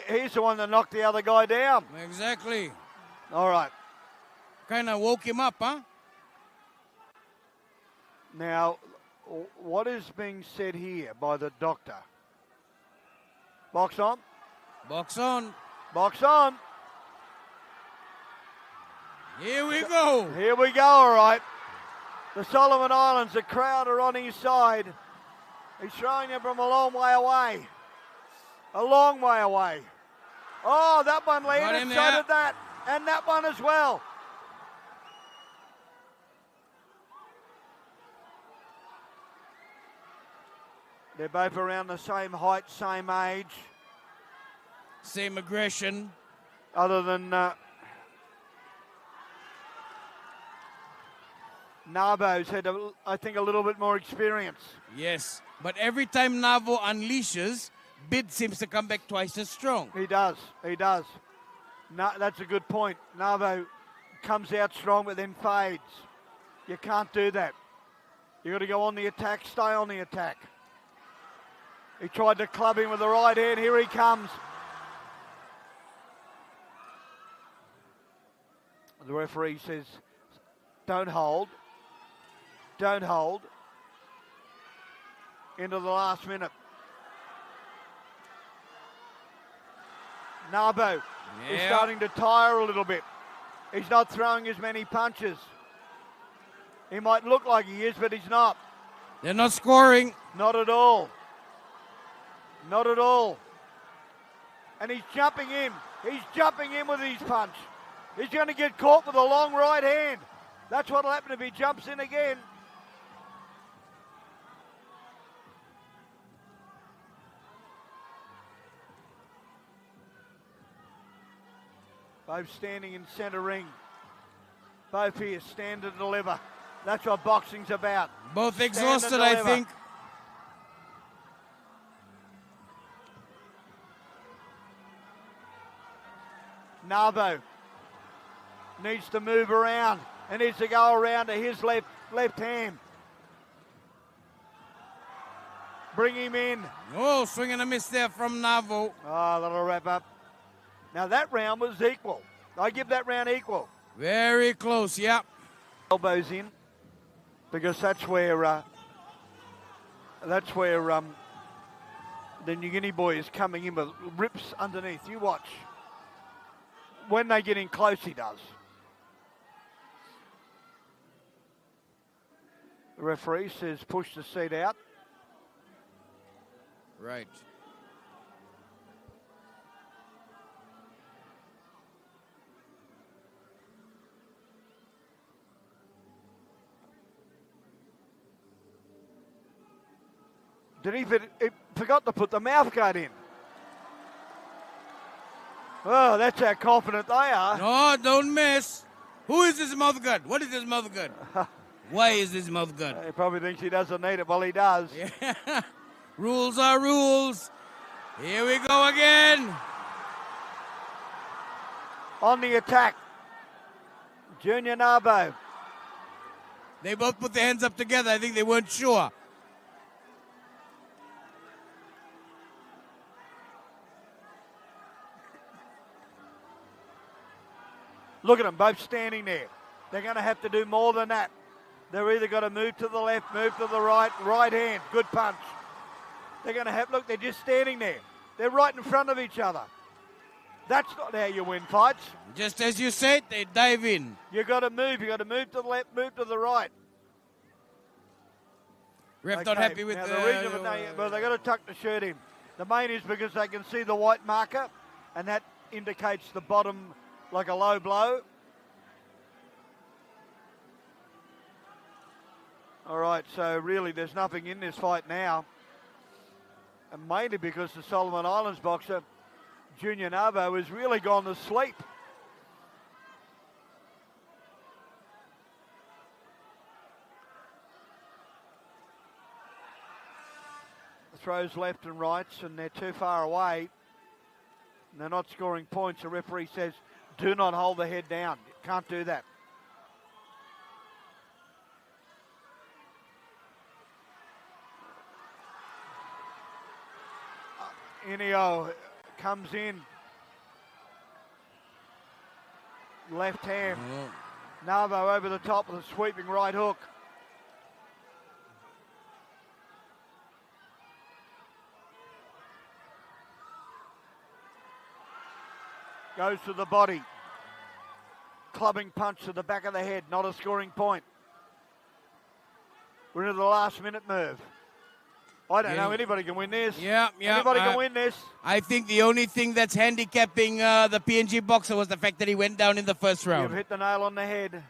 he's the one that knocked the other guy down. Exactly. All right. Kind of woke him up, huh? Now, what is being said here by the doctor? Box on. Box on. Box on. Here we go. Here we go, all right. The Solomon Islands, the crowd are on his side. He's throwing him from a long way away. A long way away. Oh, that one landed, so did that. And that one as well. They're both around the same height, same age. Same aggression. Other than Nabo's had, I think, a little bit more experience. Yes, but every time Navo unleashes, Bid seems to come back twice as strong. He does. He does. No, that's a good point. Navo comes out strong but then fades. You can't do that. You've got to go on the attack, stay on the attack. He tried to club him with the right hand. Here he comes. The referee says Don't hold. Don't hold. Into the last minute. Nabo is starting to tire a little bit. He's not throwing as many punches. He might look like he is, but he's not. They're not scoring. Not at all. Not at all. And he's jumping in. He's jumping in with his punch. He's going to get caught with a long right hand. That's what will happen if he jumps in again. Both standing in centre ring. Both here, stand and deliver. That's what boxing's about. Both exhausted, I think. Nabo needs to move around and needs to go around to his left hand. Bring him in. Oh, swing and a miss there from Navo. Oh, that'll wrap up. Now that round was equal. I give that round equal. Very close, yeah. Elbows in, because that's where the New Guinea boy is coming in with rips underneath. You watch. When they get in close, he does. The referee says push the seat out. Right. Did he forgot to put the mouth guard in? Oh, that's how confident they are. No, don't miss. Who is this mouth guard? What is this mouth guard? Why is this mouth guard? He probably thinks he doesn't need it. Well, he does. Yeah. Rules are rules. Here we go again. On the attack, Junior Nabo. They both put their hands up together. I think they weren't sure. Look at them, both standing there. They're going to have to do more than that. They're either going to move to the left, move to the right, right hand, good punch. They're going to have, look, they're just standing there. They're right in front of each other. That's not how you win fights. Just as you said, they dive in. You've got to move. You've got to move to the left, move to the right. Ref not happy with now the reason for well, they've got to tuck the shirt in. The main is because they can see the white marker, and that indicates the bottom like a low blow. All right, so really there's nothing in this fight now. And mainly because the Solomon Islands boxer, Junior Nabo, has really gone to sleep. Throws left and rights, and they're too far away. And they're not scoring points. The referee says, do not hold the head down. Can't do that. Inio comes in. Left hand. Navo over the top with a sweeping right hook. Goes to the body. Clubbing punch to the back of the head. Not a scoring point. We're into the last minute move. I don't know. Anybody can win this. Yeah. Anybody can win this. I think the only thing that's handicapping the PNG boxer was the fact that he went down in the first round. You've hit the nail on the head.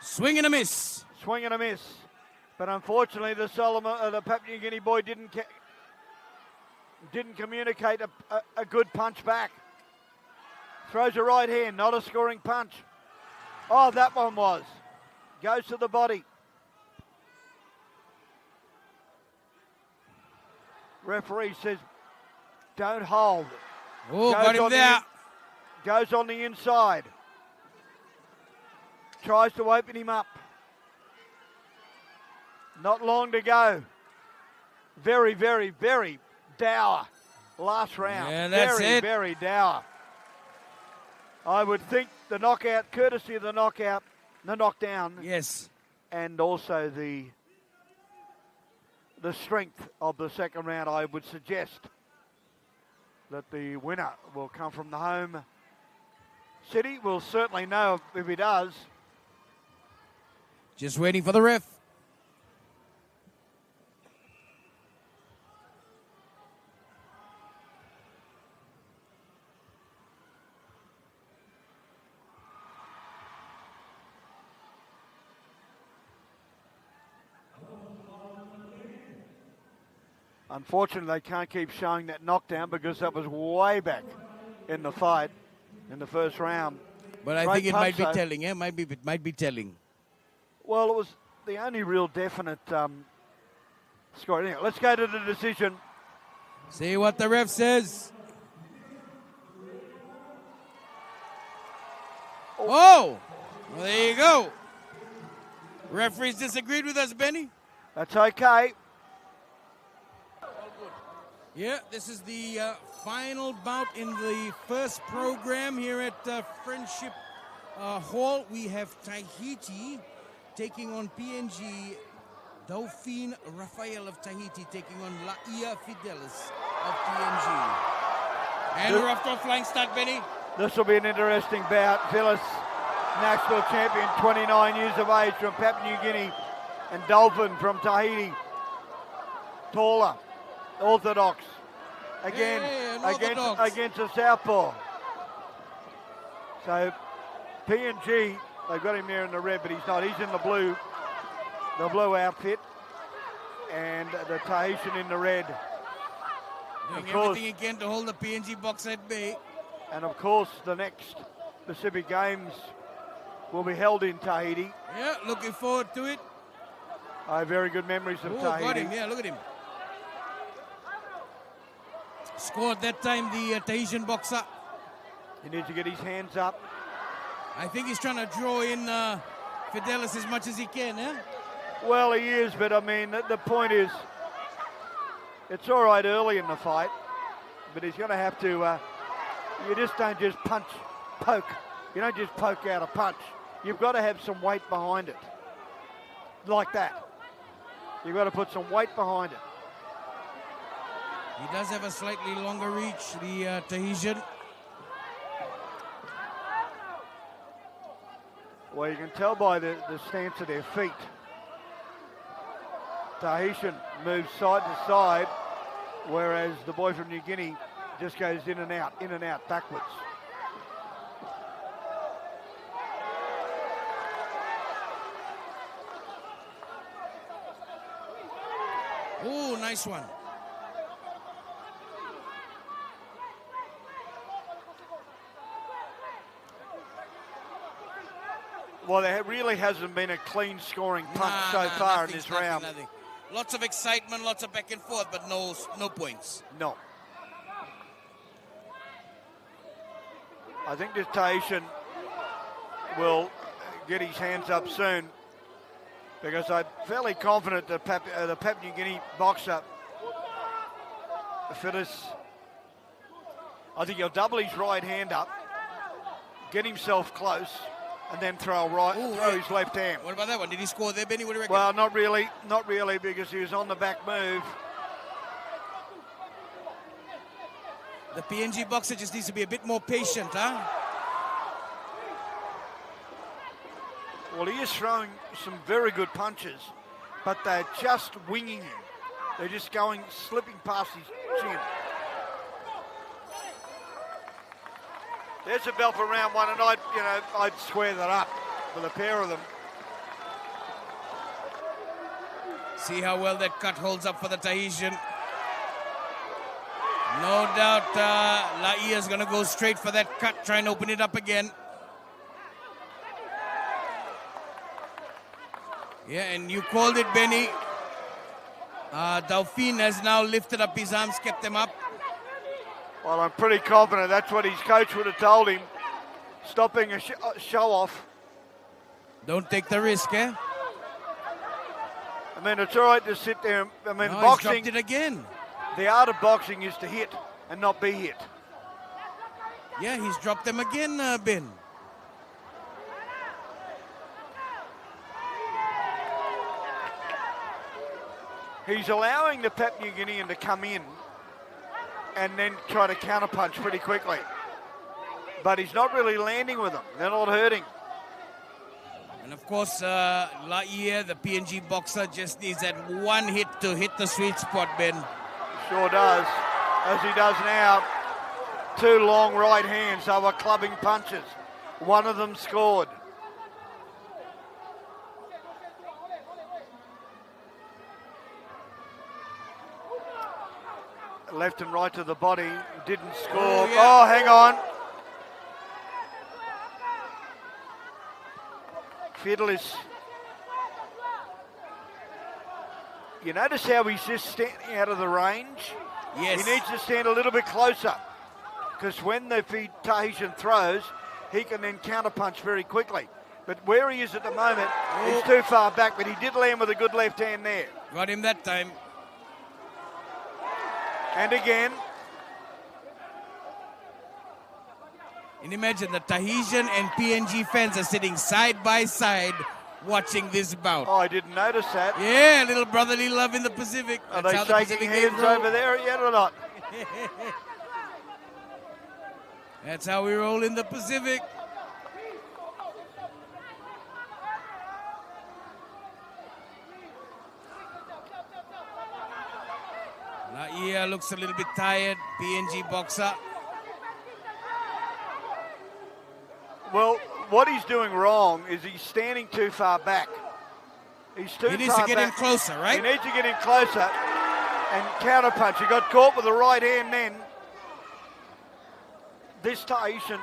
Swing and a miss. Swing and a miss. But unfortunately, the Papua New Guinea boy didn't communicate a good punch back. Throws a right hand, not a scoring punch. Oh, that one was. Goes to the body. Referee says, don't hold. Oh, got him there. Goes on the inside. Tries to open him up. Not long to go. Very, very, very dour last round. Yeah, that's very, it. very dour. I would think the knockout, courtesy of the knockout, the knockdown. Yes. And also the strength of the second round, I would suggest that the winner will come from the home city. We'll certainly know if he does. Just waiting for the ref. Unfortunately, they can't keep showing that knockdown because that was way back in the fight in the first round. But I Great think it punch, might be though. telling. Yeah, it might be telling. Well, it was the only real definite score. Anyway, let's go to the decision. See what the ref says. Oh, well, there you go. Referees disagreed with us, Benny. That's okay. Yeah, this is the final bout in the first program here at Friendship Hall. We have Tahiti taking on PNG, Dauphine Raphael of Tahiti taking on Laia Fidelis of PNG. And we're off to a flying start, Benny. This will be an interesting bout. Phyllis, national champion, 29 years of age from Papua New Guinea, and Dolphin from Tahiti, taller, orthodox. Again, against a southpaw. So PNG, they've got him there in the red, but he's not. He's in the blue outfit, and the Tahitian in the red. Doing everything again to hold the PNG box at bay. And of course, the next Pacific Games will be held in Tahiti. Yeah, looking forward to it. I have very good memories of Tahiti. Got him, yeah, look at him. Scored that time, the Tahitian boxer. He needs to get his hands up. I think he's trying to draw in Fidelis as much as he can, eh? Well, he is, but I mean, the point is, it's all right early in the fight, but he's going to have to, you just don't just poke. You don't just poke out a punch. You've got to have some weight behind it. Like that. You've got to put some weight behind it. He does have a slightly longer reach, the Tahitian. Well, you can tell by the stance of their feet. Tahitian moves side to side, whereas the boy from New Guinea just goes in and out backwards. Oh, nice one. Well, there really hasn't been a clean scoring punch so far in this round. Nothing. Lots of excitement, lots of back and forth, but no points. No. I think this Tahitian will get his hands up soon, because I'm fairly confident that the Papua New Guinea boxer, Phyllis, I think he'll double his right hand up, get himself close, and then throw his left hand. What about that one? Did he score there, Benny? What do you reckon? Well, not really, because he was on the back move. The PNG boxer just needs to be a bit more patient, huh? Well, he is throwing some very good punches, but they're just winging him. They're just slipping past his chin. There's a bell for round one, and I'd square that up for the pair of them. See how well that cut holds up for the Tahitian. No doubt Laia's going to go straight for that cut, try and open it up again. Yeah, and you called it, Benny. Dauphine has now lifted up his arms, kept them up. Well, I'm pretty confident that's what his coach would have told him. Stopping a show off. Don't take the risk, eh? I mean, it's all right to sit there. I mean, No, boxing. he's dropped it again. The art of boxing is to hit and not be hit. Yeah, he's dropped them again, Ben. He's allowing the Papua New Guinean to come in and then try to counterpunch pretty quickly. But he's not really landing with them. They're not hurting. And of course, Laie, the PNG boxer, just needs that one hit to hit the sweet spot, Ben. Sure does, as he does now. 2 long right hands. They were clubbing punches. One of them scored. Left and right to the body. Didn't score. Oh, hang on. Fiddler's. You notice how he's just standing out of the range? Yes. He needs to stand a little bit closer, because when the Tahitian throws, he can then counterpunch very quickly. But where he is at the moment, he's too far back, but he did land with a good left hand there. Got him that time. And again. And imagine the Tahitian and PNG fans are sitting side by side watching this bout. Oh, I didn't notice that. Yeah, little brotherly love in the Pacific. Are That's they how the shaking Pacific hands over there yet or not? That's how we roll in the Pacific. Laie looks a little bit tired, PNG boxer. Well, what he's doing wrong is he's standing too far back. He's too far back. He needs to get in closer, right? He needs to get in closer and counterpunch. He got caught with the right hand then. This Tahitian,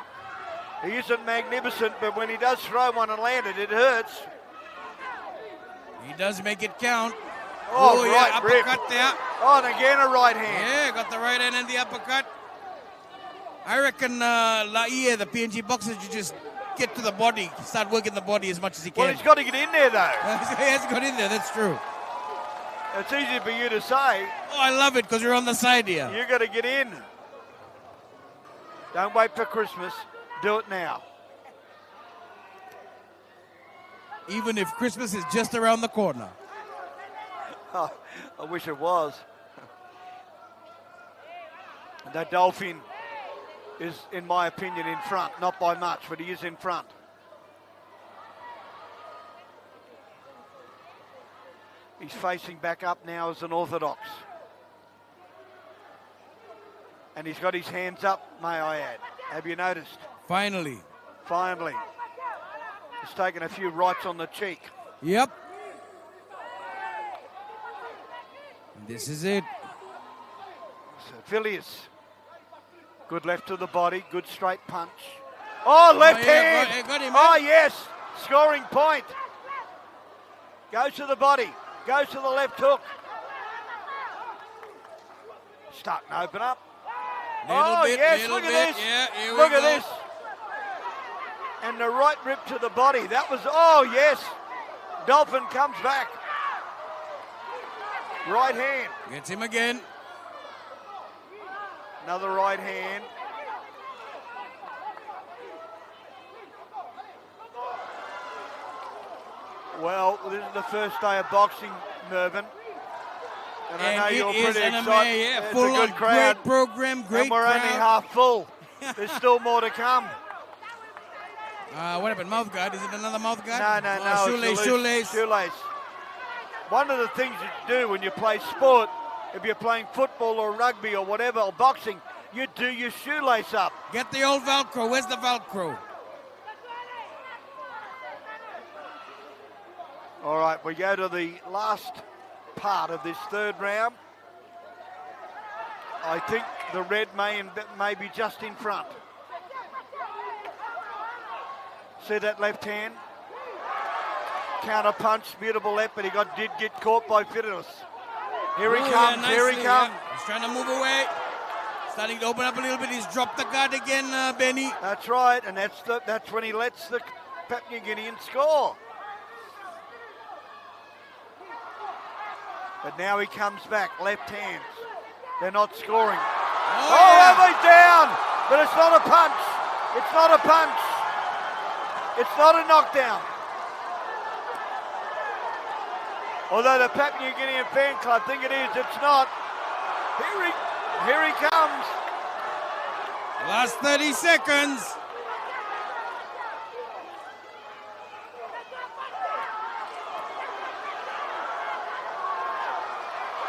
he isn't magnificent, but when he does throw one and land it, it hurts. He does make it count. Oh, yeah, right uppercut rip. there. Oh, and again a right hand. Yeah, got the right hand and the uppercut. I reckon Laie, the PNG boxer, should just get to the body, start working the body as much as he can. Well, he's got to get in there, though. He hasn't got in there, that's true. It's easy for you to say. Oh, I love it because you're on the side here. You got to get in. Don't wait for Christmas. Do it now. Even if Christmas is just around the corner. Oh, I wish it was. That Dolphin is, in my opinion, in front. Not by much, but he is in front. He's facing back up now as an orthodox. And he's got his hands up, may I add. Have you noticed? Finally. Finally. He's taken a few rights on the cheek. Yep. This is it. Villiers. Good left to the body, good straight punch. Oh, left hand! Got him, oh, yes! Scoring point. Goes to the body, goes to the left hook. Starting to open up. Little bit, yes, look at this. Yeah, here look we at go. this. And the right rip to the body. That was, oh, yes. Dolphin comes back. Right hand. Gets him again. Another right hand. Well, this is the first day of boxing, Mervyn. And I know you're pretty excited. Yeah, it's full a good on, crowd. great program, great and we're crowd. only half full. There's still more to come. What happened? Mouth guard? Is it another mouth guard? No. Shoelace. Shoelace. One of the things you do when you play sport, if you're playing football or rugby or whatever, or boxing, you do your shoelace up. Get the old Velcro. Where's the Velcro? All right, we go to the last part of this third round. I think the red may be just in front. See that left hand? Counter punch, beautiful left, but he did get caught by Fidelis. Here he comes, here he comes. Yeah. He's trying to move away. Starting to open up a little bit. He's dropped the guard again, Benny. That's right, and that's when he lets the Papua New Guinean score. But now he comes back, left hands. They're not scoring. He's down, but it's not a punch. It's not a punch. It's not a knockdown. Although the Papua New Guinean fan club think it is, it's not. Here he comes. Last 30 seconds.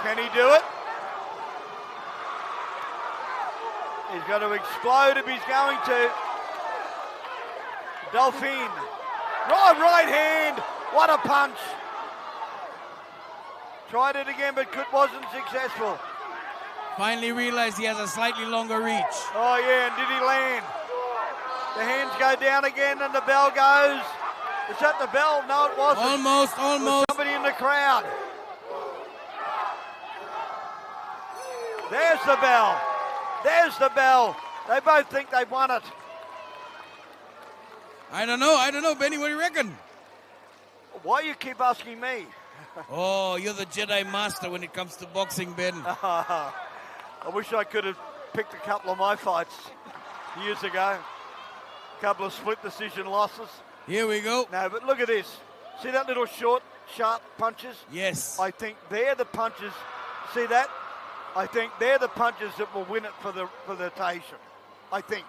Can he do it? He's going to explode if he's going to. Delphine. Right hand. What a punch. Tried it again, but wasn't successful. Finally realized he has a slightly longer reach. Oh, yeah, and did he land? The hands go down again, and the bell goes. Is that the bell? No, it wasn't. Almost. There was somebody in the crowd. There's the bell. There's the bell. They both think they've won it. I don't know, Benny, what do you reckon? Why you keep asking me? Oh, you're the Jedi Master when it comes to boxing, Ben. I wish I could have picked a couple of my fights years ago. A couple of split decision losses. Here we go. No, but look at this. See that little short, sharp punches? Yes. I think they're the punches. See that? I think they're the punches that will win it for the Tahitian. I think.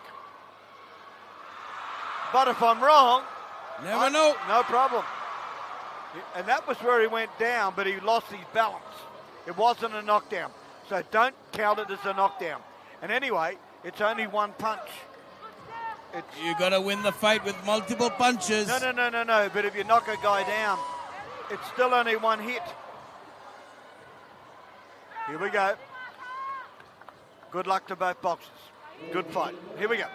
But if I'm wrong, never know. No problem. And that was where he went down, but he lost his balance. It wasn't a knockdown. So don't count it as a knockdown. And anyway, it's only one punch. You got to win the fight with multiple punches. No. But if you knock a guy down, it's still only one hit. Here we go. Good luck to both boxers. Good fight. Here we go.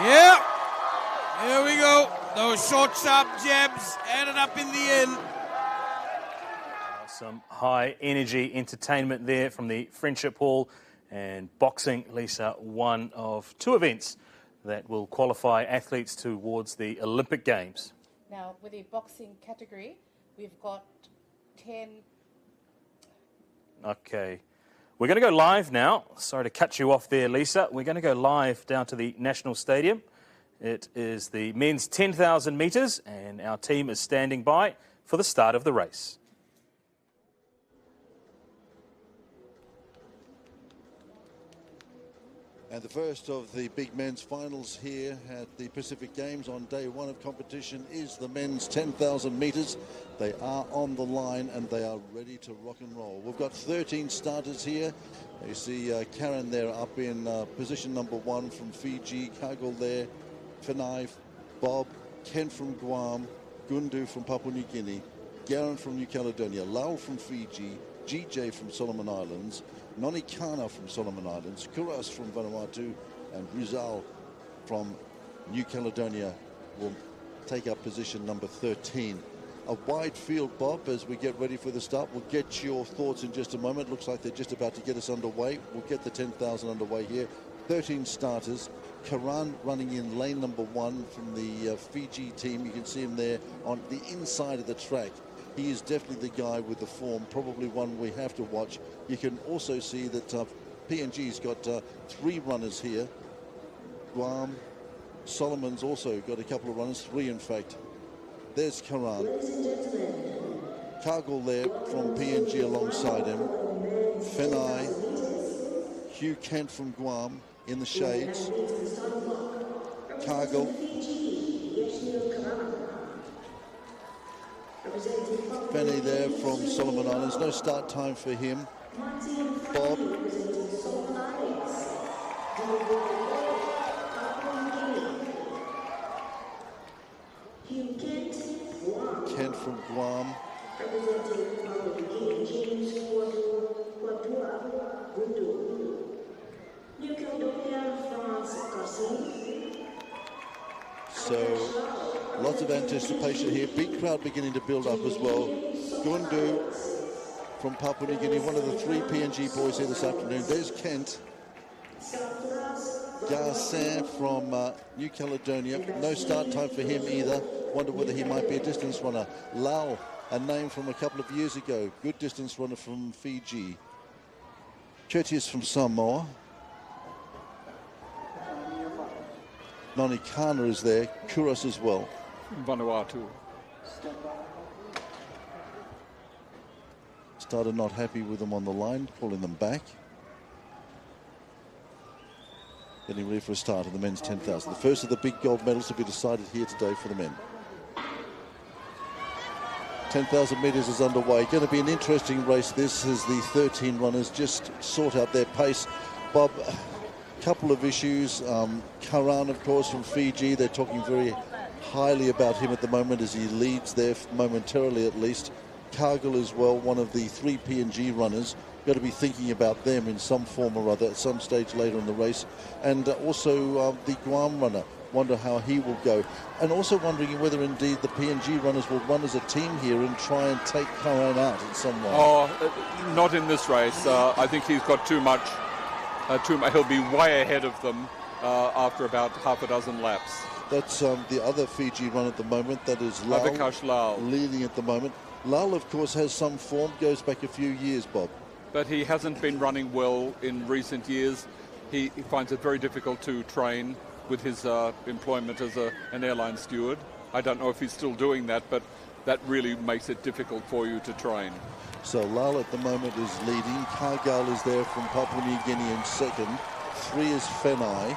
Yeah. Here we go. Those short, sharp jabs added up in the end. Some high energy entertainment there from the Friendship Hall. And boxing, Lisa, one of two events that will qualify athletes towards the Olympic Games. Now, with the boxing category, we've got 10. Okay. We're going to go live now. Sorry to cut you off there, Lisa. We're going to go live down to the National Stadium. It is the men's 10,000 metres, and our team is standing by for the start of the race. And the first of the big men's finals here at the Pacific Games on day one of competition is the men's 10,000 metres. They are on the line and they are ready to rock and roll. We've got 13 starters here. You see Karen there up in position number 1 from Fiji, Kagul there, Finai, Bob, Ken from Guam, Gundu from Papua New Guinea, Garen from New Caledonia, Lau from Fiji, GJ from Solomon Islands, Noni Kana from Solomon Islands, Kuras from Vanuatu, and Rizal from New Caledonia will take up position number 13. A wide field, Bob, as we get ready for the start. We'll get your thoughts in just a moment. Looks like they're just about to get us underway. We'll get the 10,000 underway here. 13 starters. Karan running in lane number 1 from the Fiji team. You can see him there on the inside of the track. He is definitely the guy with the form, probably one we have to watch. You can also see that PNG's got 3 runners here. Guam, Solomon's also got a couple of runners, 3 in fact. There's Karan. Kagul there from PNG alongside him. Finai, Hugh Kent from Guam in the shades. Kagul. Benny there from Solomon Islands. No start time for him. Bob. Ken from Guam. So lots of anticipation here. Big crowd beginning to build up as well. Gundu from Papua New Guinea, one of the 3 PNG boys here this afternoon. There's Kent. Garcin from New Caledonia. No start time for him either. Wonder whether he might be a distance runner. Lau, a name from a couple of years ago. Good distance runner from Fiji. Courteous from Samoa. Noni Kana is there. Kuras as well. Vanuatu. Started not happy with them on the line, calling them back. Getting ready for a start of the men's 10,000. The first of the big gold medals to be decided here today for the men. 10,000 metres is underway. Going to be an interesting race this as the 13 runners just sort out their pace. Bob, a couple of issues. Karan, of course, from Fiji. They're talking very highly about him at the moment as he leads there momentarily at least. Cargill as well, one of the 3 PNG runners. Got to be thinking about them in some form or other at some stage later in the race. And also the Guam runner. Wonder how he will go. And also wondering whether indeed the PNG runners will run as a team here and try and take Karan out in some way. Oh, not in this race. I think he's got too much. He'll be way ahead of them after about half a dozen laps. That's the other Fiji run at the moment. That is Lal, Avikash Lal, leading at the moment. Lal, of course, has some form, goes back a few years, Bob. But he hasn't been running well in recent years. He finds it very difficult to train with his employment as an airline steward. I don't know if he's still doing that, but that really makes it difficult for you to train. So Lal at the moment is leading. Cargill is there from Papua New Guinea in second. 3 is Fenai.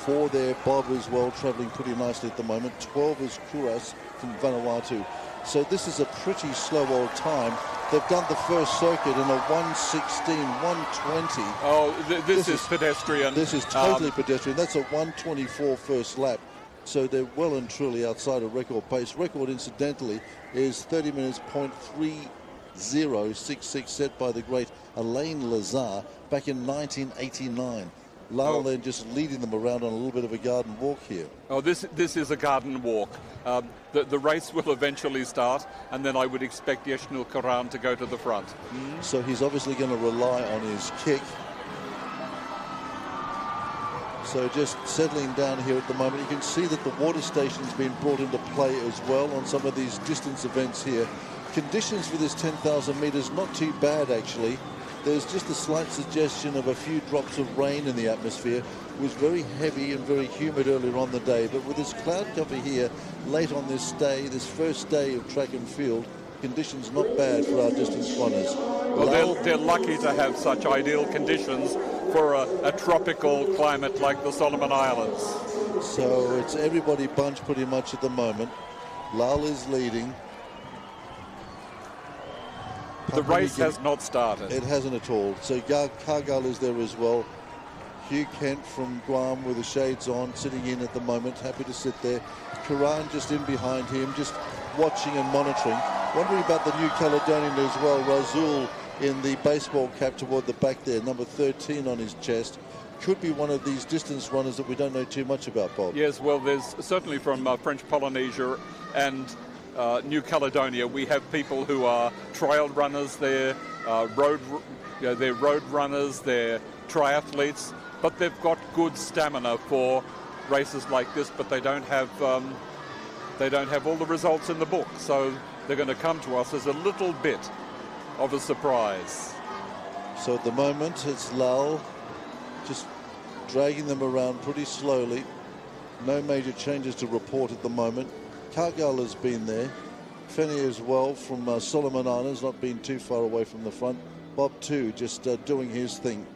4 there, Bob as well, travelling pretty nicely at the moment. 12 is Kuras from Vanuatu. So this is a pretty slow old time. They've done the first circuit in a 1:16, 1:20. Oh, this is pedestrian. This is totally pedestrian. That's a 1:24 first lap. So they're well and truly outside of record pace. Record, incidentally, is 30 minutes, 0.3066, set by the great Alain Lazare back in 1989. Lal then just leading them around on a little bit of a garden walk here. Oh, this is a garden walk. The race will eventually start, and then I would expect Yeshnul Karan to go to the front. So he's obviously going to rely on his kick. So just settling down here at the moment. You can see that the water station's been brought into play as well on some of these distance events here. Conditions for this 10,000 metres, not too bad actually. There's just a slight suggestion of a few drops of rain in the atmosphere. It was very heavy and very humid earlier on the day, but with this cloud cover here late on this day, this first day of track and field, conditions not bad for our distance runners. Well, they're lucky to have such ideal conditions for a tropical climate like the Solomon Islands. So it's everybody bunch pretty much at the moment. Lal is leading. The race has not started. It hasn't at all. So Cargill is there as well. Hugh Kent from Guam with the shades on, sitting in at the moment, happy to sit there. Karan just in behind him, just watching and monitoring. Wondering about the New Caledonian as well. Razul in the baseball cap toward the back there, number 13 on his chest. Could be one of these distance runners that we don't know too much about, Bob. Yes, well, there's certainly from French Polynesia and New Caledonia, we have people who are trail runners, they're road runners, they're triathletes, but they've got good stamina for races like this, but they don't have all the results in the book, so they're going to come to us as a little bit of a surprise. So at the moment, it's Lal just dragging them around pretty slowly. No major changes to report at the moment. Cargill has been there. Fenny as well from Solomon Islands, not been too far away from the front. Bob too, just doing his thing.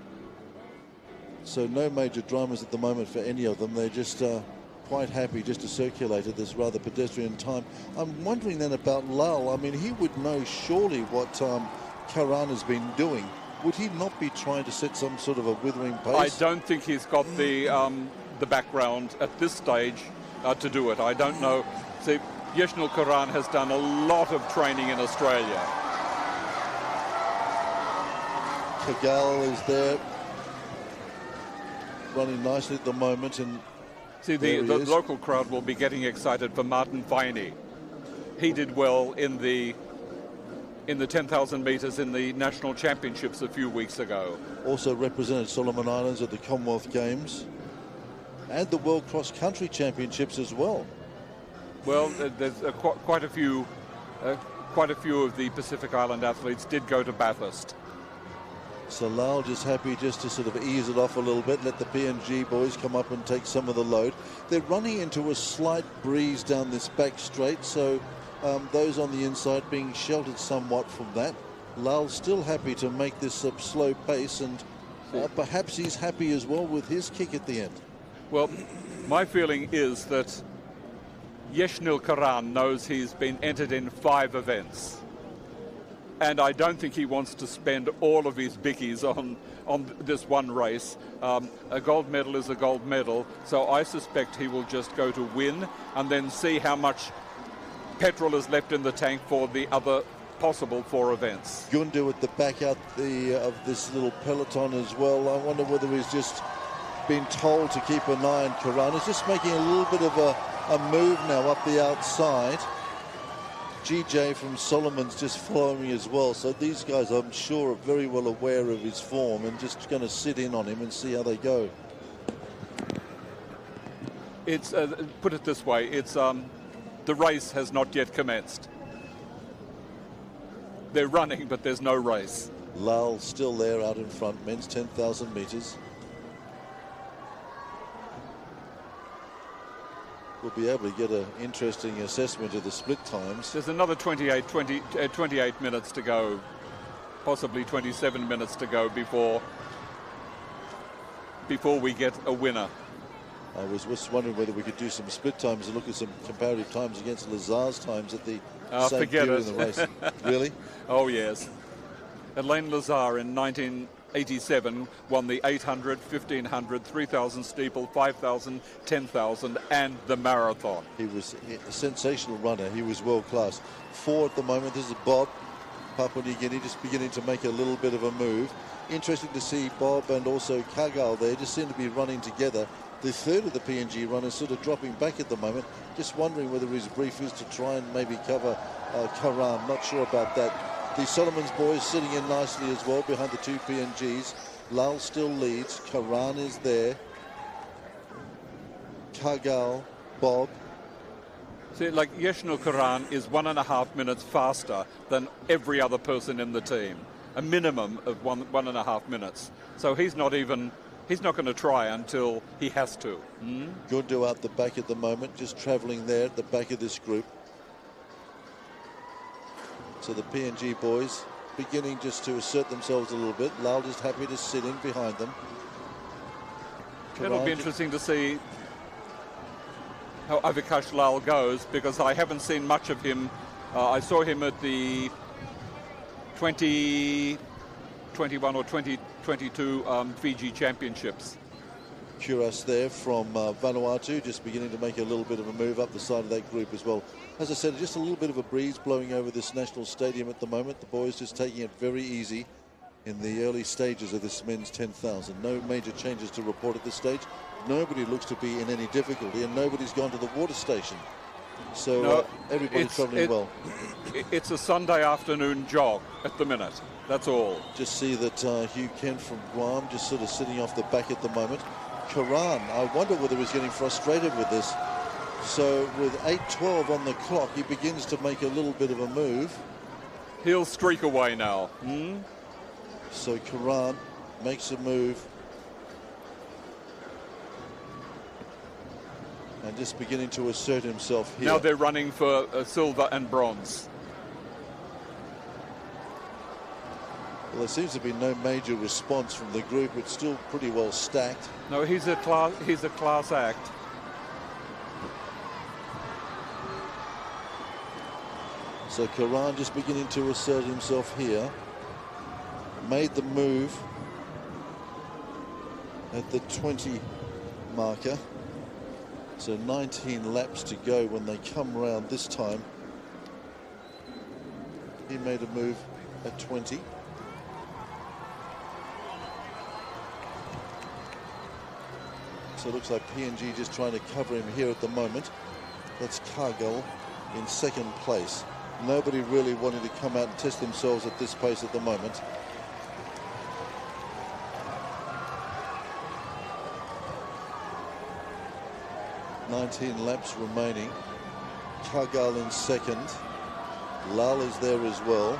So no major dramas at the moment for any of them. They're just quite happy just to circulate at this rather pedestrian time. I'm wondering then about Lal. I mean, he would know surely what Karan has been doing. Would he not be trying to set some sort of a withering pace? I don't think he's got the background at this stage to do it. I don't know. See, Yeshnul Karan has done a lot of training in Australia. Kagal is there, running nicely at the moment. And see, the local crowd will be getting excited for Martin Viney. He did well in the 10,000 metres in the national championships a few weeks ago. Also represented Solomon Islands at the Commonwealth Games and the World Cross Country Championships as well. Well, there's quite a few of the Pacific Island athletes did go to Bathurst. So Lal just happy just to sort of ease it off a little bit, let the PNG boys come up and take some of the load. They're running into a slight breeze down this back straight, so those on the inside being sheltered somewhat from that. Lal's still happy to make this slow pace, and perhaps he's happy as well with his kick at the end. Well, my feeling is that Yeshnil Karan knows he's been entered in 5 events. And I don't think he wants to spend all of his bickies on this one race. A gold medal is a gold medal, so I suspect he will just go to win and then see how much petrol is left in the tank for the other possible 4 events. Gundu at the back out of this little peloton as well. I wonder whether he's just been told to keep an eye on Karan. He's just making a little bit of a move now up the outside. GJ from Solomon's just following as well. So these guys, I'm sure, are very well aware of his form and just going to sit in on him and see how they go. It's put it this way, it's the race has not yet commenced. They're running, but there's no race. Lal still there out in front, men's 10,000 meters. We'll be able to get an interesting assessment of the split times. There's another 28 minutes to go, possibly 27 minutes to go before we get a winner. I was just wondering whether we could do some split times and look at some comparative times against Lazar's times at the same period in the race. Really? Oh, yes. Elaine Lazar in 1987 won the 800, 1500, 3000 steeple, 5000, 10,000 and the marathon. He was a sensational runner. He was world class. 4 at the moment. This is Bob, Papua New Guinea, just beginning to make a little bit of a move. Interesting to see Bob and also Kagal there just seem to be running together. The third of the PNG runners sort of dropping back at the moment. Just wondering whether his brief is to try and maybe cover Karam. Not sure about that. The Solomon's boys sitting in nicely as well behind the 2 PNGs. Lal still leads. Karan is there. Kagal, Bob. See, like Yeshnil Karan is 1.5 minutes faster than every other person in the team. A minimum of 1.5 minutes. So he's not going to try until he has to. Gundu out the back at the moment, just travelling there at the back of this group. So the PNG boys beginning just to assert themselves a little bit. Lal just happy to sit in behind them. It'll be interesting to see how Avikash Lal goes, because I haven't seen much of him. I saw him at the 2021 or 2022 Fiji Championships. Kuras there from Vanuatu, just beginning to make a little bit of a move up the side of that group as well. As I said, just a little bit of a breeze blowing over this national stadium at the moment. The boys just taking it very easy in the early stages of this men's 10,000. No major changes to report at this stage. Nobody looks to be in any difficulty, and nobody's gone to the water station. So No, everybody's travelling well. It's a Sunday afternoon jog at the minute. That's all. Just see that Hugh Kent from Guam just sort of sitting off the back at the moment. Karan, I wonder whether he's getting frustrated with this. So with 8:12 on the clock, he begins to make a little bit of a move. He'll streak away now. So Karan makes a move. And just beginning to assert himself here. Now they're running for silver and bronze. Well, there seems to be no major response from the group. It's still pretty well stacked. No, he's a class act. So Karan just beginning to assert himself here. Made the move at the 20 marker. So 19 laps to go when they come around this time. He made a move at 20. So it looks like PNG just trying to cover him here at the moment. That's Cargill in second place. Nobody really wanting to come out and test themselves at this pace at the moment. .19 laps remaining. Cargill in second. Lal is there as well.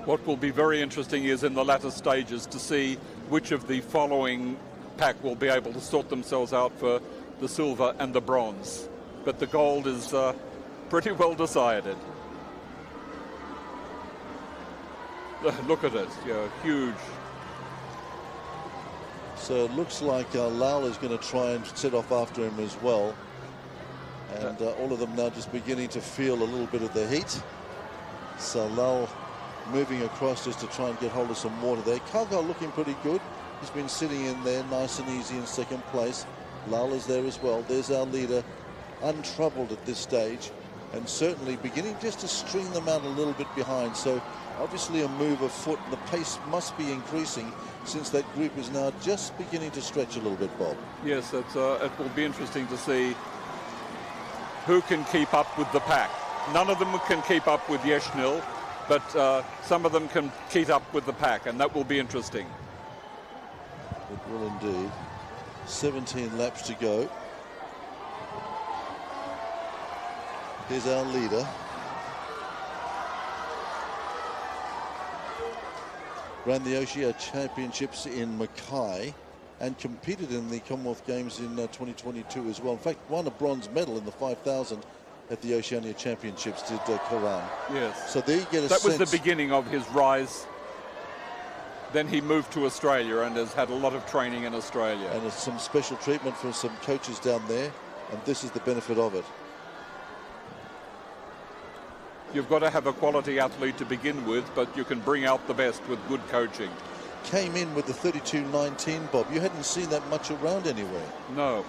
What will be very interesting is in the latter stages to see which of the following pack will be able to sort themselves out for the silver and the bronze. But the gold is pretty well decided. Look at it, yeah, huge. So it looks like Lal is going to try and set off after him as well. And all of them now just beginning to feel a little bit of the heat. So Lal moving across just to try and get hold of some water there. Cargill looking pretty good. He's been sitting in there nice and easy in second place. Lal is there as well. There's our leader, untroubled at this stage, and certainly beginning just to string them out a little bit behind. So obviously a move of foot. The pace must be increasing since that group is now just beginning to stretch a little bit, Bob. Yes, it will be interesting to see who can keep up with the pack. None of them can keep up with Yeshnil, but some of them can keep up with the pack, and that will be interesting. It will indeed. 17 laps to go. Here's our leader. Ran the Oceania Championships in Mackay and competed in the Commonwealth Games in 2022 as well. In fact, won a bronze medal in the 5,000 at the Oceania Championships, did Karan. Yes. So there you get a That was sense. the beginning of his rise. Then he moved to Australia and has had a lot of training in Australia. And some special treatment from some coaches down there, and this is the benefit of it. You've got to have a quality athlete to begin with, but you can bring out the best with good coaching. Came in with the 32.19, Bob. You hadn't seen that much around anywhere. No.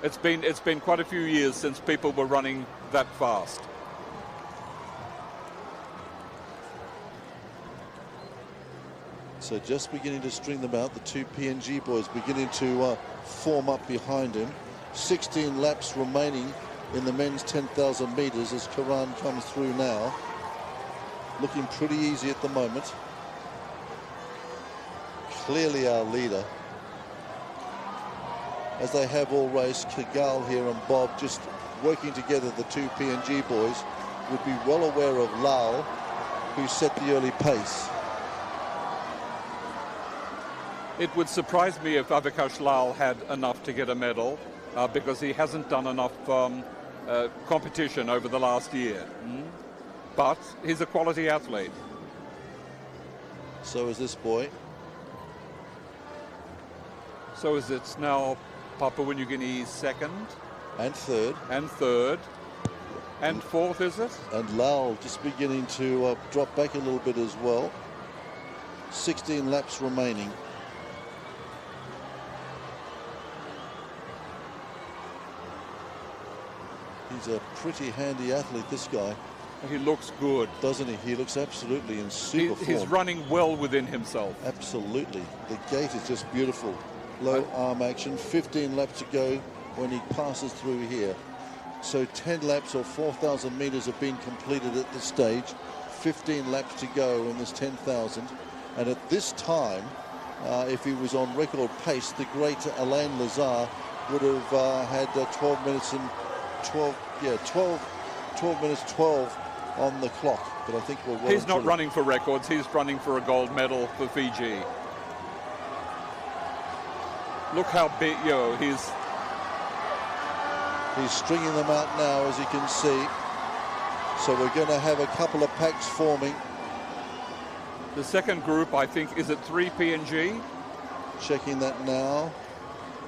It's been quite a few years since people were running that fast. So just beginning to string them out. The two PNG boys beginning to form up behind him. 16 laps remaining in the men's 10,000 meters as Karan comes through now. Looking pretty easy at the moment. Clearly our leader. As they have all race, Kigal here and Bob just working together, the two PNG boys, would be well aware of Lal, who set the early pace. It would surprise me if Avikash Lal had enough to get a medal because he hasn't done enough competition over the last year. But he's a quality athlete. So is this boy. So is it now Papua New Guinea second. And third. And third. And fourth, is it? And Lal just beginning to drop back a little bit as well. 16 laps remaining. He's a pretty handy athlete, this guy. He looks good. Doesn't he? He looks absolutely in super form. He's running well within himself. Absolutely. The gait is just beautiful. Low arm action. 15 laps to go when he passes through here. So 10 laps or 4,000 meters have been completed at this stage. 15 laps to go in this 10,000. And at this time, if he was on record pace, the great Alain Lazare would have had 12 minutes and 12 minutes 12 on the clock. But I think we're well. He's not running for records. He's running for a gold medal for Fiji. Look how big, he's stringing them out now, as you can see. So we're going to have a couple of packs forming. The second group, I think, is it 3 PNG? Checking that now.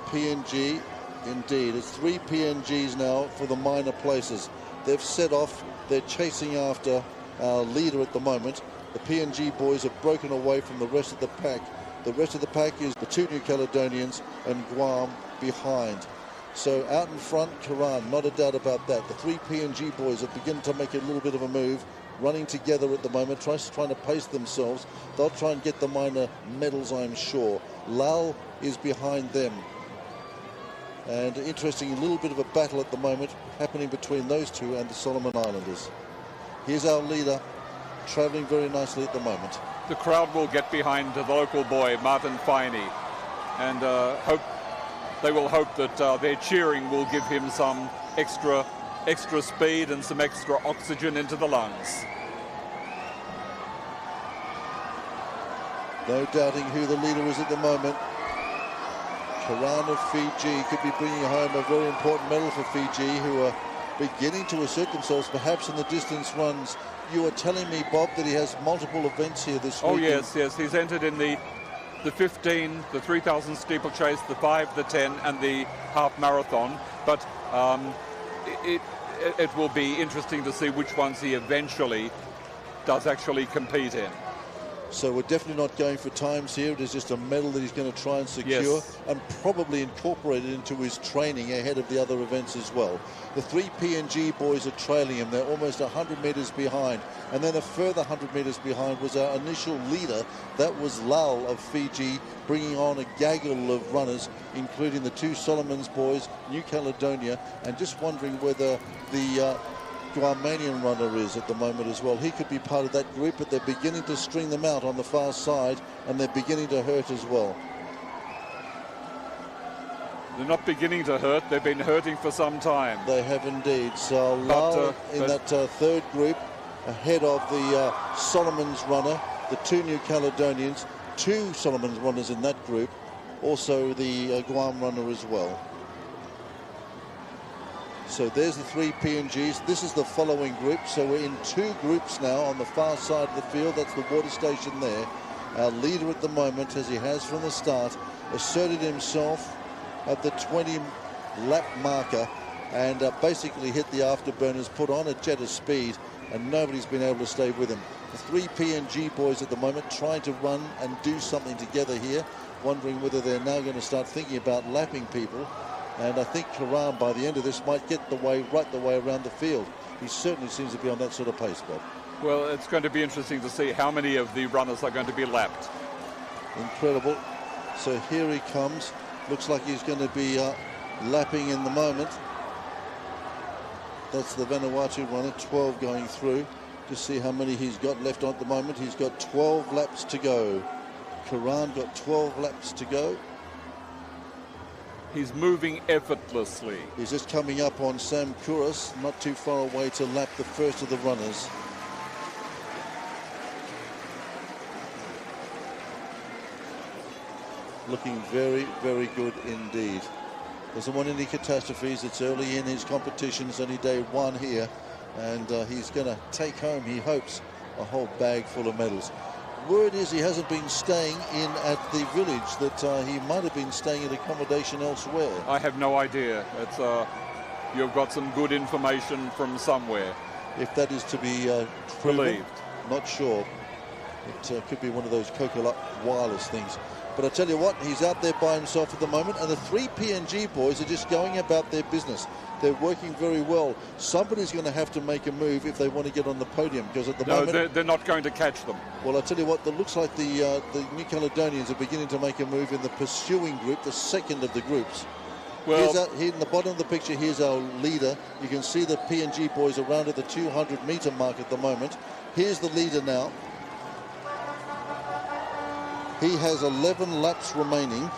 PNG, indeed. It's 3 PNGs now for the minor places. They've set off. They're chasing after our leader at the moment. The PNG boys have broken away from the rest of the pack. The rest of the pack is the 2 New Caledonians and Guam behind. So out in front, Karan, not a doubt about that. The 3 PNG boys have begun to make a little bit of a move, running together at the moment, trying to pace themselves. They'll try and get the minor medals, I'm sure. Lal is behind them. And interesting, a little bit of a battle at the moment happening between those two and the Solomon Islanders. Here's our leader, travelling very nicely at the moment. The crowd will get behind the local boy, Martin Finey, and they will hope that their cheering will give him some extra speed and some extra oxygen into the lungs. No doubting who the leader is at the moment. Karan of Fiji could be bringing home a very important medal for Fiji, who are beginning to assert themselves perhaps in the distance runs. You were telling me, Bob, that he has multiple events here this week. Oh, yes. He's entered in the 15, the 3,000 steeplechase, the 5, the 10, and the half marathon. But it will be interesting to see which ones he eventually does actually compete in. So we're definitely not going for times here. It is just a medal that he's going to try and secure, yes, and probably incorporate it into his training ahead of the other events as well. The 3 PNG boys are trailing him. They're almost 100 metres behind. And then a further 100 metres behind was our initial leader. That was Lal of Fiji, bringing on a gaggle of runners, including the 2 Solomons boys, New Caledonia, and just wondering whether the Guamanian runner is at the moment as well. He could be part of that group, but they're beginning to string them out on the far side, and they're beginning to hurt as well. They're not beginning to hurt. They've been hurting for some time. They have indeed. So Lal in that third group, ahead of the Solomons runner, the 2 New Caledonians, 2 Solomons runners in that group, also the Guam runner as well. So there's the 3 PNGs. This is the following group. So we're in 2 groups now on the far side of the field. That's the water station there. Our leader at the moment, as he has from the start, asserted himself at the 20 lap marker and basically hit the afterburners, put on a jet of speed, and nobody's been able to stay with him. The 3 PNG boys at the moment trying to run and do something together here, wondering whether they're now going to start thinking about lapping people. And I think Karan, by the end of this, might get right the way around the field. He certainly seems to be on that sort of pace, Bob. Well, it's going to be interesting to see how many of the runners are going to be lapped. Incredible. So here he comes. Looks like he's going to be lapping in the moment. That's the Vanuatu runner, 12 going through. Just see how many he's got left on at the moment. He's got 12 laps to go. Karan got 12 laps to go. He's moving effortlessly. He's just coming up on Sam Kouros, not too far away to lap the first of the runners. Looking very, very good indeed. Doesn't want any catastrophes. It's early in his competition. It's only day 1 here. And he's going to take home, he hopes, a whole bag full of medals. Word is he hasn't been staying in at the village, that he might have been staying at accommodation elsewhere. I have no idea. It's you've got some good information from somewhere. If that is to be believed, not sure. It could be one of those Coca-Cola wireless things. But I tell you what, he's out there by himself at the moment, and the 3 PNG boys are just going about their business. They're working very well. Somebody's going to have to make a move if they want to get on the podium, because at the moment... they're not going to catch them. Well, I tell you what, it looks like the New Caledonians are beginning to make a move in the pursuing group, the second of the groups. Well, here in the bottom of the picture, here's our leader. You can see the PNG boys around at the 200-meter mark at the moment. Here's the leader now. He has 11 laps remaining.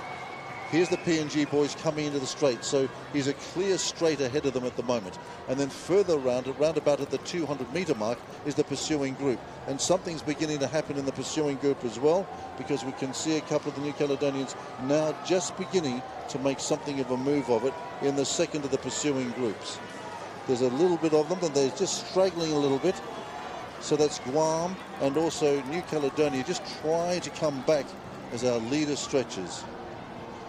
Here's the PNG boys coming into the straight, so he's a clear straight ahead of them at the moment. And then further around about at the 200-meter mark, is the pursuing group. And something's beginning to happen in the pursuing group as well, because we can see a couple of the New Caledonians now just beginning to make something of a move of it in the second of the pursuing groups. There's a little bit of them, and they're just straggling a little bit. So that's Guam and also New Caledonia just trying to come back as our leader stretches.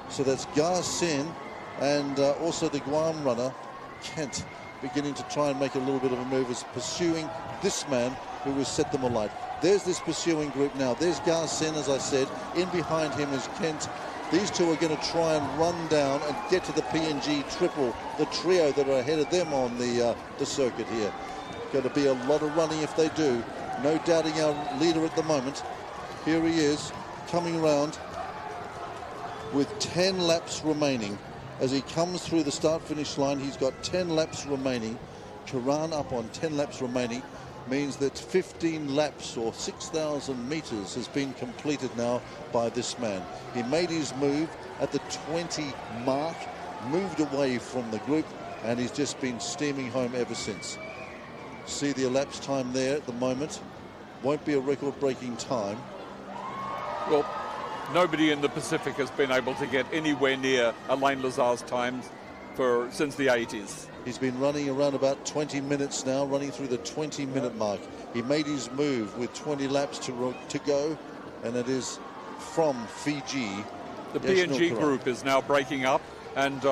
So that's Garcin and also the Guam runner, Kent, beginning to try and make a little bit of a move as pursuing this man who has set them alight. There's this pursuing group now. There's Garcin, as I said. In behind him is Kent. These two are going to try and run down and get to the PNG triple, the trio that are ahead of them on the circuit here. Going to be a lot of running if they do. No doubting our leader at the moment. Here he is, coming around with 10 laps remaining. As he comes through the start-finish line, he's got 10 laps remaining. Karan up on 10 laps remaining means that 15 laps or 6,000 meters has been completed now by this man. He made his move at the 20 mark, moved away from the group, and he's just been steaming home ever since. See the elapsed time there at the moment. Won't be a record-breaking time. Well, nobody in the Pacific has been able to get anywhere near Alain Lazar's times since the 80s. He's been running around about 20 minutes now, running through the 20-minute mark. He made his move with 20 laps to go, and it is from Fiji. The PNG group is now breaking up, and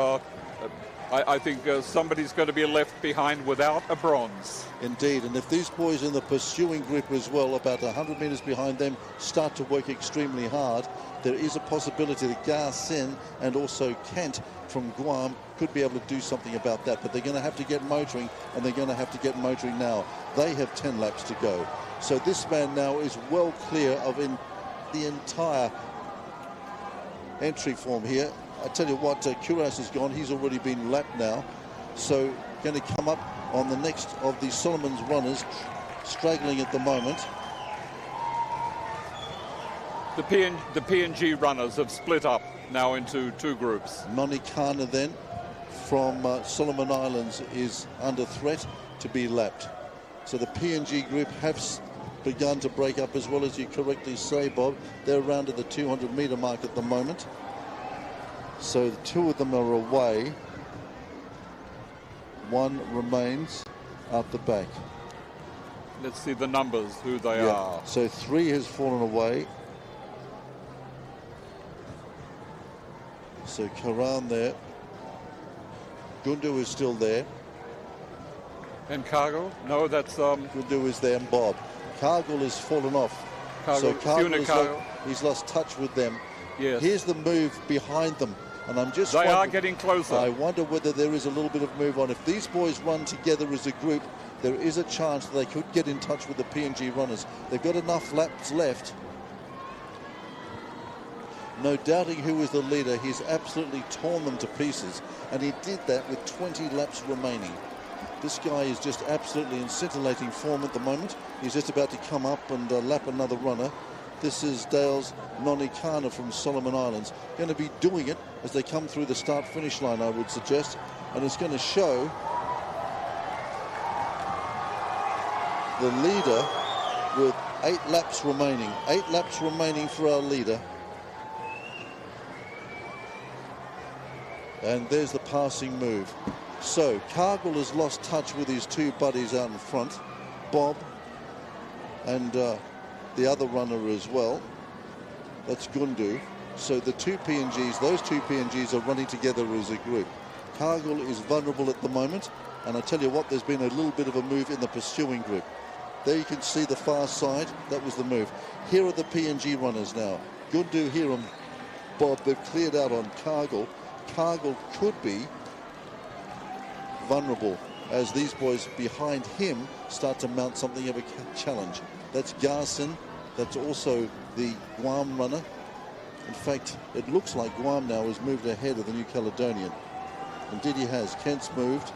I think somebody's going to be left behind without a bronze. Indeed, and if these boys in the pursuing group as well, about 100 metres behind them, start to work extremely hard, there is a possibility that Garcin and also Kent from Guam could be able to do something about that, but they're going to have to get motoring, and they're going to have to get motoring now. They have 10 laps to go. So this man now is well clear of the entire entry form here. I tell you what, Kuras has gone. He's already been lapped now. So going to come up on the next of the Solomon's runners, straggling at the moment. The PNG runners have split up now into two groups. Noni Kana then from Solomon Islands is under threat to be lapped. So the PNG group have begun to break up, as well as you correctly say, Bob. They're around at the 200-metre mark at the moment. So the two of them are away. One remains out the back. Let's see the numbers, who they are. So 3 has fallen away. So Karan there. Gundu is still there. And Cargill? No, that's... Gundu is there, and Bob. Cargill has fallen off. Cargill, so Cargill he's lost touch with them. Yes. Here's the move behind them. And I'm just They are getting closer. I wonder whether there is a little bit of move on. If these boys run together as a group, there is a chance that they could get in touch with the PNG runners. They've got enough laps left. No doubting who is the leader. He's absolutely torn them to pieces. And he did that with 20 laps remaining. This guy is just absolutely in scintillating form at the moment. He's just about to come up and lap another runner. This is Dale's Noni Kana from Solomon Islands. Going to be doing it as they come through the start-finish line, I would suggest. And it's going to show the leader with 8 laps remaining. 8 laps remaining for our leader. And there's the passing move. So Cargill has lost touch with his two buddies out in front, Bob and the other runner as well. That's Gundu. So the two PNGs, those two PNGs are running together as a group. Cargill is vulnerable at the moment, and I tell you what, there's been a little bit of a move in the pursuing group. There you can see the far side. That was the move. Here are the PNG runners now. Gundu, Hiram, Bob, they've cleared out on Cargill. Cargill could be vulnerable as these boys behind him start to mount something of a challenge. That's Garcin. That's also the Guam runner. In fact, it looks like Guam now has moved ahead of the New Caledonian. Indeed he has. Kent's moved.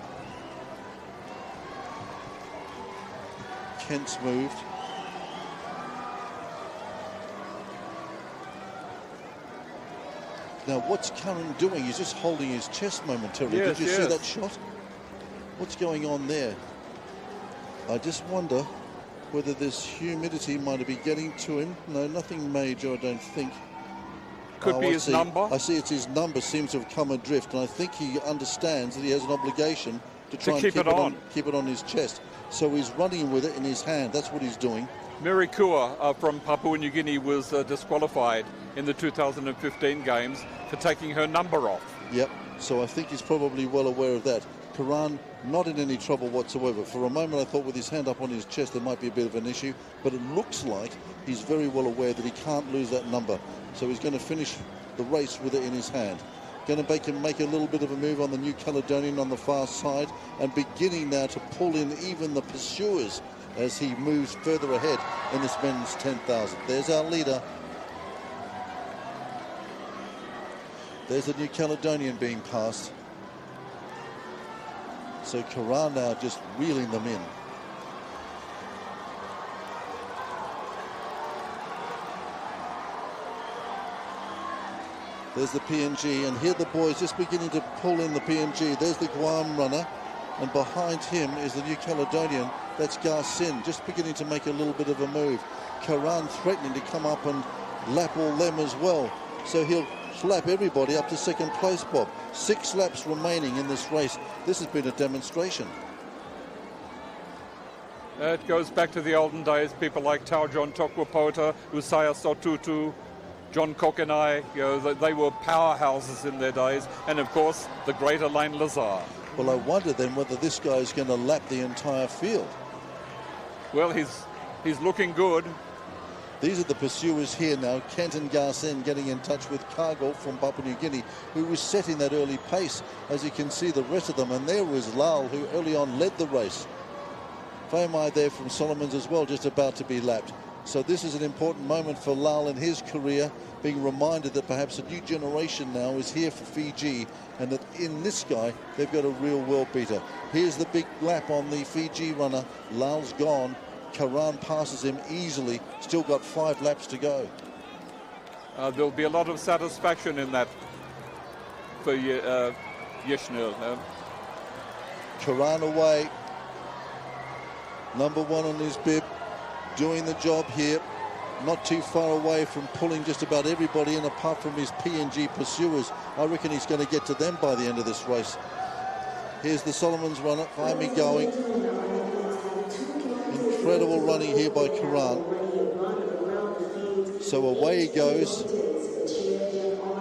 Kent's moved. Now, what's Curran doing? He's just holding his chest momentarily. Yes, Did you see that shot? What's going on there? I just wonder whether this humidity might be getting to him. No, nothing major, I don't think. Could be his number. I see it's his number seems to have come adrift, and I think he understands that he has an obligation to try and keep it on his chest. So he's running with it in his hand. That's what he's doing. Mirikua from Papua New Guinea was disqualified in the 2015 games for taking her number off. Yep, so I think he's probably well aware of that. Karan not in any trouble whatsoever. For a moment I thought with his hand up on his chest there might be a bit of an issue, but it looks like he's very well aware that he can't lose that number. So he's going to finish the race with it in his hand. Going to make a little bit of a move on the New Caledonian on the far side, and beginning now to pull in even the pursuers as he moves further ahead in this men's 10,000. There's our leader. There's the New Caledonian being passed. So Karan now just reeling them in. There's the PNG, and here the boys just beginning to pull in the PNG. There's the Guam runner, and behind him is the New Caledonian. That's Garcin, just beginning to make a little bit of a move. Karan threatening to come up and lap all them as well. So he'll lap everybody up to second place, Bob. 6 laps remaining in this race. This has been a demonstration. It goes back to the olden days, people like Tau John Tokwapota, Usaya Sotutu, John Kokenai, they were powerhouses in their days, and of course the great Alain Lazare. Well, I wonder then whether this guy is going to lap the entire field. Well, he's looking good. These are the pursuers here now. Kent and Garsen getting in touch with Cargill from Papua New Guinea, who was setting that early pace. As you can see, the rest of them, and there was Lal, who early on led the race. Faimai there from Solomons as well, just about to be lapped. So this is an important moment for Lal in his career, being reminded that perhaps a new generation now is here for Fiji, and that in this guy, they've got a real world beater. Here's the big lap on the Fiji runner. Lal's gone. Karan passes him easily. Still got 5 laps to go. There'll be a lot of satisfaction in that for Yeshnil. Karan away. Number 1 on his bib, doing the job here. Not too far away from pulling just about everybody in, apart from his PNG pursuers. I reckon he's going to get to them by the end of this race. Here's the Solomons runner, finally going. Incredible running here by Karan. So away he goes.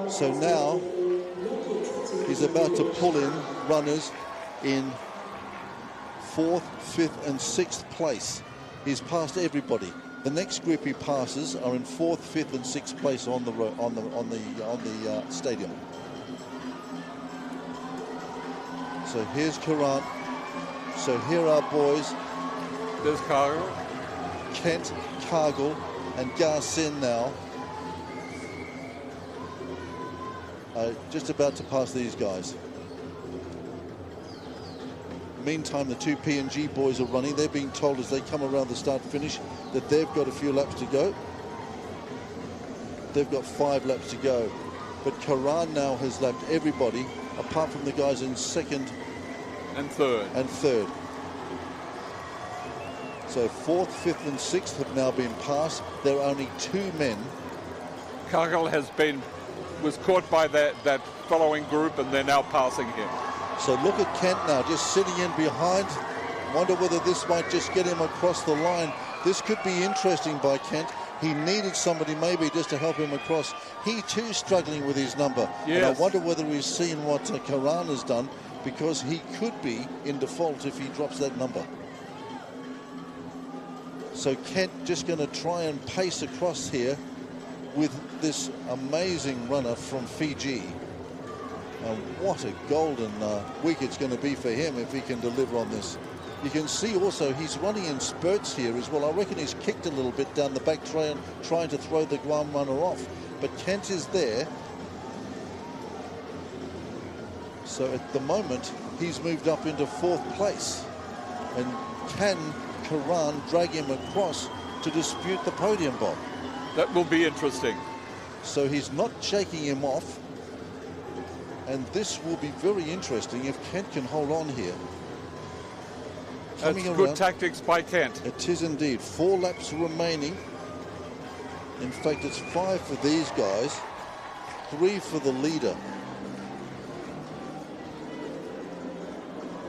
So now he's about to pull in runners in 4th, 5th and 6th place. He's passed everybody. The next group he passes are in 4th, 5th and 6th place on the stadium. So here's Karan. So here are boys. There's Cargill. Kent, Cargill and Garsen now. Just about to pass these guys. Meantime, the 2 PNG boys are running. They're being told as they come around the start-finish that they've got a few laps to go. They've got 5 laps to go. But Karan now has lapped everybody, apart from the guys in 2nd and 3rd. So 4th, 5th and 6th have now been passed. There are only 2 men. Cargill was caught by that following group, and they're now passing him. So look at Kent now, just sitting in behind. Wonder whether this might just get him across the line. This could be interesting by Kent. He needed somebody maybe just to help him across. He too struggling with his number. Yes. And I wonder whether he's seen what Karan has done, because he could be in default if he drops that number. So Kent just going to try and pace across here with this amazing runner from Fiji. And what a golden week it's going to be for him if he can deliver on this. You can see also he's running in spurts here as well. I reckon he's kicked a little bit down the back trail, trying to throw the Guam runner off. But Kent is there. So at the moment, he's moved up into 4th place. And can Karan drag him across to dispute the podium, Bob? That will be interesting. So he's not shaking him off. And this will be very interesting if Kent can hold on here. That's good tactics by Kent. It is indeed. 4 laps remaining. In fact, it's 5 for these guys, 3 for the leader.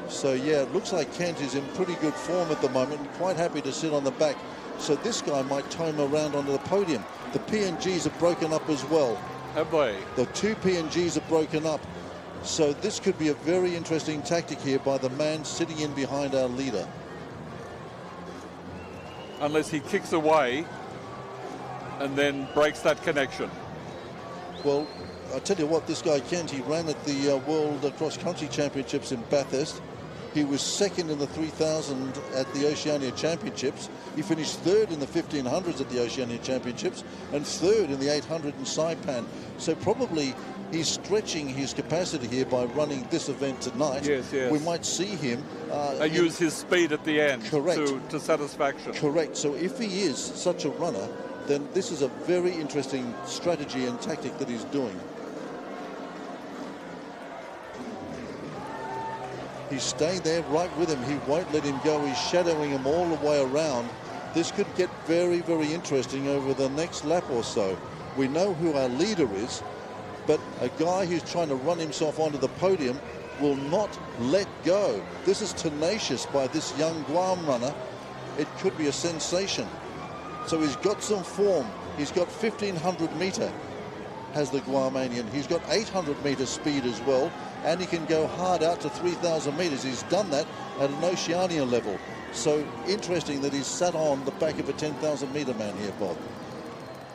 So yeah, it looks like Kent is in pretty good form at the moment and quite happy to sit on the back. So this guy might tow him around onto the podium. The PNGs are broken up as well. Have they? The 2 PNGs are broken up. So this could be a very interesting tactic here by the man sitting in behind our leader. Unless he kicks away and then breaks that connection. Well, I'll tell you what, this guy Kent, he ran at the World Cross Country Championships in Bathurst. He was 2nd in the 3000 at the Oceania Championships. He finished 3rd in the 1500s at the Oceania Championships and 3rd in the 800 in Saipan. So probably he's stretching his capacity here by running this event tonight. Yes. We might see him use his speed at the end. Correct. To satisfaction. Correct. So if he is such a runner, then this is a very interesting strategy and tactic that he's doing. He's staying there right with him. He won't let him go. He's shadowing him all the way around. This could get very, very interesting over the next lap or so. We know who our leader is, but a guy who's trying to run himself onto the podium will not let go. This is tenacious by this young Guam runner. It could be a sensation. So he's got some form. He's got 1,500 metre, has the Guamanian. He's got 800 metre speed as well, and he can go hard out to 3,000 metres. He's done that at an Oceania level. So interesting that he's sat on the back of a 10,000 metre man here, Bob.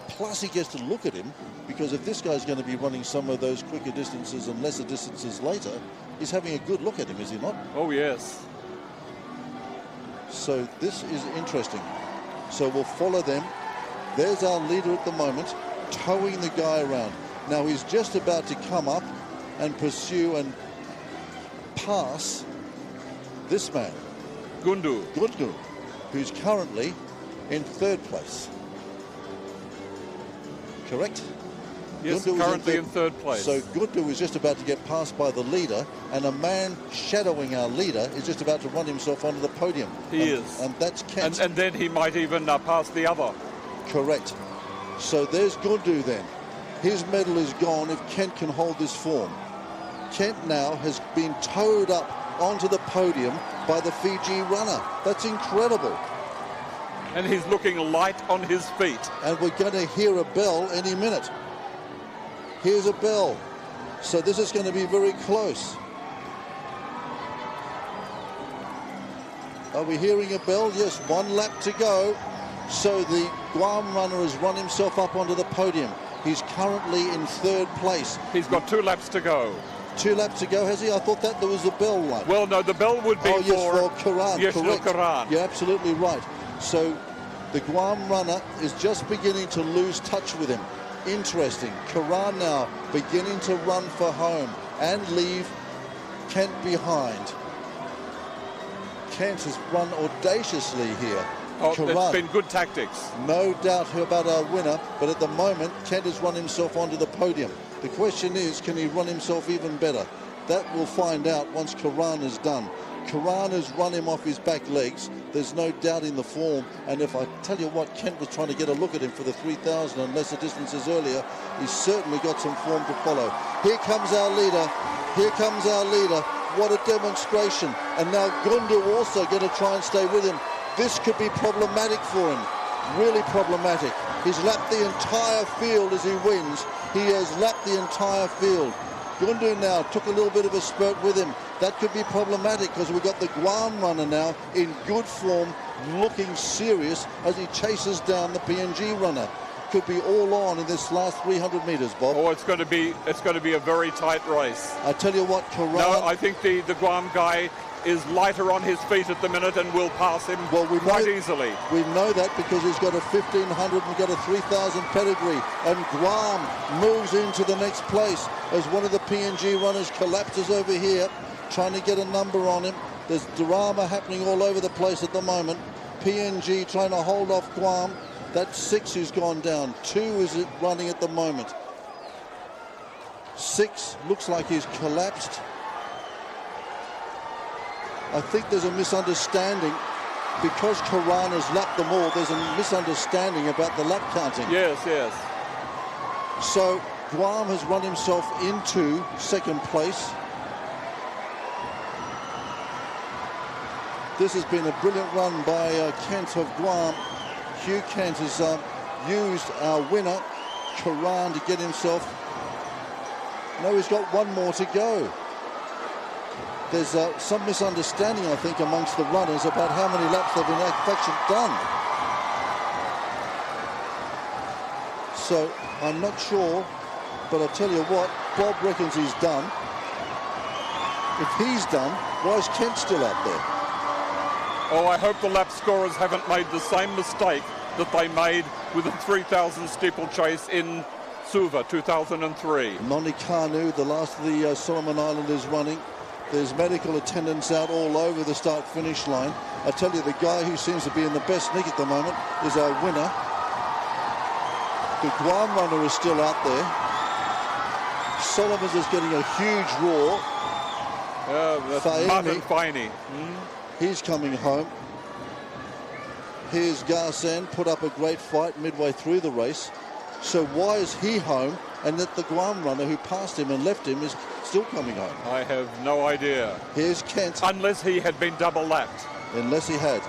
Plus he gets to look at him, because if this guy's going to be running some of those quicker distances and lesser distances later, he's having a good look at him, is he not? Oh, yes. So this is interesting. So we'll follow them. There's our leader at the moment, towing the guy around. Now he's just about to come up and pursue and pass this man. Gundu, who's currently in 3rd place. Correct? Yes, Gundu currently in 3rd place. So Gundu is just about to get passed by the leader, and a man shadowing our leader is just about to run himself onto the podium. He is. And that's Kent. And then he might even pass the other. Correct. So there's Gundu then. His medal is gone if Kent can hold this form. Kent now has been towed up onto the podium by the Fiji runner. That's incredible. And he's looking light on his feet. And we're going to hear a bell any minute. Here's a bell. So this is going to be very close. Are we hearing a bell? Yes, 1 lap to go. So the Guam runner has run himself up onto the podium. He's currently in 3rd place. He's got 2 laps to go. 2 laps to go, has he? I thought that there was a bell light. Well, no, the bell would be for Karan. Yes, correct. for Karan. You're absolutely right. So the Guam runner is just beginning to lose touch with him. Interesting. Karan now beginning to run for home and leave Kent behind. Kent has run audaciously here. Oh, Karan, it's been good tactics. no doubt about our winner, but at the moment, Kent has run himself onto the podium. The question is, can he run himself even better? That we'll find out once Karan is done. Karan has run him off his back legs. There's no doubt in the form. And if I tell you what, Kent was trying to get a look at him for the 3,000 and lesser distances earlier. He's certainly got some form to follow. Here comes our leader. Here comes our leader. What a demonstration. And now Gundu also going to try and stay with him. This could be problematic for him. Really problematic. He's lapped the entire field as he wins. He has lapped the entire field. Gundu now took a little bit of a spurt with him. That could be problematic because we've got the Guam runner now in good form, looking serious as he chases down the PNG runner. Could be all on in this last 300 metres, Bob. Oh, it's going to be a very tight race. I tell you what, Karan. No, I think the Guam guy is lighter on his feet at the minute and will pass him quite easily. We know that because he's got a 1,500 and got a 3,000 pedigree. And Guam moves into the next place as one of the PNG runners collapses over here, trying to get a number on him. There's drama happening all over the place at the moment. PNG trying to hold off Guam. That's 6 who's gone down. 2 is it running at the moment. 6 looks like he's collapsed. I think there's a misunderstanding. Because Karan has lapped them all, there's a misunderstanding about the lap counting. Yes, yes. So Guam has run himself into 2nd place. This has been a brilliant run by Kent of Guam. Hugh Kent has used our winner, Karan, to get himself. No, he's got 1 more to go. There's some misunderstanding, I think, amongst the runners about how many laps they've in fact done. So I'm not sure, but I tell you what, Bob reckons he's done. If he's done, why is Kent still out there? Oh, I hope the lap scorers haven't made the same mistake that they made with the 3,000 steeplechase in Suva 2003. Noni Kanu, the last of the Solomon Islanders running. There's medical attendants out all over the start-finish line. I tell you, the guy who seems to be in the best nick at the moment is our winner. The Guam runner is still out there. Solomon is getting a huge roar. That's Martin Finey. He's coming home. Here's Garsen, put up a great fight midway through the race. So why is he home and that the Guam runner who passed him and left him is still coming home? I have no idea. Here's Kent. Unless he had been double lapped. Unless he had.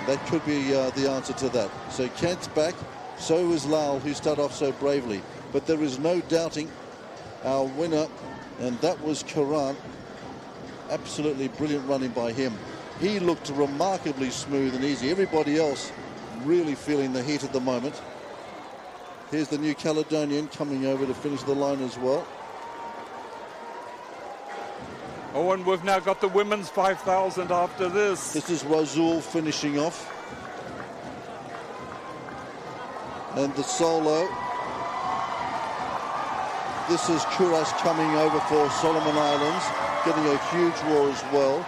That could be the answer to that. So Kent's back. So is Lal, who started off so bravely. But there is no doubting our winner, and that was Karan. Absolutely brilliant running by him. He looked remarkably smooth and easy. Everybody else really feeling the heat at the moment. Here's the New Caledonian coming over to finish the line as well. Oh, and we've now got the women's 5,000 after this. This is Razul finishing off. And the solo. This is Kuras coming over for Solomon Islands, getting a huge roar as well.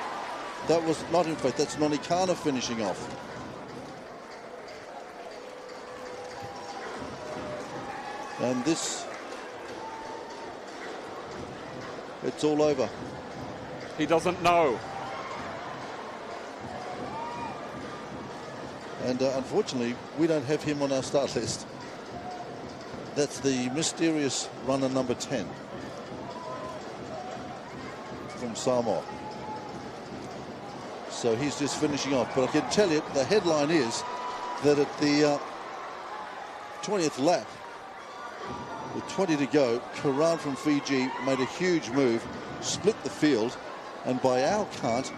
That was not, in fact, that's Nonikana finishing off. And this, it's all over. He doesn't know. And unfortunately, we don't have him on our start list. That's the mysterious runner number 10 from Samoa. So he's just finishing off. But I can tell you, the headline is that at the 20th lap, with 20 to go, Karan from Fiji made a huge move, split the field, and by our count,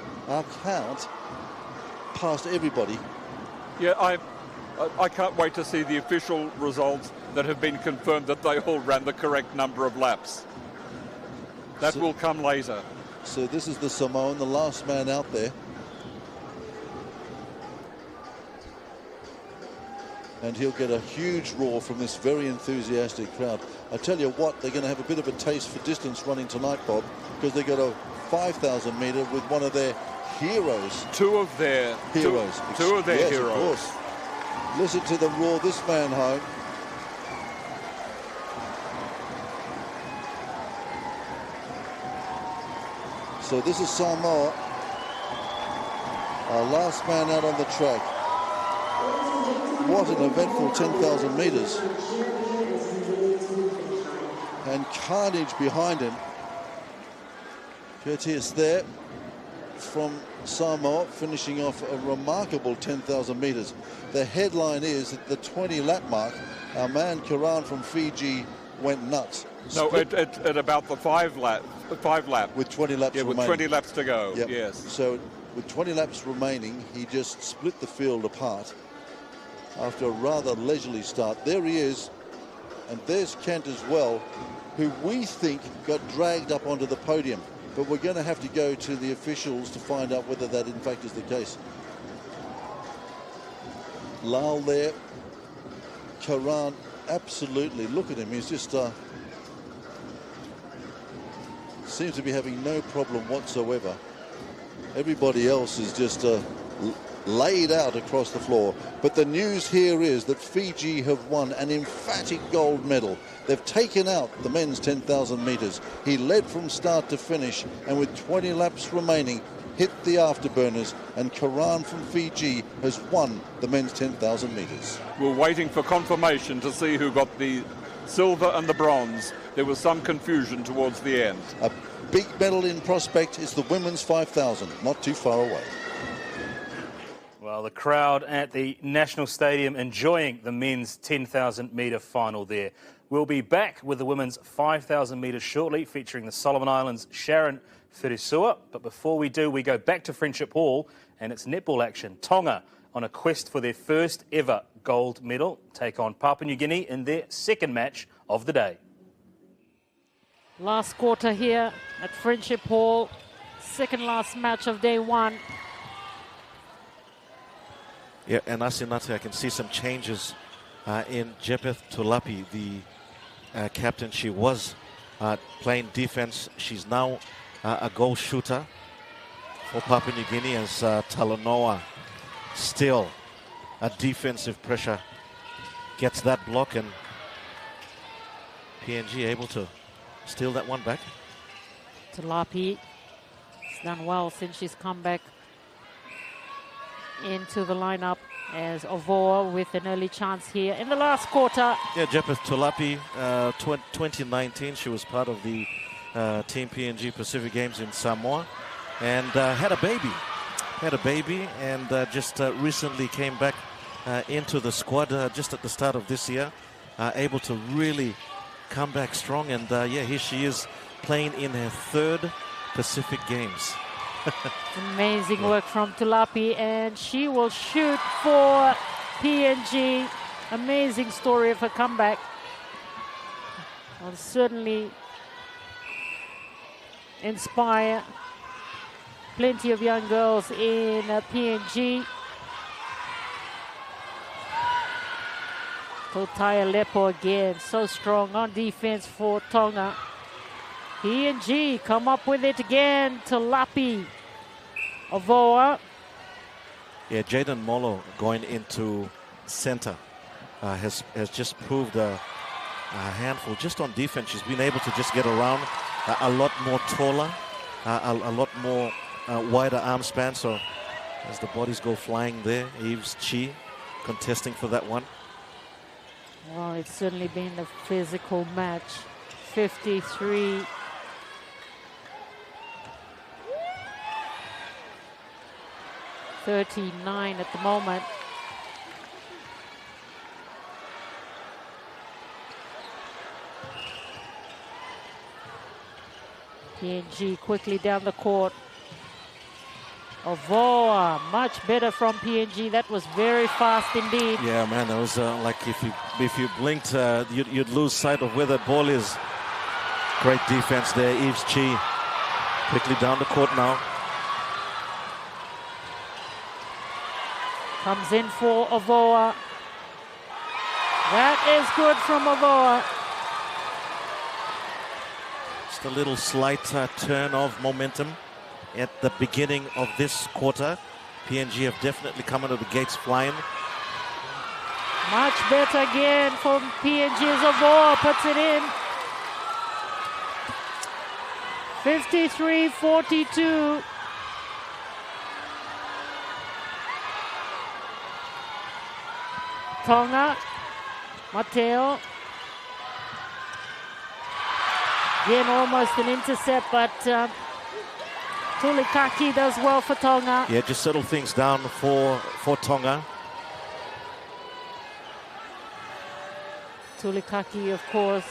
passed everybody. Yeah, I can't wait to see the official results that have been confirmed that they all ran the correct number of laps. That will come later. So this is the Samoan, the last man out there. And he'll get a huge roar from this very enthusiastic crowd. I tell you what, they're going to have a bit of a taste for distance running tonight, Bob, because they got a 5,000 metre with one of their heroes. Two of their heroes. Two of their yes, heroes. Of course. Listen to the roar this man home. So this is Samoa, our last man out on the track. What an eventful 10,000 metres. And carnage behind him. Curtis there from Samoa, finishing off a remarkable 10,000 metres. The headline is at the 20 lap mark, our man Karan from Fiji went nuts. No, at about the 5 lap. With 20 laps remaining. With 20 laps to go, Yep. yes. So with 20 laps remaining, he just split the field apart after a rather leisurely start. There he is, and there's Kent as well, who we think got dragged up onto the podium. But we're going to have to go to the officials to find out whether that in fact is the case. Lal there. Karan, absolutely. Look at him. He's just seems to be having no problem whatsoever. Everybody else is just laid out across the floor. But the news here is that Fiji have won an emphatic gold medal. They've taken out the men's 10,000 metres. He led from start to finish, and with 20 laps remaining, hit the afterburners, and Karan from Fiji has won the men's 10,000 metres. We're waiting for confirmation to see who got the silver and the bronze. There was some confusion towards the end. A big medal in prospect is the women's 5,000, not too far away. Well, the crowd at the National Stadium enjoying the men's 10,000 metre final there. We'll be back with the women's 5,000 metres shortly, featuring the Solomon Islands' Sharon Firisua. But before we do, we go back to Friendship Hall and it's netball action. Tonga on a quest for their first ever gold medal, take on Papua New Guinea in their second match of the day. Last quarter here at Friendship Hall, second last match of day one. Yeah, and Asinati, I can see some changes in Jepeth Tulapi, the captain. She was playing defense. She's now a goal shooter for Papua New Guinea, as Talanoa still a defensive pressure gets that block, and PNG able to steal that one back. Tulapi has done well since she's come back into the lineup as Ovoa with an early chance here in the last quarter. Yeah, Jepeth Tulapi, 2019, she was part of the Team PNG Pacific Games in Samoa and had a baby and just recently came back into the squad just at the start of this year, able to really come back strong, and yeah, here she is playing in her 3rd Pacific Games. Amazing work from Tulapi, and she will shoot for PNG. Amazing story of her comeback. Will certainly inspire plenty of young girls in PNG. Totaya Lepo again, so strong on defense for Tonga. PNG come up with it again. Tulapi, Ovoa. Yeah, Jaden Molo going into center has just proved a handful just on defense. She's been able to just get around a lot more taller, a lot more wider arm span. So as the bodies go flying there, Eves Chi contesting for that one. Well, it's certainly been a physical match. 53. .39 at the moment. PNG quickly down the court. Ovoa, much better from PNG. That was very fast indeed. Yeah, man, that was like if you blinked, you'd lose sight of where that ball is. Great defense there, Eves Chi. Quickly down the court now. Comes in for Ovoa. That is good from Ovoa. Just a little slight turn of momentum at the beginning of this quarter. PNG have definitely come out of the gates flying. Much better again from PNG as Ovoa puts it in. 53-42. Tonga, Mateo. Again, almost an intercept, but Tulikaki does well for Tonga. Yeah, just settle things down for Tonga. Tulikaki, of course,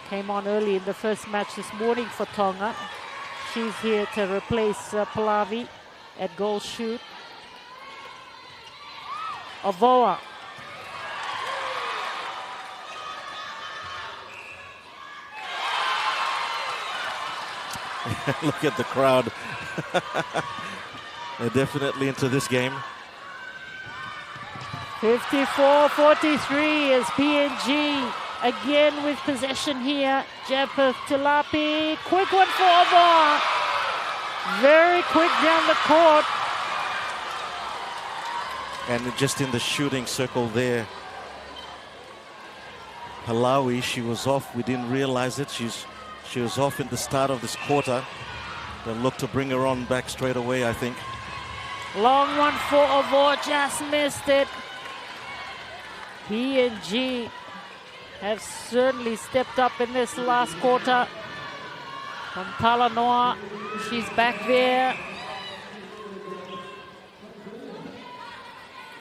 came on early in the first match this morning for Tonga. She's here to replace Pallavi at goal shoot. Ovoa. Look at the crowd. They're definitely into this game. 54-43 is PNG again with possession here. Jepeth Tulapi, quick one for Ovoa. Very quick down the court. And just in the shooting circle there, Pallavi, she was off. We didn't realize it. She was off in the start of this quarter. They'll look to bring her on back straight away, I think. Long one for Ovoa, just missed it. PNG have certainly stepped up in this last quarter. From Talanoa, she's back there.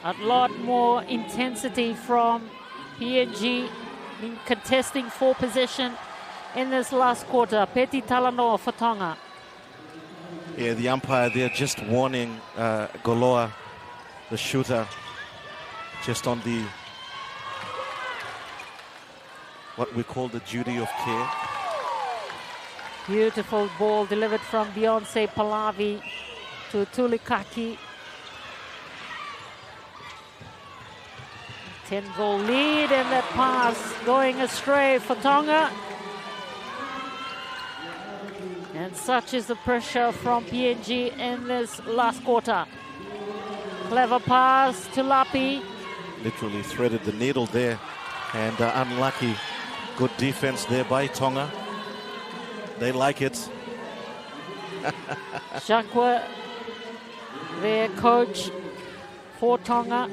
A lot more intensity from PNG in contesting for possession in this last quarter. Peti Talanoa for Tonga. Yeah, the umpire there just warning Goloa, the shooter, just on the, what we call the duty of care. Beautiful ball delivered from Beyonce Pallavi to Tulikaki. 10-goal lead, and that pass going astray for Tonga. And such is the pressure from PNG in this last quarter. Clever pass to Lapi. Literally threaded the needle there, and unlucky. Good defense there by Tonga. They like it. Shakwa, their coach for Tonga.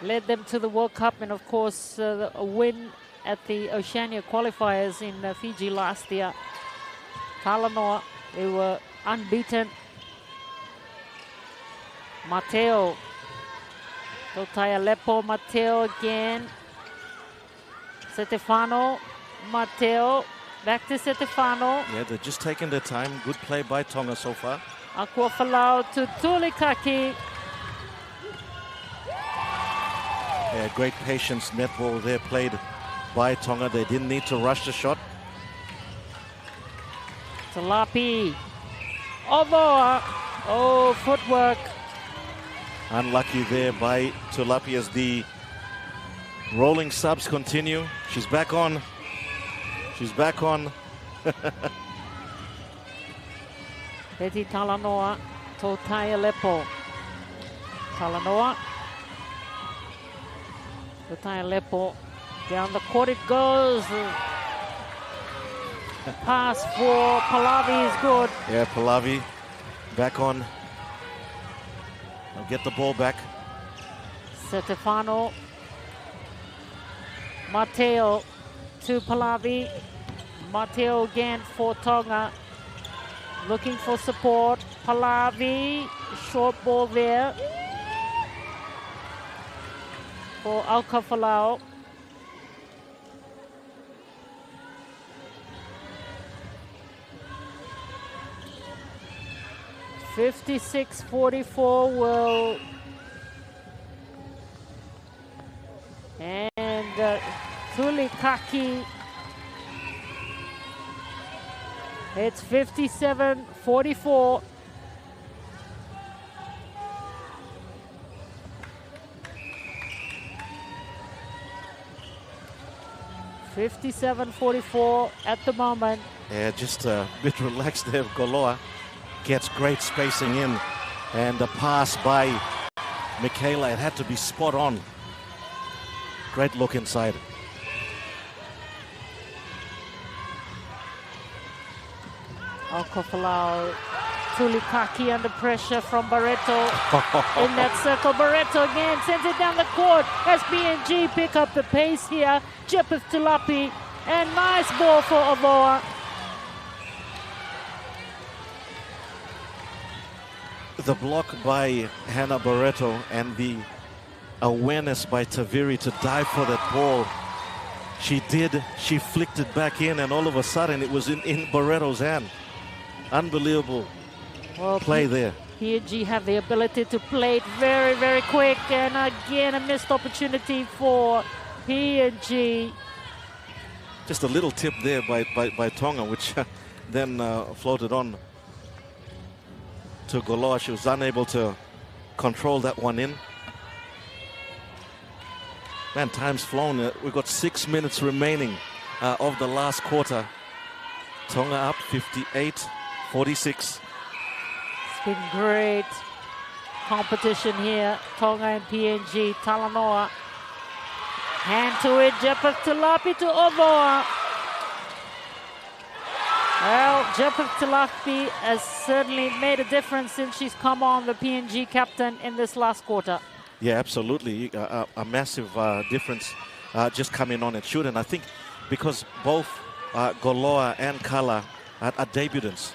Led them to the World Cup and, of course, a win at the Oceania qualifiers in Fiji last year. Talanoa, they were unbeaten. Mateo. Totai Aleppo, Mateo again. Stefano, Mateo. Back to Stefano. Yeah, they're just taking their time. Good play by Tonga so far. Akua Falau to Tulikaki. Yeah, great patience netball there played by Tonga. They didn't need to rush the shot. Talapi. Ovoa. Oh, footwork. Unlucky there by Tulapi as the rolling subs continue. She's back on. She's back on. Betty Talanoa, Totai Aleppo. Talanoa. Totai Aleppo. Down the court it goes. Pass for Pallavi is good. Yeah, Pallavi back on. They'll get the ball back. Stefano. Mateo to Pallavi. Mateo again for Tonga. Looking for support. Pallavi. Short ball there for Alcafalau. (56-44) will and Tulikaki. It's 57-44. (57-44) at the moment. Yeah, just a bit relaxed there. Goloa gets great spacing in, and the pass by Michaela, it had to be spot on. Great look inside. Alcafalau, Tulikaki under pressure from Barreto in that circle. Barreto again sends it down the court as BNG pick up the pace here. Jepith Tulapi, and nice ball for Avoa. The block by Hannah Barreto and the awareness by Taviri to dive for that ball. She did. She flicked it back in, and all of a sudden it was in Barreto's hand. Unbelievable play there. PNG have the ability to play it very, very quick, and again a missed opportunity for PNG. Just a little tip there by Tonga, which then floated on to Goloa. She was unable to control that one in. Man, time's flown. We've got 6 minutes remaining of the last quarter. Tonga up 58-46. It's been great competition here. Tonga and PNG. Talanoa. Hand to it. Jepith Tulapi to Ovoa. Well, Jepith Tulapi has certainly made a difference since she's come on, the PNG captain, in this last quarter. Yeah, absolutely. A massive difference just coming on and shooting. I think because both Goloa and Kala are debutants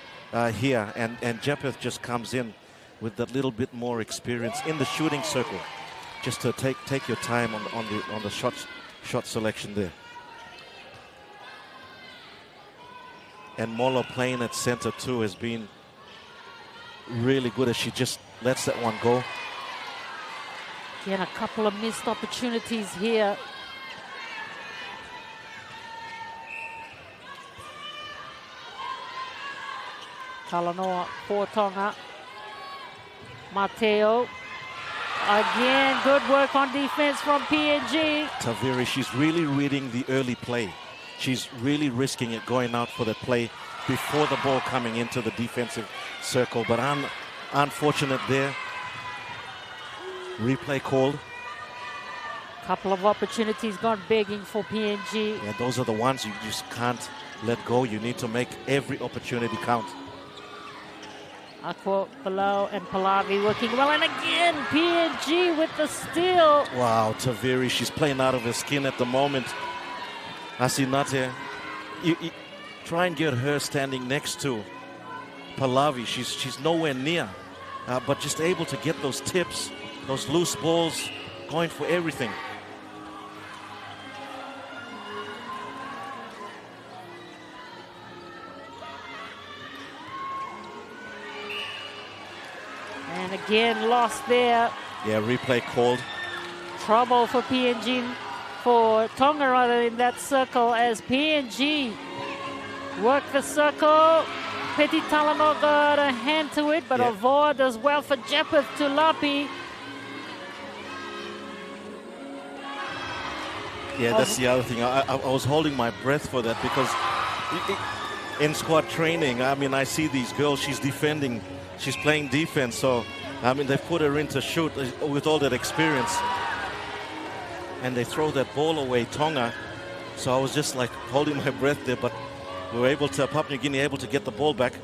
here, and Jepith just comes in with that little bit more experience in the shooting circle, just to take your time on the shot selection there. And Molo playing at center too has been really good as she just lets that one go. Again, a couple of missed opportunities here. Talanoa for Tonga. Mateo. Again, good work on defense from PNG. Taviri, she's really reading the early play. She's really risking it, going out for the play before the ball coming into the defensive circle. But unfortunate there. Replay called. Couple of opportunities gone begging for PNG. Yeah, those are the ones you just can't let go. You need to make every opportunity count. Aqua below and Pallavi working well. And again, PNG with the steal. Wow, Taveri, she's playing out of her skin at the moment. Asinate, you try and get her standing next to Pallavi. She's nowhere near, but just able to get those tips, those loose balls, going for everything. And again, lost there. Yeah, replay called. Trouble for PNG, for Tonga rather, in that circle as PNG work the circle. Peti Talanoa got a hand to it, but Avoa does well for Jepeth Tulapi. Yeah, that's the other thing. I was holding my breath for that because in squad training, I mean, I see these girls, she's defending, she's playing defense, so I mean, they've put her in to shoot with all that experience. And they throw that ball away, Tonga. So I was just like holding my breath there, but we were able to, Papua New Guinea able to get the ball back.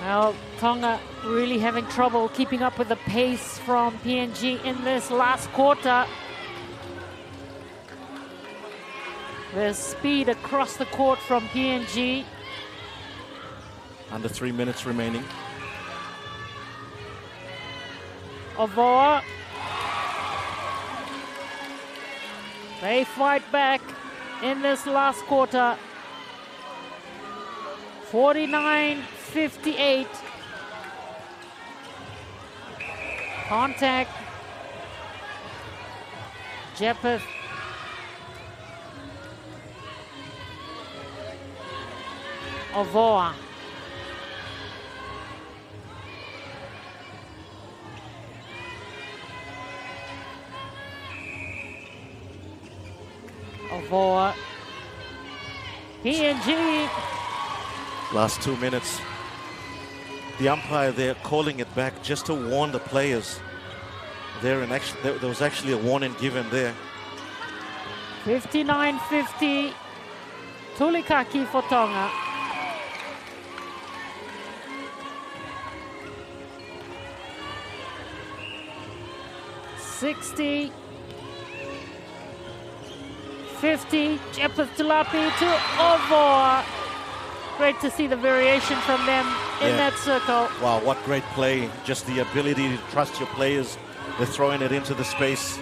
Well, Tonga really having trouble keeping up with the pace from PNG in this last quarter. There's speed across the court from PNG. Under 3 minutes remaining. Avoa. They fight back in this last quarter. 49-58. Contact. Jepeth. Avoa. Avoa. PNG. Last 2 minutes. The umpire there calling it back just to warn the players. There was actually a warning given there. 59-50. Tulikaki for Tonga. $60. 50, Jepeth Tulapi to Avoa. Great to see the variation from them in that circle. Wow, what great play. Just the ability to trust your players. They're throwing it into the space.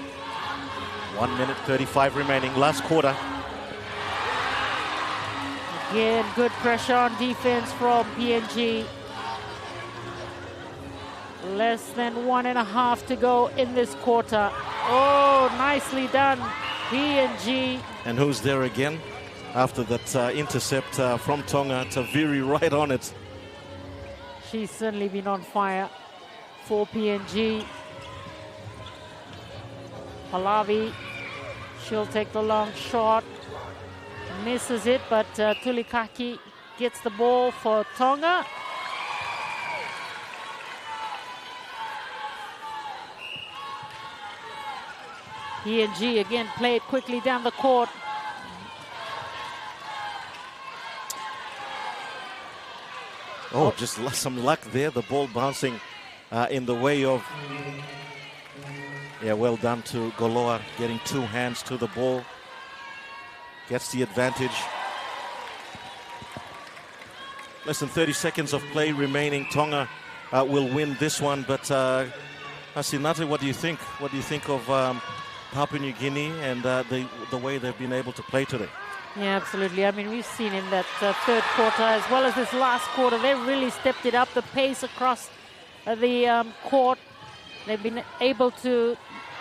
1 minute 35 remaining, last quarter. Again, good pressure on defense from PNG. Less than 1.5 to go in this quarter. Oh, nicely done, PNG. And who's there again? After that intercept from Tonga, Taviri right on it. She's certainly been on fire for PNG. Pallavi, she'll take the long shot. Misses it, but Tulikaki gets the ball for Tonga. PNG again played quickly down the court. Oh, just some luck there. The ball bouncing in the way of... Yeah, well done to Goloa, getting two hands to the ball. Gets the advantage. Less than 30 seconds of play remaining. Tonga will win this one, but Asinate, what do you think? What do you think of Papua New Guinea and the way they've been able to play today? Yeah, absolutely. I mean, we've seen in that third quarter as well as this last quarter, they really stepped it up, the pace across the court. They've been able to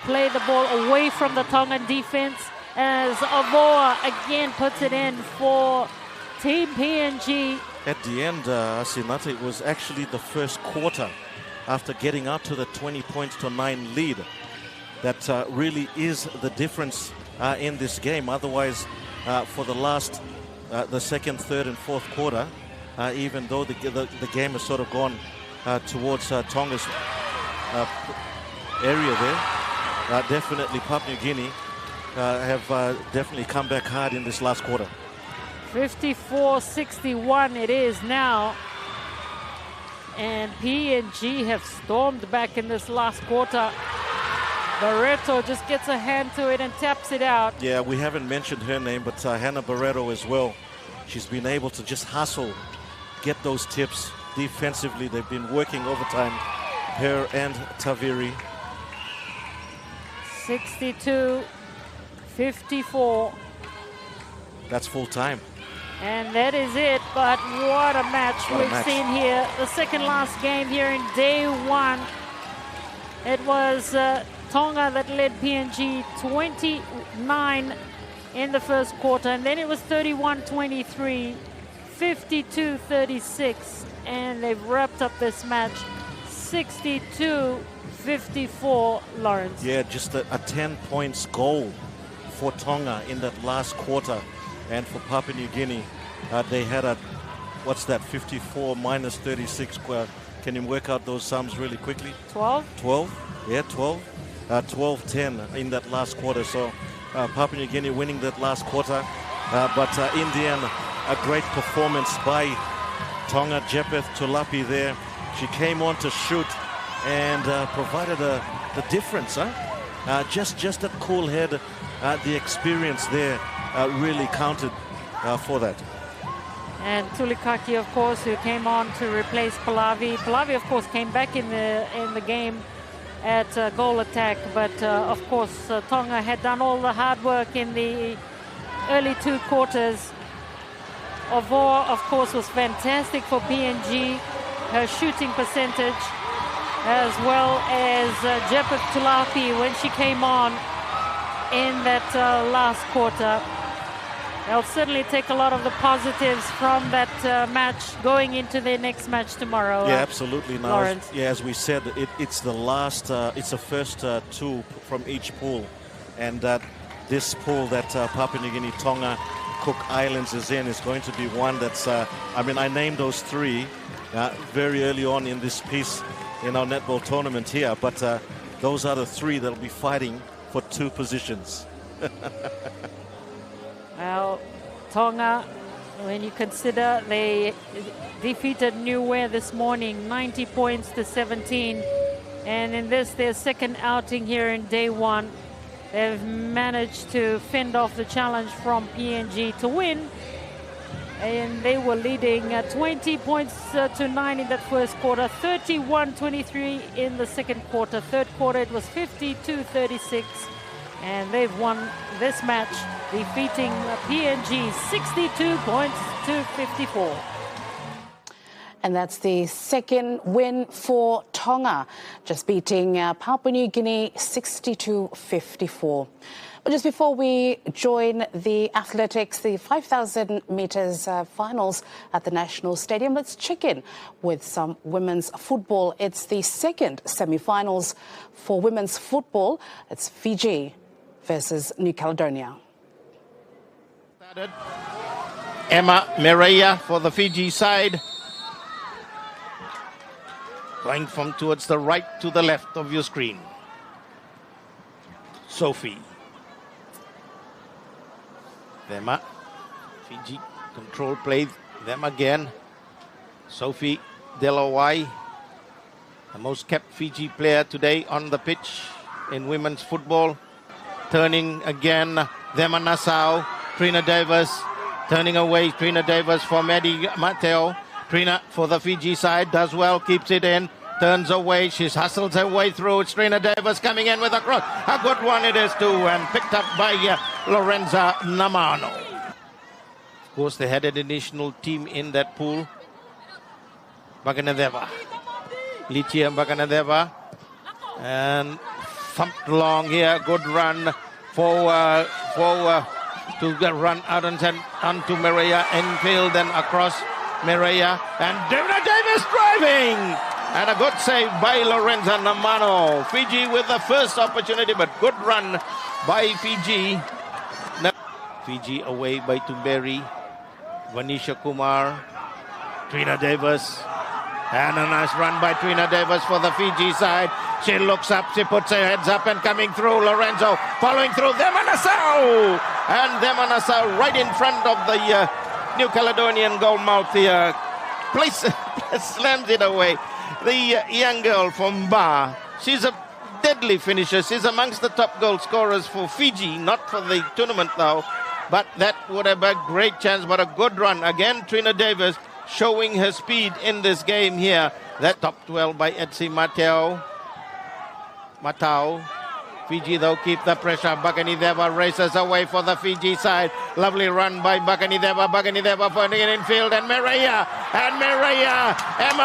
play the ball away from the Tongan defense as Avoa again puts it in for Team PNG. At the end, Asinate, it was actually the first quarter after getting out to the 20 points to 9 lead that really is the difference in this game. Otherwise, for the last, the second, third, and fourth quarter, even though the game has sort of gone towards Tonga's area there, definitely Papua New Guinea have definitely come back hard in this last quarter. 54-61 it is now. And PNG have stormed back in this last quarter. Barreto just gets a hand to it and taps it out. Yeah, we haven't mentioned her name, but Hannah Barreto as well. She's been able to just hustle, get those tips defensively. They've been working overtime, her and Taviri. 62-54. That's full time. And that is it, but what a match we've seen here. The second last game here in day one. It was Tonga that led PNG 29 in the first quarter, and then it was 31-23, 52-36, and they've wrapped up this match 62-54, Lawrence. Yeah, just a 10 points goal for Tonga in that last quarter. And for Papua New Guinea, they had a, what's that, 54 minus 36. Can you work out those sums really quickly? 12? 12, yeah, 12. 12-10 in that last quarter. So Papua New Guinea winning that last quarter. But in the end, a great performance by Tonga. Jepeth Tulapi there. She came on to shoot and provided the difference. Just that cool head, the experience there really counted for that. And Tulikaki, of course, who came on to replace Pallavi. Pallavi, of course, came back in the game at goal attack, but of course Tonga had done all the hard work in the early two quarters. Avor, of course, was fantastic for PNG, her shooting percentage, as well as Jepeth Tulapi when she came on in that last quarter. They'll certainly take a lot of the positives from that match going into their next match tomorrow. Yeah, absolutely. Now, Lawrence. as we said, it's the last, it's the first two from each pool. And this pool that Papua New Guinea, Tonga, Cook Islands is in is going to be one that's, I named those three very early on in this piece in our netball tournament here. But those are the three that'll be fighting for two positions. Well, Tonga, when you consider they defeated Niue this morning, 90 points to 17. And in this, their second outing here in day one, they've managed to fend off the challenge from PNG to win. And they were leading 20 points to 9 in that first quarter, 31-23 in the second quarter. Third quarter, it was 52-36. And they've won this match, defeating PNG 62 points to 54. And that's the second win for Tonga, just beating Papua New Guinea 62-54. But just before we join the athletics, the 5,000 metres finals at the National Stadium, let's check in with some women's football. It's the second semi-finals for women's football. It's Fiji versus New Caledonia. Emma Mireya for the Fiji side. Going from towards the right to the left of your screen. Sophie. Them Fiji control play. Them again. Sophie Delawai, the most kept Fiji player today on the pitch in women's football. Turning again. Them Nassau. Trina Davis. Turning away. Trina Davis for Maddie Mateo. Trina for the Fiji side. Does well. Keeps it in. Turns away. She hustles her way through. It's Trina Davis coming in with a cross. A good one it is too. And picked up by Lorenza Namano. Of course, they had an additional team in that pool. Baganadeva. Lichia Baganadeva. And thumped along here. Good run forward to run out and send onto Mireya infield, then across Mireya. And Davis driving! And a good save by Lorenza Namano. Fiji with the first opportunity, but good run by Fiji. Fiji away by Tumberi. Vanisha Kumar. Trina Davis. And a nice run by Trina Davis for the Fiji side. She looks up, she puts her heads up and coming through. Lorenzo following through. Demanasau! And Demanasau right in front of the New Caledonian goal mouth here. slams it away. The young girl from Ba, she's a deadly finisher. She's amongst the top goal scorers for Fiji, not for the tournament though. But that would have been a great chance, but a good run. Again, Trina Davis showing her speed in this game here. That top 12 by Etsi Matau. Fiji though keep the pressure. Bakanideva races away for the Fiji side. Lovely run by Bakanideva. Bakanideva putting it in field and Emma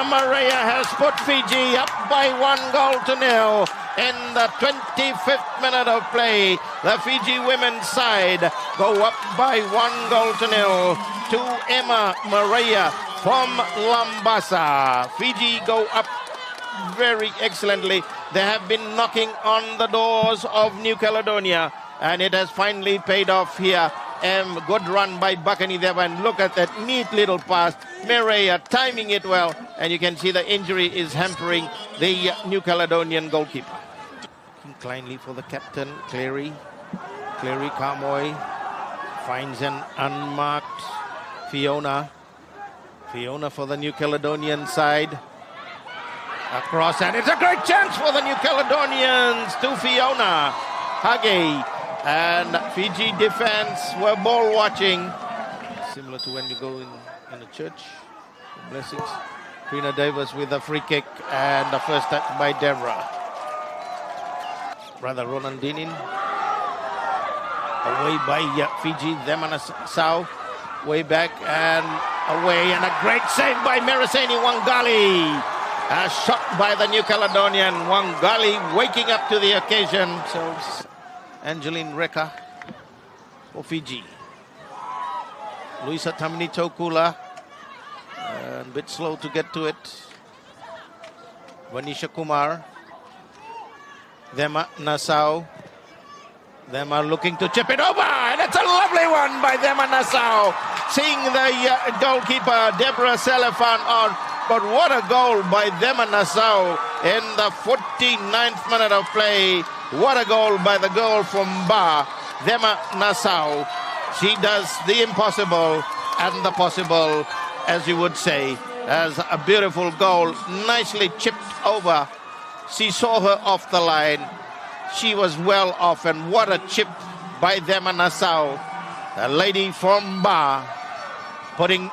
Maria has put Fiji up by 1-0 in the 25th minute of play. The Fiji women's side go up by 1-0 to Emma Maria from Lambasa. Fiji go up very excellently. They have been knocking on the doors of New Caledonia, and it has finally paid off here. Good run by Bakanideva, and look at that neat little pass. Mireya timing it well, and you can see the injury is hampering the New Caledonian goalkeeper. Kindly for the captain, Clary Kamoy finds an unmarked Fiona for the New Caledonian side. Across, and it's a great chance for the New Caledonians to Fiona Hage. And Fiji defense were ball watching. Similar to when you go in a church. Blessings. Trina Davis with a free kick, and the first touch by Deborah. Brother Ronan Dinin. Away by Fiji. Demana Sau. Way back and away, and a great save by Mereseni Wangali. A shot by the New Caledonian. Wangali waking up to the occasion. So Angeline Reka for Fiji. Luisa Tamini Tokula. A bit slow to get to it. Vanisha Kumar. Thema Nassau. Them are looking to chip it over, and it's a lovely one by Thema Nassau. Seeing the goalkeeper Deborah Selefan on. But what a goal by Thema Nassau in the 49th minute of play. What a goal by the girl from Ba, Thema Nassau. She does the impossible and the possible, as you would say, as a beautiful goal, nicely chipped over. She saw her off the line. She was well off, and what a chip by Thema Nassau. A lady from Ba putting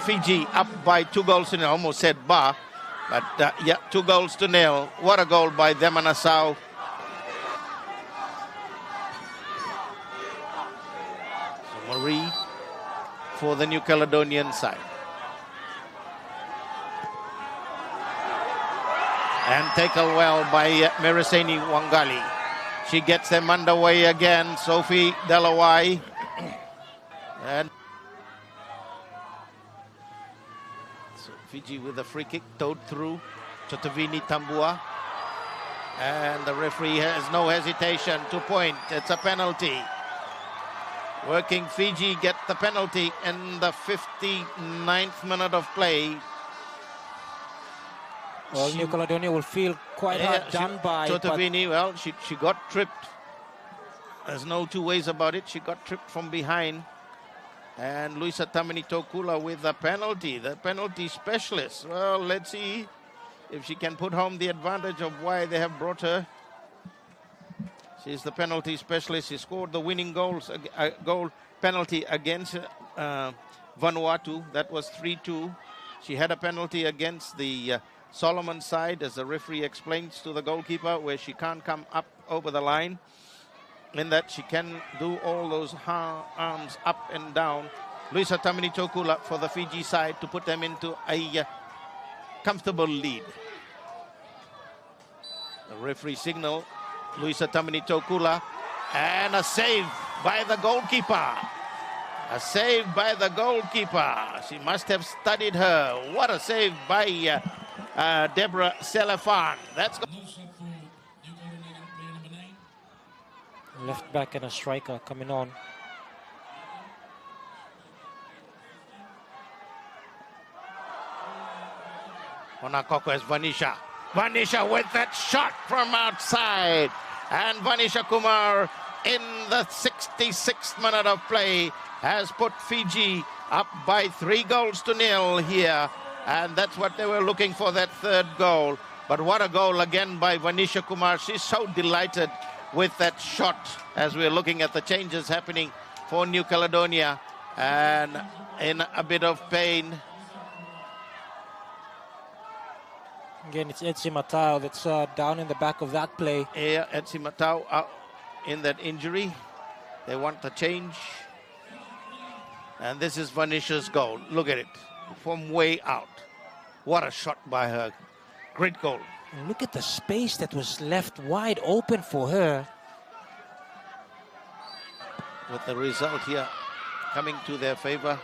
Fiji up by 2-0. I almost said Ba, but 2-0. What a goal by Thema Nassau. So Marie for the New Caledonian side. And taken well by Mereseni Wangali. She gets them underway again. Sophie Delawai. And so Fiji with a free kick towed through. Chotavini Tambua. And the referee has no hesitation to point. It's a penalty. Working Fiji get the penalty in the 59th minute of play. Well, New Caledonia will feel quite hard done by. Chotavini, well, she got tripped. There's no two ways about it. She got tripped from behind. And Luisa Tamini Tokula with the penalty specialist. Well, let's see if she can put home the advantage of why they have brought her. She's the penalty specialist. She scored the winning goal penalty against Vanuatu. That was 3-2. She had a penalty against the Solomon side, as the referee explains to the goalkeeper, where she can't come up over the line, in that she can do all those arms up and down. Luisa Tamini Tokula for the Fiji side to put them into a comfortable lead. The referee signal, Luisa Tamini Tokula, and a save by the goalkeeper. A save by the goalkeeper. She must have studied her. What a save by Deborah Selefan. That's left back and a striker coming on. Honakoko is Vanisha. Vanisha with that shot from outside. And Vanisha Kumar in the 66th minute of play has put Fiji up by 3-0 here. And that's what they were looking for, that third goal. But what a goal again by Vanisha Kumar. She's so delighted with that shot as we're looking at the changes happening for New Caledonia. And in a bit of pain. Again, it's Etsi Matau that's down in the back of that play. Yeah, Etsi Matau out in that injury. They want the change. And this is Vanisha's goal. Look at it. From way out. What a shot by her. Great goal. And look at the space that was left wide open for her. With the result here coming to their favor,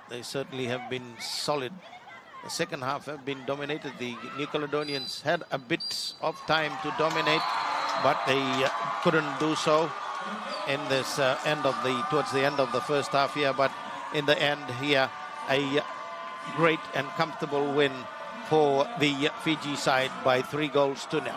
they certainly have been solid. The second half have been dominated. The New Caledonians had a bit of time to dominate, but they couldn't do so in this towards the end of the first half here. But in the end here, a great and comfortable win for the Fiji side by 3-0.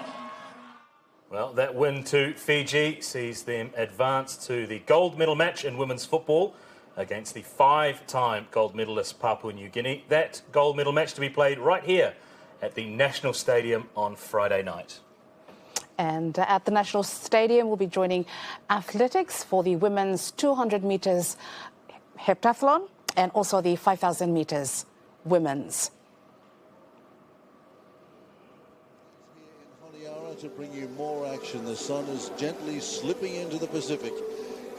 Well, that win to Fiji sees them advance to the gold medal match in women's football against the 5-time gold medalist Papua New Guinea. That gold medal match to be played right here at the National Stadium on Friday night. And at the National Stadium, we'll be joining athletics for the women's 200 metres heptathlon and also the 5,000 metres women's. Honiara to bring you more action. The sun is gently slipping into the Pacific.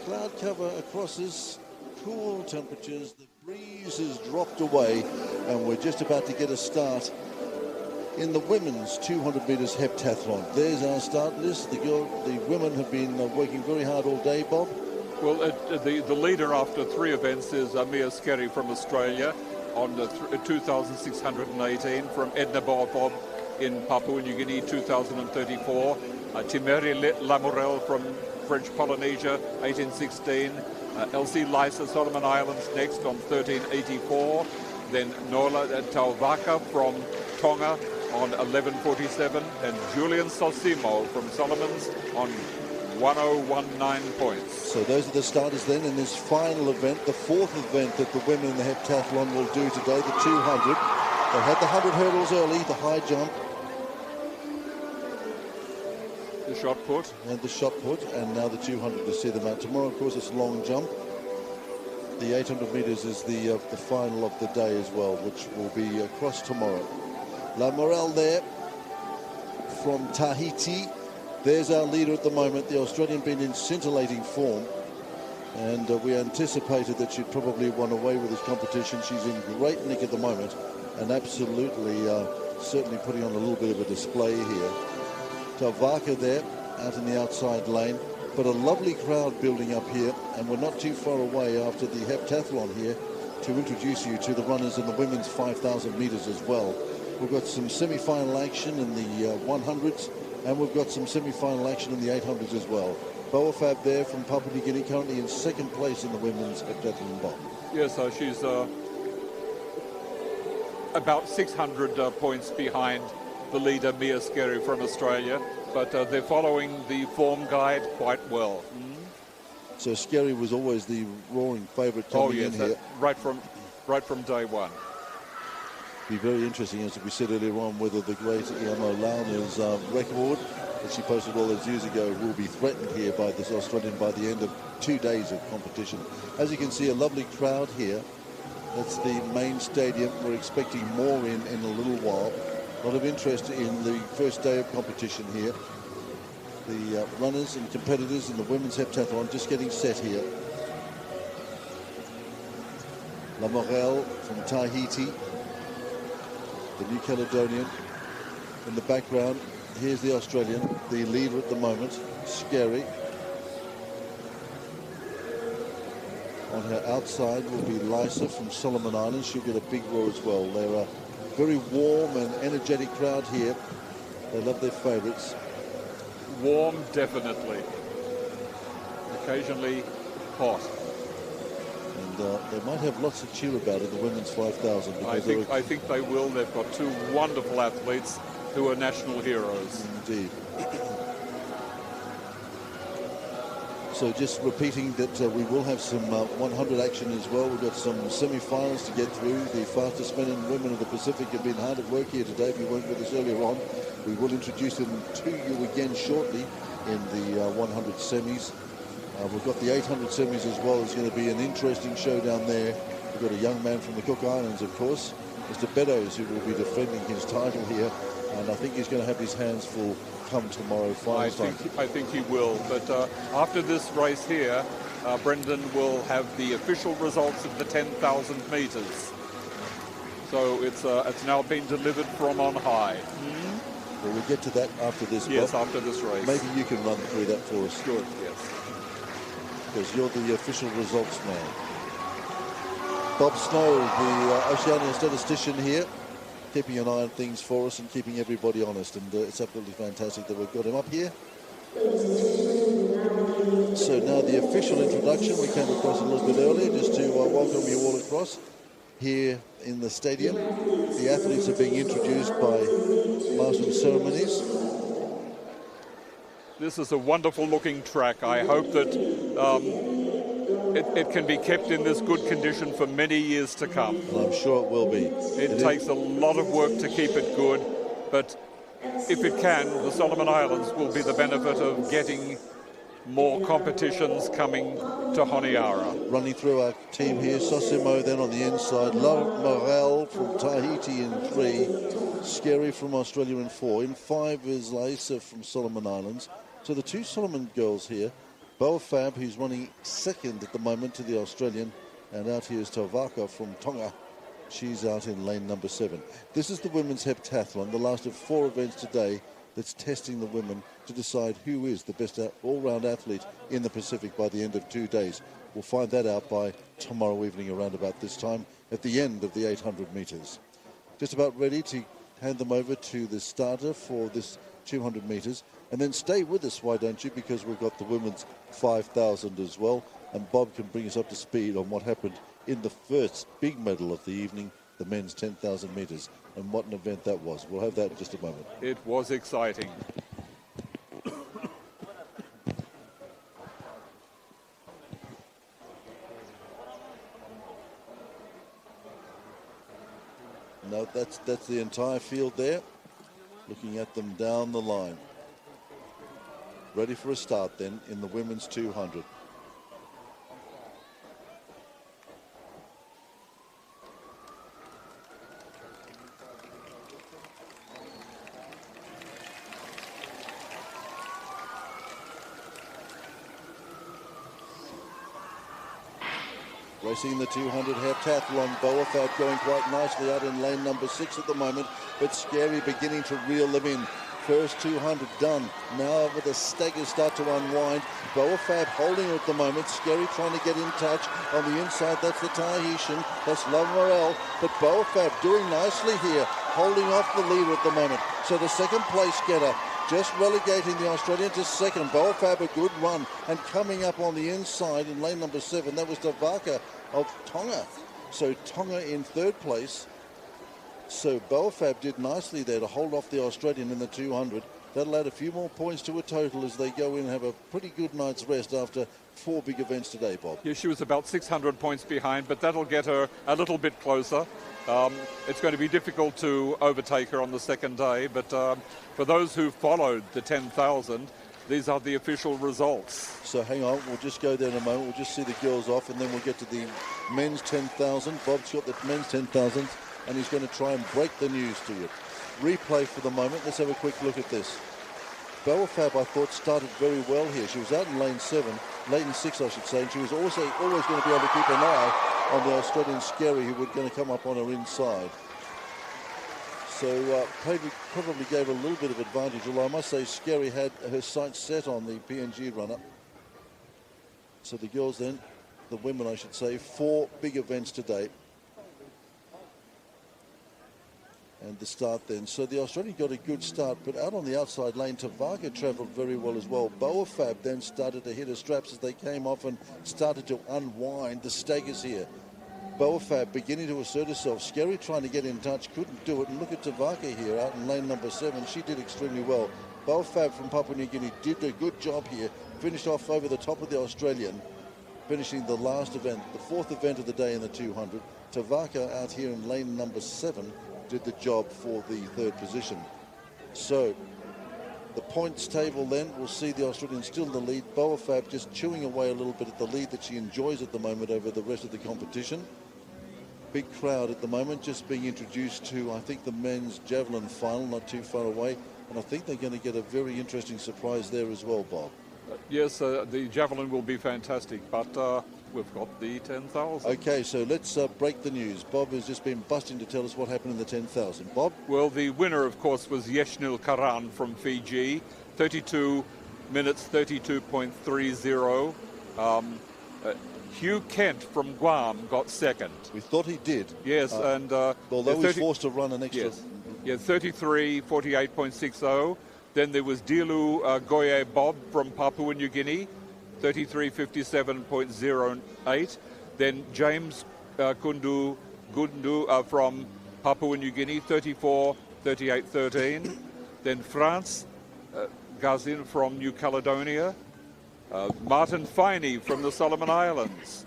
Cloud cover across us, cool temperatures. The breeze has dropped away, and we're just about to get a start in the women's 200 metres heptathlon. There's our start list. The women have been working very hard all day, Bob. Well, the leader after 3 events is Mia Skerry from Australia on the 2,618, from Edna Bob in Papua New Guinea 2,034, Timeri Lamorel from French Polynesia 1816, Elsie Lysa Solomon Islands next on 1384, then Nola Tauvaka from Tonga on 1147, and Julian Sosimo from Solomons on 1019 points. So those are the starters then in this final event, the 4th event that the women in the heptathlon will do today, the 200. They had the 100 hurdles early, the high jump. The shot put. And the shot put, and now the 200 to see them out. Tomorrow, of course, it's long jump. The 800 metres is the final of the day as well, which will be across tomorrow. La Morel there from Tahiti. There's our leader at the moment. The Australian been in scintillating form, and we anticipated that she'd probably won away with this competition. She's in great nick at the moment, and absolutely, certainly putting on a little bit of a display here. Tavaka there, out in the outside lane, but a lovely crowd building up here, and we're not too far away after the heptathlon here to introduce you to the runners in the women's 5,000 metres as well. We've got some semi-final action in the 100s, and we've got some semi-final action in the 800s as well. Boafab there from Papua New Guinea, currently in 2nd place in the women's heptathlon bomb. Yes, she's about 600 points behind the leader, Mia Skerry from Australia, but they're following the form guide quite well. So Skerry was always the roaring favourite coming in here. Right from day one. Be very interesting, as we said earlier on, whether the great Iamo Launa's record that she posted all those years ago will be threatened here by this Australian by the end of 2 days of competition. As you can see, a lovely crowd here. That's the main stadium. We're expecting more in a little while. A lot of interest in the first day of competition here. The runners and competitors in the women's heptathlon just getting set here. La Morel from Tahiti, the New Caledonian. In the background, here's the Australian, the leader at the moment, Skerry. On her outside will be Lysa from Solomon Islands. She'll get a big roar as well. They're a very warm and energetic crowd here. They love their favourites. Warm, definitely. Occasionally hot. And they might have lots to cheer about in the women's 5,000. I think they will. They've got 2 wonderful athletes who are national heroes. Indeed. So just repeating that we will have some 100 action as well. We've got some semi-finals to get through. The fastest men and women of the Pacific have been hard at work here today. If you weren't with us earlier on, we will introduce them to you again shortly in the 100 semis. We've got the 800 semis as well. It's going to be an interesting show down there. We've got a young man from the Cook Islands, of course, Mr. Beddoes, who will be defending his title here. And I think he's going to have his hands full come tomorrow. I think he will. But after this race here, Brendan will have the official results of the 10,000 metres. So it's now been delivered from on high. Well, we'll get to that after this. Yes, Bob. after this race. Maybe you can run through that for us. Good, yes. Because you're the official results man. Bob Snow, the Oceania statistician here, keeping an eye on things for us and keeping everybody honest. And it's absolutely fantastic that we've got him up here. So now the official introduction, we came across a little bit earlier, just to welcome you all across here in the stadium. The athletes are being introduced by Master of Ceremonies. This is a wonderful looking track. I hope that it can be kept in this good condition for many years to come. And I'm sure it will be. It takes a lot of work to keep it good, but if it can, the Solomon Islands will be the benefit of getting more competitions coming to Honiara. Running through our team here, Sosimo then on the inside, La Morel from Tahiti in 3, Scary from Australia in 4, in 5 is Laisa from Solomon Islands. So the two Solomon girls here, Boa Fab, who's running second at the moment to the Australian, and out here is Tavaka from Tonga. She's out in lane number 7. This is the women's heptathlon, the last of 4 events today that's testing the women to decide who is the best all-round athlete in the Pacific by the end of 2 days. We'll find that out by tomorrow evening around about this time at the end of the 800 metres. Just about ready to hand them over to the starter for this 200 metres. And then stay with us, why don't you? Because we've got the women's 5,000 as well. And Bob can bring us up to speed on what happened in the first big medal of the evening, the men's 10,000 metres. And what an event that was. We'll have that in just a moment. It was exciting. No, that's the entire field there. Looking at them down the line. Ready for a start then in the women's 200. Racing the 200 heptathlon, Boa Fab going quite nicely out in lane number 6 at the moment, but Scary beginning to reel them in. First 200 done. Now with the staggers start to unwind. Boa Fab holding her at the moment. Scary trying to get in touch. On the inside, that's the Tahitian. That's Love Morel. But Boa Fab doing nicely here, holding off the leader at the moment. So the second place getter just relegating the Australian to second. Boa Fab a good run. And coming up on the inside in lane number 7, that was Tavaka of Tonga. So Tonga in third place. So Boa Fab did nicely there to hold off the Australian in the 200. That'll add a few more points to her total as they go in and have a pretty good night's rest after 4 big events today, Bob. Yeah, she was about 600 points behind, but that'll get her a little bit closer. It's going to be difficult to overtake her on the second day, but for those who followed the 10,000, these are the official results. So hang on, we'll just go there in a moment. We'll just see the girls off, and then we'll get to the men's 10,000. Bob's got the men's 10,000. And he's going to try and break the news to you. Replay for the moment. Let's have a quick look at this. Boa Fab, I thought, started very well here. She was out in lane 7, lane 6, I should say, and she was also always going to be able to keep an eye on the Australian Scary, who was going to come up on her inside. So probably gave her a little bit of advantage, although I must say Scary had her sights set on the PNG runner. So the girls then, the women I should say, 4 big events today. And the start then. So the Australian got a good start, but out on the outside lane, Tavaka travelled very well as well. Boa Fab then started to hit her straps as they came off and started to unwind the staggers here. Boa Fab beginning to assert herself. Scary trying to get in touch, couldn't do it. And look at Tavaka here out in lane number 7. She did extremely well. Boa Fab from Papua New Guinea did a good job here. finished off over the top of the Australian, finishing the last event, the fourth event of the day in the 200. Tavaka out here in lane number 7 did the job for the third position. So the points table then, we'll see the Australian still in the lead. Boafab just chewing away a little bit at the lead that she enjoys at the moment over the rest of the competition. Big crowd at the moment, just being introduced to, I think, the men's javelin final, not too far away. And I think they're going to get a very interesting surprise there as well, Bob. Yes, the javelin will be fantastic, but we've got the 10,000. Okay, so let's break the news. Bob has just been busting to tell us what happened in the 10,000. Bob? Well, the winner, of course, was Yeshnil Karan from Fiji, 32 minutes 32.30. Hugh Kent from Guam got second. We thought he did. Yes, and although he's forced to run an extra. Yes, 33.48.60. Then there was Dilu Goye Bob from Papua New Guinea, 33.57.08. Then James Gundu from Papua New Guinea, 34.38.13. Then France Gazin from New Caledonia. Martin Finey from the Solomon Islands.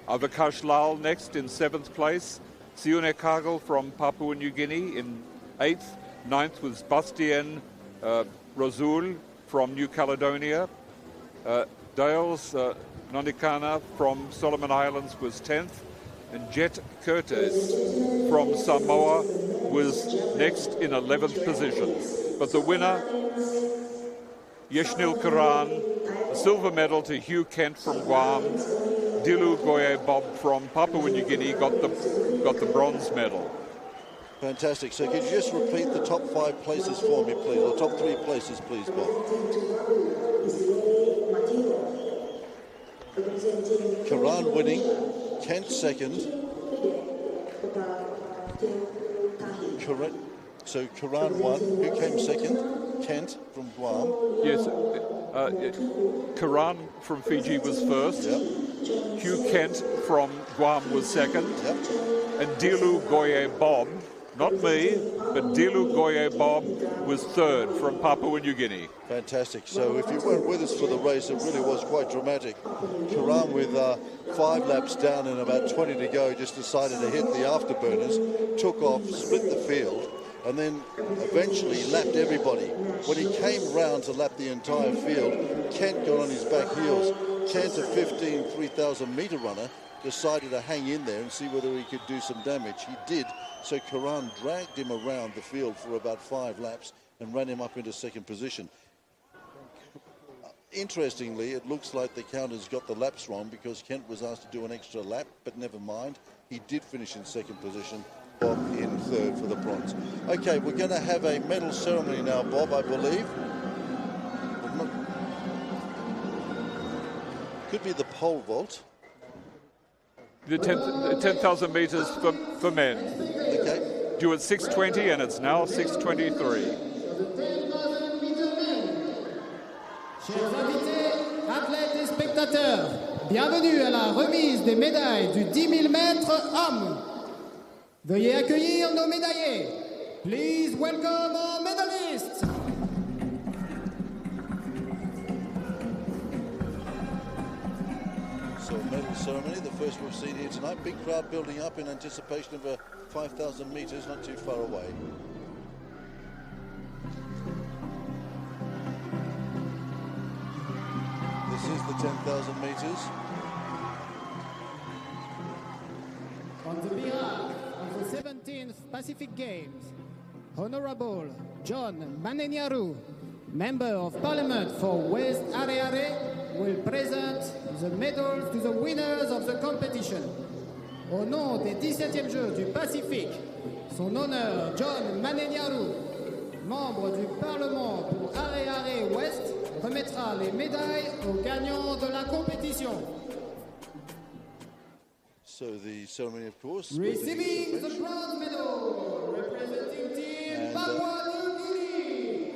Avakash Lal next in 7th place. Sione Kagel from Papua New Guinea in 8th. 9th was Bastien Razul from New Caledonia. Dales Nonikana from Solomon Islands was 10th. And Jet Curtis from Samoa was next in 11th position. But the winner, Yeshnil Karan, a silver medal to Hugh Kent from Guam. Dilu Goye Bob from Papua New Guinea got the bronze medal. Fantastic. So could you just repeat the top 5 places for me, please, or top 3 places, please, Bob? Karan winning, Kent second. So Karan won. Who came second? Kent from Guam. Yes, Karan from Fiji was first. Yep. Hugh Kent from Guam was second. Yep. And Dilu Goye Bob, not me, but Dilu Goye Bob was third from Papua New Guinea. Fantastic. So if you weren't with us for the race, it really was quite dramatic. Karan with 5 laps down and about 20 to go just decided to hit the afterburners, took off, split the field, and then eventually lapped everybody. When he came round to lap the entire field, Kent got on his back heels. Kent, a 15 3,000 metre runner, decided to hang in there and see whether he could do some damage. He did, so Karan dragged him around the field for about 5 laps and ran him up into second position. Interestingly, it looks like the counters got the laps wrong because Kent was asked to do an extra lap, but never mind. He did finish in second position, Bob in third for the bronze. Okay, we're going to have a medal ceremony now, Bob, I believe. Could be the pole vault. The 10,000 metres for men. Okay. Due at 6:20 and it's now 6:23. Chers invités, athlètes et spectateurs, bienvenue à la remise des médailles du 10 000 mètres hommes. Veuillez accueillir nos médaillés. Please welcome our medalists. So medal ceremony, the first we've seen here tonight. Big crowd building up in anticipation of a 5,000 metres, not too far away. This is the 10,000 metres. On the behalf of the 17th Pacific Games, Honorable John Manenyaru, Member of Parliament for West Areare, will present the medals to the winners of the competition. Au nom des 17e Jeux du Pacifique, son honneur John Manenyaru, membre du Parlement pour Areare West, remettra les médailles aux gagnants de la compétition. So the ceremony, of course. Receiving the bronze medal, representing Team Papua New Guinea.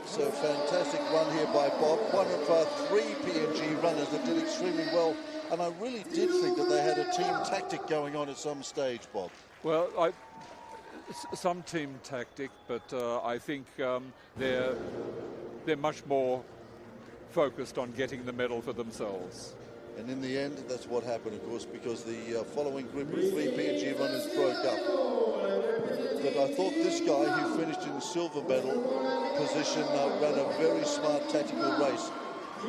So fantastic run here by Bob. One of our 3 PNG runners that did extremely well. And I really did think that they had a team tactic going on at some stage, Bob. Well, some team tactic, but I think they're much more focused on getting the medal for themselves. And in the end, that's what happened, of course, because the following group of 3 PNG runners broke up. But I thought this guy who finished in the silver medal position ran a very smart tactical race.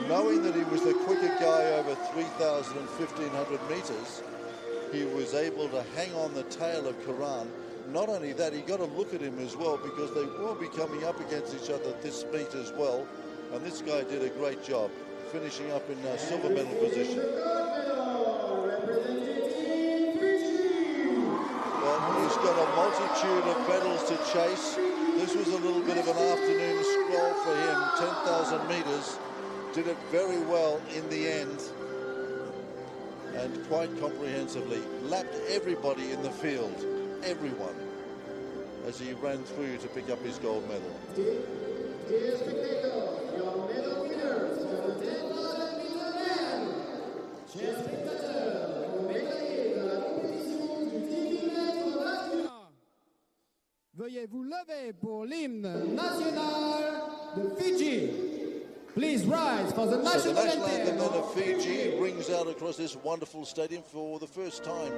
Knowing that he was the quicker guy over 3,000 and 1,500 metres, he was able to hang on the tail of Karan. Not only that, he got a look at him as well, because they will be coming up against each other this meet as well. And this guy did a great job, finishing up in silver medal position. Well, he's got a multitude of medals to chase. This was a little bit of an afternoon scroll for him, 10,000 metres. Did it very well in the end, and quite comprehensively. Lapped everybody in the field, everyone, as he ran through to pick up his gold medal. Dear spectators, your medal winners for the 10,000 meter man. Chers spectateurs, vos médaillés de la compétition du 10 000 mètres masculin. Veuillez vous lever pour l'hymne national de Fiji. Please rise for the national anthem of Fiji rings out across this wonderful stadium for the first time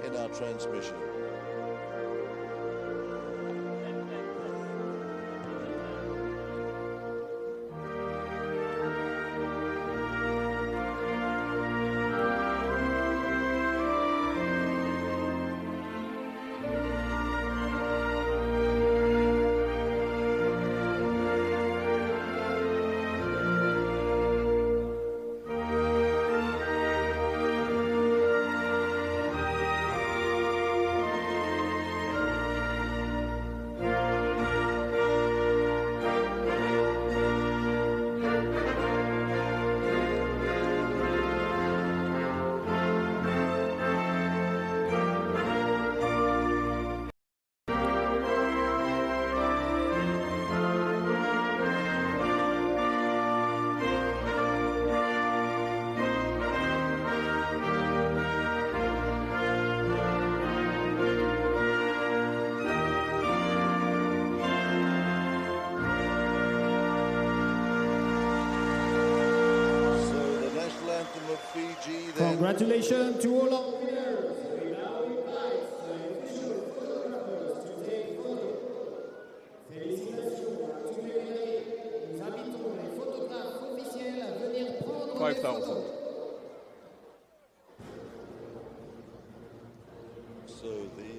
in our transmission. Congratulations to all our winners. We now invite the official photographers to take photos. Félicitations à tous les médaillés. Nous invitons les photographes officiels à venir prendre des 5,000. photos. So the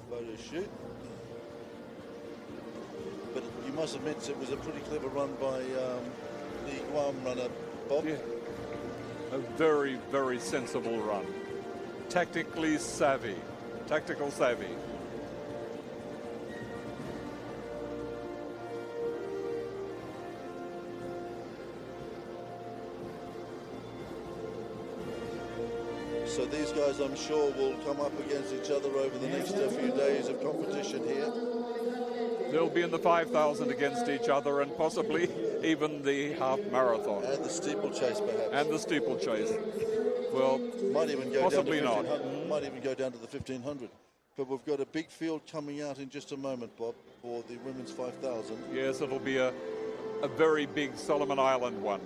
photo shoot. But you must admit it was a pretty clever run by the Guam runner, Bob. Yeah. A very, very sensible run. Tactical savvy. So these guys, I'm sure, will come up against each other over the next few days of competition here. They'll be in the 5,000 against each other, and possibly even the half marathon. And the steeplechase, perhaps. And the steeplechase. Well, might even go possibly down to not. Might even go down to the 1,500. But we've got a big field coming out in just a moment, Bob, for the women's 5,000. Yes, it'll be a very big Solomon Island one.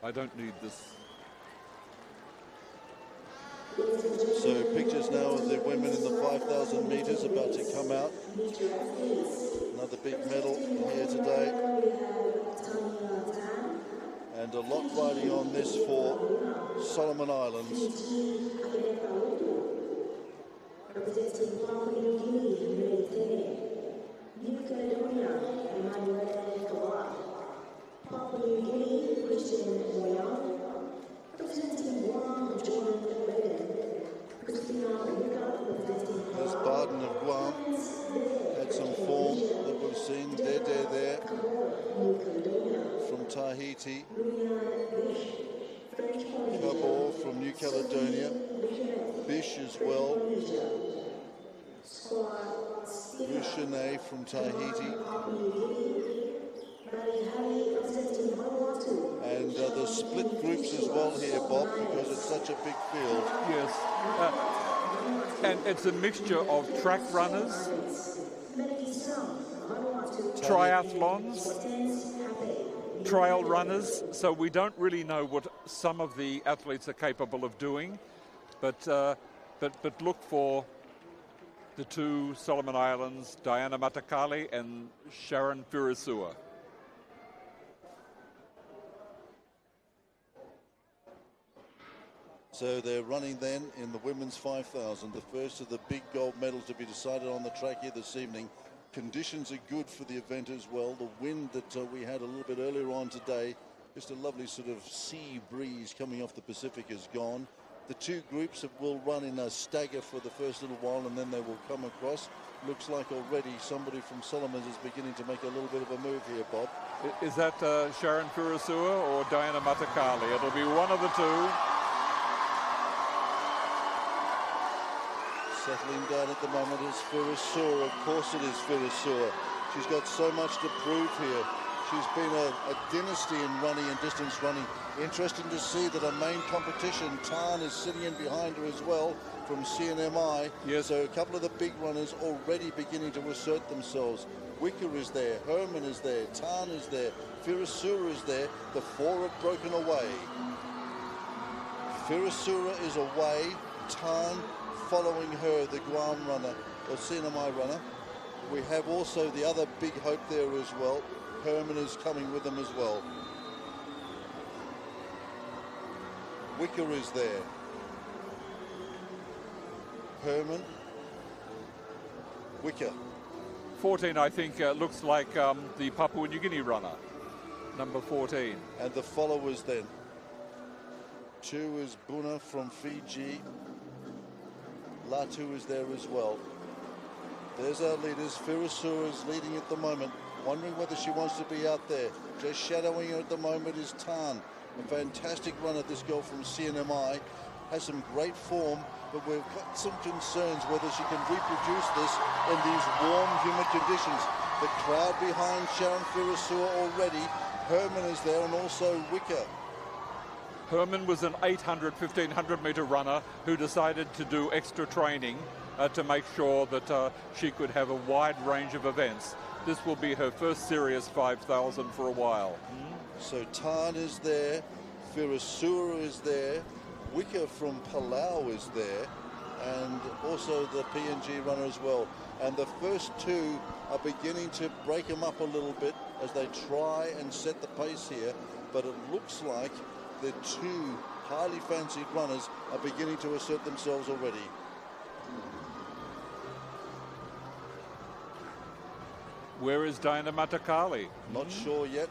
I don't need this. So pictures now of the women in the 5,000 metres about to come out. Another big medal here today. And a lot riding on this for Solomon Islands. There's Barden of Guam, had some form that we've seen. There. From Tahiti. Kabor from New Caledonia. Bish as well. Bouchonnet from Tahiti. And the split groups as well here, Bob, because it's such a big field. Yes. And it's a mixture of track runners, triathlons, trail runners, so we don't really know what some of the athletes are capable of doing, but look for the two Solomon Islands, Diana Matakali and Sharon Firisua. So they're running then in the women's 5,000, the first of the big gold medals to be decided on the track here this evening. Conditions are good for the event as well. The wind that we had a little bit earlier on today, just a lovely sort of sea breeze coming off the Pacific, is gone. The two groups will run in a stagger for the first little while, and then they will come across. Looks like already somebody from Solomons is beginning to make a little bit of a move here, Bob. Is that Sharon Firisua or Diana Matakali? It'll be one of the two. Settling down at the moment is Firisua. Of course it is Firisua. She's got so much to prove here. She's been a dynasty in running and distance running. Interesting to see that her main competition, Tan, is sitting in behind her as well from CNMI. Yes. So a couple of the big runners already beginning to assert themselves. Wicker is there, Herman is there, Tan is there, Firisua is there. The four have broken away. Firisua is away, Tan following her, the Guam runner, or CNMI runner. We have also the other big hope there as well. Herman is coming with them as well. Wicker is there. Herman, Wicker. 14, I think, looks like the Papua New Guinea runner, number 14. And the followers then. 2 is Buna from Fiji. Latu is there as well. There's our leaders. Firisua is leading at the moment, wondering whether she wants to be out there. Just shadowing her at the moment is Tan, a fantastic runner, this girl from CNMI. Has some great form, but we've got some concerns whether she can reproduce this in these warm, humid conditions. The crowd behind Sharon Firisua already. Herman is there, and also Wicker. Herman was an 800, 1500 metre runner who decided to do extra training to make sure that she could have a wide range of events. This will be her first serious 5,000 for a while. So Tan is there, Firisua is there, Wicker from Palau is there, and also the PNG runner as well. And the first two are beginning to break them up a little bit as they try and set the pace here, but it looks like the two highly fancied runners are beginning to assert themselves already. Where is Diana Matakali? Not sure yet,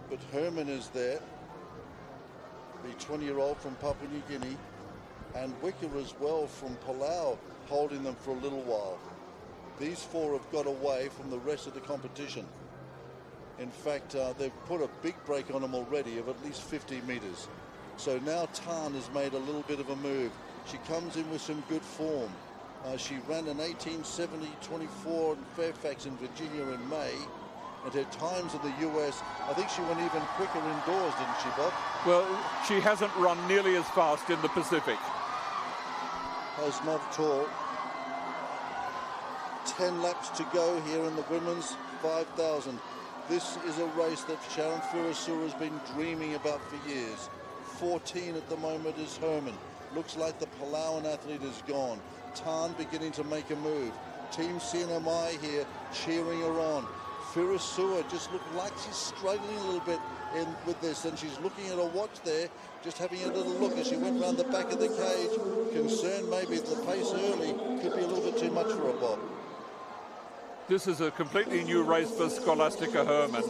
but Herman is there, the 20-year-old from Papua New Guinea, and Wicker as well from Palau, holding them for a little while. These four have got away from the rest of the competition. In fact, they've put a big break on them already of at least 50 metres. So now Tan has made a little bit of a move. She comes in with some good form. She ran an 18:70.24 in Fairfax in Virginia in May. And her times in the US, I think she went even quicker indoors, didn't she, Bob? Well, she hasn't run nearly as fast in the Pacific. Has not at all. 10 laps to go here in the women's 5,000. This is a race that Sharon Firisua has been dreaming about for years. 14 at the moment is Herman. Looks like the Palauan athlete is gone. Tan beginning to make a move. Team CNMI here cheering her on. Firisua just looked like she's struggling a little bit with this, and she's looking at her watch there, just having a little look as she went round the back of the cage. Concerned maybe the pace early could be a little bit too much for her, Bob. This is a completely new race for Scholastica Herman.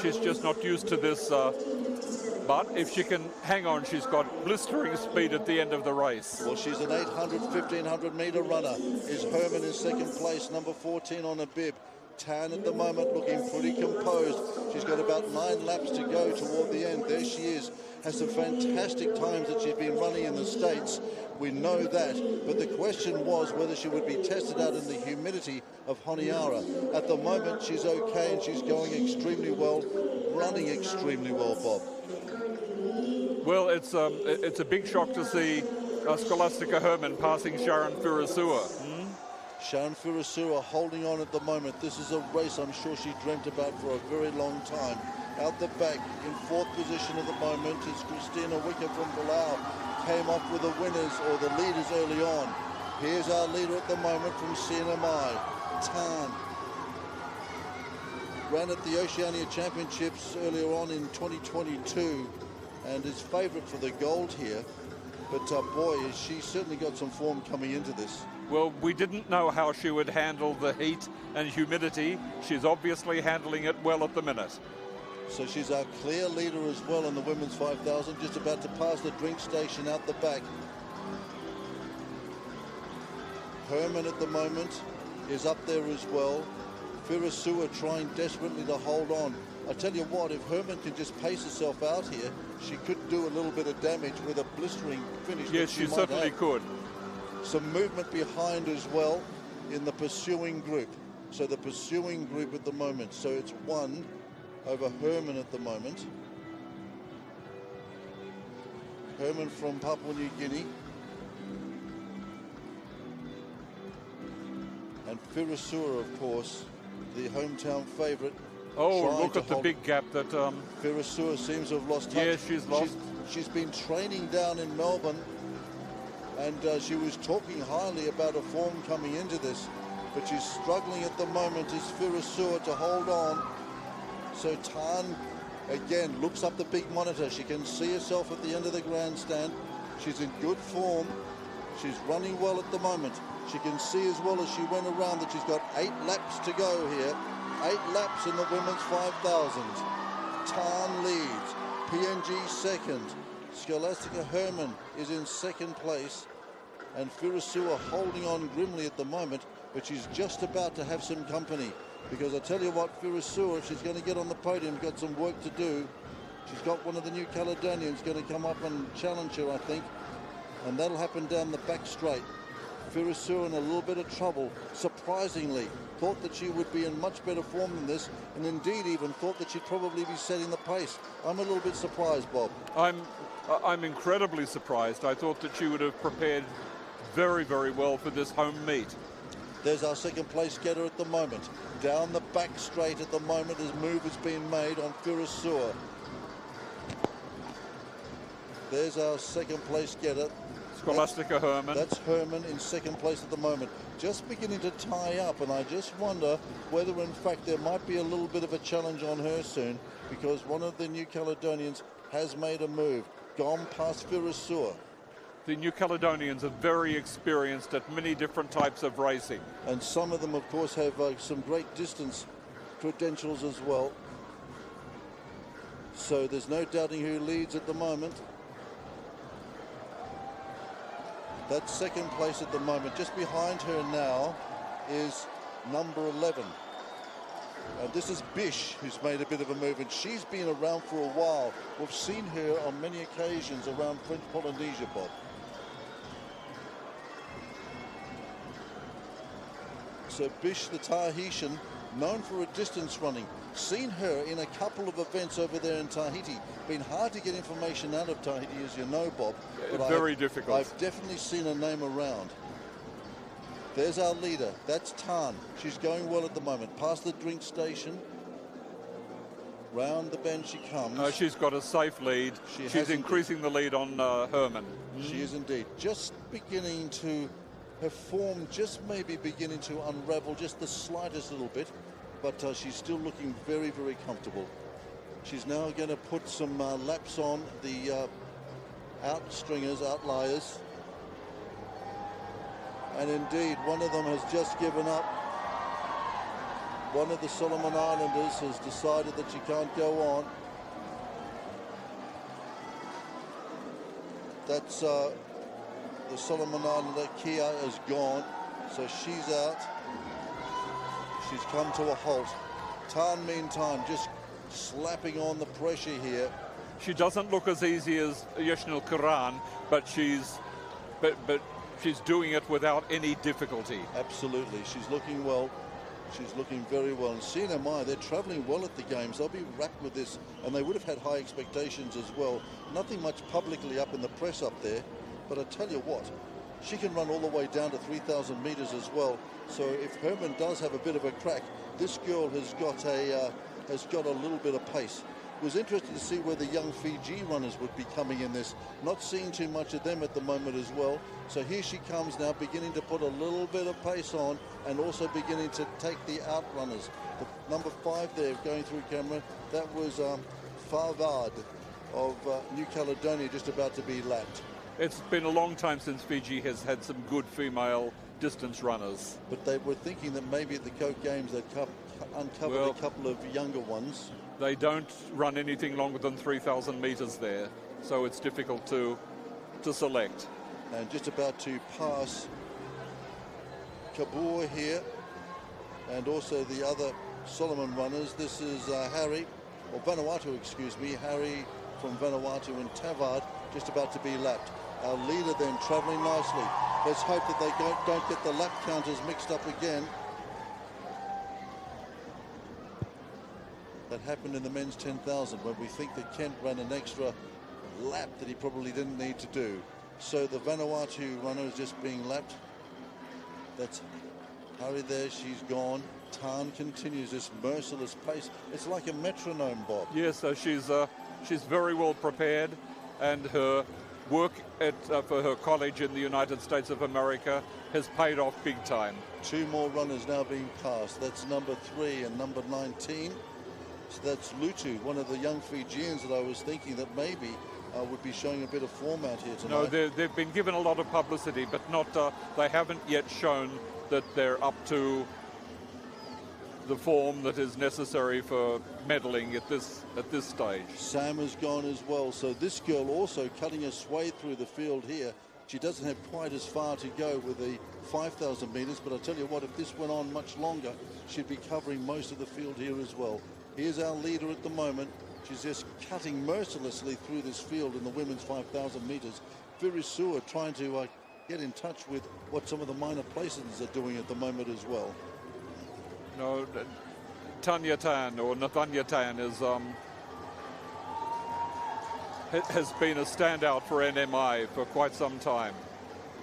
She's just not used to this, but if she can hang on, she's got blistering speed at the end of the race. Well, she's an 800, 1500 metre runner. Is Herman in second place, number 14 on a bib. Tan at the moment looking pretty composed. She's got about 9 laps to go toward the end. There she is. has some fantastic times that she's been running in the States. We know that, but the question was whether she would be tested out in the humidity of Honiara. At the moment, she's okay and she's going extremely well, running extremely well, Bob. Well, it's a big shock to see Scholastica Herman passing Sharon Furusua. Sharon Furusua holding on at the moment. This is a race I'm sure she dreamt about for a very long time. Out the back, in fourth position at the moment, is Christina Wicker from Palau. Came off with the winners or the leaders early on. Here's our leader at the moment from CNMI, Tan. Ran at the Oceania Championships earlier on in 2022 and is favourite for the gold here. But boy, has she certainly got some form coming into this. Well, we didn't know how she would handle the heat and humidity. She's obviously handling it well at the minute. So she's our clear leader as well in the women's 5,000, just about to pass the drink station out the back. Herman at the moment is up there as well. Furusua trying desperately to hold on. I tell you what, if Herman can just pace herself out here, she could do a little bit of damage with a blistering finish. Yes, she certainly could. Some movement behind as well in the pursuing group. So the pursuing group at the moment. So it's one over Herman at the moment. Herman from Papua New Guinea. And Furusua, of course, the hometown favourite. Oh, look at the big gap that... Furusua seems to have lost touch. Yes, she's lost. She's been training down in Melbourne, and she was talking highly about her form coming into this, but she's struggling at the moment. Is Furusua to hold on? So Tan, again, looks up the big monitor. She can see herself at the end of the grandstand. She's in good form. She's running well at the moment. She can see as well as she went around that she's got 8 laps to go here. 8 laps in the women's 5,000. Tan leads. PNG second. Scholastica Herman is in second place. And Furusua holding on grimly at the moment, but she's just about to have some company. Because I tell you what, Furusua, if she's going to get on the podium, got some work to do. She's got one of the New Caledonians going to come up and challenge her, I think. And that'll happen down the back straight. Furusua in a little bit of trouble, surprisingly. Thought that she would be in much better form than this, and indeed even thought that she'd probably be setting the pace. I'm a little bit surprised, Bob. I'm incredibly surprised. I thought that she would have prepared very, very well for this home meet. There's our second place getter at the moment. Down the back straight at the moment as move has been made on Furusua. There's our second place getter. Scholastica Herman. That's Herman in second place at the moment. Just beginning to tie up, and I just wonder whether in fact there might be a little bit of a challenge on her soon, because one of the New Caledonians has made a move, gone past Furusua. The New Caledonians are very experienced at many different types of racing. And some of them, of course, have some great distance credentials as well. So there's no doubting who leads at the moment. That's second place at the moment. Just behind her now is number 11. And this is Bish, who's made a bit of a move, and she's been around for a while. We've seen her on many occasions around French Polynesia, Bob. So Bish, the Tahitian, known for her distance running. Seen her in a couple of events over there in Tahiti. Been hard to get information out of Tahiti, as you know, Bob. But very difficult. I've definitely seen her name around. There's our leader. That's Tan. She's going well at the moment. Past the drink station. Round the bend she comes. She's got a safe lead. She's increasing the lead on Herman. She is indeed. Just beginning to... Her form just maybe beginning to unravel just the slightest little bit, but she's still looking very, very comfortable. She's now going to put some laps on the outliers. And indeed, one of them has just given up. One of the Solomon Islanders has decided that she can't go on. That's the Solomon Islander. Kia is gone, so she's out. She's come to a halt. Tan, meantime, just slapping on the pressure here. She doesn't look as easy as Yashnil Karan, but she's doing it without any difficulty. Absolutely. She's looking well. She's looking very well. And CNMI, they're travelling well at the games. They'll be rapt with this, and they would have had high expectations as well. Nothing much publicly up in the press up there, but I tell you what, she can run all the way down to 3,000 metres as well. So if Herman does have a bit of a crack, this girl has got a little bit of pace. It was interesting to see where the young Fiji runners would be coming in this. Not seeing too much of them at the moment as well. So here she comes now, beginning to put a little bit of pace on and also beginning to take the outrunners. The number 5 there going through camera, that was Farvad of New Caledonia, just about to be lapped. It's been a long time since Fiji has had some good female distance runners. But they were thinking that maybe at the Coke Games they'd uncovered a couple of younger ones. They don't run anything longer than 3,000 metres there, so it's difficult to select. And just about to pass Kabur here, and also the other Solomon runners. This is Harry, or Vanuatu, excuse me, Harry from Vanuatu and Tavard, just about to be lapped. Our leader then travelling nicely. Let's hope that they don't get the lap counters mixed up again. That happened in the men's 10,000 when we think that Kent ran an extra lap that he probably didn't need to do. So the Vanuatu runner is just being lapped. That's Harry there, she's gone. Tan continues this merciless pace. It's like a metronome, Bob. Yes, so she's very well prepared, and her work for her college in the United States of America has paid off big time. 2 more runners now being passed. That's number 3 and number 19. So that's Lutu, one of the young Fijians that I was thinking that maybe would be showing a bit of form out here tonight. No, they've been given a lot of publicity, but not. They haven't yet shown that they're up to the form that is necessary for medaling at this stage. Sam has gone as well. So this girl also cutting a sway through the field here. She doesn't have quite as far to go with the 5,000 metres, but I tell you what, if this went on much longer, she'd be covering most of the field here as well. Here's our leader at the moment. She's just cutting mercilessly through this field in the women's 5,000 metres. Virisua trying to get in touch with what some of the minor places are doing at the moment as well. No, Tanya Tan or Nathanya Tan has been a standout for NMI for quite some time.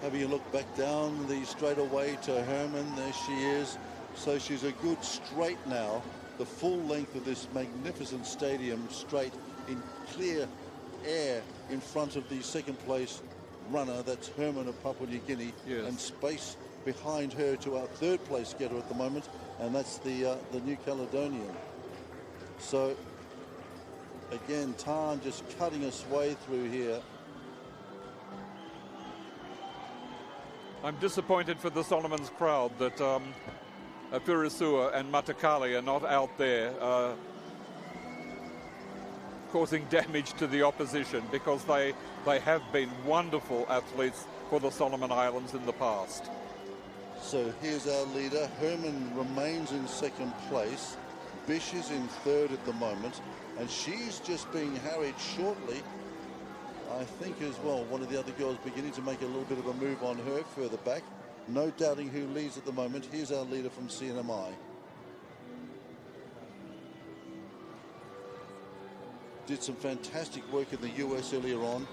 Having a look back down the straightaway to Herman, there she is. So she's a good straight now. The full length of this magnificent stadium straight in clear air in front of the second place runner. That's Herman of Papua New Guinea. Yes. And space behind her to our third place getter at the moment, and that's the New Caledonian. So again, Tan just cutting a sway through here. I'm disappointed for the Solomons crowd that Firisua and Matakali are not out there causing damage to the opposition, because they have been wonderful athletes for the Solomon Islands in the past. So here's our leader. Herman remains in second place. Bish is in third at the moment, and she's just being harried shortly, I think, as well. One of the other girls beginning to make a little bit of a move on her further back. No doubting who leads at the moment. Here's our leader from CNMI. Did some fantastic work in the US earlier on.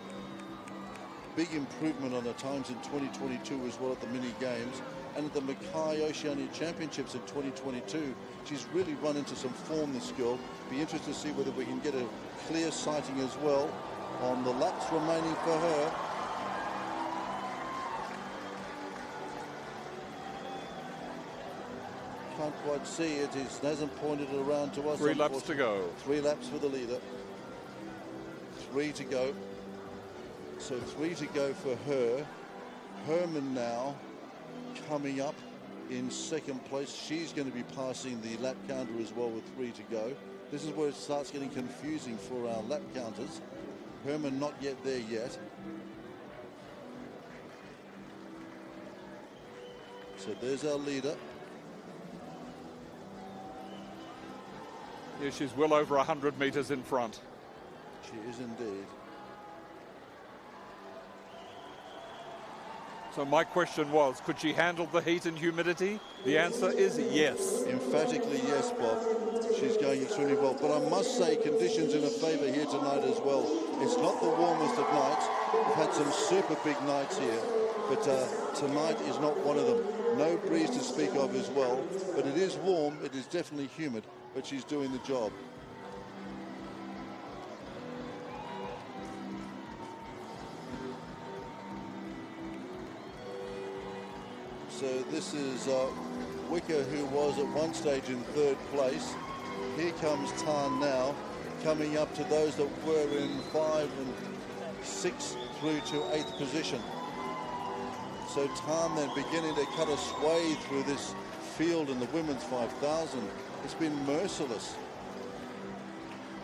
Big improvement on her times in 2022 as well at the mini games. And at the Mackay Oceania Championships in 2022, she's really run into some form, this girl. Be interested to see whether we can get a clear sighting as well on the laps remaining for her. Can't quite see it. It hasn't pointed it around to us. 3 laps to go. 3 laps for the leader. 3 to go. So 3 to go for her. Herman now coming up in second place. She's going to be passing the lap counter as well with 3 to go. This is where it starts getting confusing for our lap counters. Herman not yet there yet. So there's our leader. Yeah, she's well over 100 metres in front. She is indeed. So my question was, could she handle the heat and humidity? The answer is yes. Emphatically yes, Bob. She's going extremely well. But I must say, conditions in her favour here tonight as well. It's not the warmest of nights. We've had some super big nights here, but tonight is not one of them. No breeze to speak of as well, but it is warm. It is definitely humid, but she's doing the job. So this is Wicker, who was at one stage in third place. Here comes Tan now, coming up to those that were in 5 and 6 through to 8th position. So Tan then beginning to cut a sway through this field in the women's 5,000. It's been merciless.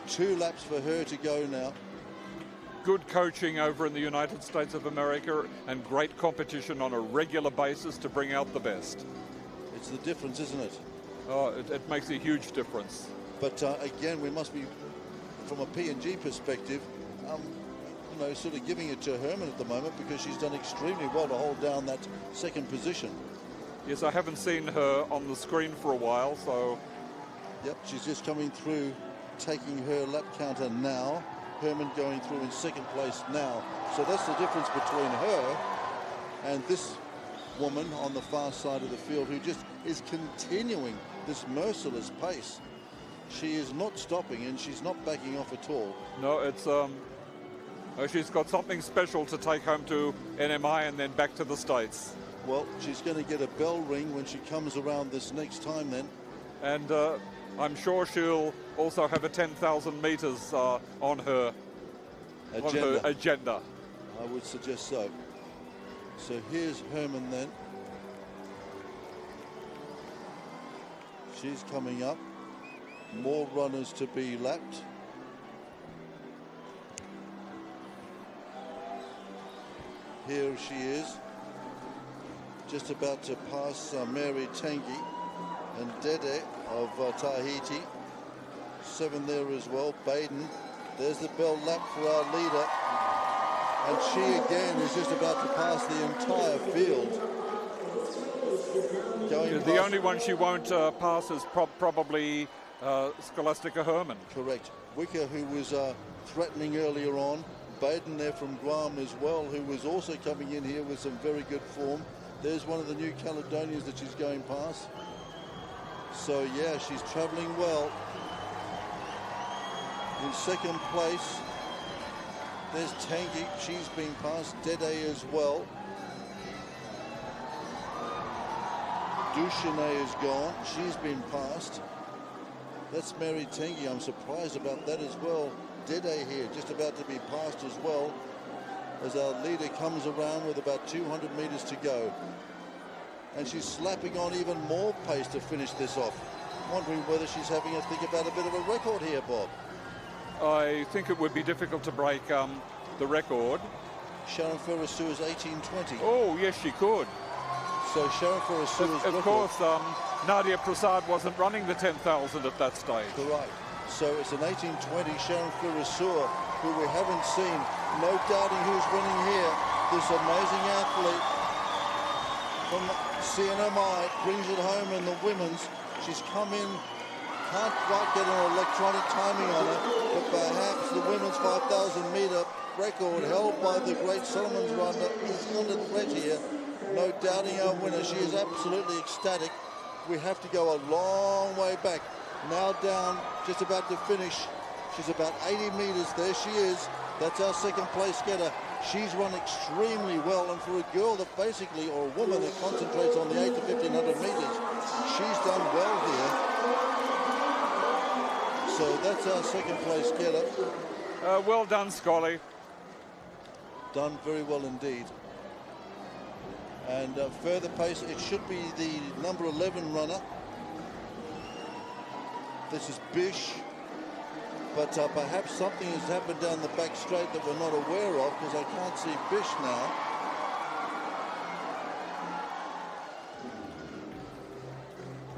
2 laps for her to go now. Good coaching over in the United States of America and great competition on a regular basis to bring out the best. It's the difference, isn't it? Oh, it makes a huge difference. But again, we must be, from a P&G perspective, you know, sort of giving it to Herman at the moment, because she's done extremely well to hold down that second position. Yes, I haven't seen her on the screen for a while, so... Yep, she's just coming through, taking her lap counter now. Herman going through in second place now. So that's the difference between her and this woman on the far side of the field, who just is continuing this merciless pace. She is not stopping, and she's not backing off at all. No, it's she's got something special to take home to NMI and then back to the States. Well, she's going to get a bell ring when she comes around this next time then. And I'm sure she'll also have a 10,000 meters on her agenda. I would suggest so. So here's Herman then. She's coming up. More runners to be lapped. Here she is, just about to pass Mary Tangi and Dede of Tahiti. 7 there as well. Baden, there's the bell lap for our leader, and she again is just about to pass the entire field. The only one she won't pass is probably Scholastica Herman. Correct. Wicker, who was threatening earlier on. Baden there from Guam as well, who was also coming in here with some very good form. There's one of the New Caledonians that she's going past. So yeah, she's traveling well. In second place, there's Tangi. She's been passed. Dede as well. Duchesne is gone. She's been passed. That's Mary Tangi. I'm surprised about that as well. Dede here, just about to be passed as well, as our leader comes around with about 200 meters to go. And she's slapping on even more pace to finish this off. Wondering whether she's having a think about a bit of a record here, Bob. I think it would be difficult to break the record. Sharon Ferrasou is 18:20. Oh, yes, she could. So Sharon Ferrasou's Of course, Nadia Prasad wasn't running the 10,000 at that stage. Correct. So it's an 18:20 Sharon Ferrasou, who we haven't seen. No doubting who's winning here. This amazing athlete from CNMI brings it home in the women's. She's come in, can't quite get an electronic timing on her, but perhaps the women's 5,000 meter record held by the great Solomon's runner is under threat here. No doubting our winner. She is absolutely ecstatic. We have to go a long way back. Now down, just about to finish. She's about 80 meters. There she is. That's our second place getter. She's run extremely well, and for a girl that basically, or a woman that concentrates on the 8 to 1500 meters, she's done well here. So that's our second place getter. Well done, Scully. Done very well indeed. And further pace, it should be the number 11 runner. This is Bish, but perhaps something has happened down the back straight that we're not aware of, because I can't see Bish now.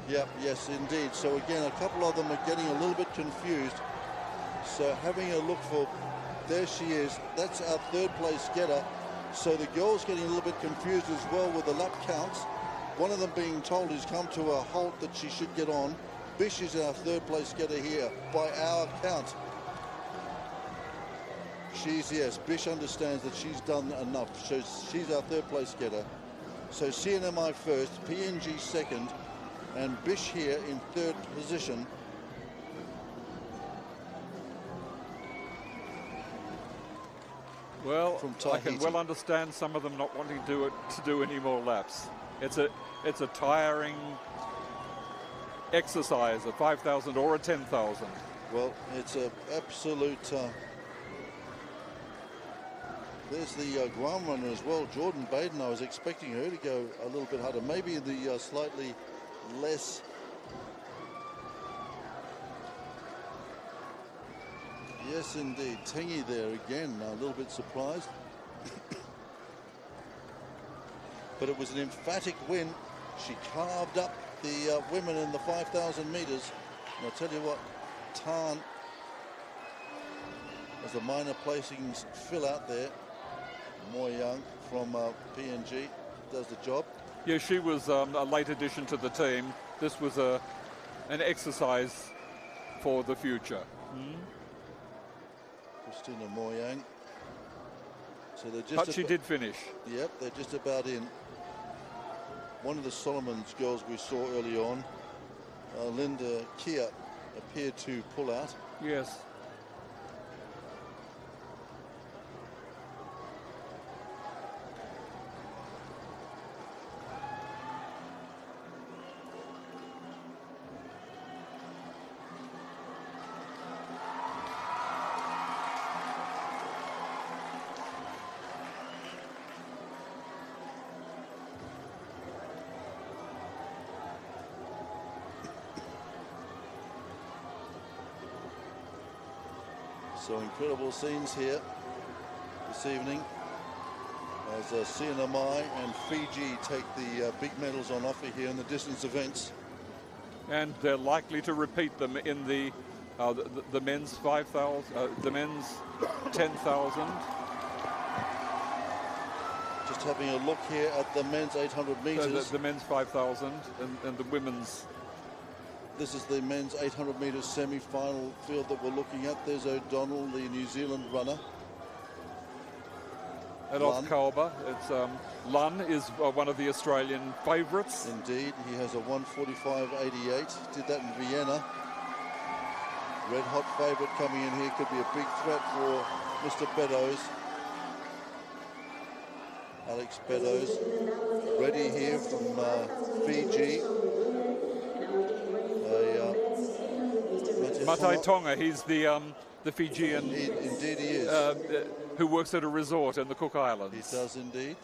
Yep, yes, indeed. So again, a couple of them are getting a little bit confused. So having a look for, there she is. That's our third place getter. So the girls getting a little bit confused as well with the lap counts. One of them being told he's come to a halt that she should get on. Bish is our third place getter here by our count. Yes, Bish understands that she's done enough. So she's our third place getter. So CNMI first, PNG second, and Bish here in third position. Well, I can well understand some of them not wanting to do any more laps. It's a tiring exercise, a 5,000 or a 10,000. Well, it's an absolute. There's the Guam runner as well, Jordan Baden. I was expecting her to go a little bit harder, maybe the slightly less. Yes, indeed. Tengi there again, a little bit surprised. But it was an emphatic win. She carved up the women in the 5,000 meters. And I'll tell you what, Tan, as the minor placings fill out there, Moy Young from PNG does the job. Yeah, she was a late addition to the team. This was an exercise for the future. Christina Moyang. So they're just. But she did finish. Yep, they're just about in. One of the Solomons girls we saw early on, Linda Kia, appeared to pull out. Yes. So incredible scenes here this evening as CNMI and Fiji take the big medals on offer here in the distance events. And they're likely to repeat them in the men's 5,000, the men's 10,000. Just having a look here at the men's 800 meters. The men's 5,000 and the women's. This is the men's 800 metres semi-final field that we're looking at. There's O'Donnell, the New Zealand runner. Adolf Kalber. It's Lun is one of the Australian favourites. Indeed, he has a 1:45.88. Did that in Vienna. Red hot favourite coming in here. Could be a big threat for Mr. Beddoes. Alex Beddoes, ready here from Fiji. Matai Tonga, he's the Fijian. Indeed he is. Who works at a resort in the Cook Islands. He does indeed.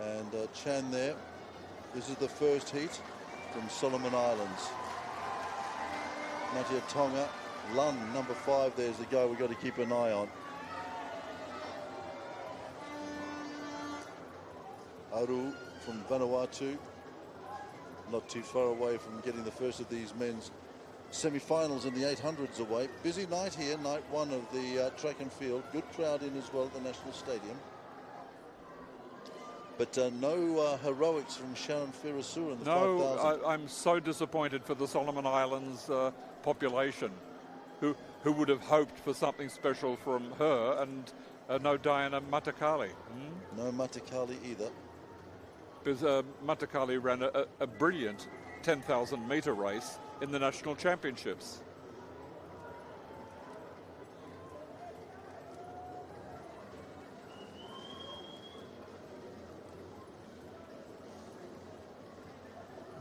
And Chan there. This is the first heat from Solomon Islands. Matai Tonga. Lun, number 5, there's the guy we've got to keep an eye on. Aru from Vanuatu. Not too far away from getting the first of these men's semi-finals in the 800s away. Busy night here, night 1 of the track and field. Good crowd in as well at the National Stadium. But no heroics from Sharon Firasura in the 5,000. No, I'm so disappointed for the Solomon Islands population, who would have hoped for something special from her, and no Diana Matakali. No Matakali either. Because Matakali ran a brilliant 10,000 metre race in the national championships.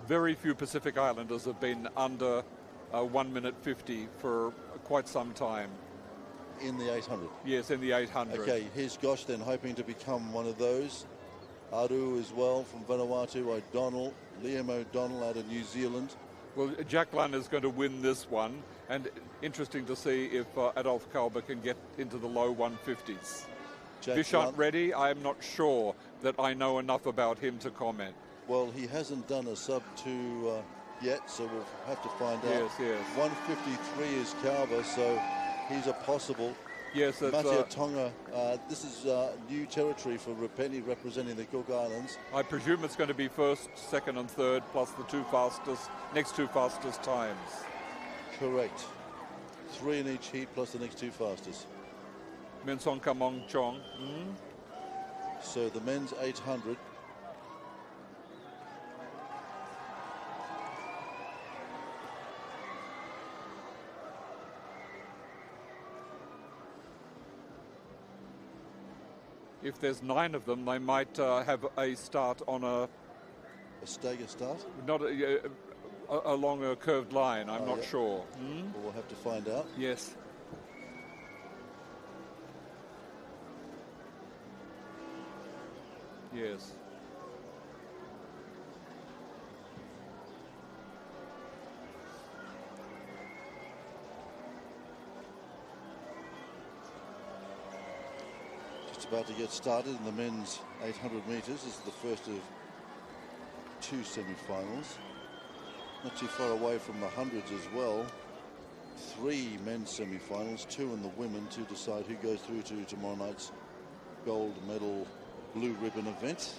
Very few Pacific Islanders have been under 1 minute 50 for quite some time. In the 800? Yes, in the 800. Okay, here's Gosh then hoping to become one of those. Aru as well from Vanuatu, O'Donnell, Liam O'Donnell out of New Zealand. Well, Jack Lunn is going to win this one, and interesting to see if Adolf Kalber can get into the low 150s. Vishant Reddy, I'm not sure that I know enough about him to comment. Well, he hasn't done a sub 2 yet, so we'll have to find out. Yes, yes. 153 is Calver, so he's a possible. Yes, that's Matia Tonga, this is new territory for Repeni representing the Cook Islands. I presume it's going to be first, second and third, plus the next two fastest times. Correct. 3 in each heat, plus the next 2 fastest. Mensong Kamong Chong. So the men's 800. If there's 9 of them, they might have a start on a stagger start? Not along a curved line, I'm not sure. Well, we'll have to find out. Yes. Yes. About to get started in the men's 800 metres. This is the first of 2 semi-finals. Not too far away from the hundreds as well. 3 men's semi-finals, 2 in the women to decide who goes through to tomorrow night's gold medal blue ribbon event.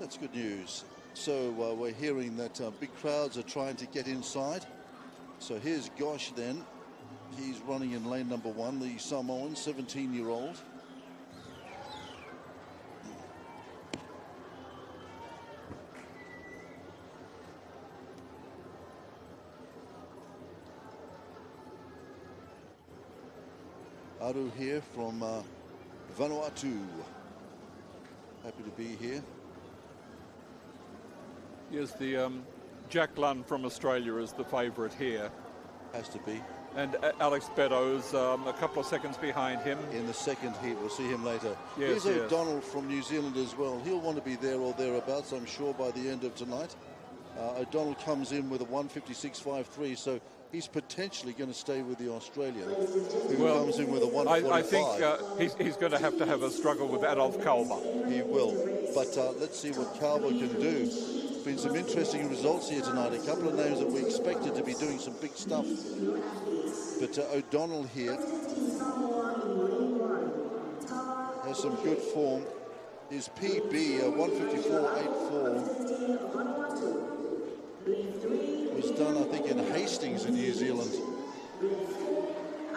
That's good news. So we're hearing that big crowds are trying to get inside. So here's Gosh then. He's running in lane number 1, the Samoan 17-year-old. Aru here from Vanuatu. Happy to be here. Yes, the Jack Lunn from Australia is the favourite here. Has to be. And Alex Beddoes a couple of seconds behind him. In the second heat, we'll see him later. Yes, Here's O'Donnell from New Zealand as well. He'll want to be there or thereabouts, I'm sure, by the end of tonight. O'Donnell comes in with a 156.53, so he's potentially going to stay with the Australian, who comes in with a 145. I think he's going to have a struggle with Adolf Kalber. He will, but let's see what Kalber can do. Been some interesting results here tonight. A couple of names that we expected to be doing some big stuff. But O'Donnell here has some good form. His PB, 154.84, was done, I think, in Hastings in New Zealand.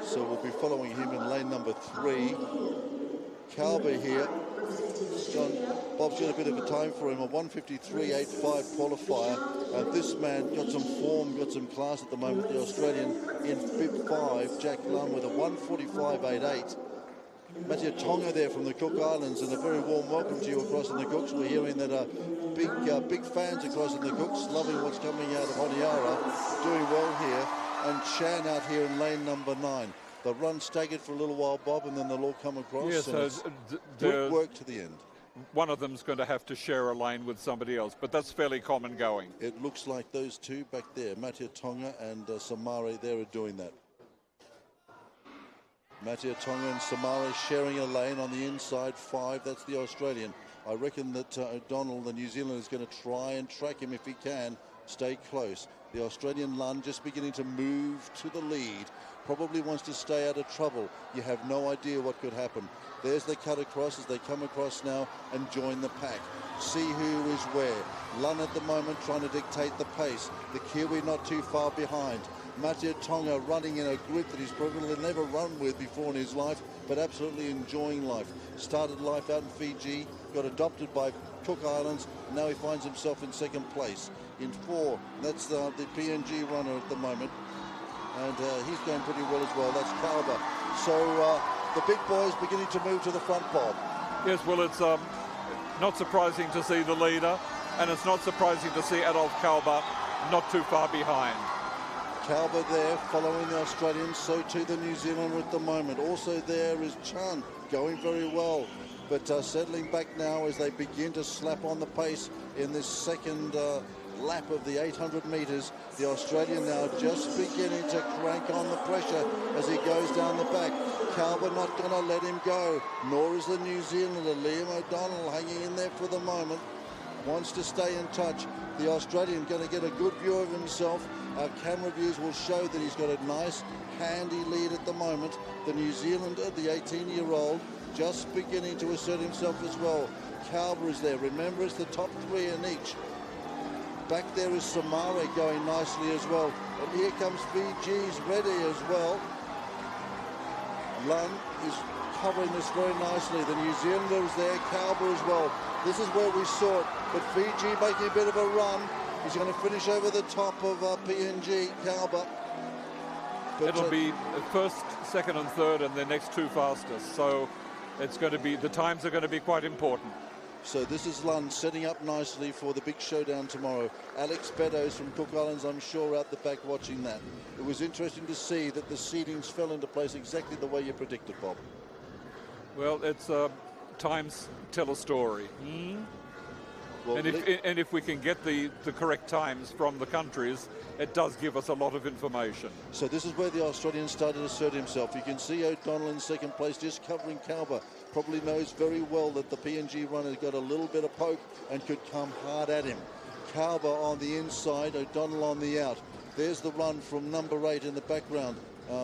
So we'll be following him in lane number 3. Kalber here. Bob's got a bit of a time for him, a 153.85 qualifier. And this man got some form, got some class at the moment, the Australian in bib 5, Jack Lunn with a 145.88. Matia Tonga there from the Cook Islands, and a very warm welcome to you across in the Cooks. We're hearing that big fans across in the Cooks, loving what's coming out of Honiara, doing well here. And Chan out here in lane number 9. The run staggered for a little while, Bob, and then they'll all come across. Yes, good work to the end. One of them's going to have to share a lane with somebody else, but that's fairly common going. It looks like those two back there, Matia Tonga and Samare, they are doing that. Matia Tonga and Samare sharing a lane on the inside 5. That's the Australian. I reckon that O'Donnell, the New Zealander, is going to try and track him if he can. Stay close. The Australian Lunn just beginning to move to the lead. Probably wants to stay out of trouble. You have no idea what could happen. There's the cut across as they come across now and join the pack. See who is where. Lunn at the moment trying to dictate the pace. The Kiwi not too far behind. Matia Tonga running in a group that he's probably never run with before in his life, but absolutely enjoying life. Started life out in Fiji, got adopted by Cook Islands, now he finds himself in second place. In 4, that's the PNG runner at the moment. And he's going pretty well as well. That's Kalber. So the big boys beginning to move to the front, Bob. Yes, well, it's not surprising to see the leader, and it's not surprising to see Adolf Kalber not too far behind. Kalber there following the Australians, so too the New Zealander at the moment. Also there is Chan going very well. but settling back now as they begin to slap on the pace in this second lap of the 800 metres. The Australian now just beginning to crank on the pressure as he goes down the back. Calver not going to let him go, nor is the New Zealander. Liam O'Donnell hanging in there for the moment, wants to stay in touch. The Australian going to get a good view of himself. Our camera views will show that he's got a nice handy lead at the moment. The New Zealander, the 18-year-old, just beginning to assert himself as well. Calver is there. Remember, it's the top three in each. Back there is Samare going nicely as well. And here comes Fiji's ready as well. Lund is covering this very nicely. The New Zealander is there, Calver as well. This is where we saw it, but Fiji making a bit of a run. He's going to finish over the top of PNG, Calver. It'll be first, second and third and the next two fastest. So it's going to be, the times are going to be quite important. So this is Lund setting up nicely for the big showdown tomorrow. Alex Beddoes from Cook Islands, I'm sure, out the back watching that. It was interesting to see that the seedings fell into place exactly the way you predicted, Bob. Well, it's times tell a story. Well, and if we can get the correct times from the countries, it does give us a lot of information. So this is where the Australian started to assert himself. You can see O'Donnell in second place, just covering Calver. Probably knows very well that the PNG runner got a little bit of poke and could come hard at him. Calver on the inside, O'Donnell on the out. There's the run from number 8 in the background.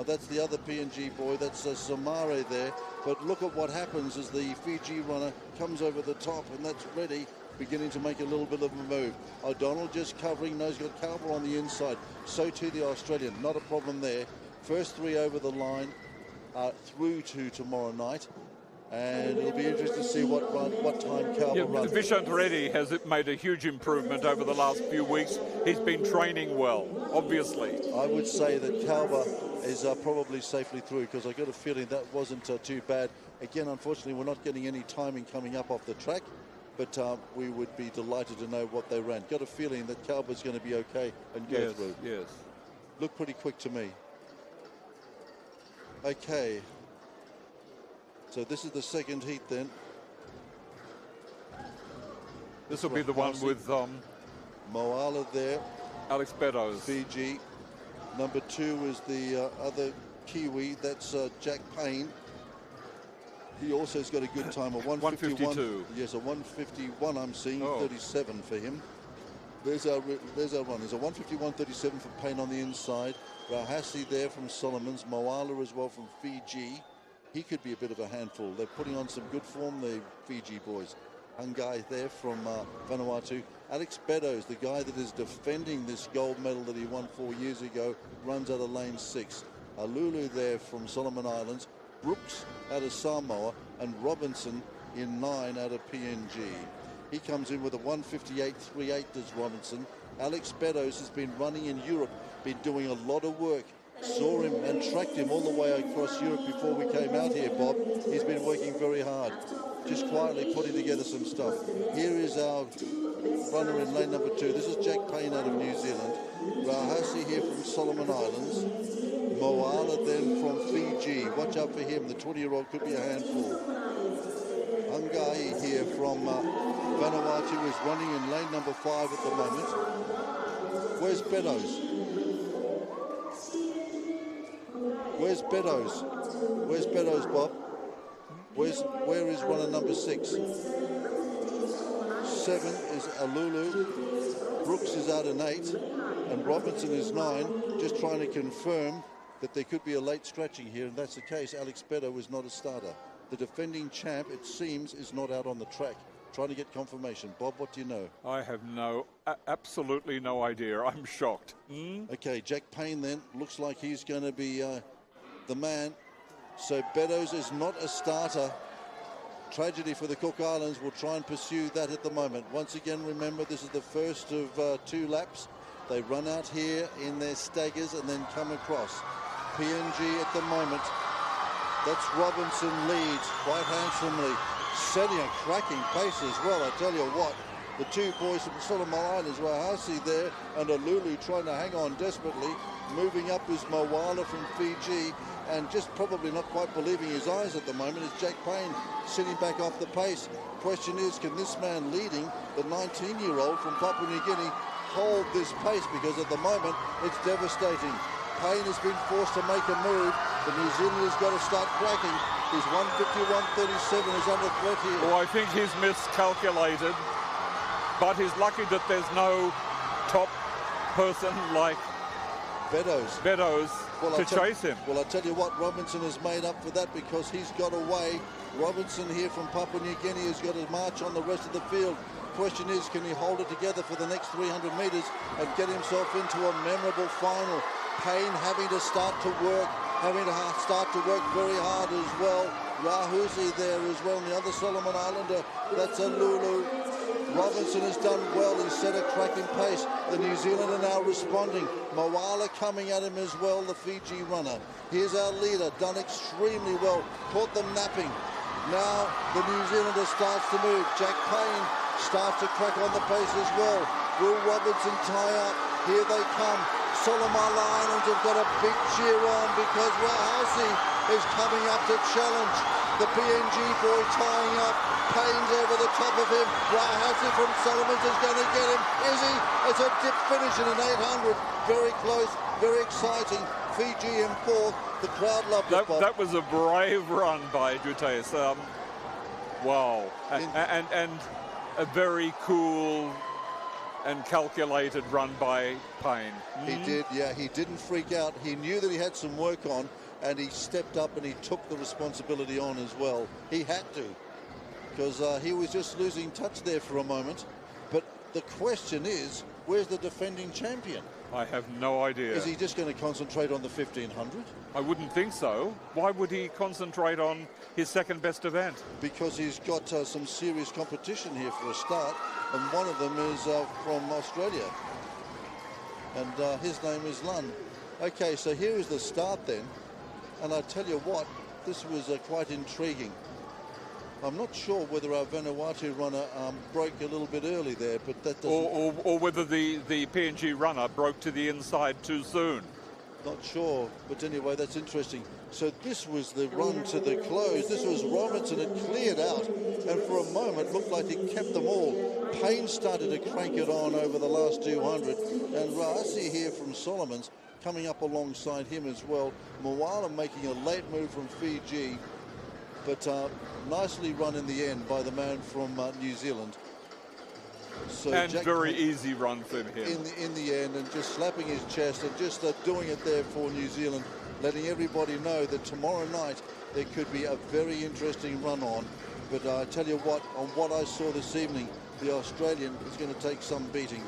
That's the other PNG boy, that's Samare there. But look at what happens as the Fiji runner comes over the top, and that's ready, beginning to make a little bit of a move. O'Donnell just covering, knows he's got Calver on the inside. So too the Australian, not a problem there. First three over the line, through to tomorrow night. And it'll be interesting to see what time Calver runs. Vishant Reddy has made a huge improvement over the last few weeks. He's been training well, obviously. I would say that Calver is probably safely through, because I got a feeling that wasn't too bad. Again, unfortunately, we're not getting any timing coming up off the track, but we would be delighted to know what they ran. Got a feeling that Calver's going to be okay and go through. Yes. Looked pretty quick to me. Okay. So this is the second heat then. This will be the one with Moala there. Alex Beddoes. Fiji. Number 2 is the other Kiwi. That's Jack Payne. He also has got a good time, a 151. Yes, a 151 I'm seeing, 37 for him. There's our run. There's a 151.37 for Payne on the inside. Rahasi there from Solomons. Moala as well from Fiji. He could be a bit of a handful. They're putting on some good form, the Fiji boys. Hungai there from Vanuatu. Alex Beddoes, the guy that is defending this gold medal that he won 4 years ago, runs out of lane 6. Alulu there from Solomon Islands. Brooks out of Samoa, and Robinson in 9 out of PNG. He comes in with a 158.38 does Robinson. Alex Beddoes has been running in Europe, been doing a lot of work. Saw him and tracked him all the way across Europe before we came out here, Bob. He's been working very hard, just quietly putting together some stuff. Here is our runner in lane number 2. This is Jack Payne out of New Zealand. Rahasi here from Solomon Islands. Moala then from Fiji. Watch out for him. The 20-year-old could be a handful. Hungai here from Vanuatu is running in lane number 5 at the moment. Where's Beddoes? Where's Beddoes? Where's Beddoes, Bob? Where is runner number 6? 7 is Alulu. Brooks is out in 8, and Robinson is 9. Just trying to confirm that there could be a late scratching here, and that's the case. Alex Beddoes is not a starter. The defending champ, it seems, is not out on the track. Trying to get confirmation. Bob, what do you know? I have absolutely no idea. I'm shocked. Okay, Jack Payne then. Looks like he's going to be the man. So Beddoes is not a starter. Tragedy for the Cook Islands. We'll try and pursue that at the moment. Once again, remember, this is the first of 2 laps. They run out here in their staggers and then come across. PNG at the moment. That's Robinson leads quite handsomely, setting a cracking pace as well. I tell you what, the 2 boys from Solomon Islands, Rahasi there and Alulu trying to hang on desperately. Moving up is Moala from Fiji, and just probably not quite believing his eyes at the moment is Jack Payne sitting back off the pace. Question is, can this man leading, the 19-year-old from Papua New Guinea, hold this pace? Because at the moment, it's devastating. Payne has been forced to make a move. The New Zealander's got to start cracking. His 151.37 is under threat here. Well, I think he's miscalculated, but he's lucky that there's no top person like Beddoes to chase him. Well, I tell you what, Robinson has made up for that because he's got away. Robinson here from Papua New Guinea has got to march on the rest of the field. Question is, can he hold it together for the next 300 metres and get himself into a memorable final? Payne having to start to work very hard as well. Rahusi there as well, and the other Solomon Islander, that's a Lulu. Robinson has done well. He's set a cracking pace. The New Zealander now responding. Moala coming at him as well, the Fiji runner. Here's our leader, done extremely well. Caught them napping. Now the New Zealander starts to move. Jack Payne starts to crack on the pace as well. Will Robinson tie up? Here they come. Solomon Islands have got a big cheer on because Rahasi is coming up to challenge. The PNG boy tying up. Payne's over the top of him. Rahasi from Solomons is going to get him. Is he? It's a dip finish in an 800. Very close, very exciting. Fiji in fourth. The crowd loved it, Bob. That was a brave run by Dutes. Wow. And a very cool and calculated run by Payne. He did, yeah. He didn't freak out. He knew that he had some work on, and he stepped up and he took the responsibility on as well. He had to, because he was just losing touch there for a moment. But the question is, where's the defending champion? I have no idea. Is he just going to concentrate on the 1500? I wouldn't think so. Why would he concentrate on his second best event? Because he's got some serious competition here for a start, and one of them is from Australia, and his name is Lund. Okay, so here is the start then, and I tell you what, this was quite intriguing. I'm not sure whether our Vanuatu runner broke a little bit early there, but that doesn't... Or whether the PNG runner broke to the inside too soon. Not sure, but anyway, that's interesting. So this was the run to the close. This was Robinson had cleared out, and for a moment looked like it kept them all. Payne started to crank it on over the last 200, and Rasi here from Solomons coming up alongside him as well. Moala making a late move from Fiji, but nicely run in the end by the man from New Zealand. So and Jack very easy run from him. In the end, and just slapping his chest and just doing it there for New Zealand, letting everybody know that tomorrow night there could be a very interesting run on. But I tell you what, on what I saw this evening, the Australian is going to take some beating.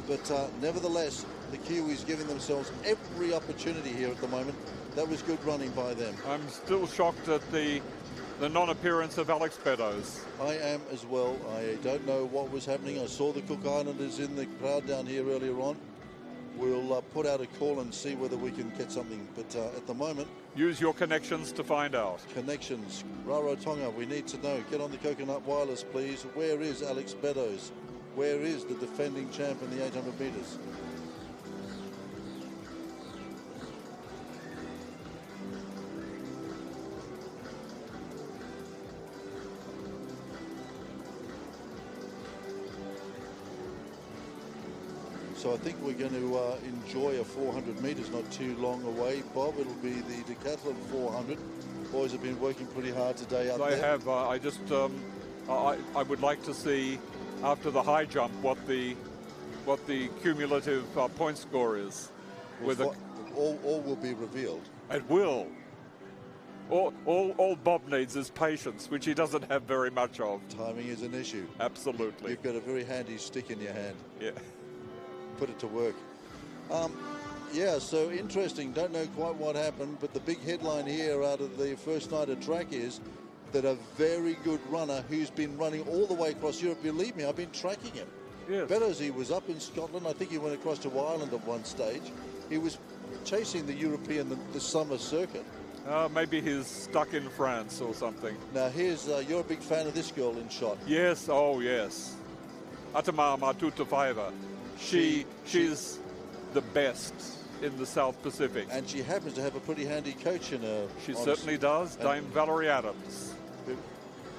But nevertheless, the Kiwis giving themselves every opportunity here at the moment. That was good running by them. I'm still shocked at the non-appearance of Alex Beddoes. I am as well. I don't know what was happening. I saw the Cook Islanders in the crowd down here earlier on. We'll put out a call and see whether we can get something. But at the moment... Use your connections to find out. Connections. Rarotonga, we need to know. Get on the Coconut Wireless, please. Where is Alex Beddoes? Where is the defending champ in the 800 metres? So I think we're going to enjoy a 400 metres not too long away, Bob. It'll be the decathlon 400. Boys have been working pretty hard today up there. They have. I would like to see after the high jump what the cumulative point score is. All will be revealed. It will. All Bob needs is patience, which he doesn't have very much of. Timing is an issue. Absolutely. You've got a very handy stick in your hand. Yeah. Put it to work. Yeah, so interesting. Don't know quite what happened, but the big headline here out of the first night of track is that a very good runner who's been running all the way across Europe, believe me, I've been tracking him. Yes. Beddoes, he was up in Scotland. I think he went across to Ireland at one stage. He was chasing the European, the summer circuit. Maybe he's stuck in France or something. Now here's, you're a big fan of this girl in shot. Yes, oh yes. Atama Matutafaiva. She's the best. in the South Pacific. And she happens to have a pretty handy coach in her. She certainly does, Dame Valerie Adams.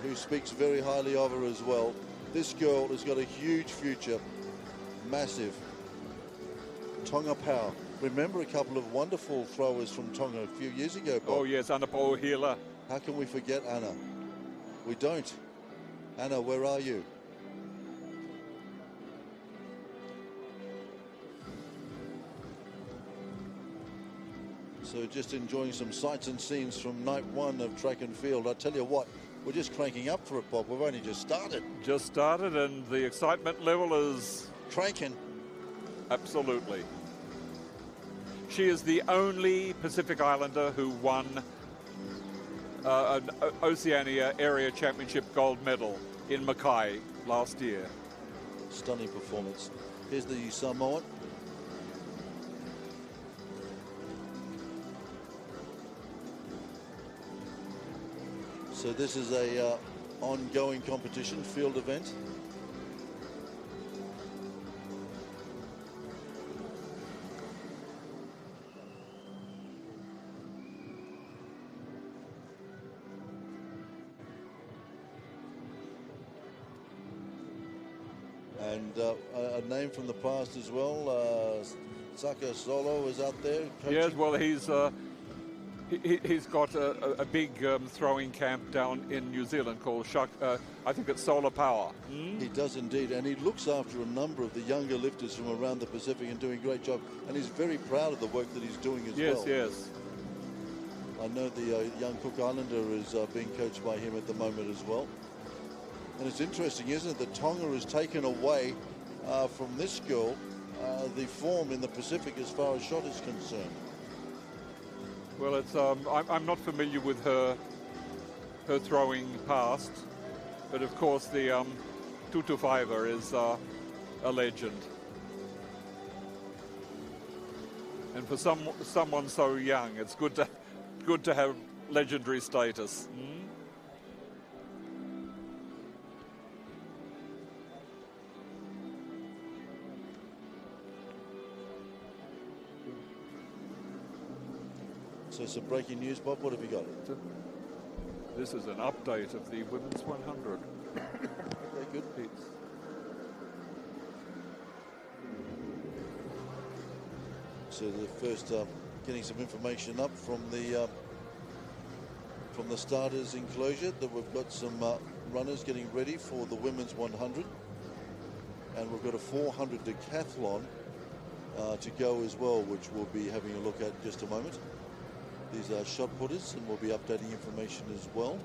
Who speaks very highly of her as well. This girl has got a huge future, massive. Tonga power. Remember a couple of wonderful throwers from Tonga a few years ago, Bob? Oh yes, Anna Pohila. How can we forget Anna? We don't. Anna, where are you? So just enjoying some sights and scenes from night one of track and field. I tell you what, we're just cranking up for it, Bob. We've only just started. Just started, and the excitement level is... cranking. Absolutely. She is the only Pacific Islander who won an Oceania Area Championship gold medal in Mackay last year. Stunning performance. Here's the Samoan. So this is a ongoing competition, field event. And a name from the past as well, Saka Solo is out there coaching. Yes, well, he's got a big throwing camp down in New Zealand called I think it's Solar Power. He does indeed, and he looks after a number of the younger lifters from around the Pacific and doing a great job. And he's very proud of the work that he's doing as well. Yes, yes. I know the young Cook Islander is being coached by him at the moment as well. And it's interesting, isn't it, that Tonga has taken away from this girl the form in the Pacific as far as shot is concerned. Well, it's I'm not familiar with her throwing past, but of course the Tutu Fiver is a legend. And for someone so young, it's good to have legendary status. So some breaking news, Bob. What have you got? This is an update of the women's 100. Okay, good. So the first getting some information up from the starters enclosure that we've got some runners getting ready for the women's 100, and we've got a 400 decathlon to go as well, which we'll be having a look at in just a moment. These are shot putters, and we'll be updating information as well.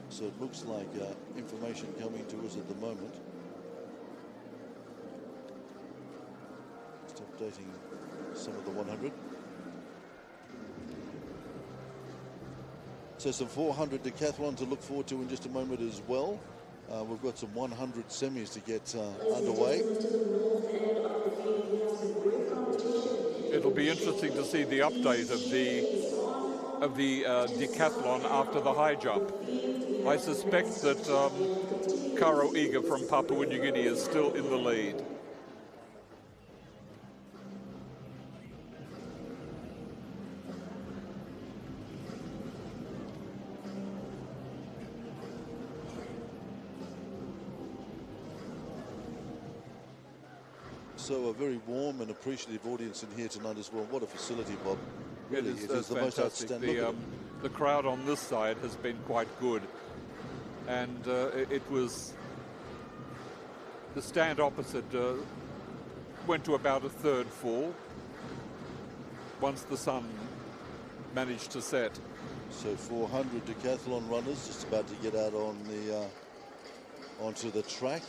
So it looks like information coming to us at the moment. Just updating some of the 100. So some 400 decathlon to look forward to in just a moment as well. We've got some 100 semis to get underway. It'll be interesting to see the update of the decathlon after the high jump. I suspect that Karo Iga from Papua New Guinea is still in the lead. So a very warm and appreciative audience in here tonight as well. What a facility, Bob. Really, it is the most fantastic. outstanding. The crowd on this side has been quite good. And it was the stand opposite went to about a third full once the sun managed to set. So 400 decathlon runners just about to get out on the onto the track.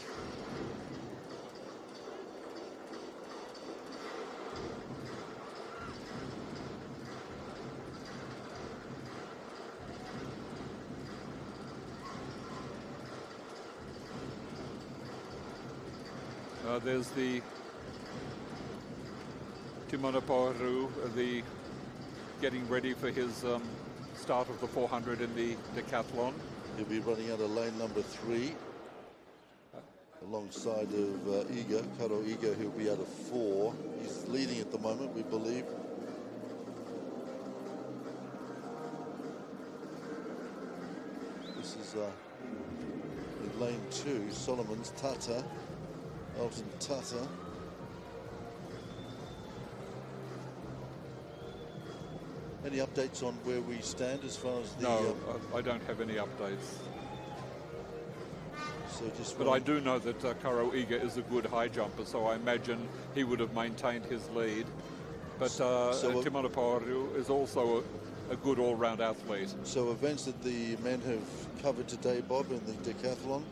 There's the Timona Poaru, getting ready for his start of the 400 in the decathlon. He'll be running out of lane number 3 alongside of Iga, Karo Iga, who'll be out of 4. He's leading at the moment, we believe. This is in lane 2, Solomon's Tata, Elton Tata. Any updates on where we stand as far as the... No, I don't have any updates. So but I do know that Karo Iga is a good high jumper, so I imagine he would have maintained his lead. But Timona Poaru is also a good all-round athlete. So events that the men have covered today, Bob, in the decathlon.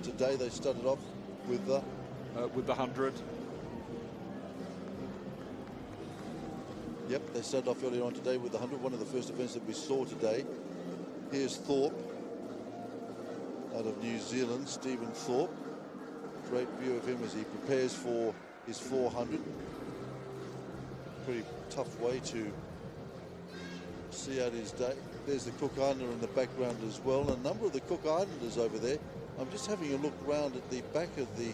Today they started off with the 100. Yep, they started off earlier on today with the 100, one of the first events that we saw today. Here's Thorpe out of New Zealand, Stephen Thorpe. Great view of him as he prepares for his 400. Pretty tough way to see out his day. There's the Cook Islander in the background as well. A number of the Cook Islanders over there. I'm just having a look round at the back of the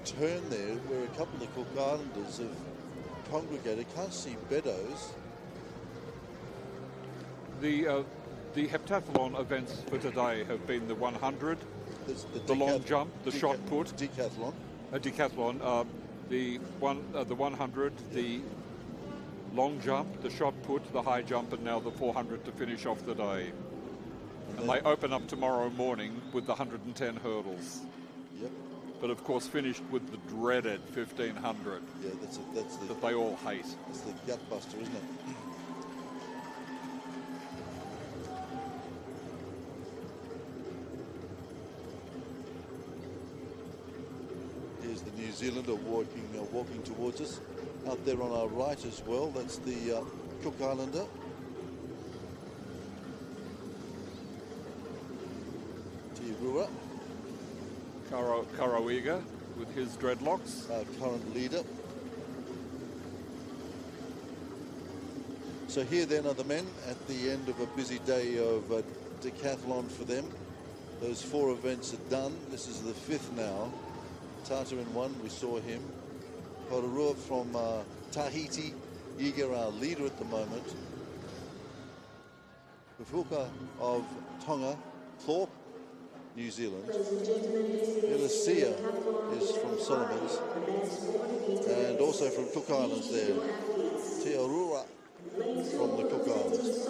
turn there, where a couple of the Cook Islanders have congregated. Can't see Beddoes. The heptathlon events for today have been the 100, the long jump, the shot put, decathlon, the 100, the long jump, the shot put, the high jump, and now the 400 to finish off the day. And they open up tomorrow morning with the 110 hurdles. Yep. But of course finished with the dreaded 1500. Yeah, that's the that they all hate. It's the gut buster, isn't it? Here's the New Zealander walking towards us. Out there on our right as well, that's the Cook Islander. Tiarua. Karo Iga with his dreadlocks. Our current leader. So here then are the men at the end of a busy day of decathlon for them. Those 4 events are done. This is the 5th now. Tata in 1, we saw him. Hororua from Tahiti. Iga, our leader at the moment. Pufuka of Tonga. Thorpe, New Zealand. Elasia is from Solomons. And also from Cook Islands there. Tiarua from the Cook Islands.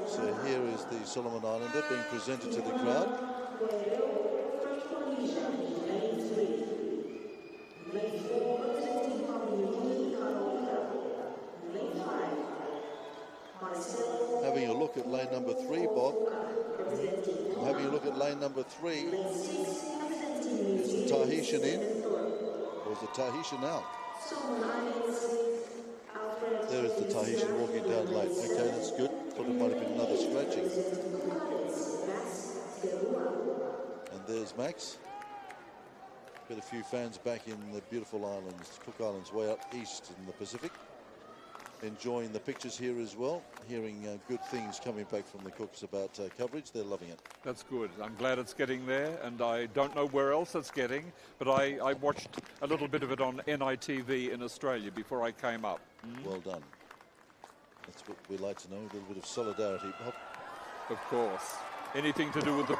So here is the Solomon Islander being presented to the crowd. Having a look at lane number 3, Bob. I'm having a look at lane number 3. Is the Tahitian in? Or is the Tahitian out? There is the Tahitian walking down late. Okay, that's good. Thought it might have been another scratching. And there's Max. Got a few fans back in the beautiful islands, Cook Islands, way up east in the Pacific. Enjoying the pictures here as well, hearing good things coming back from the Cooks about coverage. They're loving it. That's good. I'm glad it's getting there, and I don't know where else it's getting, but I watched a little bit of it on NITV in Australia before I came up. Well done. That's what we like to know, a little bit of solidarity, Bob. Of course. Anything to do with the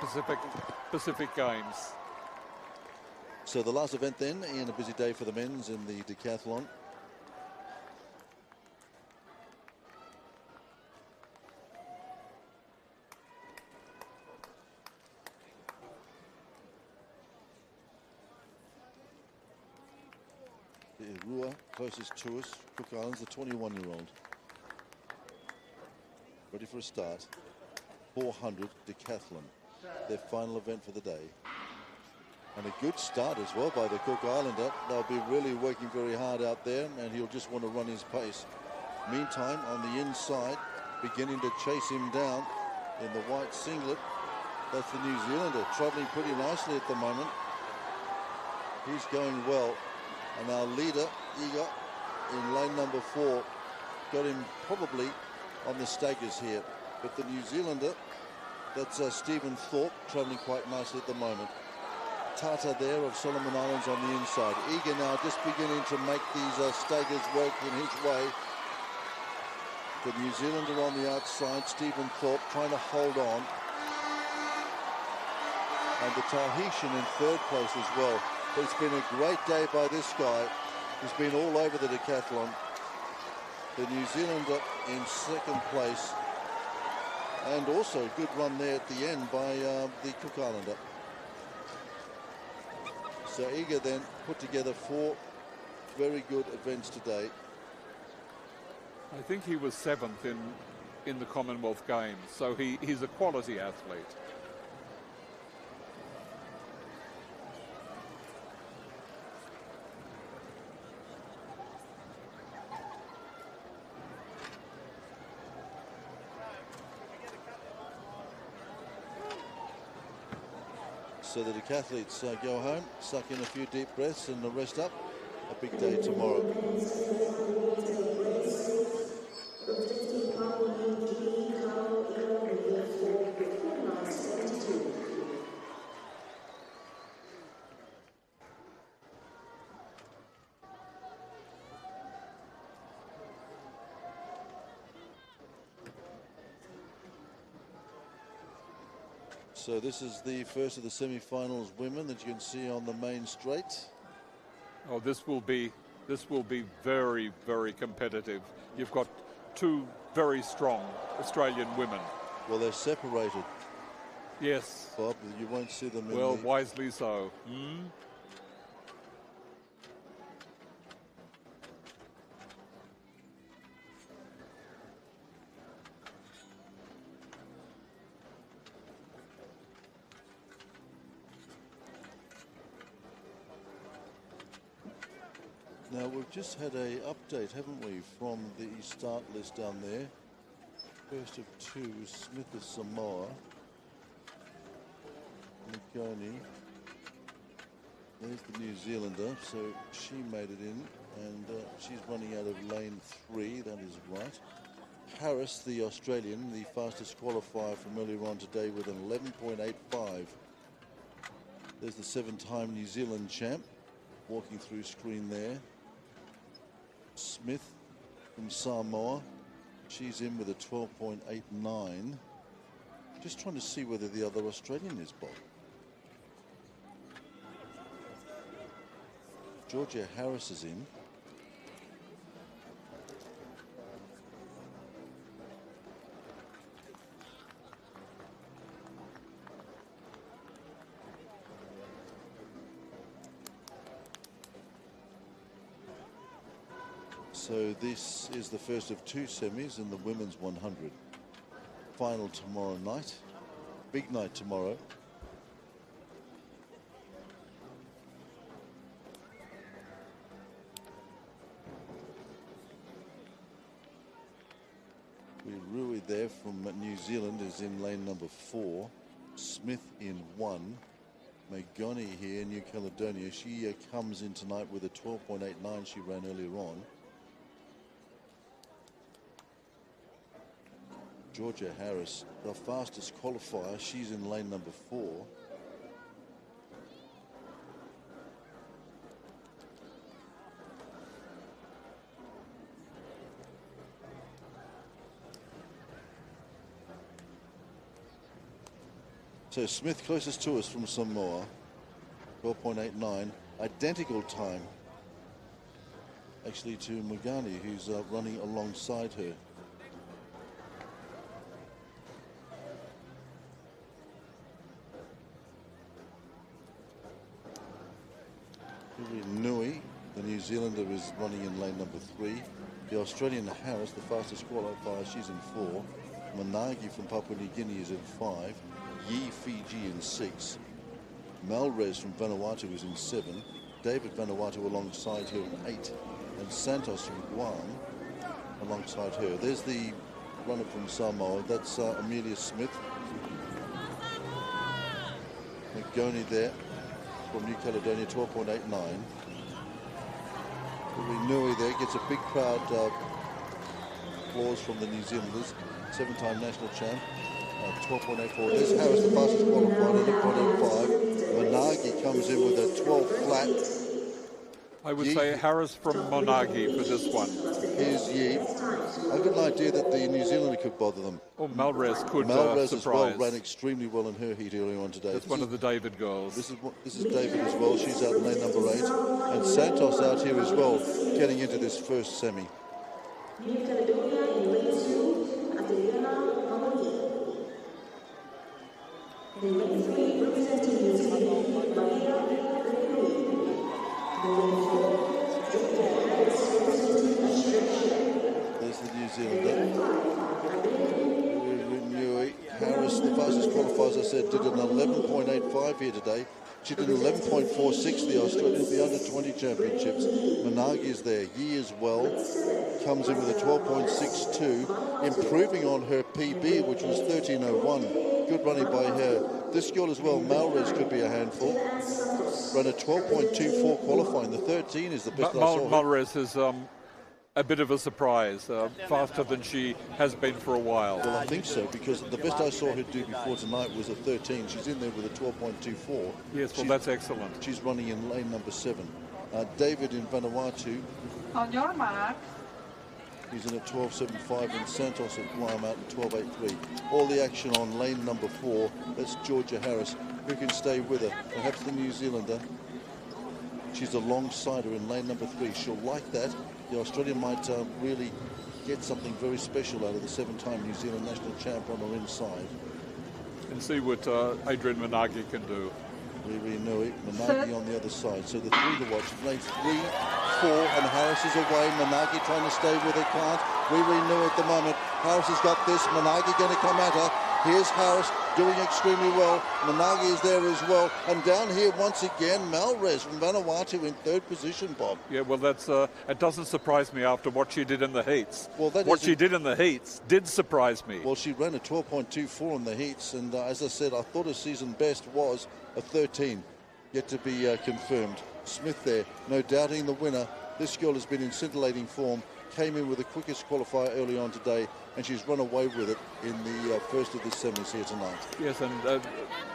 Pacific Games. So the last event then, in a busy day for the men's in the decathlon. Rua, closest to us, Cook Islands, the 21-year-old. Ready for a start. 400 decathlon, their final event for the day. And a good start as well by the Cook Islander. They'll be really working very hard out there, and he'll just want to run his pace. Meantime, on the inside, beginning to chase him down in the white singlet. That's the New Zealander, travelling pretty nicely at the moment. He's going well. And our leader, Iga, in lane number 4 got him probably on the staggers here. But the New Zealander, that's Stephen Thorpe, travelling quite nicely at the moment. Tata there of Solomon Islands on the inside. Eager now just beginning to make these staggers work in his way. The New Zealander on the outside, Stephen Thorpe trying to hold on. And the Tahitian in 3rd place as well. But it's been a great day by this guy. He's been all over the decathlon. The New Zealander in 2nd place. And also a good run there at the end by the Cook Islander. So Eager then put together 4 very good events today. I think he was 7th in the Commonwealth Games, so he's a quality athlete. So the decathletes go home, suck in a few deep breaths and rest up. A big day tomorrow. So this is the first of the semi-finals women that you can see on the main straight. Oh, this will be very, very competitive. You've got 2 very strong Australian women. Well, they're separated. Yes. Bob, you won't see them in well, wisely so. Now, we've just had a update, haven't we, from the start list down there. First of 2, Smith of Samoa. Nikoni. There's the New Zealander, so she made it in, and she's running out of lane 3, that is right. Harris, the Australian, the fastest qualifier from earlier on today with an 11.85. There's the 7-time New Zealand champ, walking through screen there. Smith from Samoa, she's in with a 12.89. Just trying to see whether the other Australian is, Bob. Georgia Harris is in. So this is the first of 2 semis in the women's 100. Final tomorrow night. Big night tomorrow. Rui there from New Zealand is in lane number 4. Smith in 1. Magoni here, New Caledonia. She comes in tonight with a 12.89 she ran earlier on. Georgia Harris, the fastest qualifier, she's in lane number 4. So Smith closest to us from Samoa, 12.89, identical time actually to Magani, who's running alongside her. Nui, the New Zealander, is running in lane number 3. The Australian Harris, the fastest qualifier, she's in 4. Managi from Papua New Guinea is in 5. Yi Fiji in 6. Malrez from Vanuatu is in 7. David Vanuatu alongside her in 8. And Santos from Guam alongside her. There's the runner from Samoa. That's Amelia Smith. Magoni there from New Caledonia, 12.89. Nui there gets a big crowd applause from the New Zealanders. 7-time national champ. 12.84. There's Harris, the fastest qualified, 11.85. Monagi comes in with a 12 flat. I would say Harris from Monagi for this one. Here's Yi. I've got an idea that the New Zealander could bother them. Or Malres could Malres as well surprise. ran extremely well in her heat earlier on today. That's one of the David girls. This is David as well. She's out in lane number 8. And Santos out here as well, getting into this first semi. There's the New Zealander. Harris, the fastest qualifier, as I said, did an 11.85 here today. She did an 11.46 the Australian, the under-20 championships. Monagi is there. Yi as well. Comes in with a 12.62, improving on her PB, which was 13.01. Good running by her. This girl as well, Malres, could be a handful. Ran a 12.24 qualifying. The 13 is the best I saw. Malres is a bit of a surprise, faster than she has been for a while. Well, I think so, because the best I saw her do before tonight was a 13. She's in there with a 12.24. Yes, well, that's excellent. She's running in lane number 7. David in Vanuatu. On your mark. He's in at 12.75, and Santos at Guam out at 12.83. All the action on lane number 4. That's Georgia Harris, who can stay with her. Perhaps the New Zealander. She's alongside her in lane number 3. She'll like that. The Australian might really get something very special out of the 7-time New Zealand national champ on her inside. And see what Adrian Monagi can do. Riri Nui, Monagi on the other side. So the 3 to watch. Lane 3, 4, and Harris is away. Monagi trying to stay with her, can't. Riri Nui at the moment. Harris has got this. Monagi going to come at her. Here's Harris doing extremely well. Monagi is there as well. And down here once again, Malres from Vanuatu in 3rd position, Bob. Yeah, well, that's it doesn't surprise me after what she did in the heats. Well, what she did in the heats did surprise me. Well, she ran a 12.24 in the heats, and as I said, I thought her season best was a 13, yet to be confirmed. Smith there, no doubting the winner. This girl has been in scintillating form. Came in with the quickest qualifier early on today, and she's run away with it in the first of the semis here tonight. Yes, and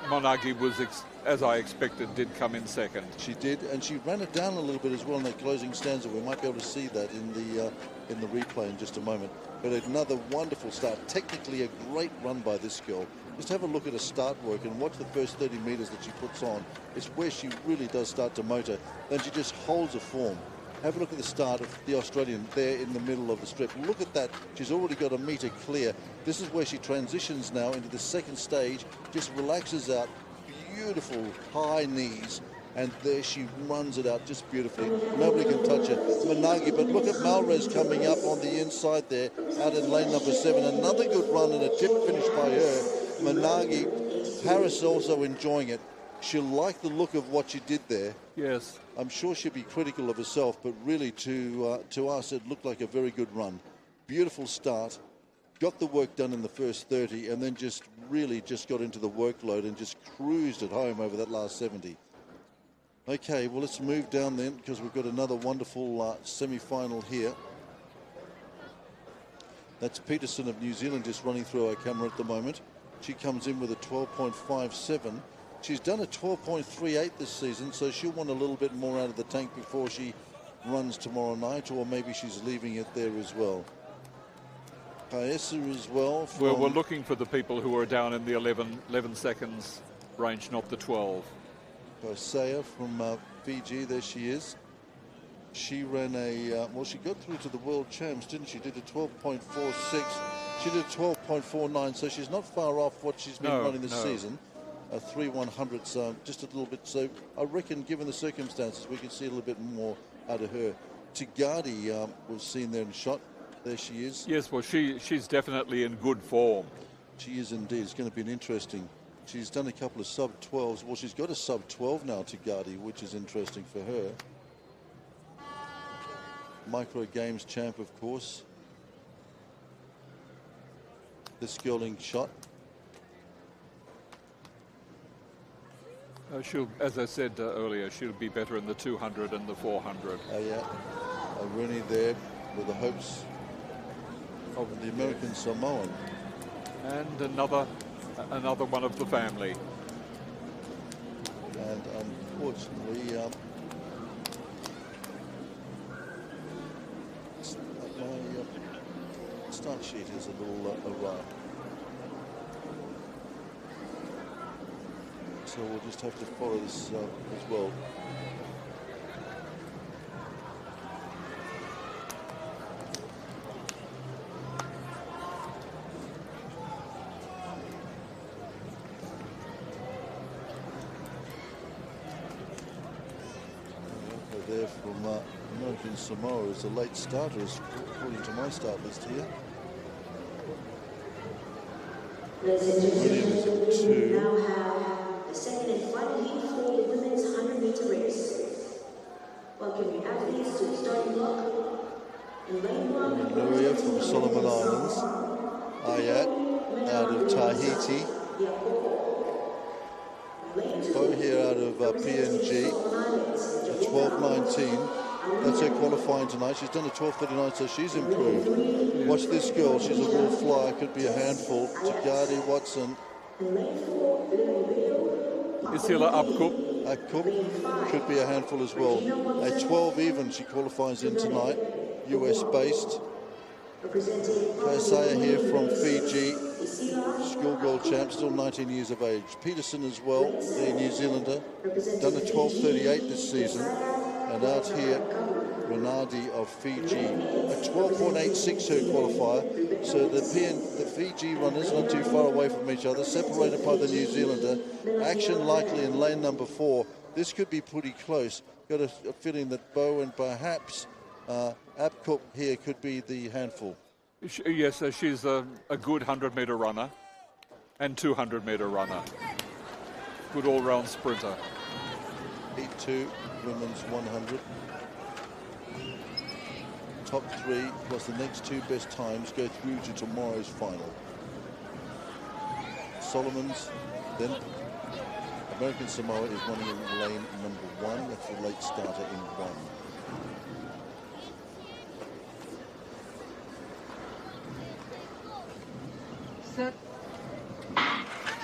Monagi was, as I expected, did come in second. She did, and she ran it down a little bit as well in that closing stanza. We might be able to see that in the replay in just a moment. But another wonderful start. Technically a great run by this girl. Just have a look at her start work and watch the first 30 metres that she puts on. It's where she really does start to motor. Then she just holds her form. Have a look at the start of the Australian there in the middle of the strip. Look at that. She's already got a metre clear. This is where she transitions now into the second stage. Just relaxes out. Beautiful high knees. And there she runs it out just beautifully. Nobody can touch her. Monagi, but look at Malres coming up on the inside there, out in lane number 7. Another good run and a tip finish by her. Monagi, Harris also enjoying it. She'll like the look of what she did there. Yes. I'm sure she'll be critical of herself, but really to us it looked like a very good run. Beautiful start. Got the work done in the first 30 and then just really just got into the workload and just cruised it home over that last 70. Okay, well, let's move down then because we've got another wonderful semi-final here. That's Peterson of New Zealand just running through our camera at the moment. She comes in with a 12.57. She's done a 12.38 this season, so she'll want a little bit more out of the tank before she runs tomorrow night, or maybe she's leaving it there as well. Kaesa as well. Well, we're looking for the people who are down in the 11 seconds range, not the 12. Kaesa from Fiji, there she is. She ran a, well, she got through to the world champs, didn't she? Did a 12.46. She did a 12.49, so she's not far off what she's been running this season. 3/100, just a little bit. So I reckon, given the circumstances, we can see a little bit more out of her. Tigadi was seen there in shot. There she is. Yes, well, she's definitely in good form. She is indeed. It's going to be an interesting. She's done a couple of sub-12s. Well, she's got a sub-12 now, Tigadi, which is interesting for her. Micro Games champ, of course. This girl in shot. She'll, as I said earlier, she'll be better in the 200 and the 400. Oh, yeah. Rooney there with the hopes of the American Samoan. And another one of the family. And unfortunately, my start sheet is a little awry. So we'll just have to follow this as well. There from American Samoa is a late starter, according to my start list here. Williams in 2. Now have the second and final heat for the women's 100-meter race. Welcome your athletes to the starting block. In lane 1, Nuria from Solomon Islands. Ayat out of Tahiti. Bo here out of PNG. A 12.19. That's her qualifying tonight. She's done a 12.39, so she's improved. Watch this girl. She's a raw flyer. Could be a handful. Tagadi Watson. Isila Apkup. Apkup could be a handful as well. A 12 even she qualifies in tonight. US based. Kaisaya here from Fiji. Schoolgirl champ, still 19 years of age. Peterson as well, the New Zealander. Done a 12.38 this season. And out here, Renardi of Fiji, a 12.86 her qualifier. So the Fiji runners not too far away from each other, separated by the New Zealander. Action likely in lane number 4. This could be pretty close. Got a feeling that Bo and perhaps Apkup here could be the handful. Yes, she's a good 100-meter runner and 200-meter runner. Good all-round sprinter. Heat 2, women's 100. Top 3 plus the next 2 best times go through to tomorrow's final. Solomon's, then American Samoa is running in lane number 1. That's the late starter in 1.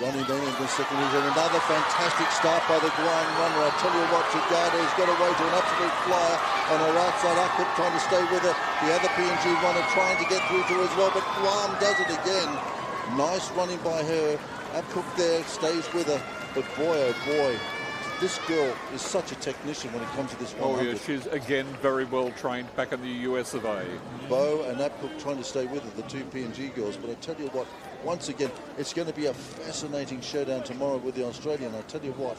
Johnny Bain in the second is another fantastic start by the Guam runner. I tell you what, Tagado's got away to an absolute flyer on her outside. Akup trying to stay with her. The other PNG runner trying to get through to her as well, but Guam does it again. Nice running by her. Akup there stays with her, but boy, oh boy, this girl is such a technician when it comes to this 100. Oh yeah, she's again very well trained back in the US of A. Bo and Apcook trying to stay with her, the 2 PNG girls, but I tell you what, once again, it's going to be a fascinating showdown tomorrow with the Australian. I tell you what.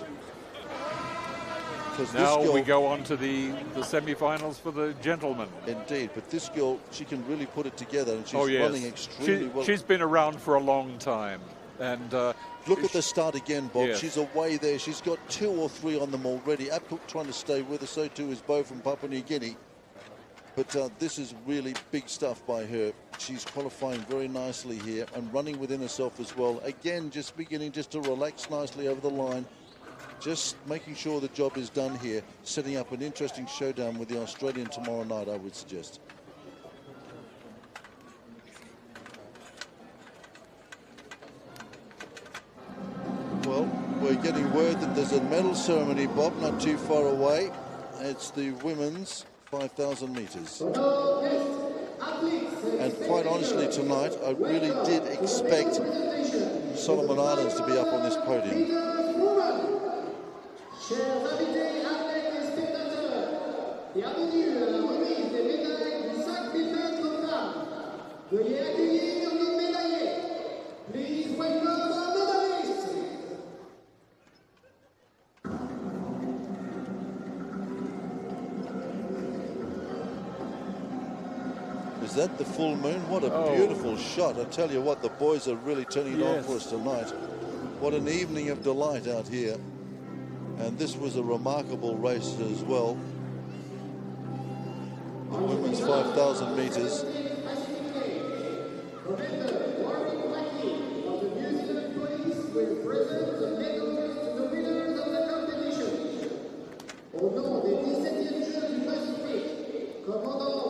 Now this girl, we go on to the semi-finals for the gentlemen. Indeed, but this girl, she can really put it together, and she's running extremely well. She's been around for a long time. And look at the start again, Bob. Yes. She's away there. She's got 2 or 3 on them already. Apcook trying to stay with her. So too is Bo from Papua New Guinea. But this is really big stuff by her. She's qualifying very nicely here and running within herself as well. Again, just beginning just to relax nicely over the line. Just making sure the job is done here. Setting up an interesting showdown with the Australian tomorrow night, I would suggest. Well, we're getting word that there's a medal ceremony, Bob, not too far away. It's the women's 5,000 metres. And quite honestly tonight, I really did expect Solomon Islands to be up on this podium. Is that the full moon? What a beautiful shot. I tell you what, the boys are really turning it on for us tonight. What an evening of delight out here. And this was a remarkable race as well. The women's 5,000 metres. Au nom des 17e Jeux du Pacifique, commandant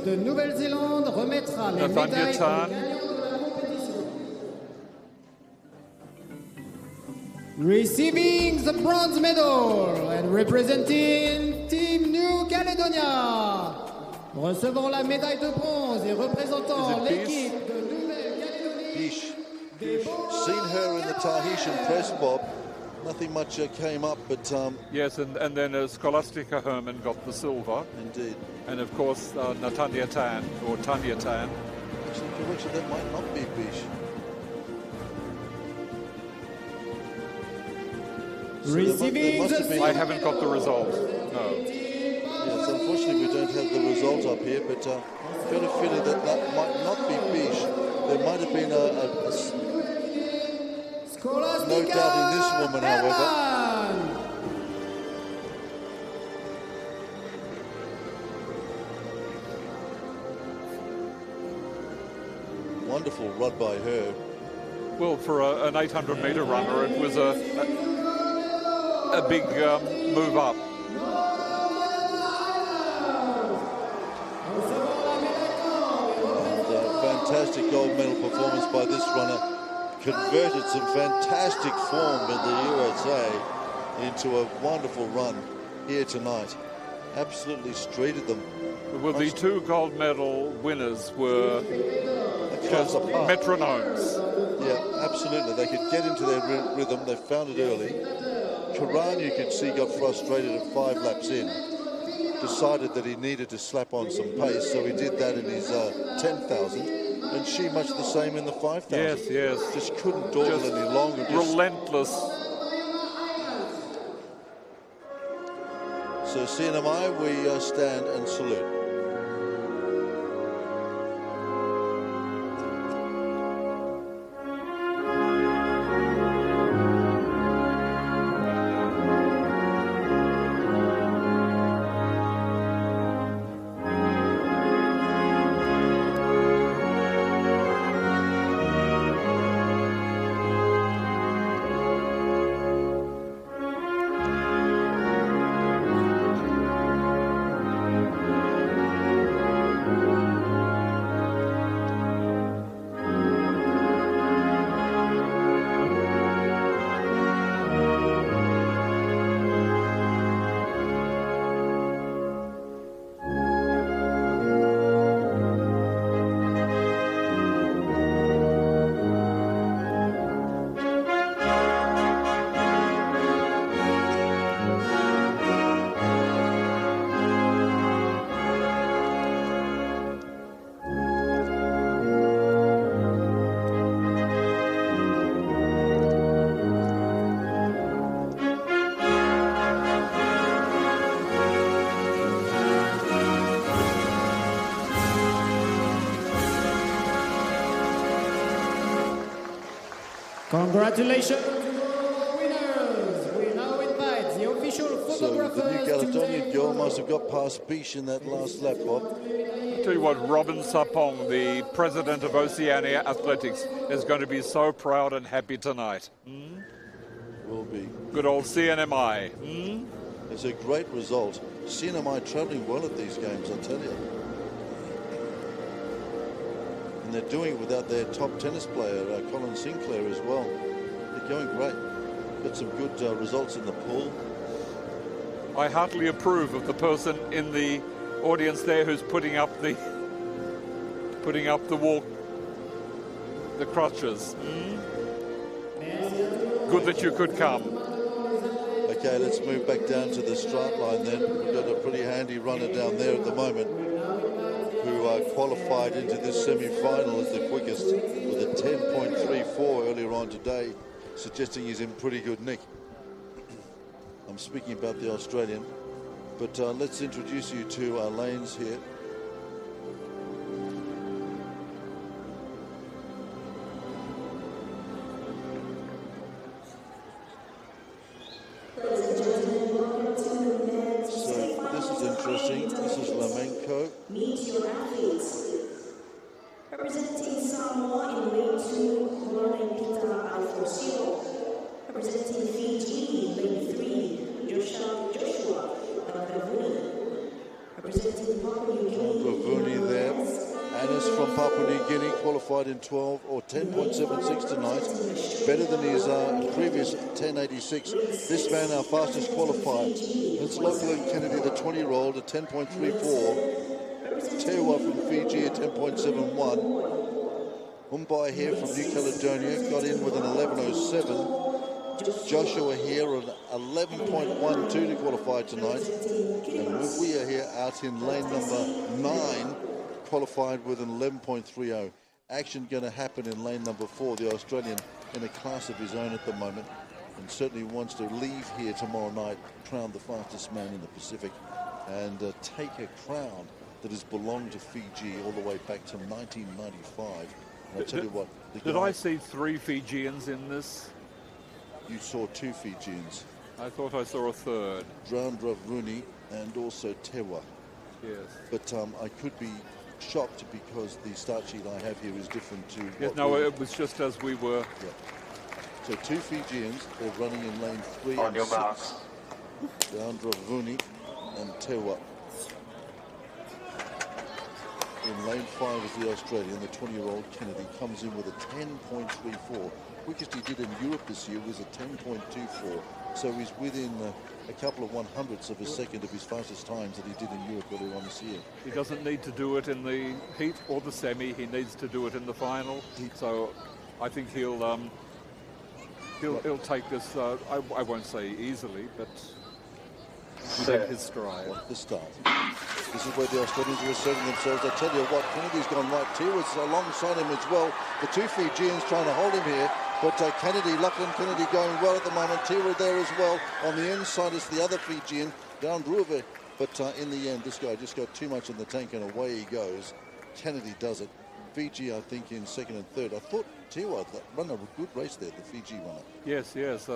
de Nouvelle-Zélande remettra les médailles aux gagnants de la compétition. Receiving the bronze medal and representing Team New Caledonia. Recevant la médaille de bronze et représentant l'équipe de Nouvelle-Calédonie. Bish. Seen her in the Tahitian press, Bob. Nothing much came up, but... yes, and then Scholastica Herman got the silver. Indeed. And of course, Natanya Tan, or Tanya Tan. Actually, that might not be Bish. I haven't got the result, no. Yes, unfortunately we don't have the result up here, but I've got a feeling that that might not be Bish. There might have been no doubt in this woman, however. Wonderful run by her. Well, for an 800-metre runner, it was a big move up. And fantastic gold medal performance by this runner. Converted some fantastic form in the USA into a wonderful run here tonight. Absolutely streeted them. Well, the two gold medal winners were just metronomes. Yeah, absolutely. They could get into their rhythm. They found it early. Karan, you could see, got frustrated at 5 laps in. Decided that he needed to slap on some pace, so he did that in his 10,000. And she much the same in the 5,000. Yes, yes. Just couldn't dawdle any longer. Relentless. So CNMI, we stand and salute. Congratulations to the winners. We now invite the official photographers. So the New Caledonian girl must have got past Bish in that last lap, Bob. I'll tell you what, Robin Sapong, the president of Oceania Athletics, is going to be so proud and happy tonight. Will be. Good old CNMI. It's a great result. CNMI travelling well at these games, I tell you. And they're doing it without their top tennis player, Colin Sinclair, as well. They're going great. Got some good results in the pool. I heartily approve of the person in the audience there who's putting up the walk, the crutches. Good that you could come. Okay, let's move back down to the start line then. We've got a pretty handy runner down there at the moment who qualified into this semi-final as the quickest with a 10.34 earlier on today, suggesting he's in pretty good nick. I'm speaking about the Australian, but let's introduce you to our lanes here. Meet your athletes. Representing Samoa in lane 2, Lauren Peter Alfonsino. Representing Fiji in lane 3, Joshua Gavuni. Ravuni there. Anis from Papua New Guinea qualified in 12 or 10.76 tonight. Better than his previous 10.86. This man, our fastest qualifier. It's Lachlan Kennedy, the 20-year-old, at 10.34. Tewa from Fiji at 10.71. Mumbai here from New Caledonia got in with an 11.07. Joshua here an 11.12 to qualify tonight. And we are here out in lane number 9, qualified with an 11.30. Action going to happen in lane number 4, the Australian in a class of his own at the moment, and certainly wants to leave here tomorrow night, crowned the fastest man in the Pacific, and take a crown that has belonged to Fiji all the way back to 1995. And I'll tell you what, did I see 3 Fijians in this? You saw 2 Fijians. I thought I saw a third. Ravuni and also Tewa. Yes. But I could be shocked because the start sheet I have here is different to Yes, no, it was just as we were. Yeah. So 2 Fijians, they're running in lane 3 On and your 6. marks. Ravuni and Tewa. In lane 5 is the Australian, the 20-year-old Kennedy, comes in with a 10.34. Quickest he did in Europe this year was a 10.24. So he's within a couple of 100ths of a second of his fastest times that he did in Europe earlier on this year. He doesn't need to do it in the heat or the semi. He needs to do it in the final. So I think he'll take this. I won't say easily, but within his stride. At the start. This is where the Australians are asserting themselves. I tell you what, Kennedy's gone right. Tewa's alongside him as well. The 2 Fijians trying to hold him here. But Lachlan Kennedy going well at the moment. Tewa there as well. On the inside is the other Fijian, down Druve. But in the end, this guy just got too much in the tank and away he goes. Kennedy does it. Fiji, I think, in second and third. I thought Tewa run a good race there, the Fiji runner. Yes, yes.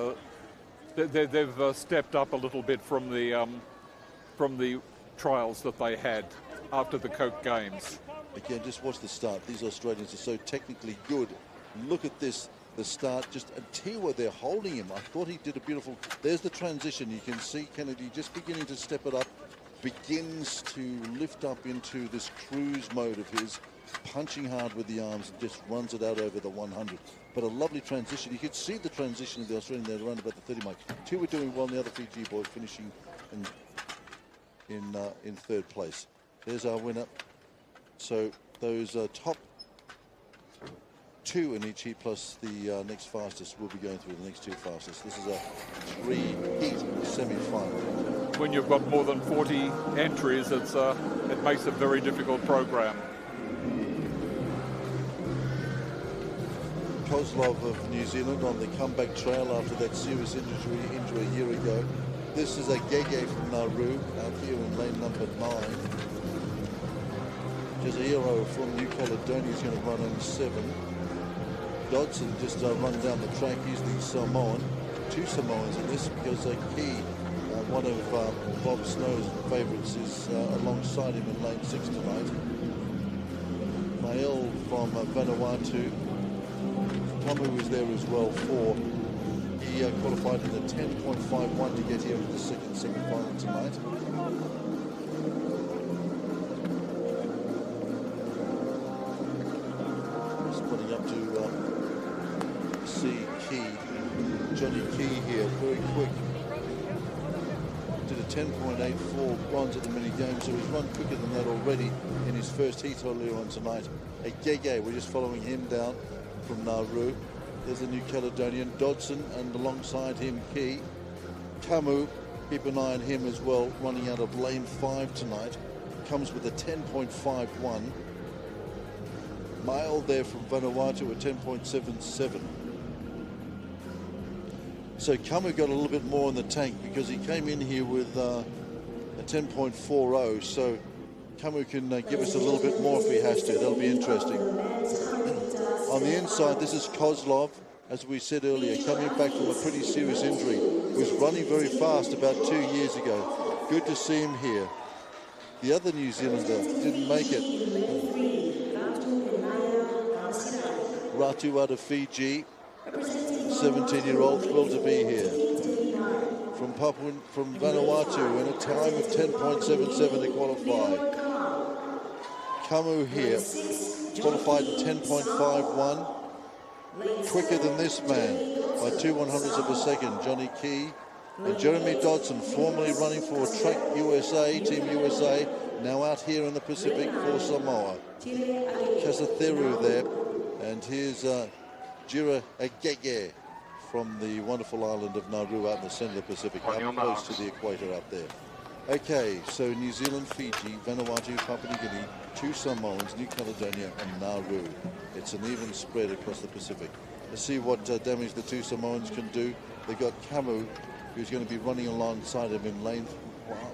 They've stepped up a little bit from the trials that they had after the Coke Games. Again, just watch the start. These Australians are so technically good. Look at this. The start, just a Tewa there holding him. I thought he did a beautiful. There's the transition. You can see Kennedy just beginning to step it up, begins to lift up into this cruise mode of his, punching hard with the arms and just runs it out over the 100. But a lovely transition. You could see the transition of the Australian there around about the 30 mark. Tewa doing well, and the other Fiji boy finishing in third place. There's our winner. So those top 2 in each heat plus the next fastest will be going through the next 2 fastest. This is a 3-heat semi-final. When you've got more than 40 entries, it makes a very difficult program. Kozlov of New Zealand on the comeback trail after that serious injury a year ago. This is a Gege from Nauru out here in lane number 9. Jazahiro from New Caledonia is going to run in 7. Dodson just run down the track. He's the Samoan. 2 Samoans in this because Key, one of Bob Snow's favourites, is alongside him in lane 6 tonight. Mael from Vanuatu. Tomu is there as well for. He qualified in the 10.51 to get here in the second semi-final tonight. Just putting up to see Key. Johnny Key here, very quick. Did a 10.84 bronze at the mini game, so he's run quicker than that already in his first heat earlier on tonight. A Gege, we're just following him down from Nauru. There's a New Caledonian, Dodson, and alongside him, Key. Kamu, keep an eye on him as well, running out of lane 5 tonight. Comes with a 10.51. Mile there from Vanuatu at 10.77. So Kamu got a little bit more in the tank because he came in here with a 10.40. So Kamu can give us a little bit more if he has to. That'll be interesting. On the inside, this is Kozlov, as we said earlier, coming back from a pretty serious injury. He was running very fast about 2 years ago. Good to see him here. The other New Zealander didn't make it. Ratu out of Fiji, 17-year-old, thrilled to be here. From Papuan from Vanuatu in a time of 10.77 to qualify. Kamu here qualified in 10.51. Quicker than this man by 2/100ths of a second. Johnny Key and Jeremy Dodson, formerly running for Track USA, Team USA, now out here in the Pacific for Samoa. Kasatheru there, and here's Jira Agege from the wonderful island of Nauru out in the centre of the Pacific, up close to the equator up there. Okay, so New Zealand, Fiji, Vanuatu, Papua New Guinea, 2 Samoans, New Caledonia and Nauru. It's an even spread across the Pacific. Let's see what damage the 2 Samoans can do. They've got Kamu, who's going to be running alongside him in lane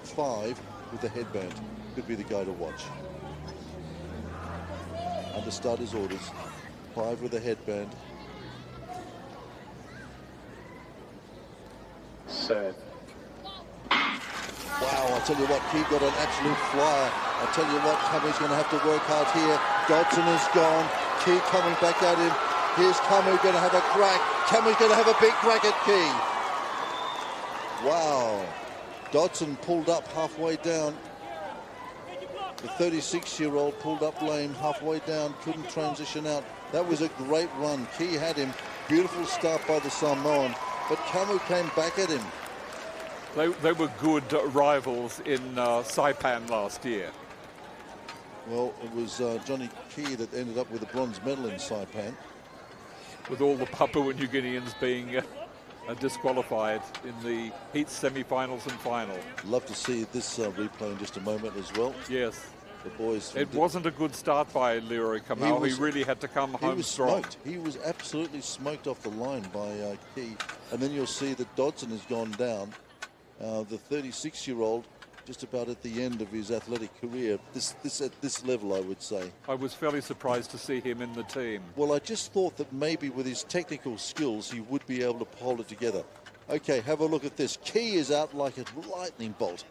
5 with the headband. Could be the guy to watch. Under starter's orders, 5 with a headband. Set. Wow, I tell you what, Key got an absolute flyer. I tell you what, Kamu's going to have to work hard here. Dodson is gone. Key coming back at him. Here's Kamu going to have a crack. Kamu's going to have a big crack at Key. Wow. Dodson pulled up halfway down. The 36-year-old pulled up lame halfway down, couldn't transition out. That was a great run. Key had him. Beautiful start by the Samoan, but Kamu came back at him. They were good rivals in Saipan last year. Well, it was Johnny Key that ended up with a bronze medal in Saipan. With all the Papua New Guineans being disqualified in the heat semi-finals and final. Love to see this replay in just a moment as well. Yes. The boys. It wasn't a good start by Leroy Kamau. He really had to come home strong. Smoked. He was absolutely smoked off the line by Key. And then you'll see that Dodson has gone down. The 36-year-old, just about at the end of his athletic career, at this level, I would say. I was fairly surprised to see him in the team. Well, I just thought that maybe with his technical skills, he would be able to hold it together. Okay, have a look at this. Key is out like a lightning bolt.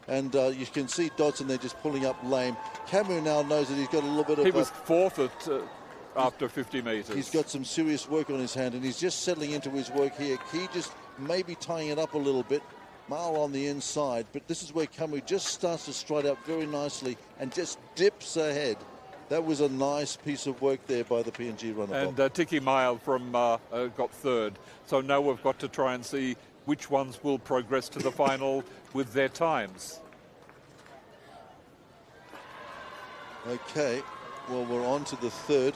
And you can see Dodson there just pulling up lame. Kamu now knows that he's got a little bit of... He was fourth after 50 metres. He's got some serious work on his hand, and he's just settling into his work here. Key just maybe tying it up a little bit. Mal on the inside, but this is where Kamu just starts to stride out very nicely and just dips ahead. That was a nice piece of work there by the PNG runner. And Tiki Mile from got third. So now we've got to try and see which ones will progress to the final with their times. Okay, well, we're on to the third.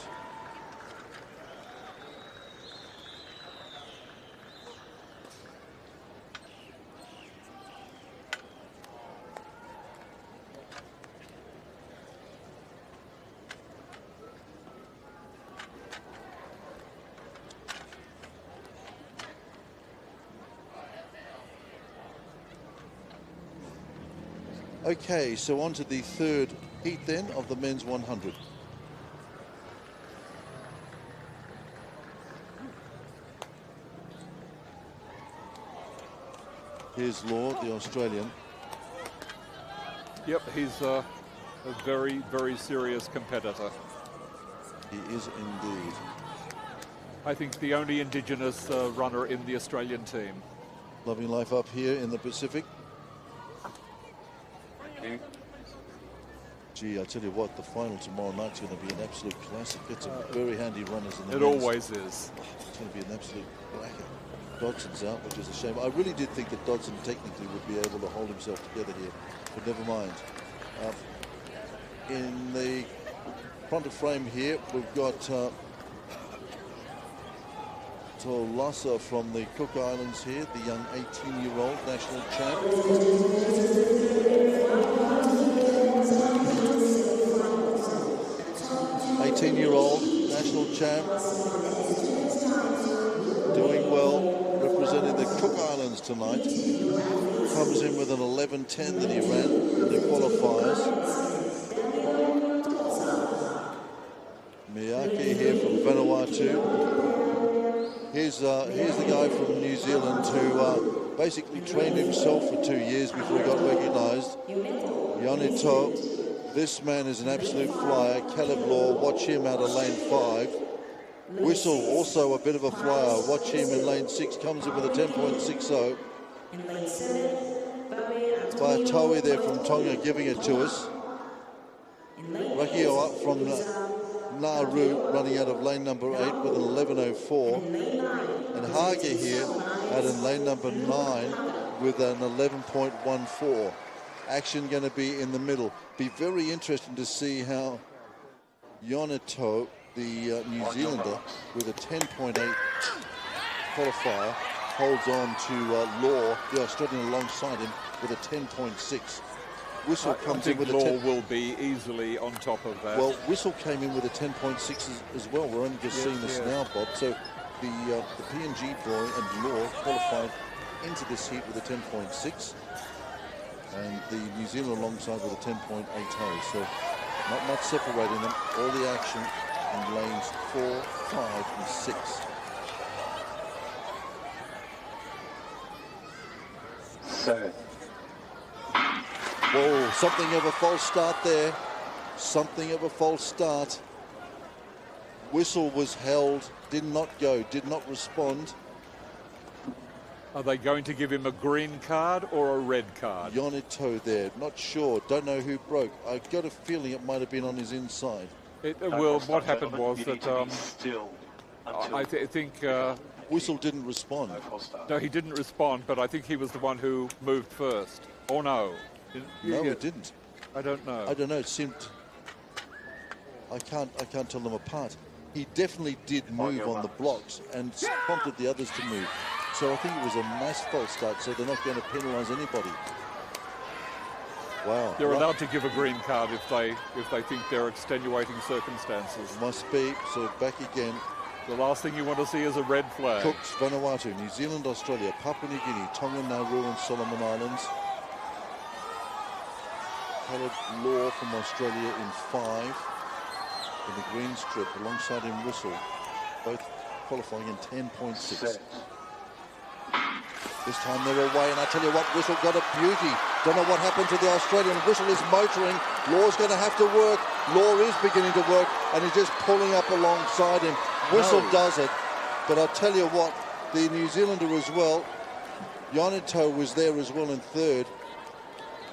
Okay, so on to the third heat then of the men's 100. Here's Law, the Australian. Yep, he's a very, very serious competitor. He is indeed. I think the only Indigenous runner in the Australian team. Loving life up here in the Pacific. Gee, I tell you what, the final tomorrow night's going to be an absolute classic. It's some very handy runners in the It always is. It's going to be an absolute bracket. Dodson's out, which is a shame. I really did think that Dodson technically would be able to hold himself together here, but never mind. In the front of frame here, we've got Tolasa from the Cook Islands here, the young 18-year-old national champ. 18-year-old national champ, doing well, representing the Cook Islands tonight. Comes in with an 11:10 that he ran in the qualifiers. Miyake here from Vanuatu. Here's the guy from New Zealand who basically trained himself for 2 years before he got recognised. Yonito. This man is an absolute flyer. Caleb Law, watch him out of lane 5. Whistle, also a bit of a flyer. Watch him in lane 6, comes in with a 10.60. In lane 7, By Towie there from Tonga giving it to us. Rakio up from Nauru running out of lane number 8 with an 11.04. And Hage here out in lane number 9 with an 11.14. Action going to be in the middle. Be very interesting to see how Yonito, the New Zealander, with a 10.8 qualifier, holds on to Law, the Australian, alongside him with a 10.6. Whistle comes in with a 10. Law will be easily on top of that. Well, Whistle came in with a 10.6 as well. We're only just seeing this now, Bob. So the PNG boy and Law qualified into this heat with a 10.6, and the New Zealand alongside with a 10.80. So not much separating them. All the action in lanes 4, 5, and 6. Set. Whoa, something of a false start there. Something of a false start. Whistle was held, did not go, did not respond. Are they going to give him a green card or a red card? Yonito there, not sure, don't know who broke. I got a feeling it might have been on his inside. Well, what happened was that I think Whistle didn't respond. No, he didn't respond, but I think he was the one who moved first. Oh no. No, it didn't. I don't know. I don't know. It seemed. I can't tell them apart. He definitely did move on the blocks and prompted the others to move. So I think it was a nice false start. So they're not going to penalise anybody. Wow. They're allowed to give a green card if they think they're extenuating circumstances. Must be. So back again. The last thing you want to see is a red flag. Cooks, Vanuatu, New Zealand, Australia, Papua New Guinea, Tonga, Nauru, and Solomon Islands. Coloured Law from Australia in 5 in the green strip alongside him Whistle, both qualifying in 10.6. This time they're away, and I tell you what, Whistle got a beauty. Don't know what happened to the Australian. Whistle is motoring. Law's going to have to work. Law is beginning to work, and he's just pulling up alongside him. Whistle does it, but I'll tell you what, the New Zealander as well, Yonito was there as well in 3rd.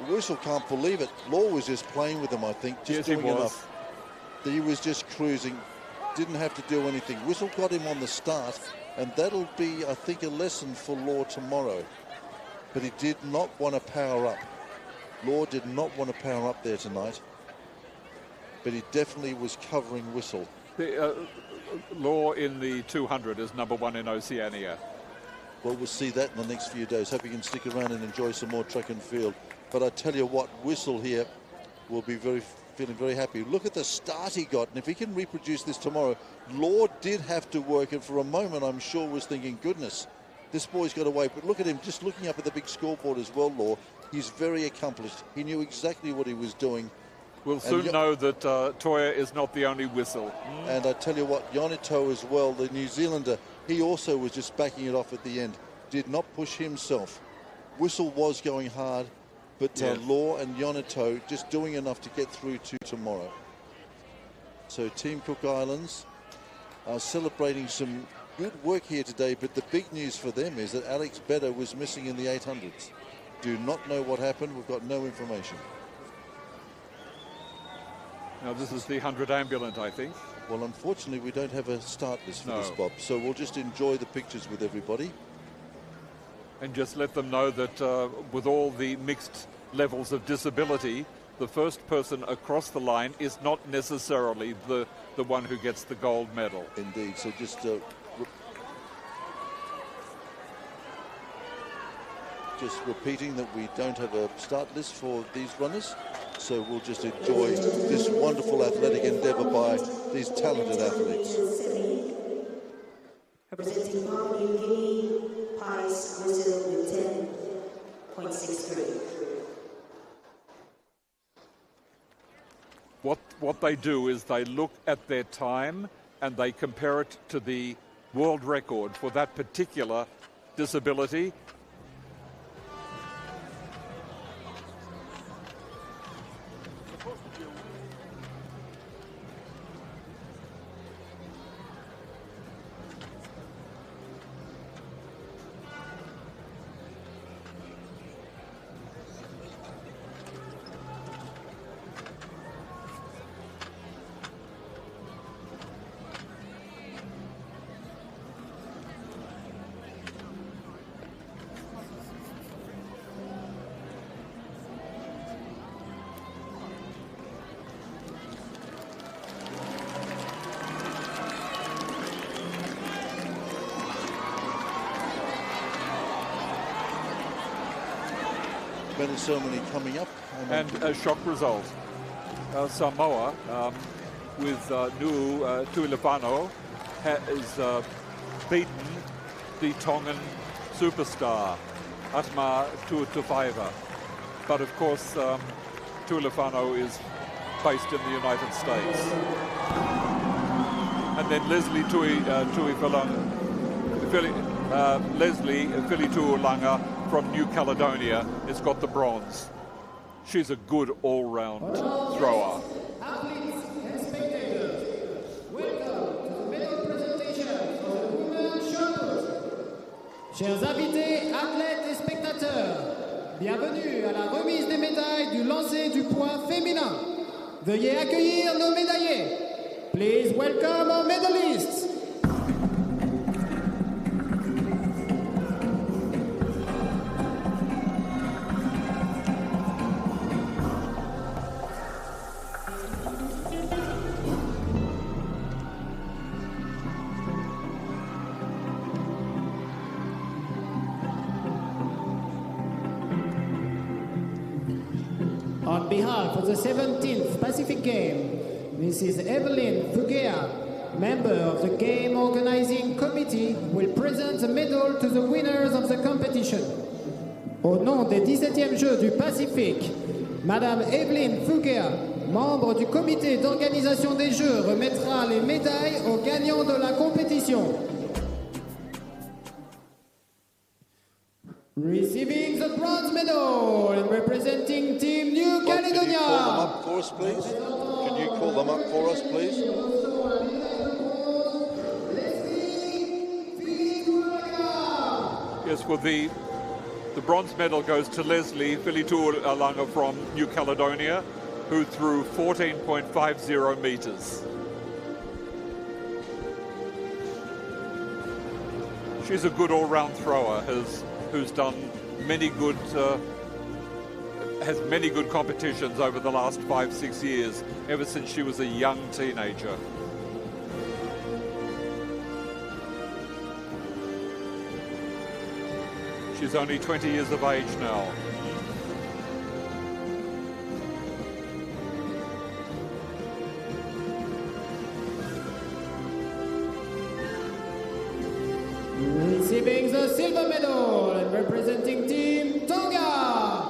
Whistle can't believe it. Law was just playing with him, I think, just doing enough. He was just cruising, didn't have to do anything. Whistle got him on the start, and that'll be, I think, a lesson for Law tomorrow. But he did not want to power up. Law did not want to power up there tonight, but he definitely was covering Whistle. Law in the 200 is #1 in Oceania. Well, we'll see that in the next few days. Hope you can stick around and enjoy some more track and field. But I tell you what, Whistle here will be feeling very happy. Look at the start he got, and if he can reproduce this tomorrow. Law did have to work, and for a moment I'm sure was thinking, goodness, this boy's got away. But look at him, just looking up at the big scoreboard as well, Law. He's very accomplished. He knew exactly what he was doing. We'll soon know that Toya is not the only Whistle. And I tell you what, Yonito as well, the New Zealander, he also was just backing it off at the end. Did not push himself. Whistle was going hard, but Law and Yonito just doing enough to get through to tomorrow. So Team Cook Islands are celebrating some good work here today, but the big news for them is that Alex Beddoe was missing in the 800s. Do not know what happened. We've got no information. Now this is the 100 ambulant, I think. Well, unfortunately, we don't have a start list for this, Bob, so we'll just enjoy the pictures with everybody. And just let them know that with all the mixed levels of disability, the first person across the line is not necessarily the one who gets the gold medal. Indeed, so just repeating that we don't have a start list for these runners, so we'll just enjoy this wonderful athletic endeavour by these talented athletes. Representing Papua New Guinea, Pies Brazil with 10.63. What they do is they look at their time and they compare it to the world record for that particular disability. medal ceremony coming up. And a shock result. Samoa with Nuu Tuilapano is beaten the Tongan superstar Atma Tuatufaiva. But of course, Tuilapano is based in the United States. And then Leslie Tuilanga from New Caledonia has got the bronze. She's a good all-round thrower. Athletes and spectators, welcome to the medal presentation for the women's shot put. Chers invités, athlètes et spectateurs, bienvenue à la remise des médailles du lancer du poids féminin. Veuillez accueillir nos médaillés. Please welcome our medalists. On behalf of the 17th Pacific Game, Mrs. Evelyn Fugea, member of the Game Organizing Committee, will present the medal to the winners of the competition. Au nom des 17e Jeux du Pacifique, Madame Evelyn Fugea, membre du comité d'organisation des Jeux, remettra les médailles aux gagnants de la compétition. Receiving the bronze medal and representing Team New Caledonia. Can you call them up for us, please? Can you call them up for us, please? Yes, well, the bronze medal goes to Leslie Filitu-Alanga from New Caledonia, who threw 14.50 meters. She's a good all-round thrower, who's done many good, has many good competitions over the last 5-6 years, ever since she was a young teenager. She's only 20 years of age now. Receiving the silver medal and representing Team Tonga.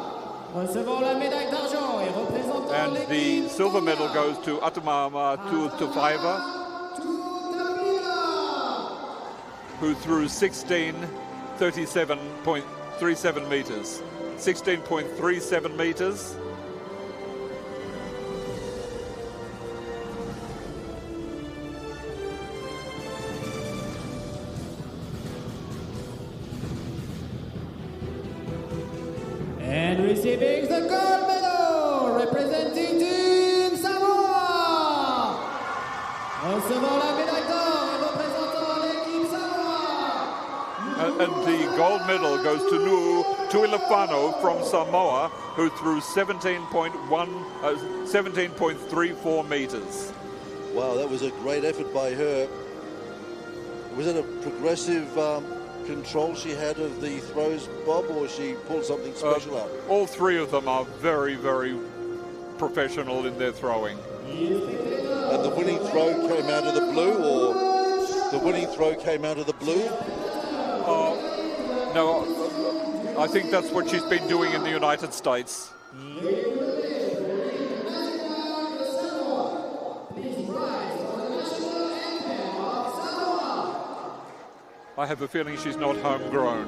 Recevant la médaille d'argent et représentant And the silver medal goes to Atamama Tuatufaiva, who threw 16:37.37 meters. 16.37 meters. And receiving the gold medal, representing Team Samoa. Recevant la médaille d'or et représentant l'équipe Samoa. And the gold medal goes to Nuu Tuilapano from Samoa, who threw 17.34 meters. Wow, that was a great effort by her. Was it a progressive control she had of the throws, Bob, or she pulled something special out? All three of them are very, very professional in their throwing. And the winning throw came out of the blue, or the winning throw came out of the blue? No, I think that's what she's been doing in the United States. I have a feeling she's not homegrown.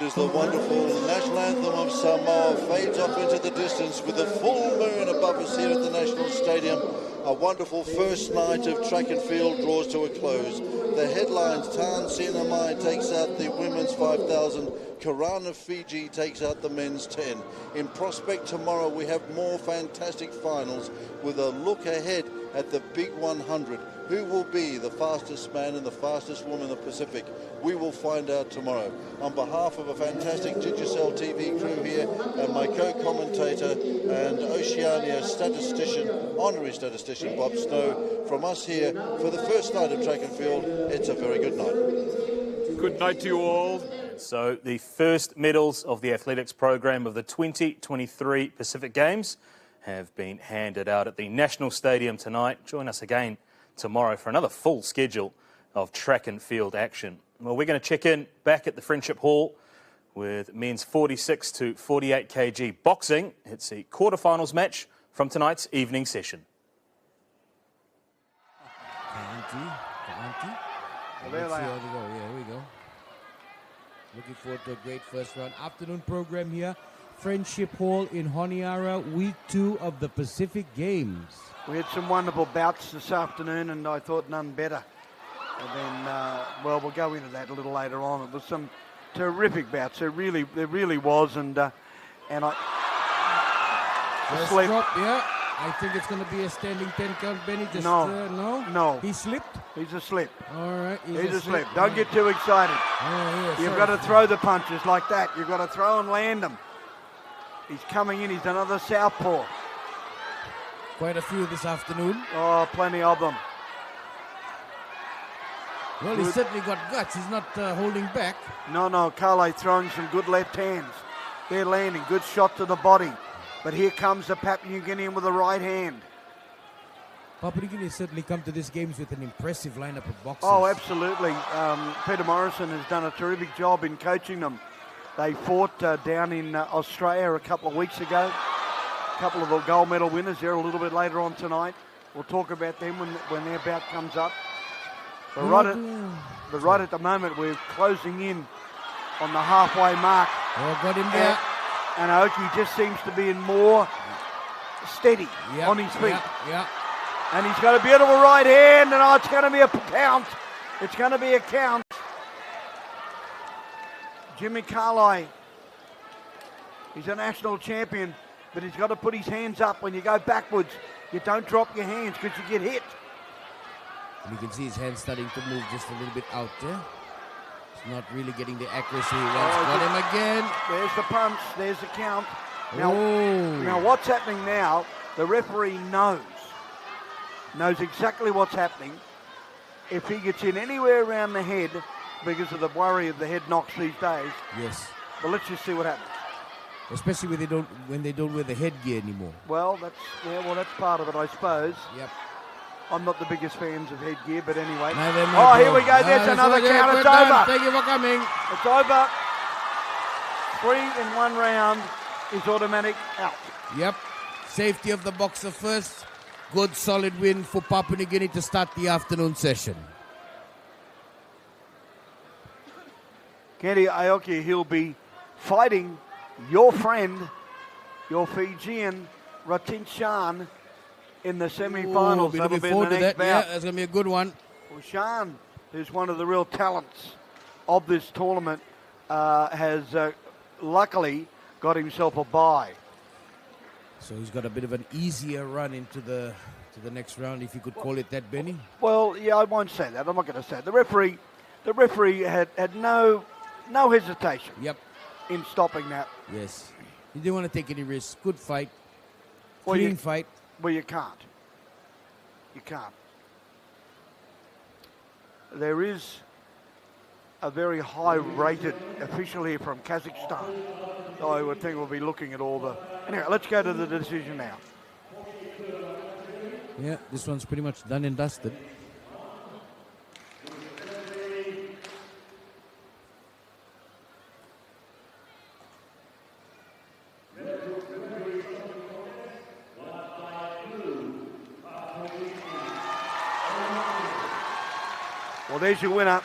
end is the wonderful national anthem of Samoa. Fades off into the distance with the full moon above us here at the National Stadium. A wonderful first night of track and field draws to a close. The headlines: Tan Sinamai takes out the women's 5,000. Karana Fiji takes out the men's 10. In prospect tomorrow we have more fantastic finals with a look ahead at the big 100. Who will be the fastest man and the fastest woman in the Pacific? We will find out tomorrow. On behalf of a fantastic Digicel TV crew here and my co-commentator and Oceania statistician, honorary statistician Bob Snow, from us here for the first night of track and field, it's a very good night. Good night to you all. So the first medals of the athletics program of the 2023 Pacific Games have been handed out at the National Stadium tonight. Join us again tomorrow for another full schedule of track and field action. Well, we're going to check in back at the Friendship Hall with men's 46 to 48 kg boxing. It's a quarterfinals match from tonight's evening session. Let's see how they go. Yeah, here we go. Looking forward to a great first round. Afternoon program here. Friendship Hall in Honiara, week 2 of the Pacific Games. We had some wonderful bouts this afternoon, and I thought none better. And then, well, we'll go into that a little later on. It was some terrific bouts. There really was, and I First slipped. drop, yeah. I think it's going to be a standing 10 count, Benny. Just, no. He slipped? He's a slip. All right. He's a slip. Don't get too excited. You've got to throw the punches like that. You've got to throw and land them. He's coming in. He's another southpaw. Quite a few this afternoon. Oh, plenty of them. Well, he's certainly got guts. He's not holding back. No, Carle throwing some good left hands. They're landing. Good shot to the body. But here comes the Papua New Guinean with the right hand. Papua New Guinea has certainly come to these games with an impressive lineup of boxers. Oh, absolutely. Peter Morrison has done a terrific job in coaching them. They fought down in Australia a couple of weeks ago. A couple of the gold medal winners there a little bit later on tonight. We'll talk about them when their bout comes up. But right at the moment, we're closing in on the halfway mark. Oh, got him there. And Aoki just seems to be more steady on his feet. Yeah. And he's got a beautiful right hand, and it's going to be a count. It's going to be a count. Jimmy Carle, he's a national champion, but he's got to put his hands up when you go backwards. You don't drop your hands because you get hit. And you can see his hands starting to move just a little bit out there. He's not really getting the accuracy he wants. Got him again. There's the punch. There's the count. Now what's happening now, the referee knows exactly what's happening. If he gets in anywhere around the head, because of the worry of the head knocks these days. Yes. But let's just see what happens. Especially when they don't wear the headgear anymore. Well, that's part of it, I suppose. Yep. I'm not the biggest fans of headgear, but anyway. No, here we go. There's another count. It's over. Thank you for coming. It's over. 3 in 1 round is automatic out. Yep. Safety of the boxer first. Good solid win for Papua New Guinea to start the afternoon session. Kenny Aoki, he'll be fighting your friend, your Fijian, Ratin Shan, in the semi-finals. We'll be looking forward to that. Yeah, that's going to be a good one. Well, Shan, who's one of the real talents of this tournament, has luckily got himself a bye. So he's got a bit of an easier run into the next round, if you could call it that, Benny. Well, yeah, I won't say that. I'm not going to say it. The referee had no hesitation. Yep. In stopping that. Yes. He didn't want to take any risks. Good fight. Clean fight. Well, you can't. You can't. There is a very high-rated official here from Kazakhstan. So I would think we'll be looking at all the... Anyway, let's go to the decision now. Yeah, this one's pretty much done and dusted. Well, there's your winner.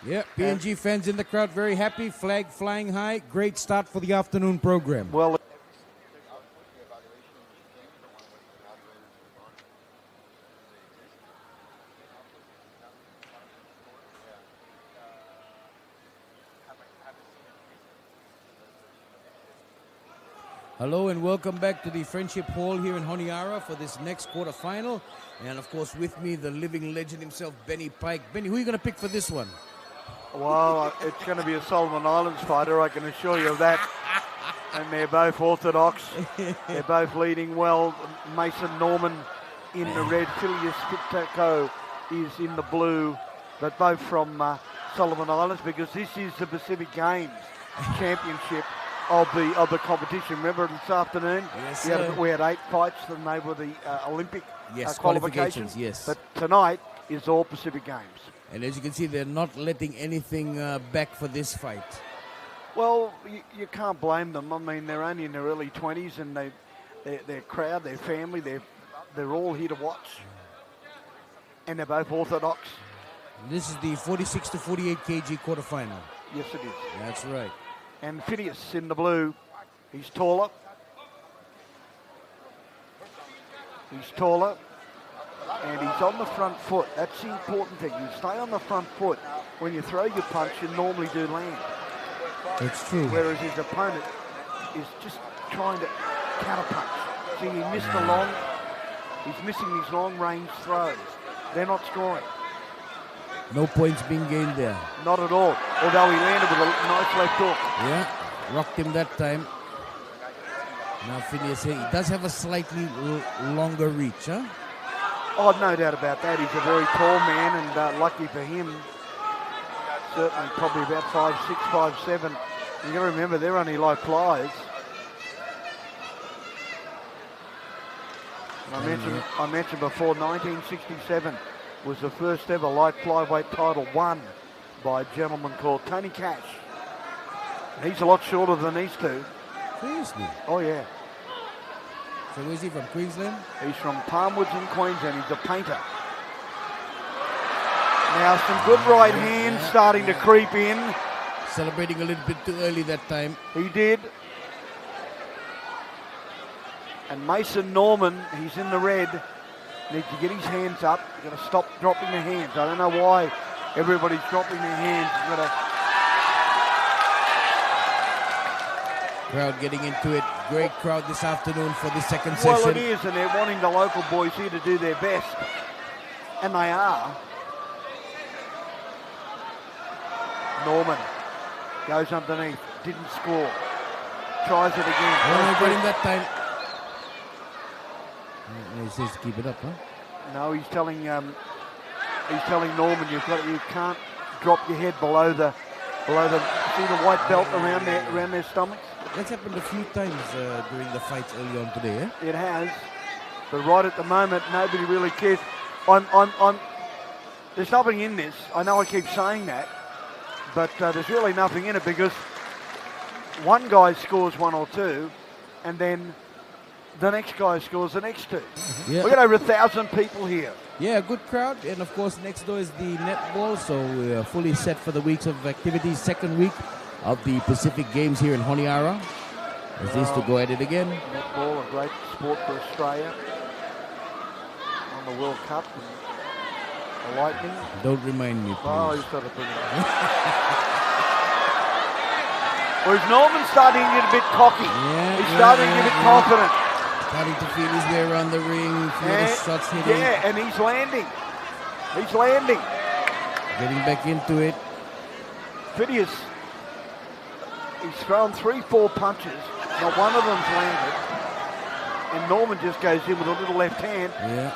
Yeah, PNG fans in the crowd very happy. Flag flying high. Great start for the afternoon program. Well, hello and welcome back to the Friendship Hall here in Honiara for this next quarterfinal. And of course with me, the living legend himself, Benny Pike. Benny, who are you going to pick for this one? well, it's going to be a Solomon Islands fighter, I can assure you of that. And they're both orthodox. They're both leading well. Mason Norman in the red. Phileas Fitako is in the blue. But both from Solomon Islands, because this is the Pacific Games Championship of the competition. Remember this afternoon? Yes, we had 8 fights, and they were the Olympic qualifications. Yes. But tonight is all Pacific Games. And as you can see, they're not letting anything back for this fight. Well, you can't blame them. I mean, they're only in their early 20s, and their crowd, their family, they're all here to watch. And they're both orthodox. This is the 46 to 48 kg quarterfinal. Yes, it is. That's right. And Phineas in the blue, he's taller. He's taller. And he's on the front foot. That's the important thing. You stay on the front foot. When you throw your punch, you normally do land. That's true. Whereas his opponent is just trying to counterpunch. See, he's missing these long range throws. They're not scoring. No points being gained there. Not at all. Although he landed with a nice left hook. Yeah, rocked him that time. Now Phineas, he does have a slightly longer reach, huh? Oh, no doubt about that. He's a very tall man, and lucky for him, certainly probably about 5'6", 5'7". You got to remember, they're only low flyers. And I mentioned before, 1967 was the first ever light flyweight title won by a gentleman called Tony Cash. And he's a lot shorter than these two. Seriously? Oh, yeah. So where's he from, Queensland? He's from Palmwoods in Queensland. He's a painter. Now some good right hands starting to creep in. Celebrating a little bit too early that time. He did. And Mason Norman, he's in the red. Needs to get his hands up. He's got to stop dropping the hands. I don't know why everybody's dropping their hands. He's got to... Crowd getting into it. Great crowd this afternoon for the second session. Well, it is, and they're wanting the local boys here to do their best. And they are. Norman goes underneath. Didn't score. Tries it again. Oh, got him that time. He says keep it up, huh? No, he's telling Norman you can't drop your head below the see the white belt around their stomachs. That's happened a few times during the fights early on today, eh? It has, but right at the moment nobody really cares. There's nothing in this. I know I keep saying that, but there's really nothing in it because one guy scores 1 or 2, and then the next guy scores the next 2. Yeah. We've got over 1,000 people here. Yeah, good crowd. And of course, next door is the netball. So we're fully set for the weeks of activities. Second week of the Pacific Games here in Honiara. As these to go at it again. Netball, a great sport for Australia. On the World Cup. And the Lightning. Don't remind me, please. Oh, he's got to bring it up. Whereas Norman's starting to get a bit cocky. He's starting to get a bit confident. Starting to feel his way around the ring, feel the shots hitting. Yeah, and he's landing. He's landing. Getting back into it. Phineas, he's thrown 3-4 punches. Not one of them's landed. And Norman just goes in with a little left hand. Yeah.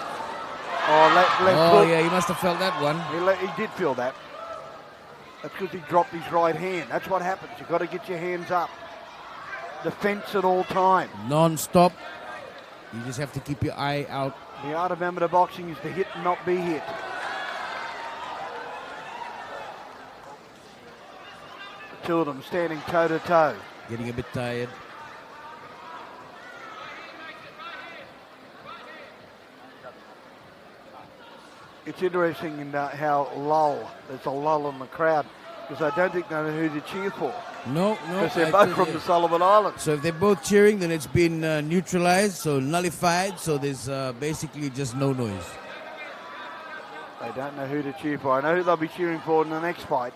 Left oh, foot. yeah, he must have felt that one. He did feel that. That's because he dropped his right hand. That's what happens. You've got to get your hands up. Defense at all time. Non-stop. You just have to keep your eye out. The art of amateur boxing is to hit and not be hit. The two of them standing toe-to-toe. Getting a bit tired. it's interesting in how there's a lull in the crowd, because I don't think they know who to cheer for. No. Because they're both from the Solomon Islands. So if they're both cheering, then it's been neutralized, so nullified, so there's basically just no noise. They don't know who to cheer for. I know who they'll be cheering for in the next fight.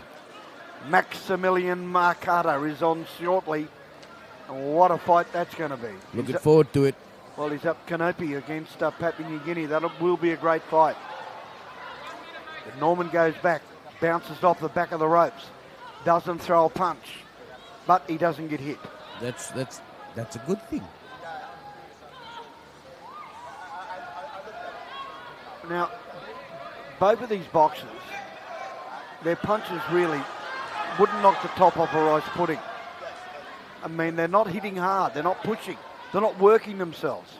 Maximilian Marcata is on shortly. And what a fight that's going to be. Looking forward to it. Well, he's up Canopy against Papua New Guinea. That will be a great fight. But Norman goes back, bounces off the back of the ropes, doesn't throw a punch, but he doesn't get hit. That's a good thing. Now, both of these boxers, their punches really wouldn't knock the top off a rice pudding. I mean, they're not hitting hard. They're not pushing. They're not working themselves.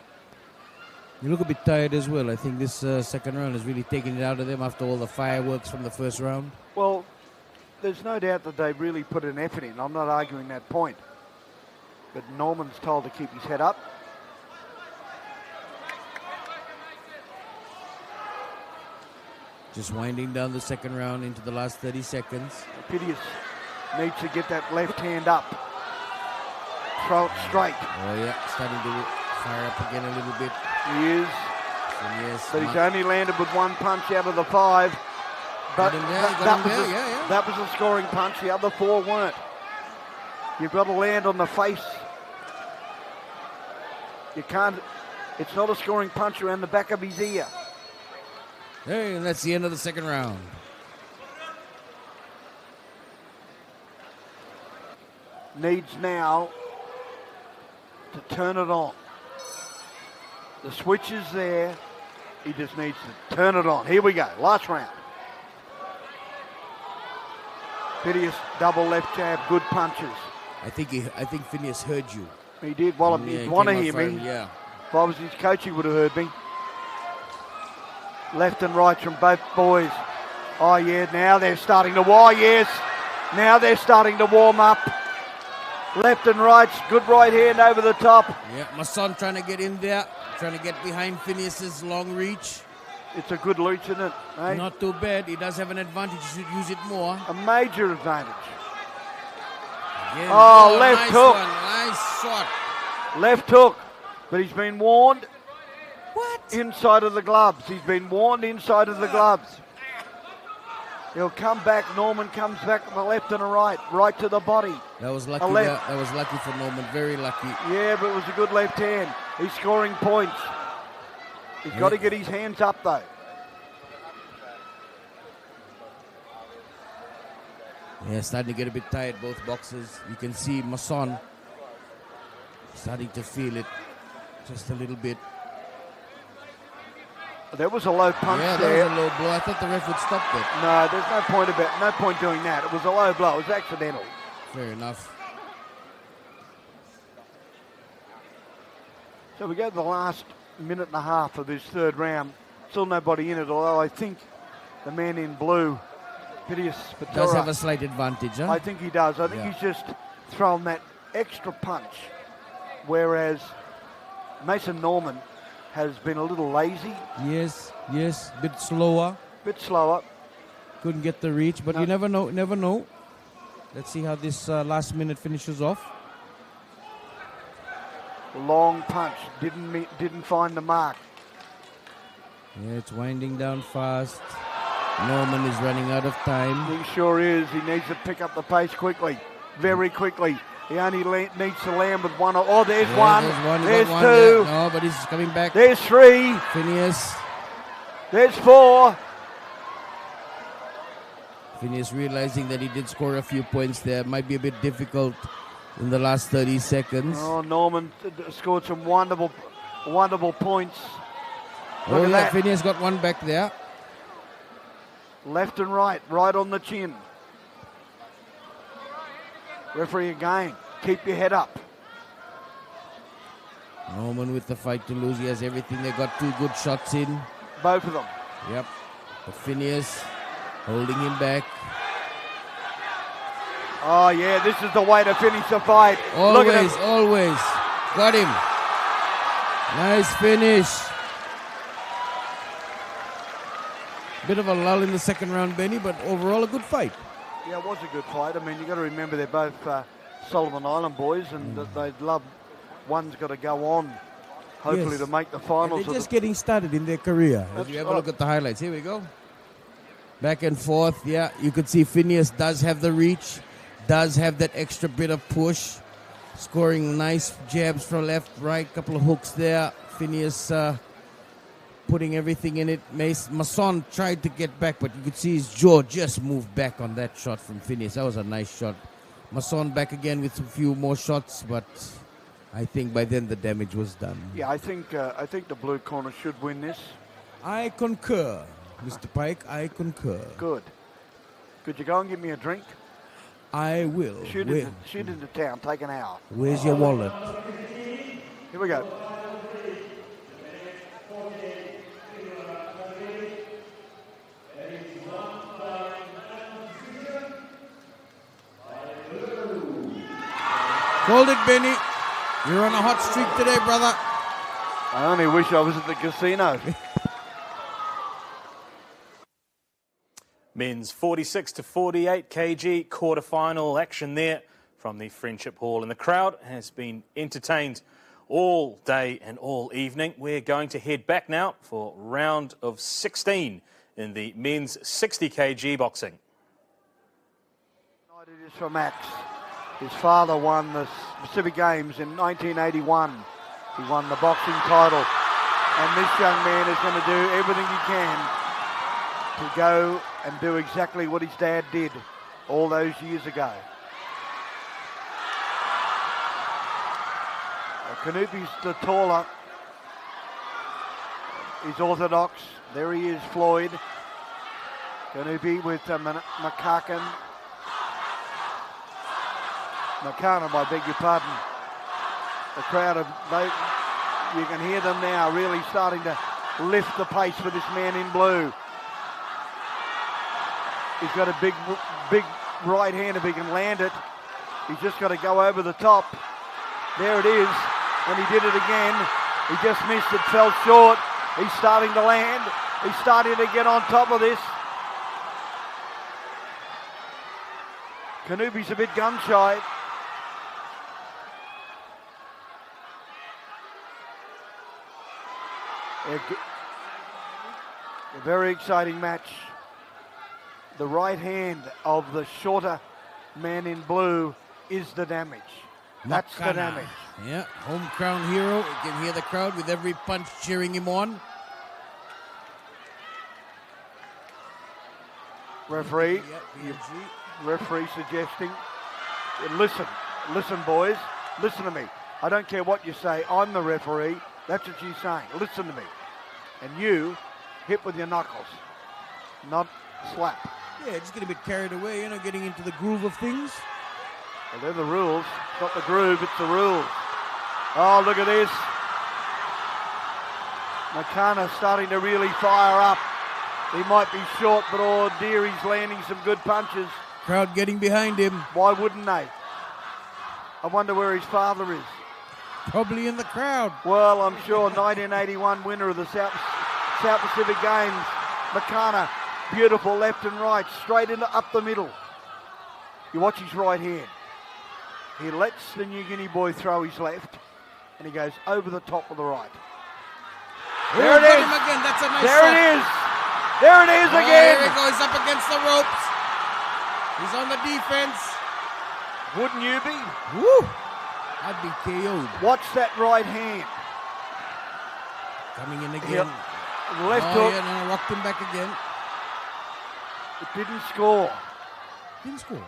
You look a bit tired as well. I think this second round is really taking it out of them after all the fireworks from the first round. Well, there's no doubt that they really put an effort in. I'm not arguing that point. But Norman's told to keep his head up. Just winding down the second round into the last 30 seconds. Phineas needs to get that left hand up. Throw it straight. Oh, yeah, starting to fire up again a little bit. He is. Yes, but he's only landed with one punch out of the 5. But that was a scoring punch. The other 4 weren't. You've got to land on the face. You can't. It's not a scoring punch around the back of his ear. Hey, and that's the end of the second round. Needs now to turn it on. The switch is there. He just needs to turn it on. Here we go. Last round. Phineas, double left jab, good punches. I think Phineas heard you. He did. Well, Yeah, he'd want to came hear up me. firing, yeah. If I was his coach, he would have heard me. Left and right from both boys. Oh, yeah, now they're starting to yes. Now they're starting to warm up. Left and right, good right hand over the top. Yeah, my son trying to get in there, trying to get behind Phineas's long reach. It's a good reach, isn't it? Eh? Not too bad. He does have an advantage. He should use it more. A major advantage. Again. Left nice hook. One. Nice shot. Left hook. But he's been warned. What? Inside of the gloves. He's been warned inside of the gloves. He'll come back. Norman comes back with a left and a right. Right to the body. That was lucky. That was lucky for Norman. Very lucky. Yeah, but it was a good left hand. He's scoring points. He's got to get his hands up, though. Yeah, starting to get a bit tired, both boxers. You can see Masson starting to feel it just a little bit. There was a low punch there. there. Yeah, that was a low blow. I thought the ref would stop that. No, there's no point doing that. It was a low blow. It was accidental. Fair enough. So we go to the last minute and a half of this third round. Still nobody in it, although I think the man in blue, Phineas Patora, Does have a slight advantage, huh? I think he does. I think he's just thrown that extra punch, whereas Mason Norman has been a little lazy. Yes. Bit slower. Couldn't get the reach, but you never know. Let's see how this last minute finishes off. Long punch, didn't find the mark. Yeah, it's winding down fast. Norman is running out of time. He sure is. He needs to pick up the pace quickly, very quickly. He only needs to land with one. Oh, there's one. There's two. Yeah. No, but he's coming back. There's 3. Phineas. There's 4. Phineas realizing that he did score a few points there. Might be a bit difficult in the last 30 seconds. Oh, Norman scored some wonderful points. Oh, yeah, Phineas got one back there. Left and right on the chin. Referee again, keep your head up. Norman with the fight to lose. He has everything. They got 2 good shots in. Both of them. Yep. But Phineas holding him back. Oh, yeah, this is the way to finish the fight. Always. Got him. Nice finish. Bit of a lull in the second round, Benny, but overall a good fight. Yeah, it was a good fight. I mean, you've got to remember they're both Solomon Island boys, and they'd love, one's got to go on, hopefully, Yes. to make the And finals. they're just getting started in their career. If That's you have a right. look at the highlights. Here we go. Back and forth, yeah. You could see Phineas does have the reach, does have that extra bit of push, scoring nice jabs from left, right, couple of hooks there. Phineas putting everything in it. Masson tried to get back, but you could see his jaw just moved back on that shot from Phineas. That was a nice shot. Masson back again with a few more shots, but I think by then the damage was done. Yeah, I think the blue corner should win this. I concur, Mr. Pike. I concur. Good. Could you go and give me a drink? I will. Shoot into town. Take an hour. Where's your wallet? Here we go. Hold it, Benny. You're on a hot streak today, brother. I only wish I was at the casino. Men's 46 to 48 kg quarterfinal action there from the Friendship Hall. And the crowd has been entertained all day and all evening. We're going to head back now for round of 16 in the men's 60 kg boxing. It is for Max. His father won the Pacific Games in 1981. He won the boxing title. And this young man is going to do everything he can to go and do exactly what his dad did all those years ago. Kanupi's the taller. He's orthodox. There he is, Floyd. Kanupi with Makana, I beg your pardon. The crowd, you can hear them now really starting to lift the pace for this man in blue. He's got a big right hand if he can land it. He's just got to go over the top. There it is, and he did it again. He just missed it, fell short. He's starting to land. He's starting to get on top of this. Kanupi's a bit gun shy. A very exciting match. The right hand of the shorter man in blue is the damage. That's the damage. Yeah, home crown hero. You can hear the crowd with every punch cheering him on. Referee, referee suggesting, listen boys, listen to me. I don't care what you say, I'm the referee. That's what she's saying. Listen to me. And you hit with your knuckles, not slap. Yeah, just get a bit carried away, getting into the groove of things. Well, they're the rules. It's not the groove, it's the rules. Oh, look at this. Makana starting to really fire up. He might be short, but oh dear, he's landing some good punches. Crowd getting behind him. Why wouldn't they? I wonder where his father is. Probably in the crowd. Well, I'm sure 1981 winner of the South Pacific Games. Makana, beautiful left and right, straight into up the middle. You watch his right hand. He lets the New Guinea boy throw his left, and he goes over the top of the right. There it is. Again. That's a nice there shot. it is. There it is again. Here he goes up against the ropes. He's on the defense. Wouldn't you be? Woo! I'd be KO'd. Watch that right hand. Coming in again. Left hook. Yeah, no, rocked him back again. It didn't score. Didn't score.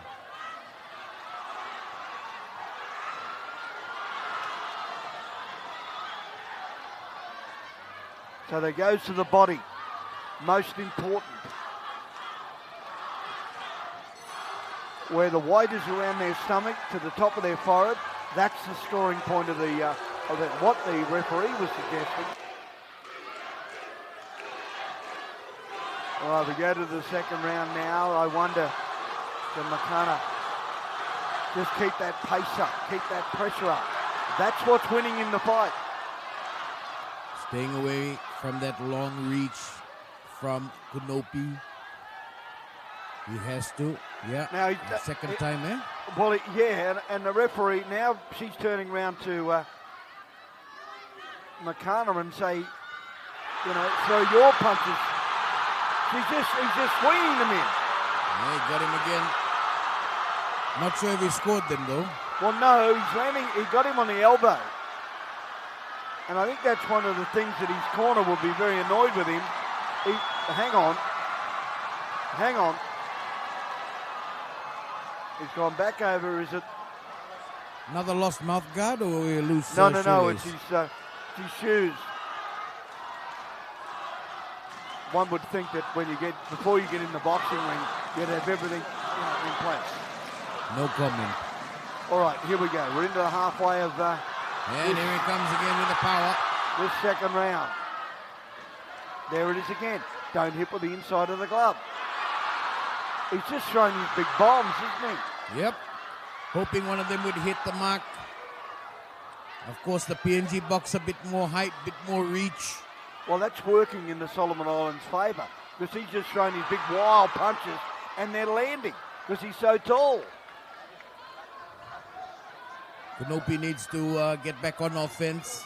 So that goes to the body. Most important. Where the white is around their stomach to the top of their forehead, that's the scoring point of what the referee was suggesting. All right, we go to the second round now. I wonder, can Makana just keep that pace up, keep that pressure up? That's what's winning in the fight. Staying away from that long reach from Kunopi. He has to. Yeah. Now, second time, eh? Well, yeah, and the referee, now she's turning around to Makana and say, you know, throw your punches. He's just swinging them in. Yeah, he got him again. Not sure if he scored them, though. Well, no, he's landing. He got him on the elbow. And I think that's one of the things that his corner will be very annoyed with him. Hang on. He's gone back over. Is it another lost mouth guard, or will we lose? No. It's his shoes. One would think that before you get in the boxing ring, you'd have everything in place. No comment. All right, here we go. We're into the halfway of. And here he comes again with the power. This second round. There it is again. Don't hit with the inside of the glove. He's just throwing these big bombs, isn't he? Yep. Hoping one of them would hit the mark. Of course, the PNG box a bit more height, bit more reach. Well, that's working in the Solomon Islands' favour because he's just throwing these big wild punches and they're landing because he's so tall. Kunopi needs to get back on offense.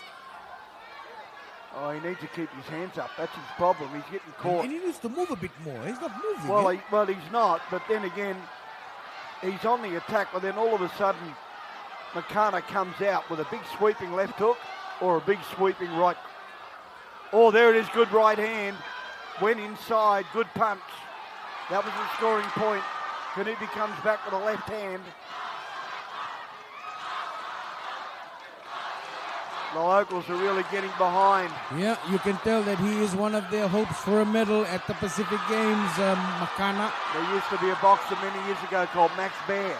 Oh, he needs to keep his hands up. That's his problem. He's getting caught. And he needs to move a bit more. He's not moving. Well, he's not. But then again, he's on the attack. But then all of a sudden, Makana comes out with a big sweeping left hook or a big sweeping right. Oh, there it is. Good right hand. Went inside. Good punch. That was the scoring point. Kunopi comes back with a left hand. The locals are really getting behind. Yeah, you can tell that he is one of their hopes for a medal at the Pacific Games, Makana. There used to be a boxer many years ago called Max Bear,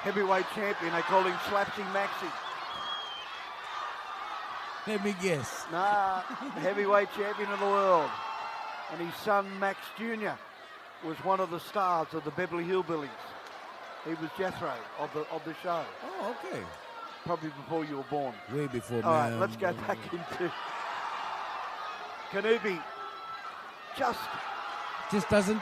heavyweight champion. They called him Slapsy Maxi. Let me guess. Nah, heavyweight champion of the world. And his son, Max Jr., was one of the stars of the Beverly Hillbillies. He was Jethro of the show. Oh, okay. Probably before you were born. Way before. All right, let's go back into Kunopi. Just doesn't.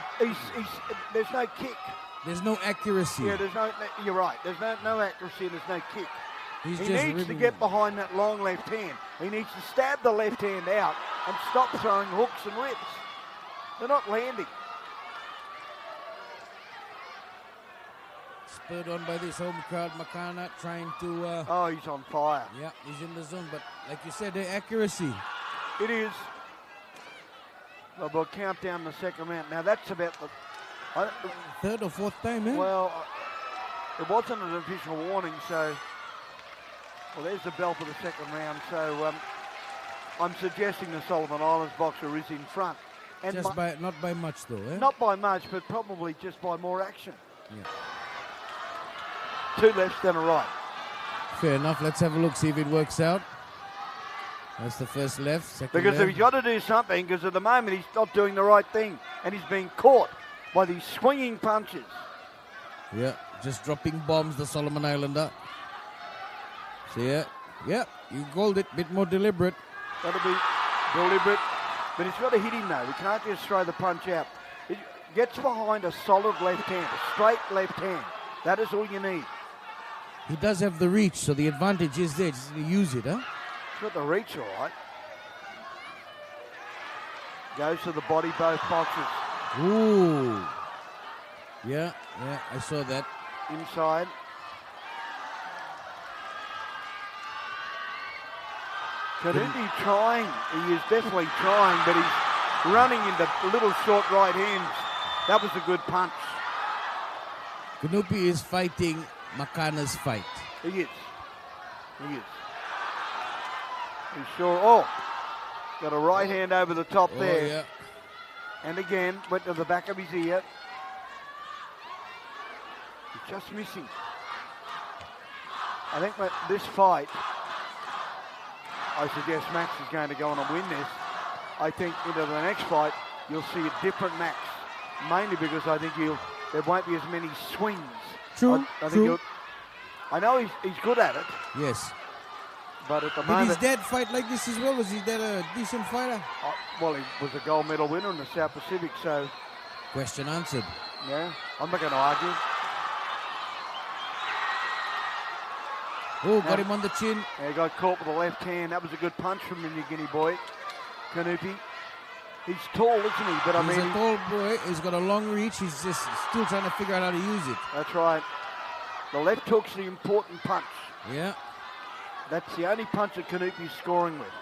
There's no kick. There's no accuracy. Yeah, you're right. There's no accuracy. There's no kick. He needs to get behind that long left hand. He needs to stab the left hand out and stop throwing hooks and rips. They're not landing. Spurred on by this home crowd, Makana trying to... oh, he's on fire. Yeah, he's in the zone, but like you said, the accuracy. It is. Well, we'll count down the second round. Now, that's about the... third or fourth time, eh? Well, it wasn't an official warning, so... Well, there's the bell for the second round, so I'm suggesting the Solomon Islands boxer is in front. And not by much, though, eh? Not by much, but probably just by more action. Yeah. 2 lefts and a right. Fair enough. Let's have a look, see if it works out. That's the first left, second because left. If he's got to do something, because at the moment he's not doing the right thing, and he's being caught by these swinging punches. Yeah, just dropping bombs, the Solomon Islander. See it? Yeah, you called it. Bit more deliberate. Got to be deliberate. But he's got to hit him, though. He can't just throw the punch out. He gets behind a solid left hand, a straight left hand. That is all you need. He does have the reach, so the advantage is there. Just to use it, huh? He's got the reach, all right. Goes to the body, both boxes. Ooh. Yeah, I saw that. Inside. Kunopi trying. He is definitely trying, but he's running into little short right hands. That was a good punch. Kunopi is fighting Makana's fight. He is. He's sure. Oh, got a right hand over the top there. Yeah. And again, went to the back of his ear. He's just missing. I think that this fight, I suggest Max is going to go on and win this. I think into the next fight, you'll see a different Max. Mainly because I think there won't be as many swings. True. I know he's good at it. Yes. But at the Did moment... his dad fight like this as well? Was his dad a decent fighter? Well, he was a gold medal winner in the South Pacific, so... Question answered. Yeah, I'm not going to argue. Oh, got him on the chin. Yeah, he got caught with the left hand. That was a good punch from the New Guinea boy, Kanupi. He's tall, isn't he? But He's a tall boy. He's got a long reach. He's just still trying to figure out how to use it. That's right. The left hook's the important punch. Yeah. That's the only punch that Kanupi's scoring with.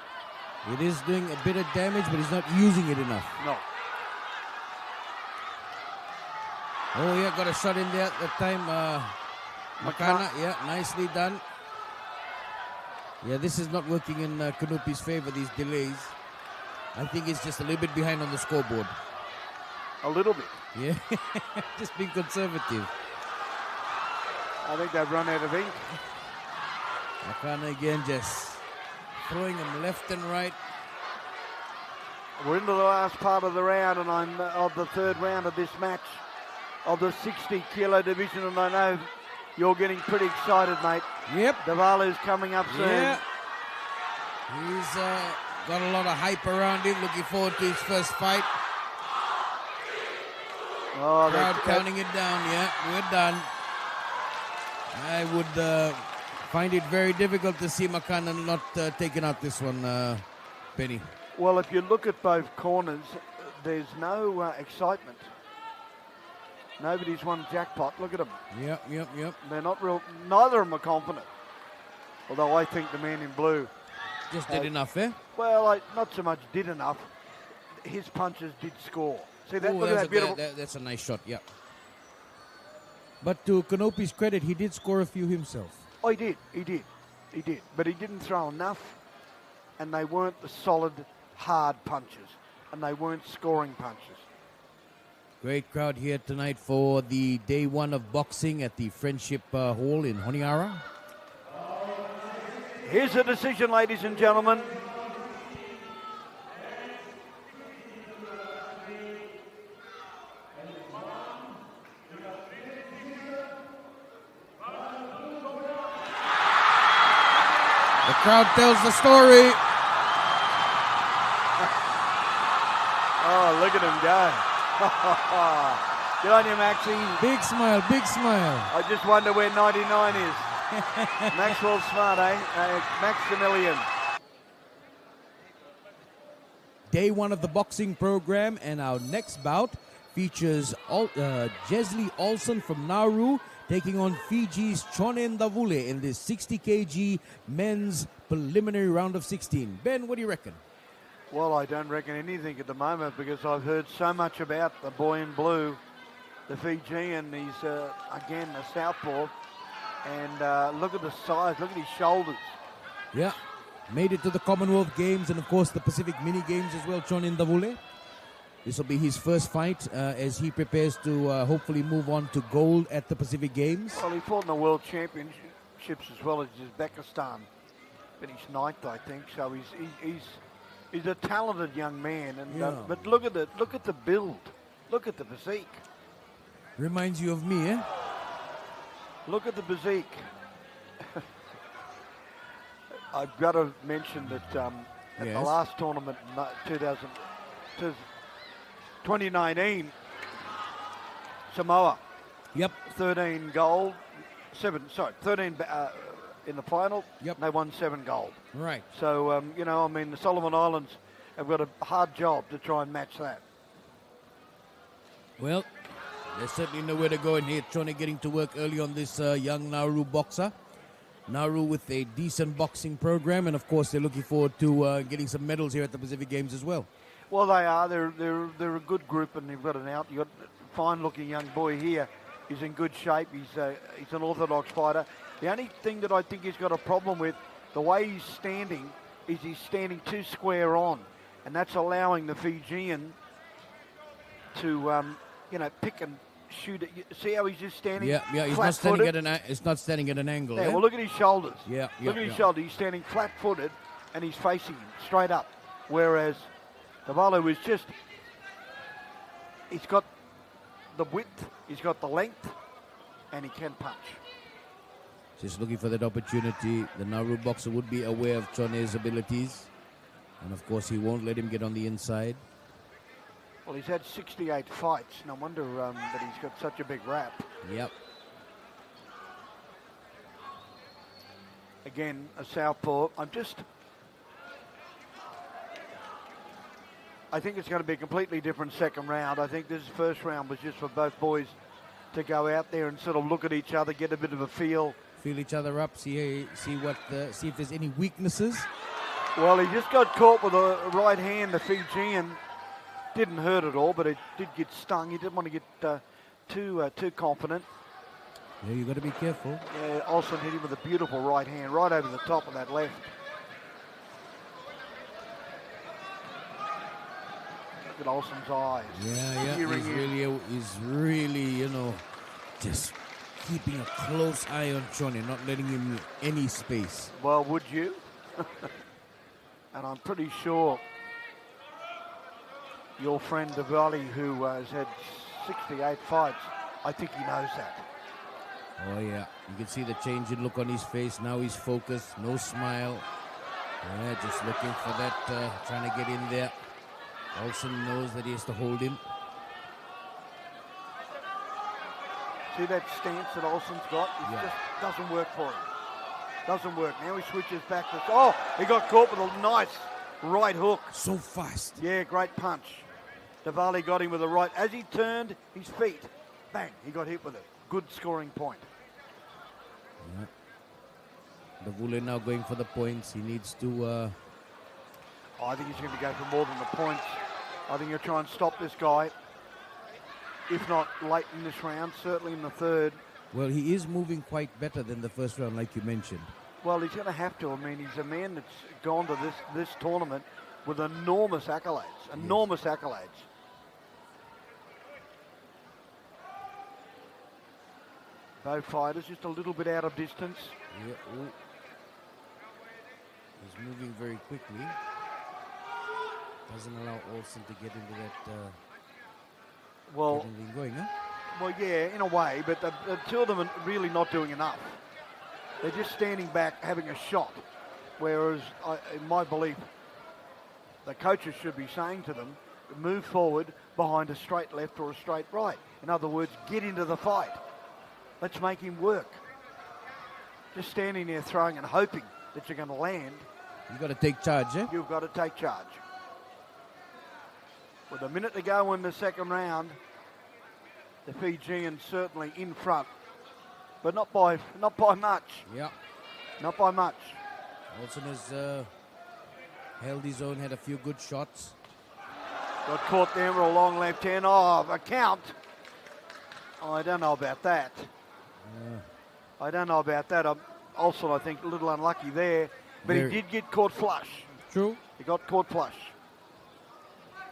It is doing a bit of damage, but he's not using it enough. No. Oh, yeah, got a shot in there at the time. Makana, yeah, nicely done. Yeah, this is not working in Kanupi's favor, these delays. I think he's just a little bit behind on the scoreboard. A little bit. Yeah, just being conservative. I think they've run out of ink. Makana again just throwing him left and right. We're into the last part of the round, and I'm of the third round of this match of the 60 kilo division, and I know you're getting pretty excited, mate. Yep. Davalu's coming up soon. Yeah. He's got a lot of hype around him, looking forward to his first fight. Oh, crowd counting it down. Yeah, we're done. I would find it very difficult to see Makana not taking out this one, Penny. Well, if you look at both corners, there's no excitement. Nobody's won jackpot. Look at them. Yep. They're not real. Neither of them are confident. Although I think the man in blue just did enough, eh? Well, not so much did enough. His punches did score. See that? Ooh, look at that beautiful. That's a nice shot. Yeah. But to Kanupi's credit, he did score a few himself. Oh, he did. But he didn't throw enough, and they weren't the solid, hard punches, and they weren't scoring punches. Great crowd here tonight for the day one of boxing at the Friendship Hall in Honiara. Here's the decision, ladies and gentlemen. The crowd tells the story. Oh, look at him go. Good on you, Maxie. Big smile. I just wonder where 99 is. Maxwell Smart, eh? Maximilian. Day one of the boxing program, and our next bout features Jesli Olsen from Nauru taking on Fiji's Chonen Davule in this 60 kg men's preliminary round of 16. Ben, what do you reckon? Well, I don't reckon anything at the moment because I've heard so much about the boy in blue, the Fijian. He's, again, a southpaw. And look at the size, look at his shoulders. Yeah, made it to the Commonwealth Games and, of course, the Pacific Mini Games as well, Chonen Davule. This will be his first fight as he prepares to hopefully move on to gold at the Pacific Games. Well, he fought in the World Championships as well as Uzbekistan. Finished ninth, I think. So he's a talented young man. And Yeah. but look at the build, look at the physique. Reminds you of me, eh? Look at the physique. I've got to mention that at the Yes. last tournament, 2019, Samoa. Yep. 13 gold, 13 in the final. Yep. They won 7 gold. Right. So, the Solomon Islands have got a hard job to try and match that. Well, there's certainly nowhere to go in here. Chone getting to work early on this young Nauru boxer. Nauru with a decent boxing program, and of course they're looking forward to getting some medals here at the Pacific Games as well. Well, they are. They're a good group, and they've got you've got a fine-looking young boy here. He's in good shape. He's an orthodox fighter. The only thing that I think he's got a problem with, the way he's standing, is he's standing too square on, and that's allowing the Fijian to pick and shoot it. See how he's just standing? Yeah. He's not standing at an angle. Yeah, eh? well, look at his shoulders. Yeah. Look at his shoulder. He's standing flat-footed, and he's facing him straight up. Whereas Davalu is he's got the width, he's got the length, and he can punch. Just looking for that opportunity. The Nauru boxer would be aware of Chone's abilities. And of course, he won't let him get on the inside. Well, he's had 68 fights. No wonder that he's got such a big rap. Yep. Again, a southpaw. I think it's going to be a completely different second round. I think this first round was just for both boys to go out there and sort of look at each other, get a bit of a feel. Feel each other up, see if there's any weaknesses. Well, he just got caught with a right hand, the Fijian. Didn't hurt at all, but it did get stung. He didn't want to get too confident. Yeah, you got to be careful. Yeah, Olsen hit him with a beautiful right hand, right over the top of that left. Look at Olsen's eyes. Yeah. He's really, just keeping a close eye on Chone, not letting him any space. Well, would you? And I'm pretty sure your friend Diwali, who has had 68 fights, I think he knows that. Oh, yeah. You can see the change in look on his face. Now he's focused, no smile. Yeah, just looking for that, trying to get in there. Olsen knows that he has to hold him. See that stance that Olsen's got? It just doesn't work for him. Doesn't work. Now he switches back to... Oh, he got caught with a nice right hook. So fast. Yeah, great punch. Diwali got him with a right. As he turned his feet, bang, he got hit with it. Good scoring point. Yeah. Davule now going for the points. He needs to... I think he's going to go for more than the points. I think he'll try and stop this guy. If not late in this round, certainly in the third. Well, he is moving quite better than the first round, like you mentioned. Well, he's going to have to. I mean, he's a man that's gone to this tournament with enormous accolades. Enormous accolades. Both fighters just a little bit out of distance. Yeah. Ooh. He's moving very quickly. Doesn't allow Olsen to get into that... going, huh? Well, yeah, in a way, but the two of them are really not doing enough. They're just standing back, having a shot. Whereas, in my belief, the coaches should be saying to them, move forward behind a straight left or a straight right. In other words, get into the fight. Let's make him work. Just standing there throwing and hoping that you're going to land. You've got to take charge, eh? You've got to take charge. With a minute to go in the second round, the Fijians certainly in front, but not by much. Yeah. Not by much. Olsen has held his own, had a few good shots. Got caught there with a long left hand. Oh, a count. Oh, I don't know about that. I don't know about that. Olsen, I think, a little unlucky there, but he did get caught flush. True. He got caught flush.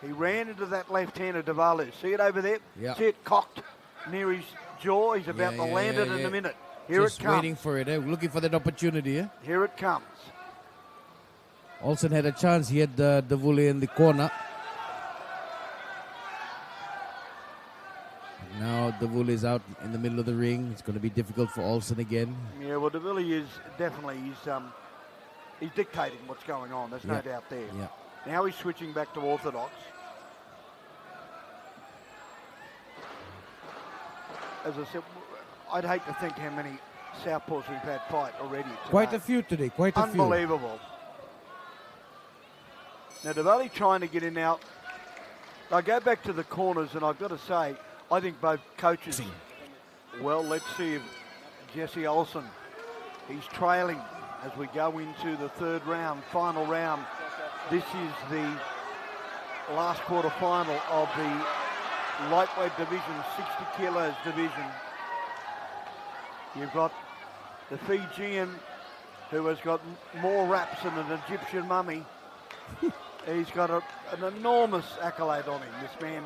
He ran into that left-hander Diwali. See it over there? Yeah. See it cocked near his jaw? He's about to land it in a minute. Here Just it comes. waiting for it, eh? Looking for that opportunity, eh? Here it comes. Olsen had a chance. He had Davule in the corner. Now Davule is out in the middle of the ring. It's going to be difficult for Olsen again. Yeah, well, Davule is definitely, he's dictating what's going on. There's no doubt there. Yeah. Now he's switching back to orthodox. As I said, I'd hate to think how many southpaws we've had fight already today. Quite a few today, quite a few. Unbelievable. Now, Diwali trying to get in now. I go back to the corners, and I've got to say, I think both coaches... Well, let's see if Jesse Olsen, he's trailing as we go into the third round, final round. This is the last quarter-final of the lightweight division, 60 kilos division. You've got the Fijian, who has got more raps than an Egyptian mummy. He's got an enormous accolade on him, this man.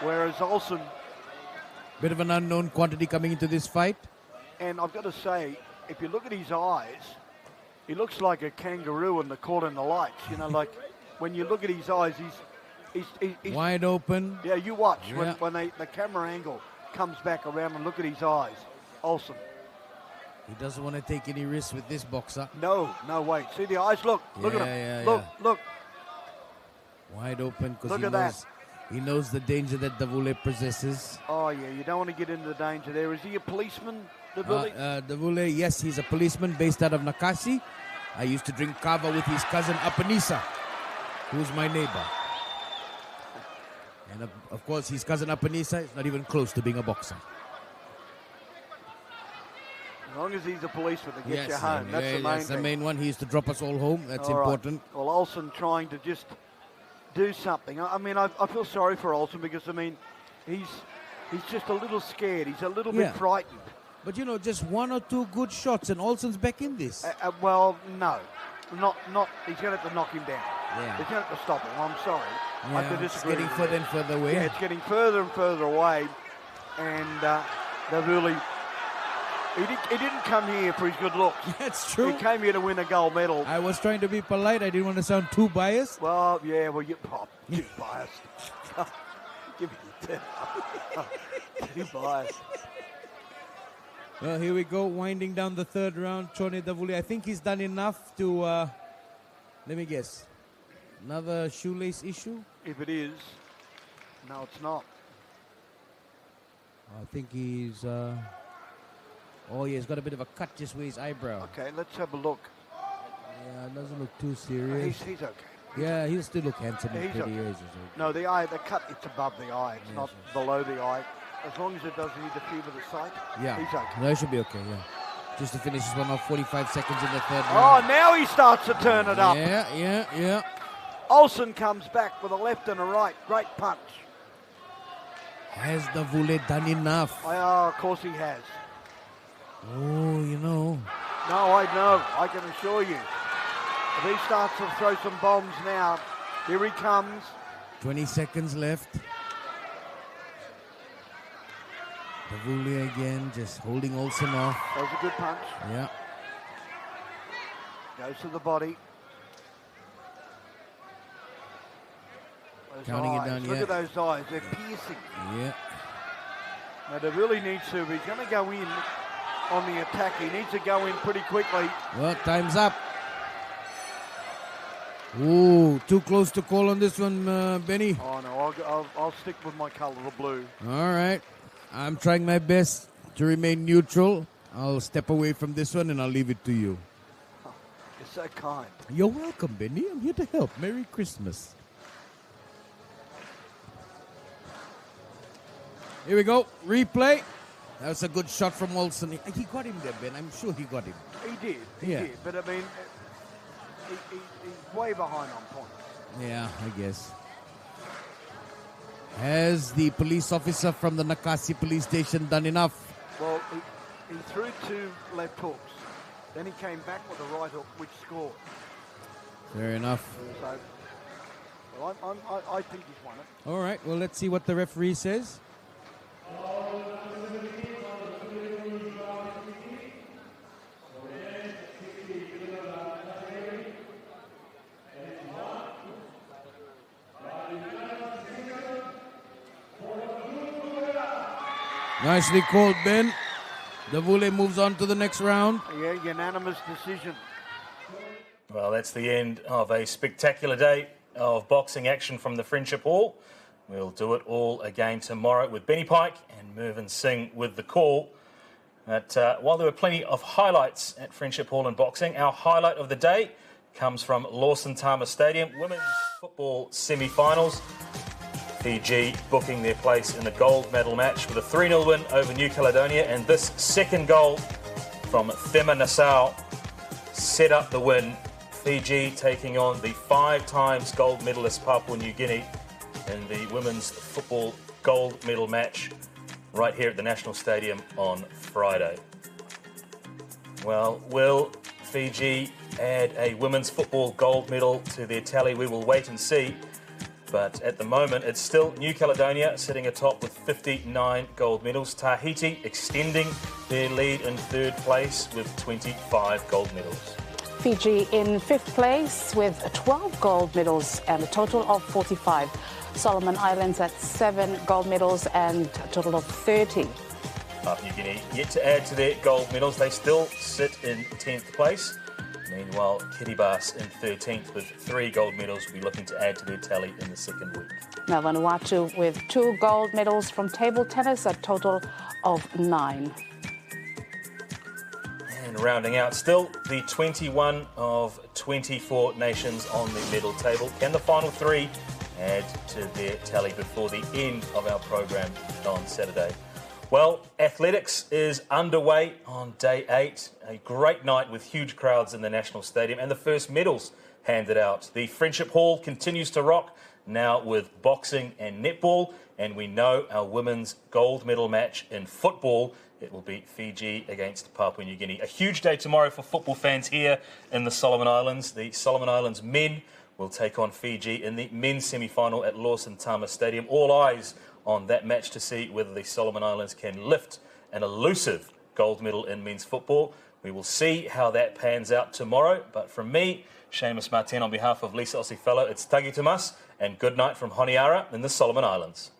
Whereas Olsen... Bit of an unknown quantity coming into this fight. And I've got to say, if you look at his eyes, he looks like a kangaroo in the Caught in the Lights. You know, like when you look at his eyes, he's wide open. Yeah, you watch Yeah. when the camera angle comes back around and look at his eyes. Olsen. He doesn't want to take any risks with this boxer. No, wait. See the eyes? Look at him. Yeah. Look. Wide open Look at because he knows the danger that Davule possesses. Oh, yeah, you don't want to get into the danger there. Is he a policeman, Davule? Davule, yes, he's a policeman based out of Nakasi. I used to drink kava with his cousin Apanisa, who's my neighbor. And of course, his cousin Apanisa is not even close to being a boxer. As long as he's a policeman to get you home, that's the main That's thing. the main one. He used to drop us all home. That's important. Right. Well, Olsen trying to just do something. I mean, I feel sorry for Olsen because, I mean, he's just a little scared. He's a little bit frightened. But, you know, just one or two good shots and Olsen's back in this. Well, no. Not. He's going to have to knock him down. Yeah. He's going to have to stop him. I'm sorry. I have to It's disagree. getting further and further away. Yeah, it's getting further and further away. And they've really... He didn't come here for his good looks. That's true. He came here to win a gold medal. I was trying to be polite. I didn't want to sound too biased. Well, yeah, well, you're too biased. Give me too biased. Well, here we go, winding down the third round. Chone Davule, I think he's done enough to, let me guess, another shoelace issue? If it is, no, it's not. I think he's, oh yeah, he's got a bit of a cut just where his eyebrow. Okay, let's have a look. Yeah, it doesn't look too serious. He's okay. Yeah, he'll still look handsome Yeah, in he's 30 okay. years. No, the cut, it's above the eye. It's not below the eye. As long as it doesn't interfere with the sight, Yeah, he's okay. no, it should be okay, yeah. Just to finish this one off, 45 seconds in the third Oh, round. now he starts to turn it up. Yeah. Olsen comes back with a left and a right. Great punch. Has Davule done enough? Oh, of course he has. Oh, you know. No, I know. I can assure you. If he starts to throw some bombs now, here he comes. 20 seconds left. Davule again, just holding Olsen off. That was a good punch. Yeah. Goes to the body. Those Counting it eyes. down, Look yeah. at those eyes. They're piercing. Yeah. Now, they really needs to. If he's going to go in on the attack, he needs to go in pretty quickly. Well, time's up. Ooh, too close to call on this one, Benny. Oh, no, I'll stick with my colour, the blue. All right. I'm trying my best to remain neutral. I'll step away from this one and I'll leave it to you. You're so kind. You're welcome, Benny. I'm here to help. Merry Christmas. Here we go. Replay. That was a good shot from Olsen. He got him there, Ben. I'm sure he got him. He did. He did. But, I mean, he's way behind on points. Yeah, I guess. Has the police officer from the Nakasi police station done enough? Well, he threw two left hooks. Then he came back with a right hook, which scored. Fair enough. So, well, I think he's won it. All right, well, let's see what the referee says. Nicely called, Ben. Davule moves on to the next round. Yeah, unanimous decision. Well, that's the end of a spectacular day of boxing action from the Friendship Hall. We'll do it all again tomorrow with Benny Pike and Mervyn Singh with the call. But while there were plenty of highlights at Friendship Hall in boxing, our highlight of the day comes from Lawson Tama Stadium. Women's football semi-finals. Fiji booking their place in the gold medal match with a 3-0 win over New Caledonia, and this second goal from Thema Nassau set up the win. Fiji taking on the 5 times gold medalist Papua New Guinea in the women's football gold medal match right here at the National Stadium on Friday. Well, will Fiji add a women's football gold medal to their tally? We will wait and see. But at the moment, it's still New Caledonia sitting atop with 59 gold medals. Tahiti extending their lead in third place with 25 gold medals. Fiji in 5th place with 12 gold medals and a total of 45. Solomon Islands at 7 gold medals and a total of 30. Papua New Guinea yet to add to their gold medals. They still sit in 10th place. Meanwhile, Kiribati in 13th with 3 gold medals will be looking to add to their tally in the second week. Now Vanuatu with 2 gold medals from table tennis, a total of 9. And rounding out still the 21 of 24 nations on the medal table. Can the final 3 add to their tally before the end of our program on Saturday? Well, athletics is underway on day 8. A great night with huge crowds in the National Stadium and the first medals handed out. The Friendship Hall continues to rock now with boxing and netball, and we know our women's gold medal match in football. It will be Fiji against Papua New Guinea. A huge day tomorrow for football fans here in the Solomon Islands. The Solomon Islands men will take on Fiji in the men's semi-final at Lawson Tama Stadium. All eyes on that match to see whether the Solomon Islands can lift an elusive gold medal in men's football. We will see how that pans out tomorrow. But from me, Seamus Martin, on behalf of Lisa Osifello, it's Tagi Tomas and good night from Honiara in the Solomon Islands.